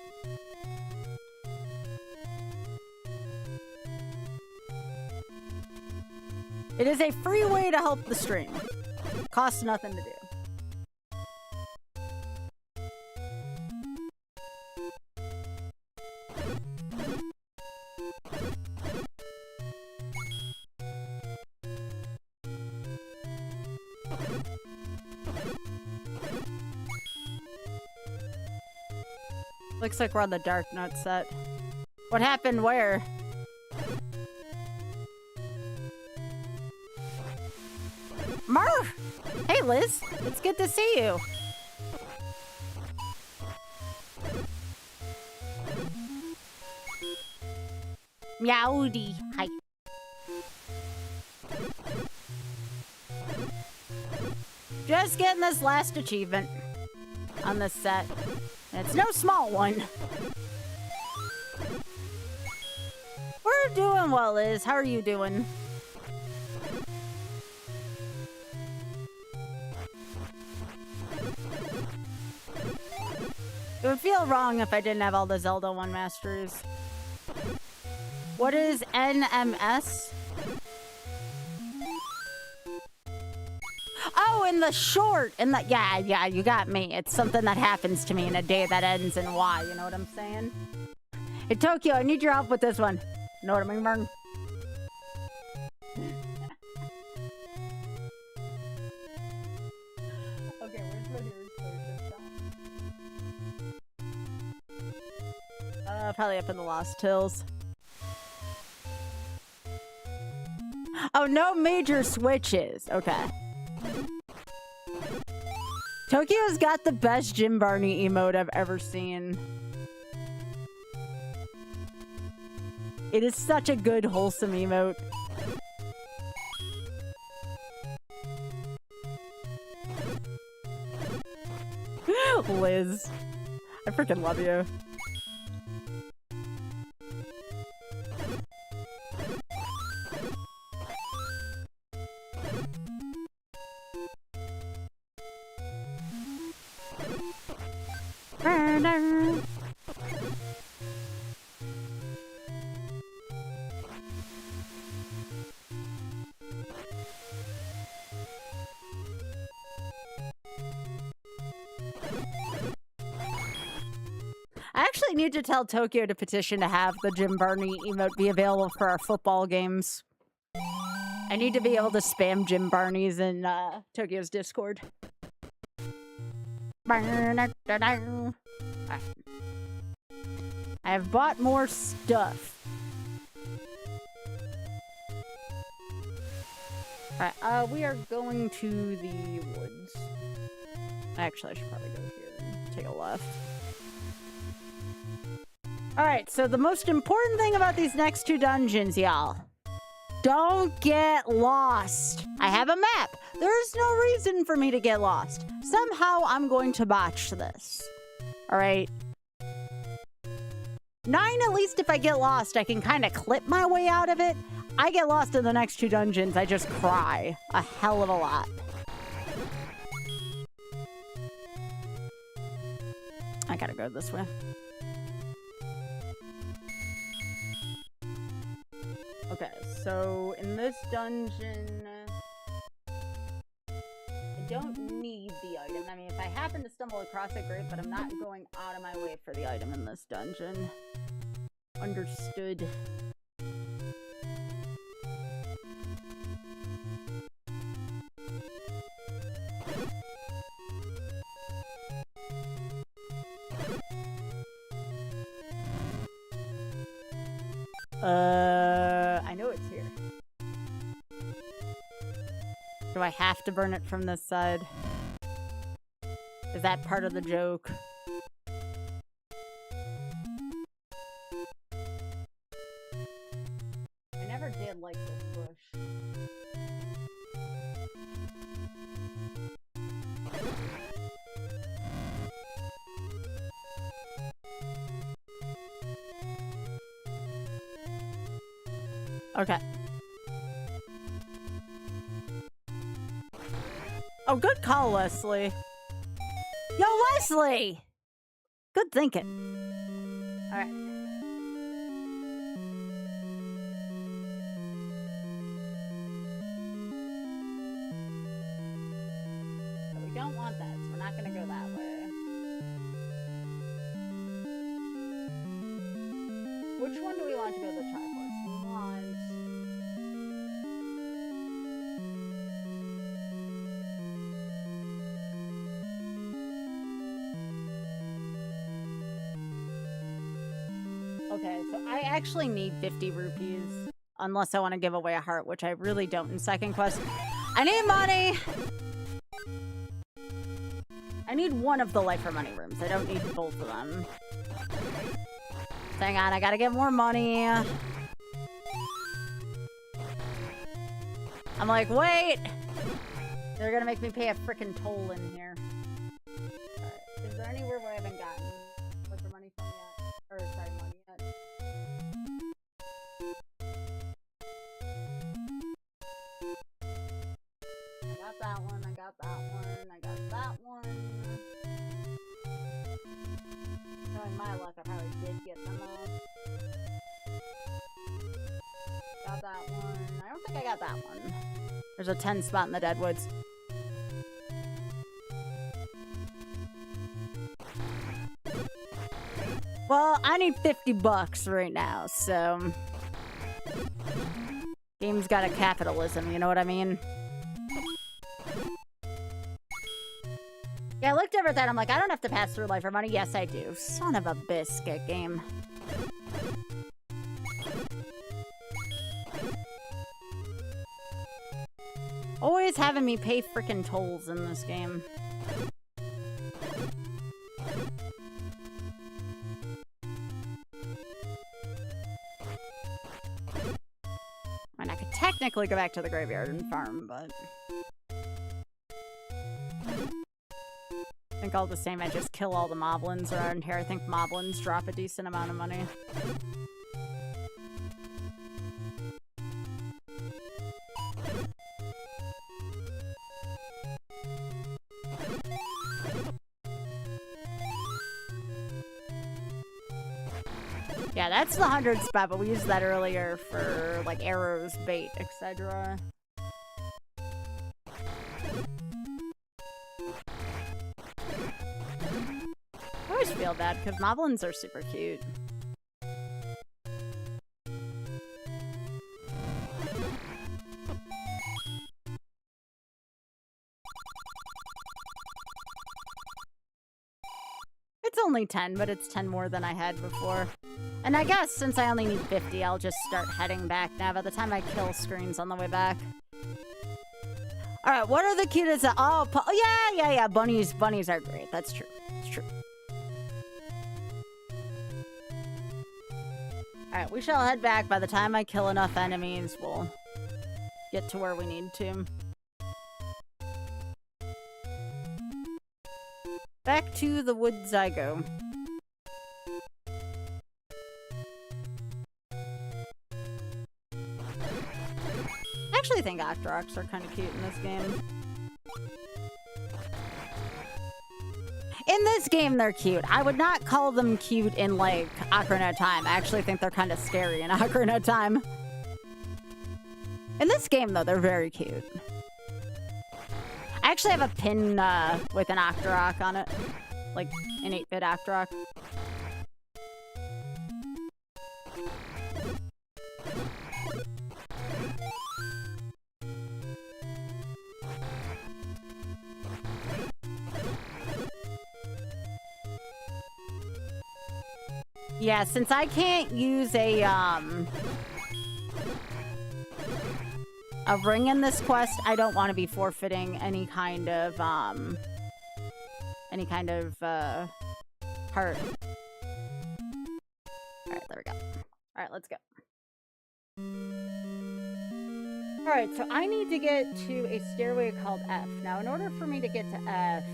It is a free way to help the stream. Costs nothing to do. Looks like we're on the Dark Nut set. What happened where? Murph! Hey, Liz. It's good to see you. Meowdy. Hi. Just getting this last achievement on this set. And it's no small one. We're doing well, Liz. How are you doing? It would feel wrong if I didn't have all the Zelda 1 masters. What is NMS? Oh, in the short! In the yeah, you got me. It's something that happens to me in a day that ends in Y, you know what I'm saying? Hey, Tokyo, I need your help with this one. You know what I mean? Okay, where's my nearest shop? Probably up in the Lost Hills. Oh, no major switches. Okay. Tokyo's got the best Jim Barney emote I've ever seen. It is such a good, wholesome emote. Liz. I freaking love you. I actually need to tell Tokyo to petition to have the Jim Barney emote be available for our football games. I need to be able to spam Jim Barney's in Tokyo's Discord. I have bought more stuff. Alright, we are going to the woods. Actually, I should probably go here and take a left. Alright, so the most important thing about these next two dungeons, y'all. Don't get lost. I have a map. There's no reason for me to get lost. Somehow I'm going to botch this. Alright. 9, at least if I get lost, I can kind of clip my way out of it. I get lost in the next two dungeons, I just cry a hell of a lot. I gotta go this way. Okay, so in this dungeon, I don't need the item. I mean, if I happen to stumble across it, great, but I'm not going out of my way for the item in this dungeon. Understood. I know it's here. Do I have to burn it from this side? Is that part of the joke? I never did like this bush. Okay. Oh, good call, Leslie. Yo, Leslie! Good thinking. Alright. So we don't want that, so we're not gonna go that way. Which one do we want to go to the Triforce? We want... Okay, so I actually need 50 rupees. Unless I want to give away a heart, which I really don't in second quest. I need money! I need one of the life for money rooms. I don't need both of them. Hang on, I gotta get more money. I'm like, wait! They're gonna make me pay a frickin' toll in here. Alright, is there anywhere where I haven't gotten life for money from yet? Or, sorry, money yet? I got that one, I got that one, I got that one. Knowing my luck, I probably did get them all. Got that one. I don't think I got that one. There's a 10 spot in the Deadwoods. Well, I need 50 bucks right now, so... Game's got a capitalism, you know what I mean? Yeah, I looked over at that, I'm like, I don't have to pass through life for money. Yes, I do. Son of a biscuit game. Always having me pay frickin' tolls in this game. technically go back to the graveyard and farm, but I think all the same, I just kill all the moblins around here. I think moblins drop a decent amount of money. Yeah, that's the 100 spot, but we used that earlier for like arrows, bait, etc. I always feel bad because moblins are super cute. It's only 10, but it's 10 more than I had before. And I guess since I only need 50, I'll just start heading back now. By the time I kill screens on the way back. Alright, what are the cutest? Oh, yeah. Bunnies are great. That's true. It's true. Alright, we shall head back. By the time I kill enough enemies, we'll get to where we need to. Back to the woods I go. I actually think Octoroks are kind of cute in this game. In this game, they're cute. I would not call them cute in, like, Ocarina of Time. I actually think they're kind of scary in Ocarina of Time. In this game, though, they're very cute. I actually have a pin with an Octorok on it. Like, an 8-bit Octorok. Yeah, since I can't use a ring in this quest, I don't want to be forfeiting any kind of heart. Alright, there we go. Alright, let's go. Alright, so I need to get to a stairway called F. Now, in order for me to get to F,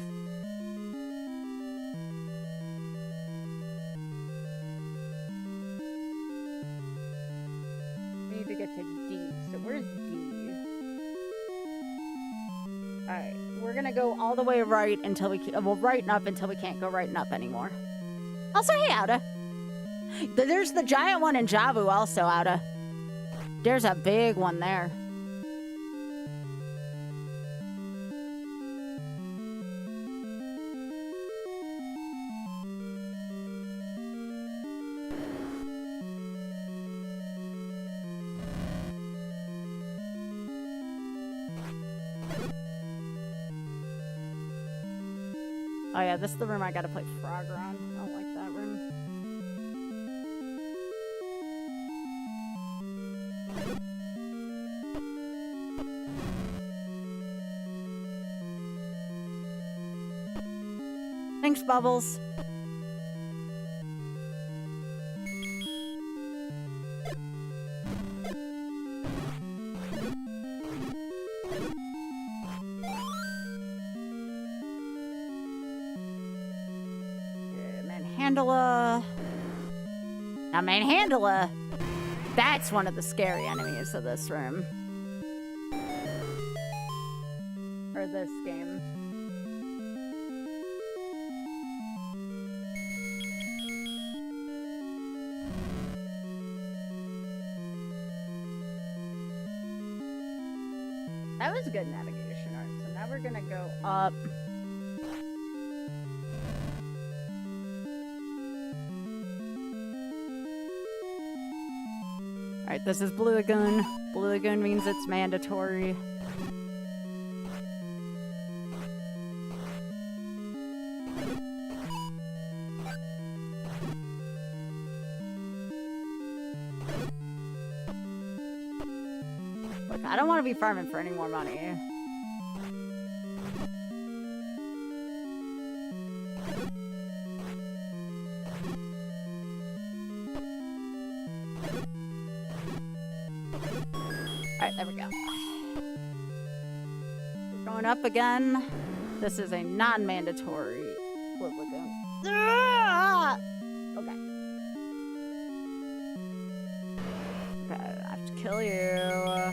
to get to D. So where's D? Alright, we're gonna go all the way right until we well, right and up until we can't go right and up anymore. Also, hey, Auda. There's the giant one in Javu also, Auda. There's a big one there. Oh yeah, this is the room I gotta play Frog around. I don't like that room. Thanks, Bubbles. Manhandla. Now, Manhandla, that's one of the scary enemies of this room. Or this game. That was good navigation art. So now we're gonna go up. Alright, this is Blue Lagoon. Blue Lagoon means it's mandatory. Look, I don't want to be farming for any more money. There we go. We're going up again. This is a non-mandatory Blood Lagoon. Ah! Okay. Okay, I have to kill you.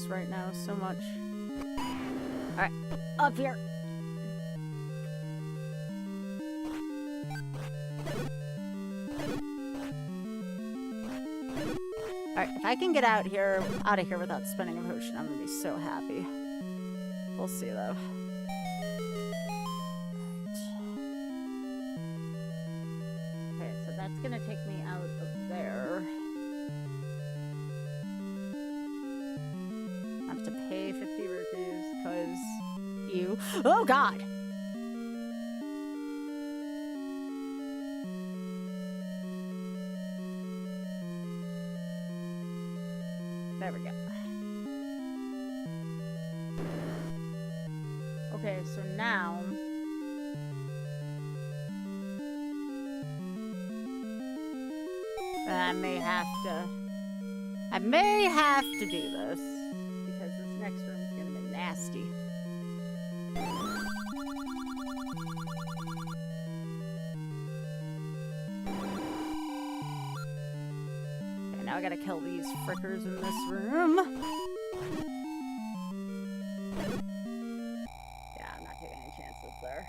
Right now so much. Alright, up here. Alright, if I can get out of here without spending a potion, I'm gonna be so happy. We'll see though. Okay, so that's gonna take me out of there. To pay 50 rupees because you. Oh God! There we go. Okay, so now. I may have to do this. Next room's gonna be nasty. Okay, now I gotta kill these frickers in this room. Yeah, I'm not taking any chances there.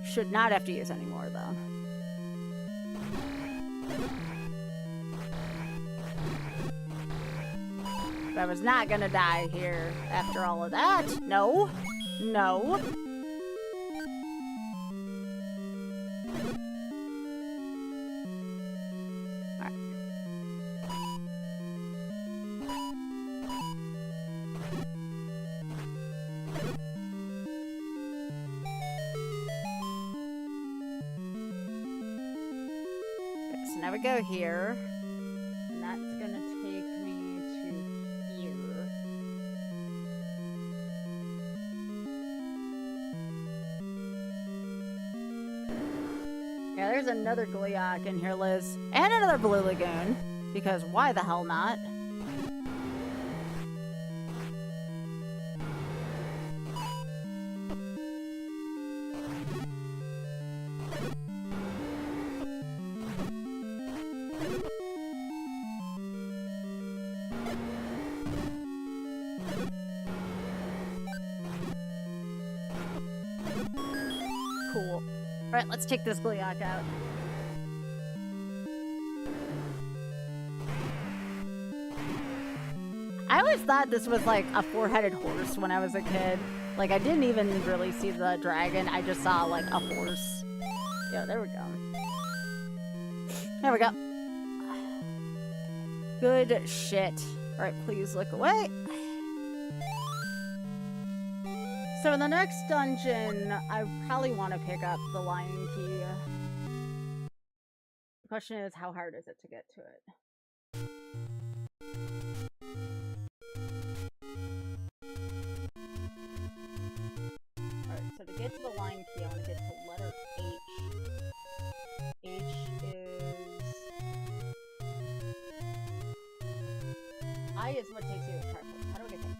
Should not have to use any more, though. But I was not gonna die here after all of that. No. No. Alright. Now we go here, and that's gonna take me to here. Yeah, there's another Gleeok in here, Liz, and another Blue Lagoon, because why the hell not? Cool. Alright, let's take this Gleeok out. I always thought this was like a four-headed horse when I was a kid. Like, I didn't even really see the dragon. I just saw like a horse. Yeah, there we go. There we go. Good shit. Alright, please look away. So in the next dungeon, I probably want to pick up the Lion Key. The question is, how hard is it to get to it? Alright, so to get to the Lion Key, I want to get to letter H. H is... I is what takes you to the tripod. How do I get to H?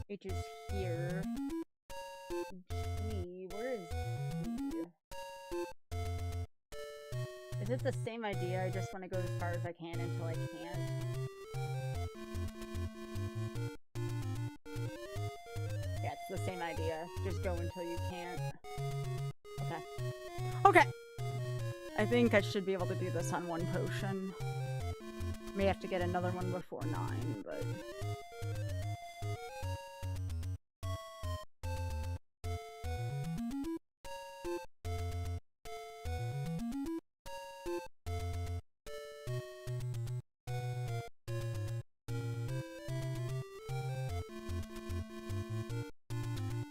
H is here. G, where is G? Is it the same idea? I just want to go as far as I can until I can't. Yeah, it's the same idea. Just go until you can't. Okay. Okay! I think I should be able to do this on one potion. May have to get another one before 9, but...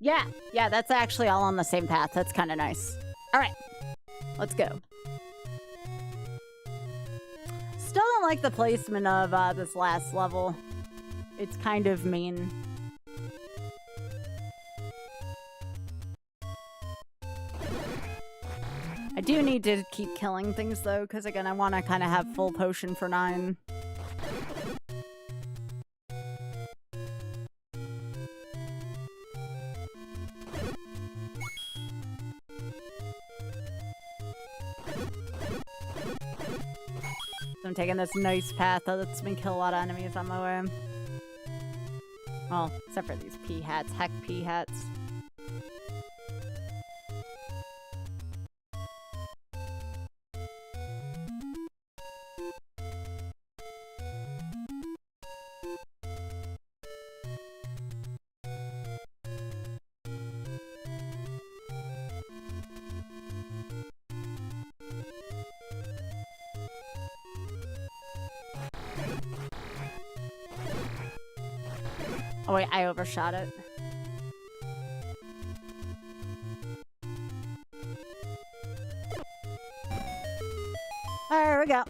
Yeah, yeah, that's actually all on the same path. That's kind of nice. All right, let's go. Still don't like the placement of this last level. It's kind of mean. I do need to keep killing things though, because again, I want to kind of have full potion for 9. I'm taking this nice path that lets me kill a lot of enemies on my way. Well, except for these pea hats. Heck, pea hats. Oh wait, I overshot it. There we go.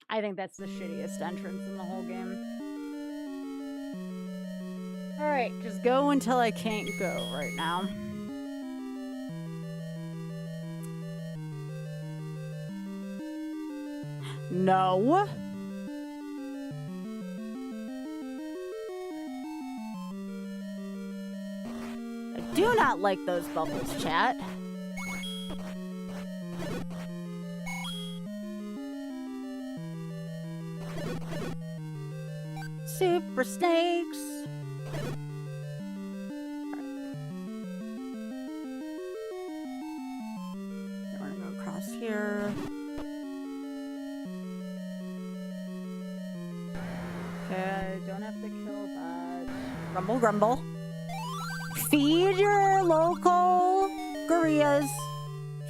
I think that's the shittiest entrance in the whole game. Alright, just go until I can't go right now. No. I do not like those bubbles, chat. Super snakes. We're gonna go across here. Okay, don't have to kill that. Grumble, grumble. Feed your local gorillas.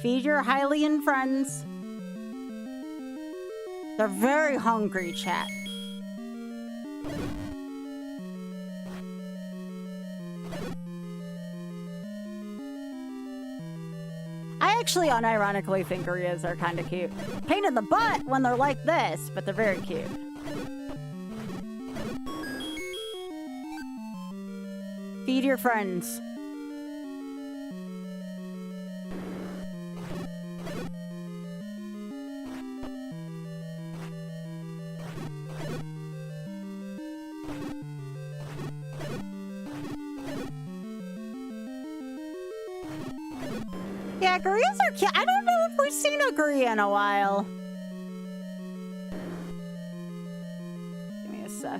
Feed your Hylian friends. They're very hungry, chat. I actually unironically think gorillas are kind of cute. Pain in the butt when they're like this, but they're very cute. Feed your friends. Yeah, gorillas are cute. I don't know if we've seen a gorilla in a while. Give me a sec.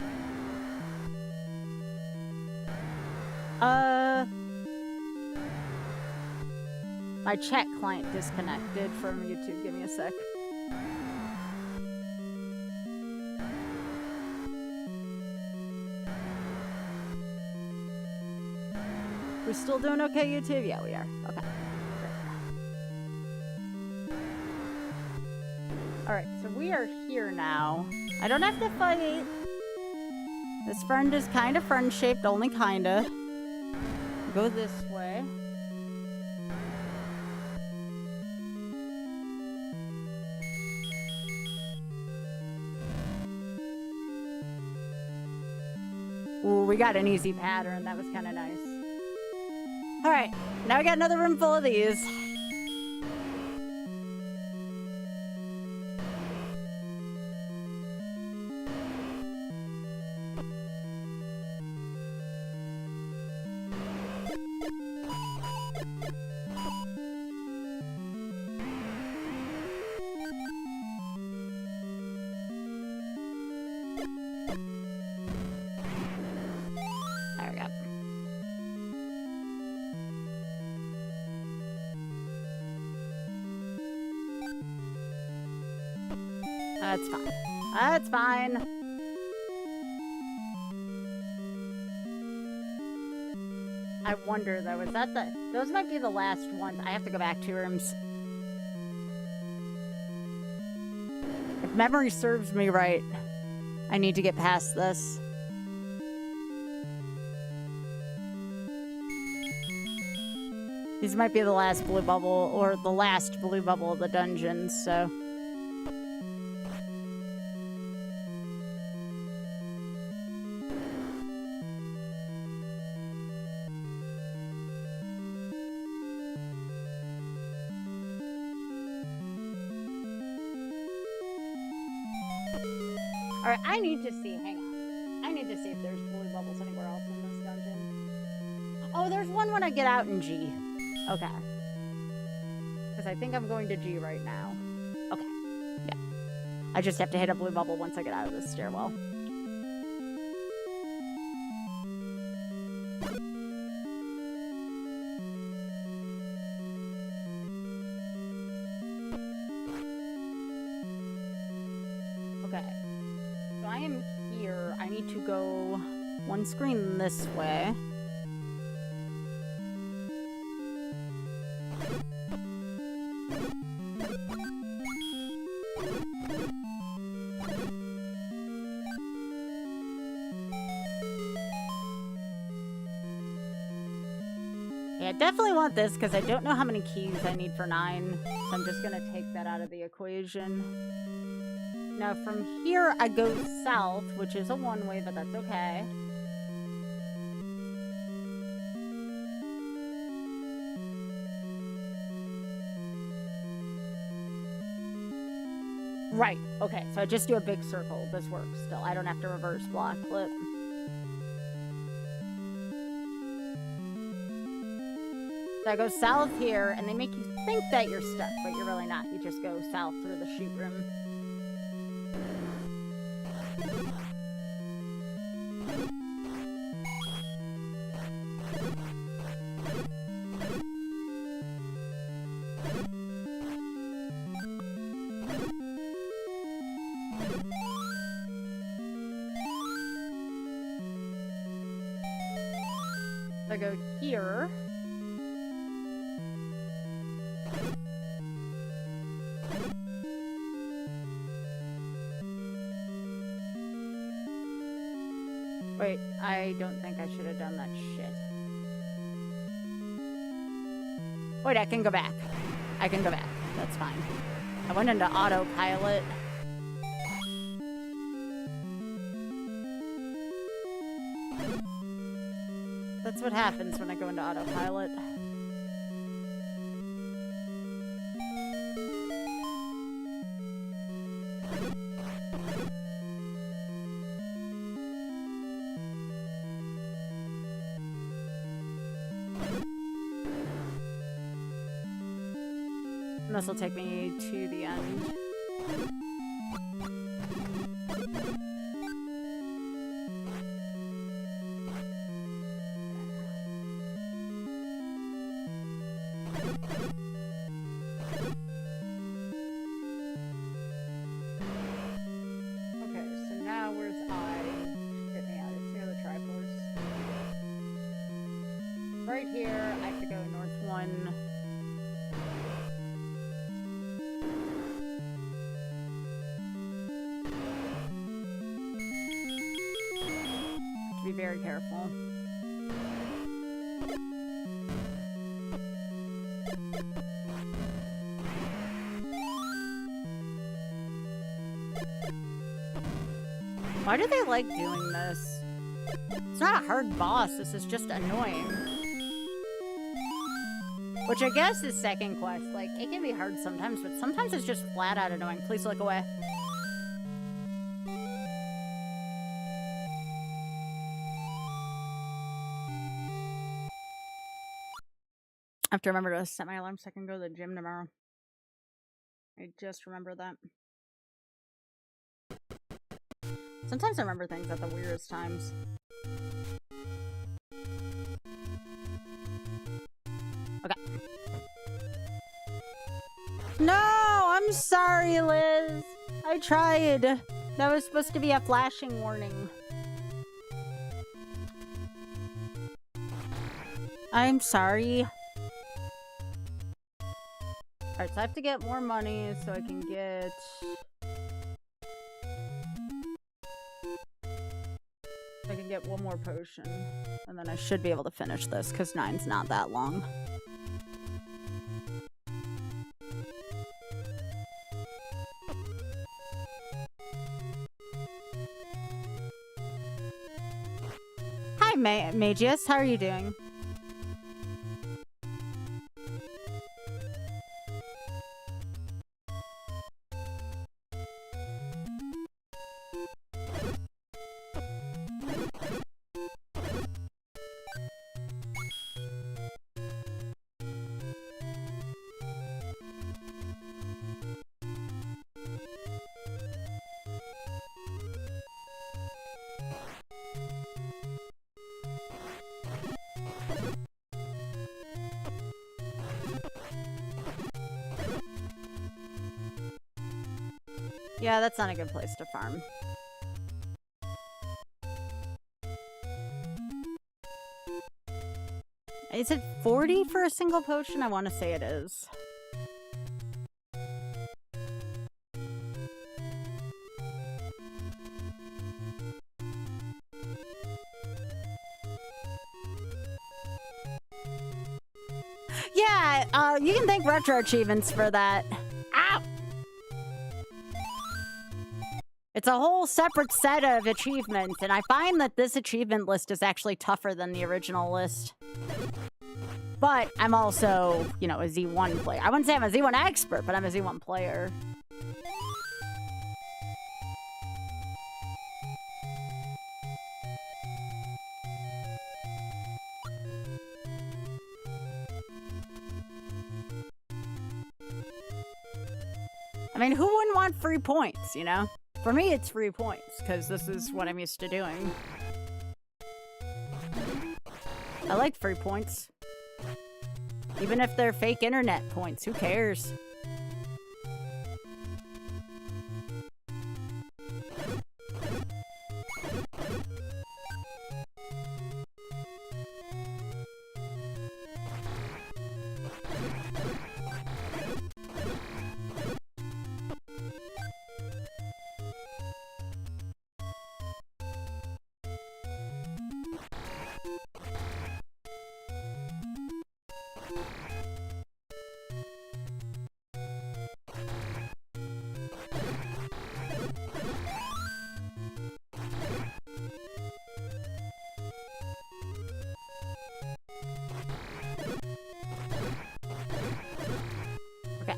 My chat client disconnected from YouTube. Give me a sec. We still doing okay, YouTube? Yeah, we are. Okay. Alright, so we are here now. I don't have to fight. This friend is kind of friend-shaped, only kinda. Go this way. Ooh, we got an easy pattern. That was kind of nice. Alright, now we got another room full of these. That's fine. That's fine. I wonder though, is that the... Those might be the last ones. I have to go back 2 rooms. If memory serves me right, I need to get past this. These might be the last blue bubble, or the last blue bubble of the dungeons, so... Alright, I need to see, hang on. I need to see if there's blue bubbles anywhere else in this dungeon. Oh, there's one when I get out in G. Okay. Because I think I'm going to G right now. Okay. Yeah. I just have to hit a blue bubble once I get out of this stairwell. Okay. So I am here. I need to go one screen this way. Yeah, I definitely want this because I don't know how many keys I need for 9. So I'm just going to take that out of the equation. Now from here I go south, which is a one-way, but that's okay. Right, okay, so I just do a big circle. This works still. I don't have to reverse block flip. So I go south here, and they make you think that you're stuck, but you're really not. You just go south through the chute room. So I go here. Wait, I don't think I should have done that shit. Wait, I can go back. I can go back. That's fine. I went into autopilot. That's what happens when I go into autopilot. And this will take me to the end. Okay, so now where's I? Get me out. It's near the Triforce. Right here, I have to go north 1. Be very careful. Why do they like doing this? It's not a hard boss, this is just annoying. Which I guess is second quest. Like, it can be hard sometimes, but sometimes it's just flat out annoying. Please look away. I have to remember to set my alarm so I can go to the gym tomorrow. I just remember that. Sometimes I remember things at the weirdest times. Okay. No, I'm sorry, Liz. I tried. That was supposed to be a flashing warning. I'm sorry. Alright, so I have to get more money so I can get... I can get one more potion. And then I should be able to finish this, because 9's not that long. Magius. How are you doing? Yeah, that's not a good place to farm. Is it 40 for a single potion? I want to say it is. Yeah, you can thank Retro Achievements for that. Ow! It's a whole separate set of achievements, and I find that this achievement list is actually tougher than the original list. But I'm also, you know, a Z1 player. I wouldn't say I'm a Z1 expert, but I'm a Z1 player. I mean, who wouldn't want free points, you know? For me, it's free points, because this is what I'm used to doing. I like free points. Even if they're fake internet points, who cares?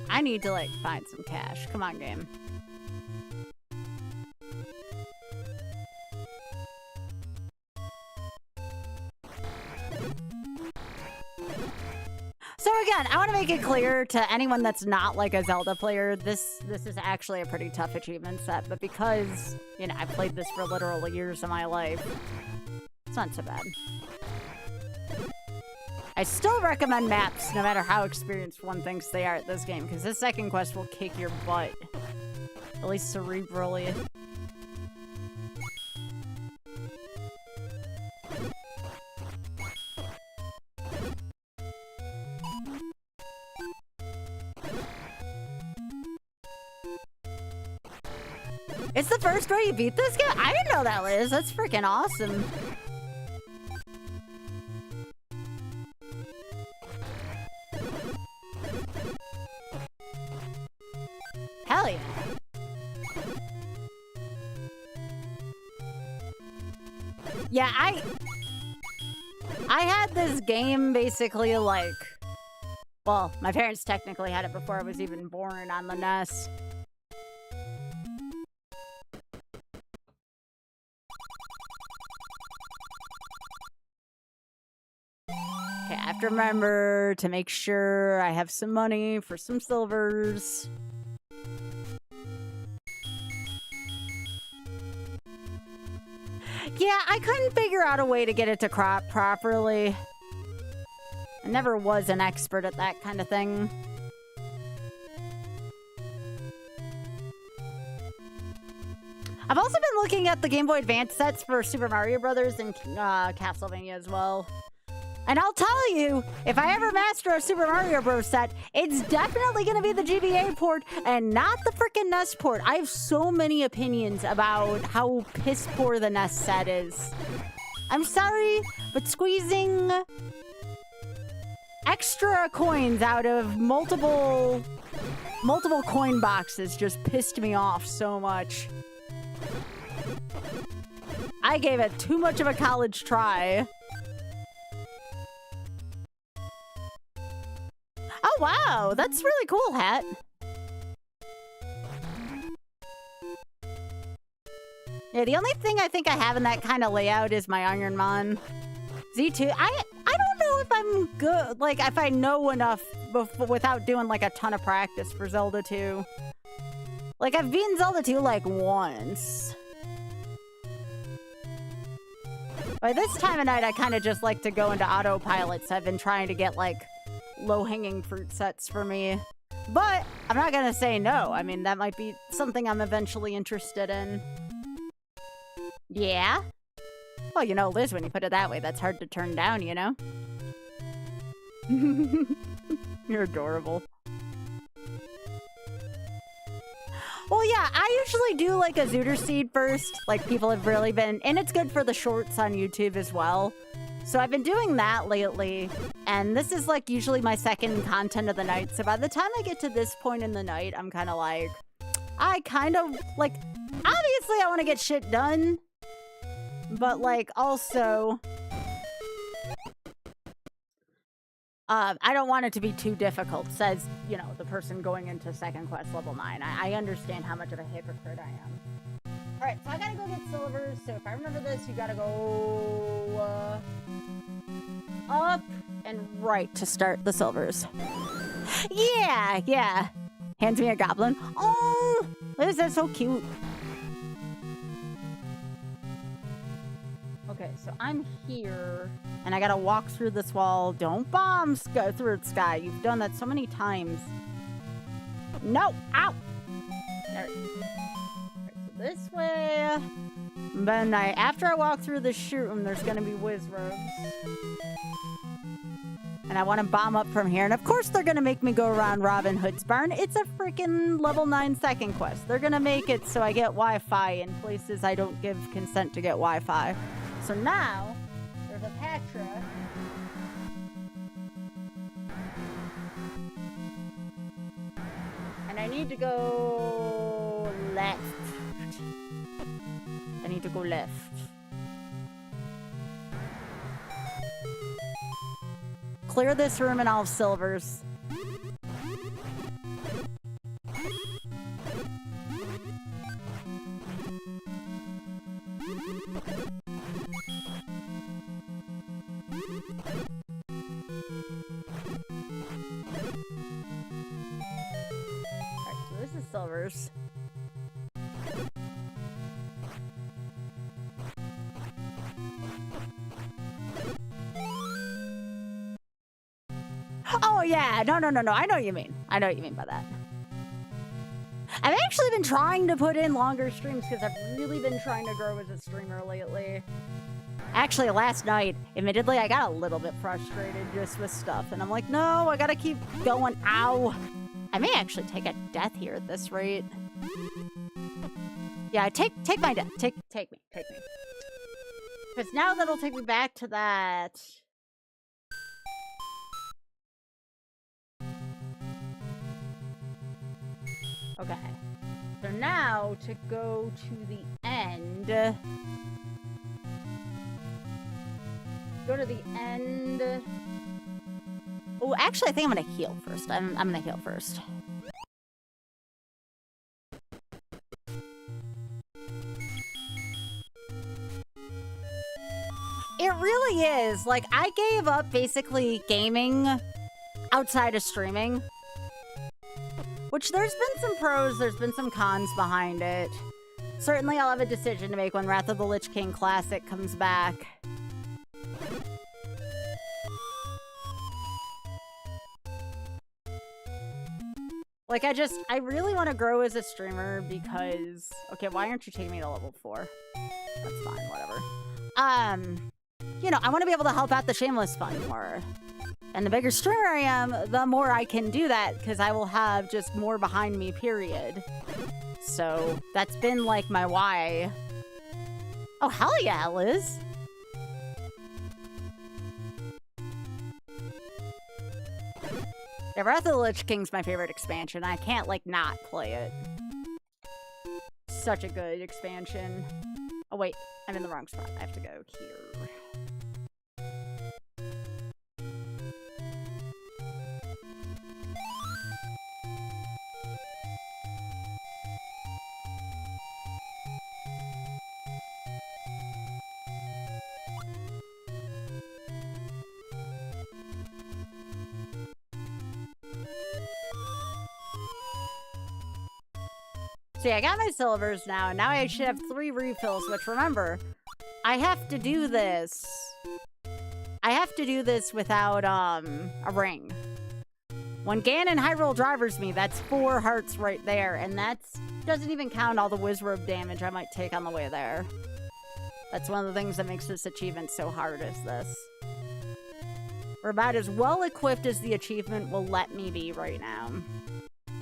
I need to, like, find some cash. Come on, game. So again, I want to make it clear to anyone that's not, like, a Zelda player, this is actually a pretty tough achievement set, but because, you know, I've played this for literal years of my life, it's not so bad. I still recommend maps, no matter how experienced one thinks they are at this game, because this second quest will kick your butt. At least cerebrally. It's the first way you beat this game? I didn't know that, Liz. That's freaking awesome. Hell yeah. Yeah, I had this game basically like, well, my parents technically had it before I was even born on the NES. Okay, I have to remember to make sure I have some money for some silvers. Yeah, I couldn't figure out a way to get it to crop properly. I never was an expert at that kind of thing. I've also been looking at the Game Boy Advance sets for Super Mario Brothers and Castlevania as well. And I'll tell you, if I ever master a Super Mario Bros. Set, it's definitely going to be the GBA port and not the freaking NES port. I have so many opinions about how piss poor the NES set is. I'm sorry, but squeezing extra coins out of multiple coin boxes just pissed me off so much. I gave it too much of a college try. Oh, wow. That's really cool, Hat. Yeah, the only thing I think I have in that kind of layout is my Ironmon. Z2, I don't know if I'm good, like, if I know enough without doing, like, a ton of practice for Zelda 2. Like, I've beaten Zelda 2, like, once. By this time of night, I kind of just like to go into autopilot, so I've been trying to get, like, low-hanging fruit sets for me. But I'm not gonna say no. I mean, that might be something I'm eventually interested in. Yeah? Well, you know, Liz, when you put it that way, that's hard to turn down, you know? You're adorable. Well, yeah, I usually do like a Zooter seed first. Like, people have really been... And it's good for the shorts on YouTube as well. So I've been doing that lately. And this is, like, usually my second content of the night. So by the time I get to this point in the night, I'm kind of like... I kind of, like... Obviously, I want to get shit done. But, like, also... I don't want it to be too difficult, says, you know, the person going into second quest level 9. I understand how much of a hypocrite I am. Alright, so I gotta go get silvers. So if I remember this, you gotta go... up and right to start the silvers. Yeah, yeah. Hands me a goblin. Oh! This is so cute. Okay, so I'm here, and I gotta walk through this wall. Don't bombs go through the sky. You've done that so many times. No! Ow! There. Right, so this way. Then after I walk through the shoot room, there's gonna be whiz robes. And I want to bomb up from here. And of course they're gonna make me go around Robin Hood's barn. It's a freaking level 9 second quest. They're gonna make it so I get Wi-Fi in places I don't give consent to get Wi-Fi. So now, there's a Patra. And I need to go left. I need to go left. Clear this room and I'll have silvers. Silvers. Oh yeah, no. I know what you mean. I know what you mean by that. I've actually been trying to put in longer streams because I've really been trying to grow as a streamer lately. Actually, last night, admittedly, I got a little bit frustrated just with stuff, and I'm like, no, I gotta keep going. Ow. I may actually take a death here at this rate. Yeah, take my death. Take me. Because now that'll take me back to that. Okay. So now to go to the end. Go to the end. Oh, actually, I think I'm gonna heal first. I'm gonna heal first. It really is. Like, I gave up basically gaming outside of streaming. Which there's been some pros, there's been some cons behind it. Certainly I'll have a decision to make when Wrath of the Lich King Classic comes back. Like, I really want to grow as a streamer because... Okay, why aren't you taking me to level 4? That's fine, whatever. You know, I want to be able to help out the Shameless Fund more. And the bigger streamer I am, the more I can do that, because I will have just more behind me, period. So, that's been, like, my why. Oh, hell yeah, Liz! Yeah, Wrath of the Lich King's my favorite expansion. I can't, like, not play it. Such a good expansion. Oh wait, I'm in the wrong spot. I have to go here. So yeah, I got my silvers now, and now I should have 3 refills, which remember, I have to do this. I have to do this without, a ring. When Ganon Hyrule drivers me, that's 4 hearts right there, and that's doesn't even count all the Wizrobe damage I might take on the way there. That's one of the things that makes this achievement so hard is this. We're about as well equipped as the achievement will let me be right now.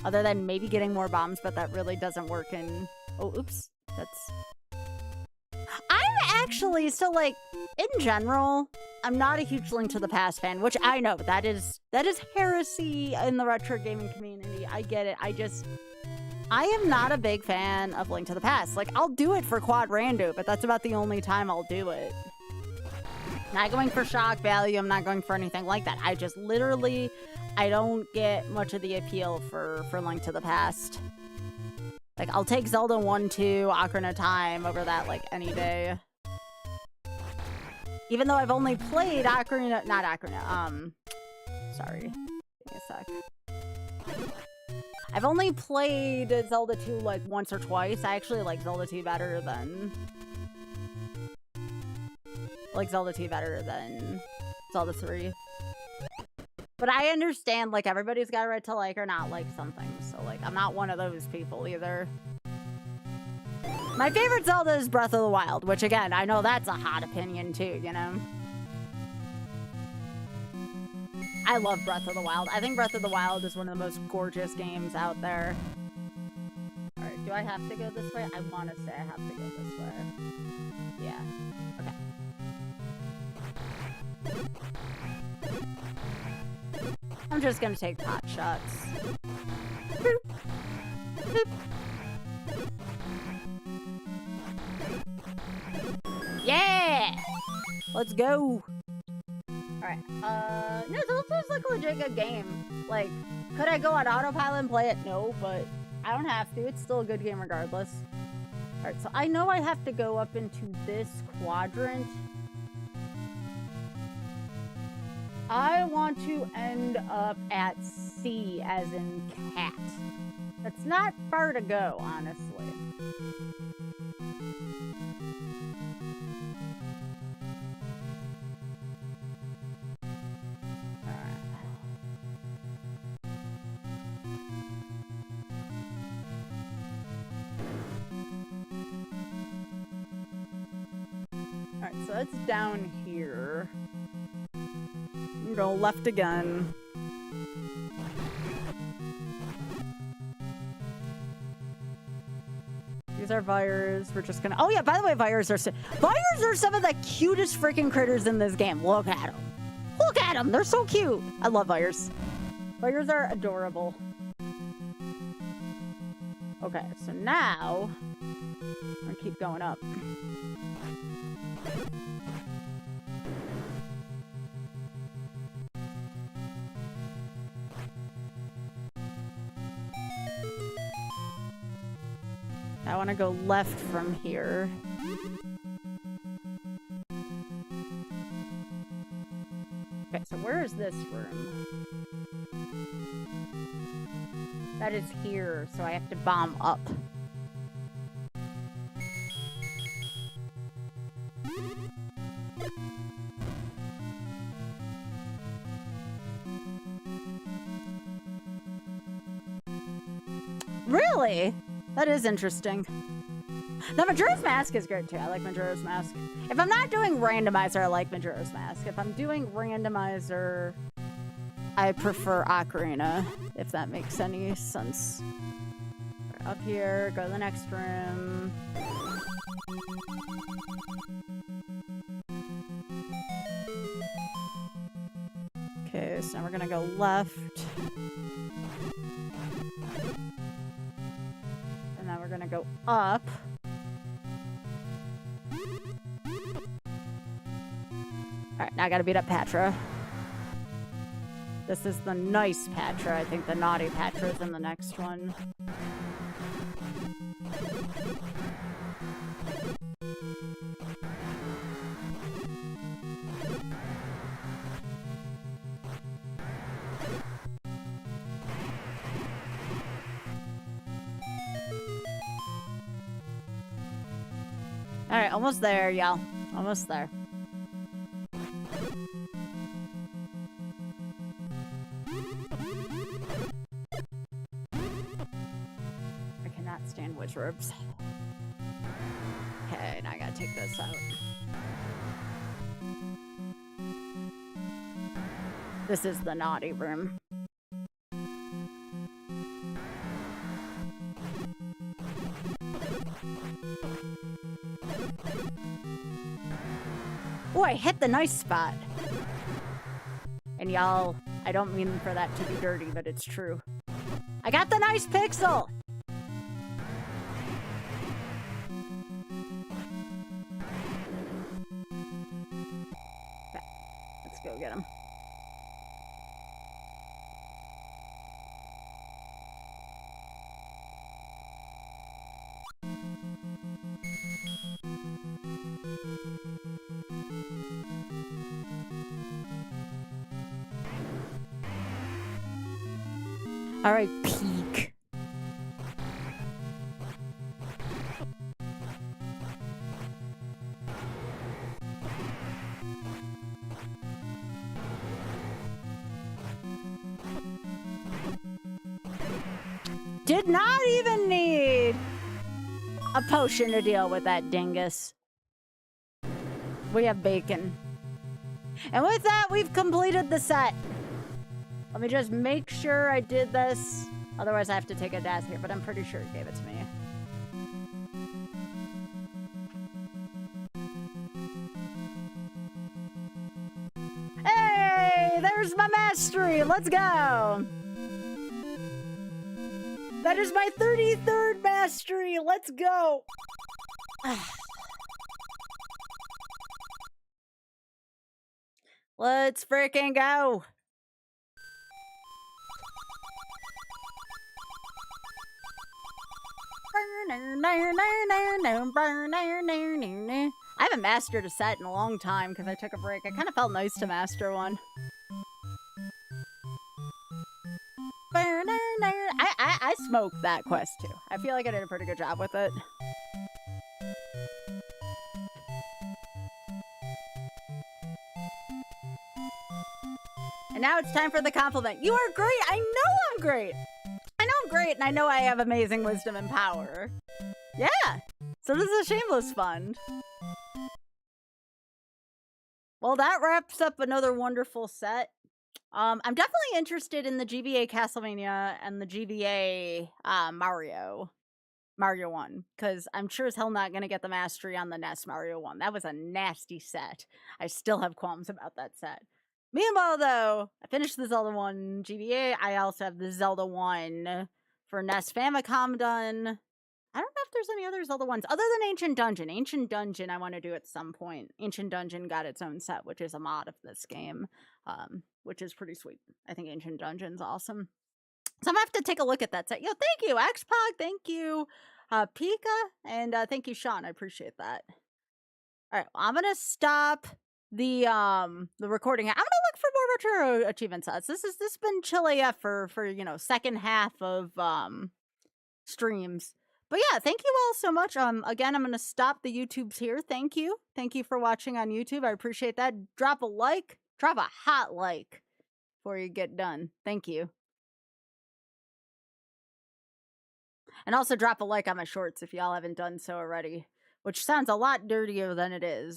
Other than maybe getting more bombs, but that really doesn't work in... Oh, oops. That's... I'm actually, so like, in general, I'm not a huge Link to the Past fan, which I know, that is heresy in the retro gaming community. I get it. I am not a big fan of Link to the Past. Like, I'll do it for Quad Rando, but that's about the only time I'll do it. Not going for shock value, I'm not going for anything like that. I just literally... I don't get much of the appeal for Link to the Past. Like, I'll take Zelda 1, 2, Ocarina of Time over that, like, any day. Even though I've only played Ocarina... Not Ocarina, sorry. Give me a sec. I've only played Zelda 2, like, once or twice. I actually like Zelda 2 better than... Zelda 2 better than Zelda 3. But I understand, like, everybody's got a right to like or not like something. So, like, I'm not one of those people either. My favorite Zelda is Breath of the Wild, which, again, I know that's a hot opinion, too, you know? I love Breath of the Wild. I think Breath of the Wild is one of the most gorgeous games out there. Alright, do I have to go this way? I want to say I have to go this way. Yeah. Okay. I'm just gonna take pot shots. Boop. Boop. Yeah! Let's go! Alright, no, this was like a legit good game. Like, could I go on autopilot and play it? No, but I don't have to. It's still a good game regardless. Alright, so I know I have to go up into this quadrant. I want to end up at C, as in cat. That's not far to go, honestly. Alright, so that's down here. Go left again. These are Vires. We're just gonna... Oh yeah, by the way, Vires are some of the cutest freaking critters in this game. Look at them. Look at them. They're so cute. I love Vires. Vires are adorable. Okay, so now I'm gonna keep going up. I want to go left from here. Okay, so where is this room? That is here, so I have to bomb up. Really? That is interesting. Now, Majora's Mask is great too. I like Majora's Mask. If I'm not doing randomizer, I like Majora's Mask. If I'm doing randomizer, I prefer Ocarina, if that makes any sense. Up here, go to the next room. Okay, so now we're gonna go left. And now we're gonna go up. Alright, now I gotta beat up Patra. This is the nice Patra. I think the naughty Patra is in the next one. Alright, almost there, y'all. Almost there. I cannot stand witch robes. Okay, now I gotta take this out. This is the naughty room. Oh, I hit the nice spot. And y'all, I don't mean for that to be dirty, but it's true. I got the nice pixel! Okay, let's go get him. All right, peek. Did not even need a potion to deal with that dingus. We have bacon. And with that, we've completed the set. Let me just make sure I did this. Otherwise, I have to take a death here, but I'm pretty sure it gave it to me. Hey, there's my mastery. Let's go. That is my 33rd mastery. Let's go. Let's freaking go. I haven't mastered a set in a long time because I took a break. It kind of felt nice to master one. I smoked that quest too. I feel like I did a pretty good job with it. And now it's time for the compliment. You are great. I know I'm great. I know I'm great, and I know I have amazing wisdom and power. Yeah. So does the Shameless Fund. Well, that wraps up another wonderful set. I'm definitely interested in the GBA Castlevania and the GBA Mario 1, because I'm sure as hell not going to get the mastery on the NES Mario 1. That was a nasty set. I still have qualms about that set. Meanwhile, though, I finished the Zelda 1 GBA. I also have the Zelda 1 for NES Famicom done. I don't know if there's any other Zelda ones other than Ancient Dungeon. Ancient Dungeon I want to do at some point. Ancient Dungeon got its own set, which is a mod of this game, which is pretty sweet. I think Ancient Dungeon's awesome. So I'm going to have to take a look at that set. Yo, thank you, Xpog. Thank you, Pika. And thank you, Sean. I appreciate that. All right, well, I'm going to stop the recording. I'm going to look for more retro achievement sets. This has been chill AF for second half of streams. But yeah, thank you all so much. Again, I'm going to stop the YouTubes here. Thank you. Thank you for watching on YouTube. I appreciate that. Drop a like. Drop a hot like before you get done. Thank you. And also drop a like on my shorts if y'all haven't done so already, which sounds a lot dirtier than it is.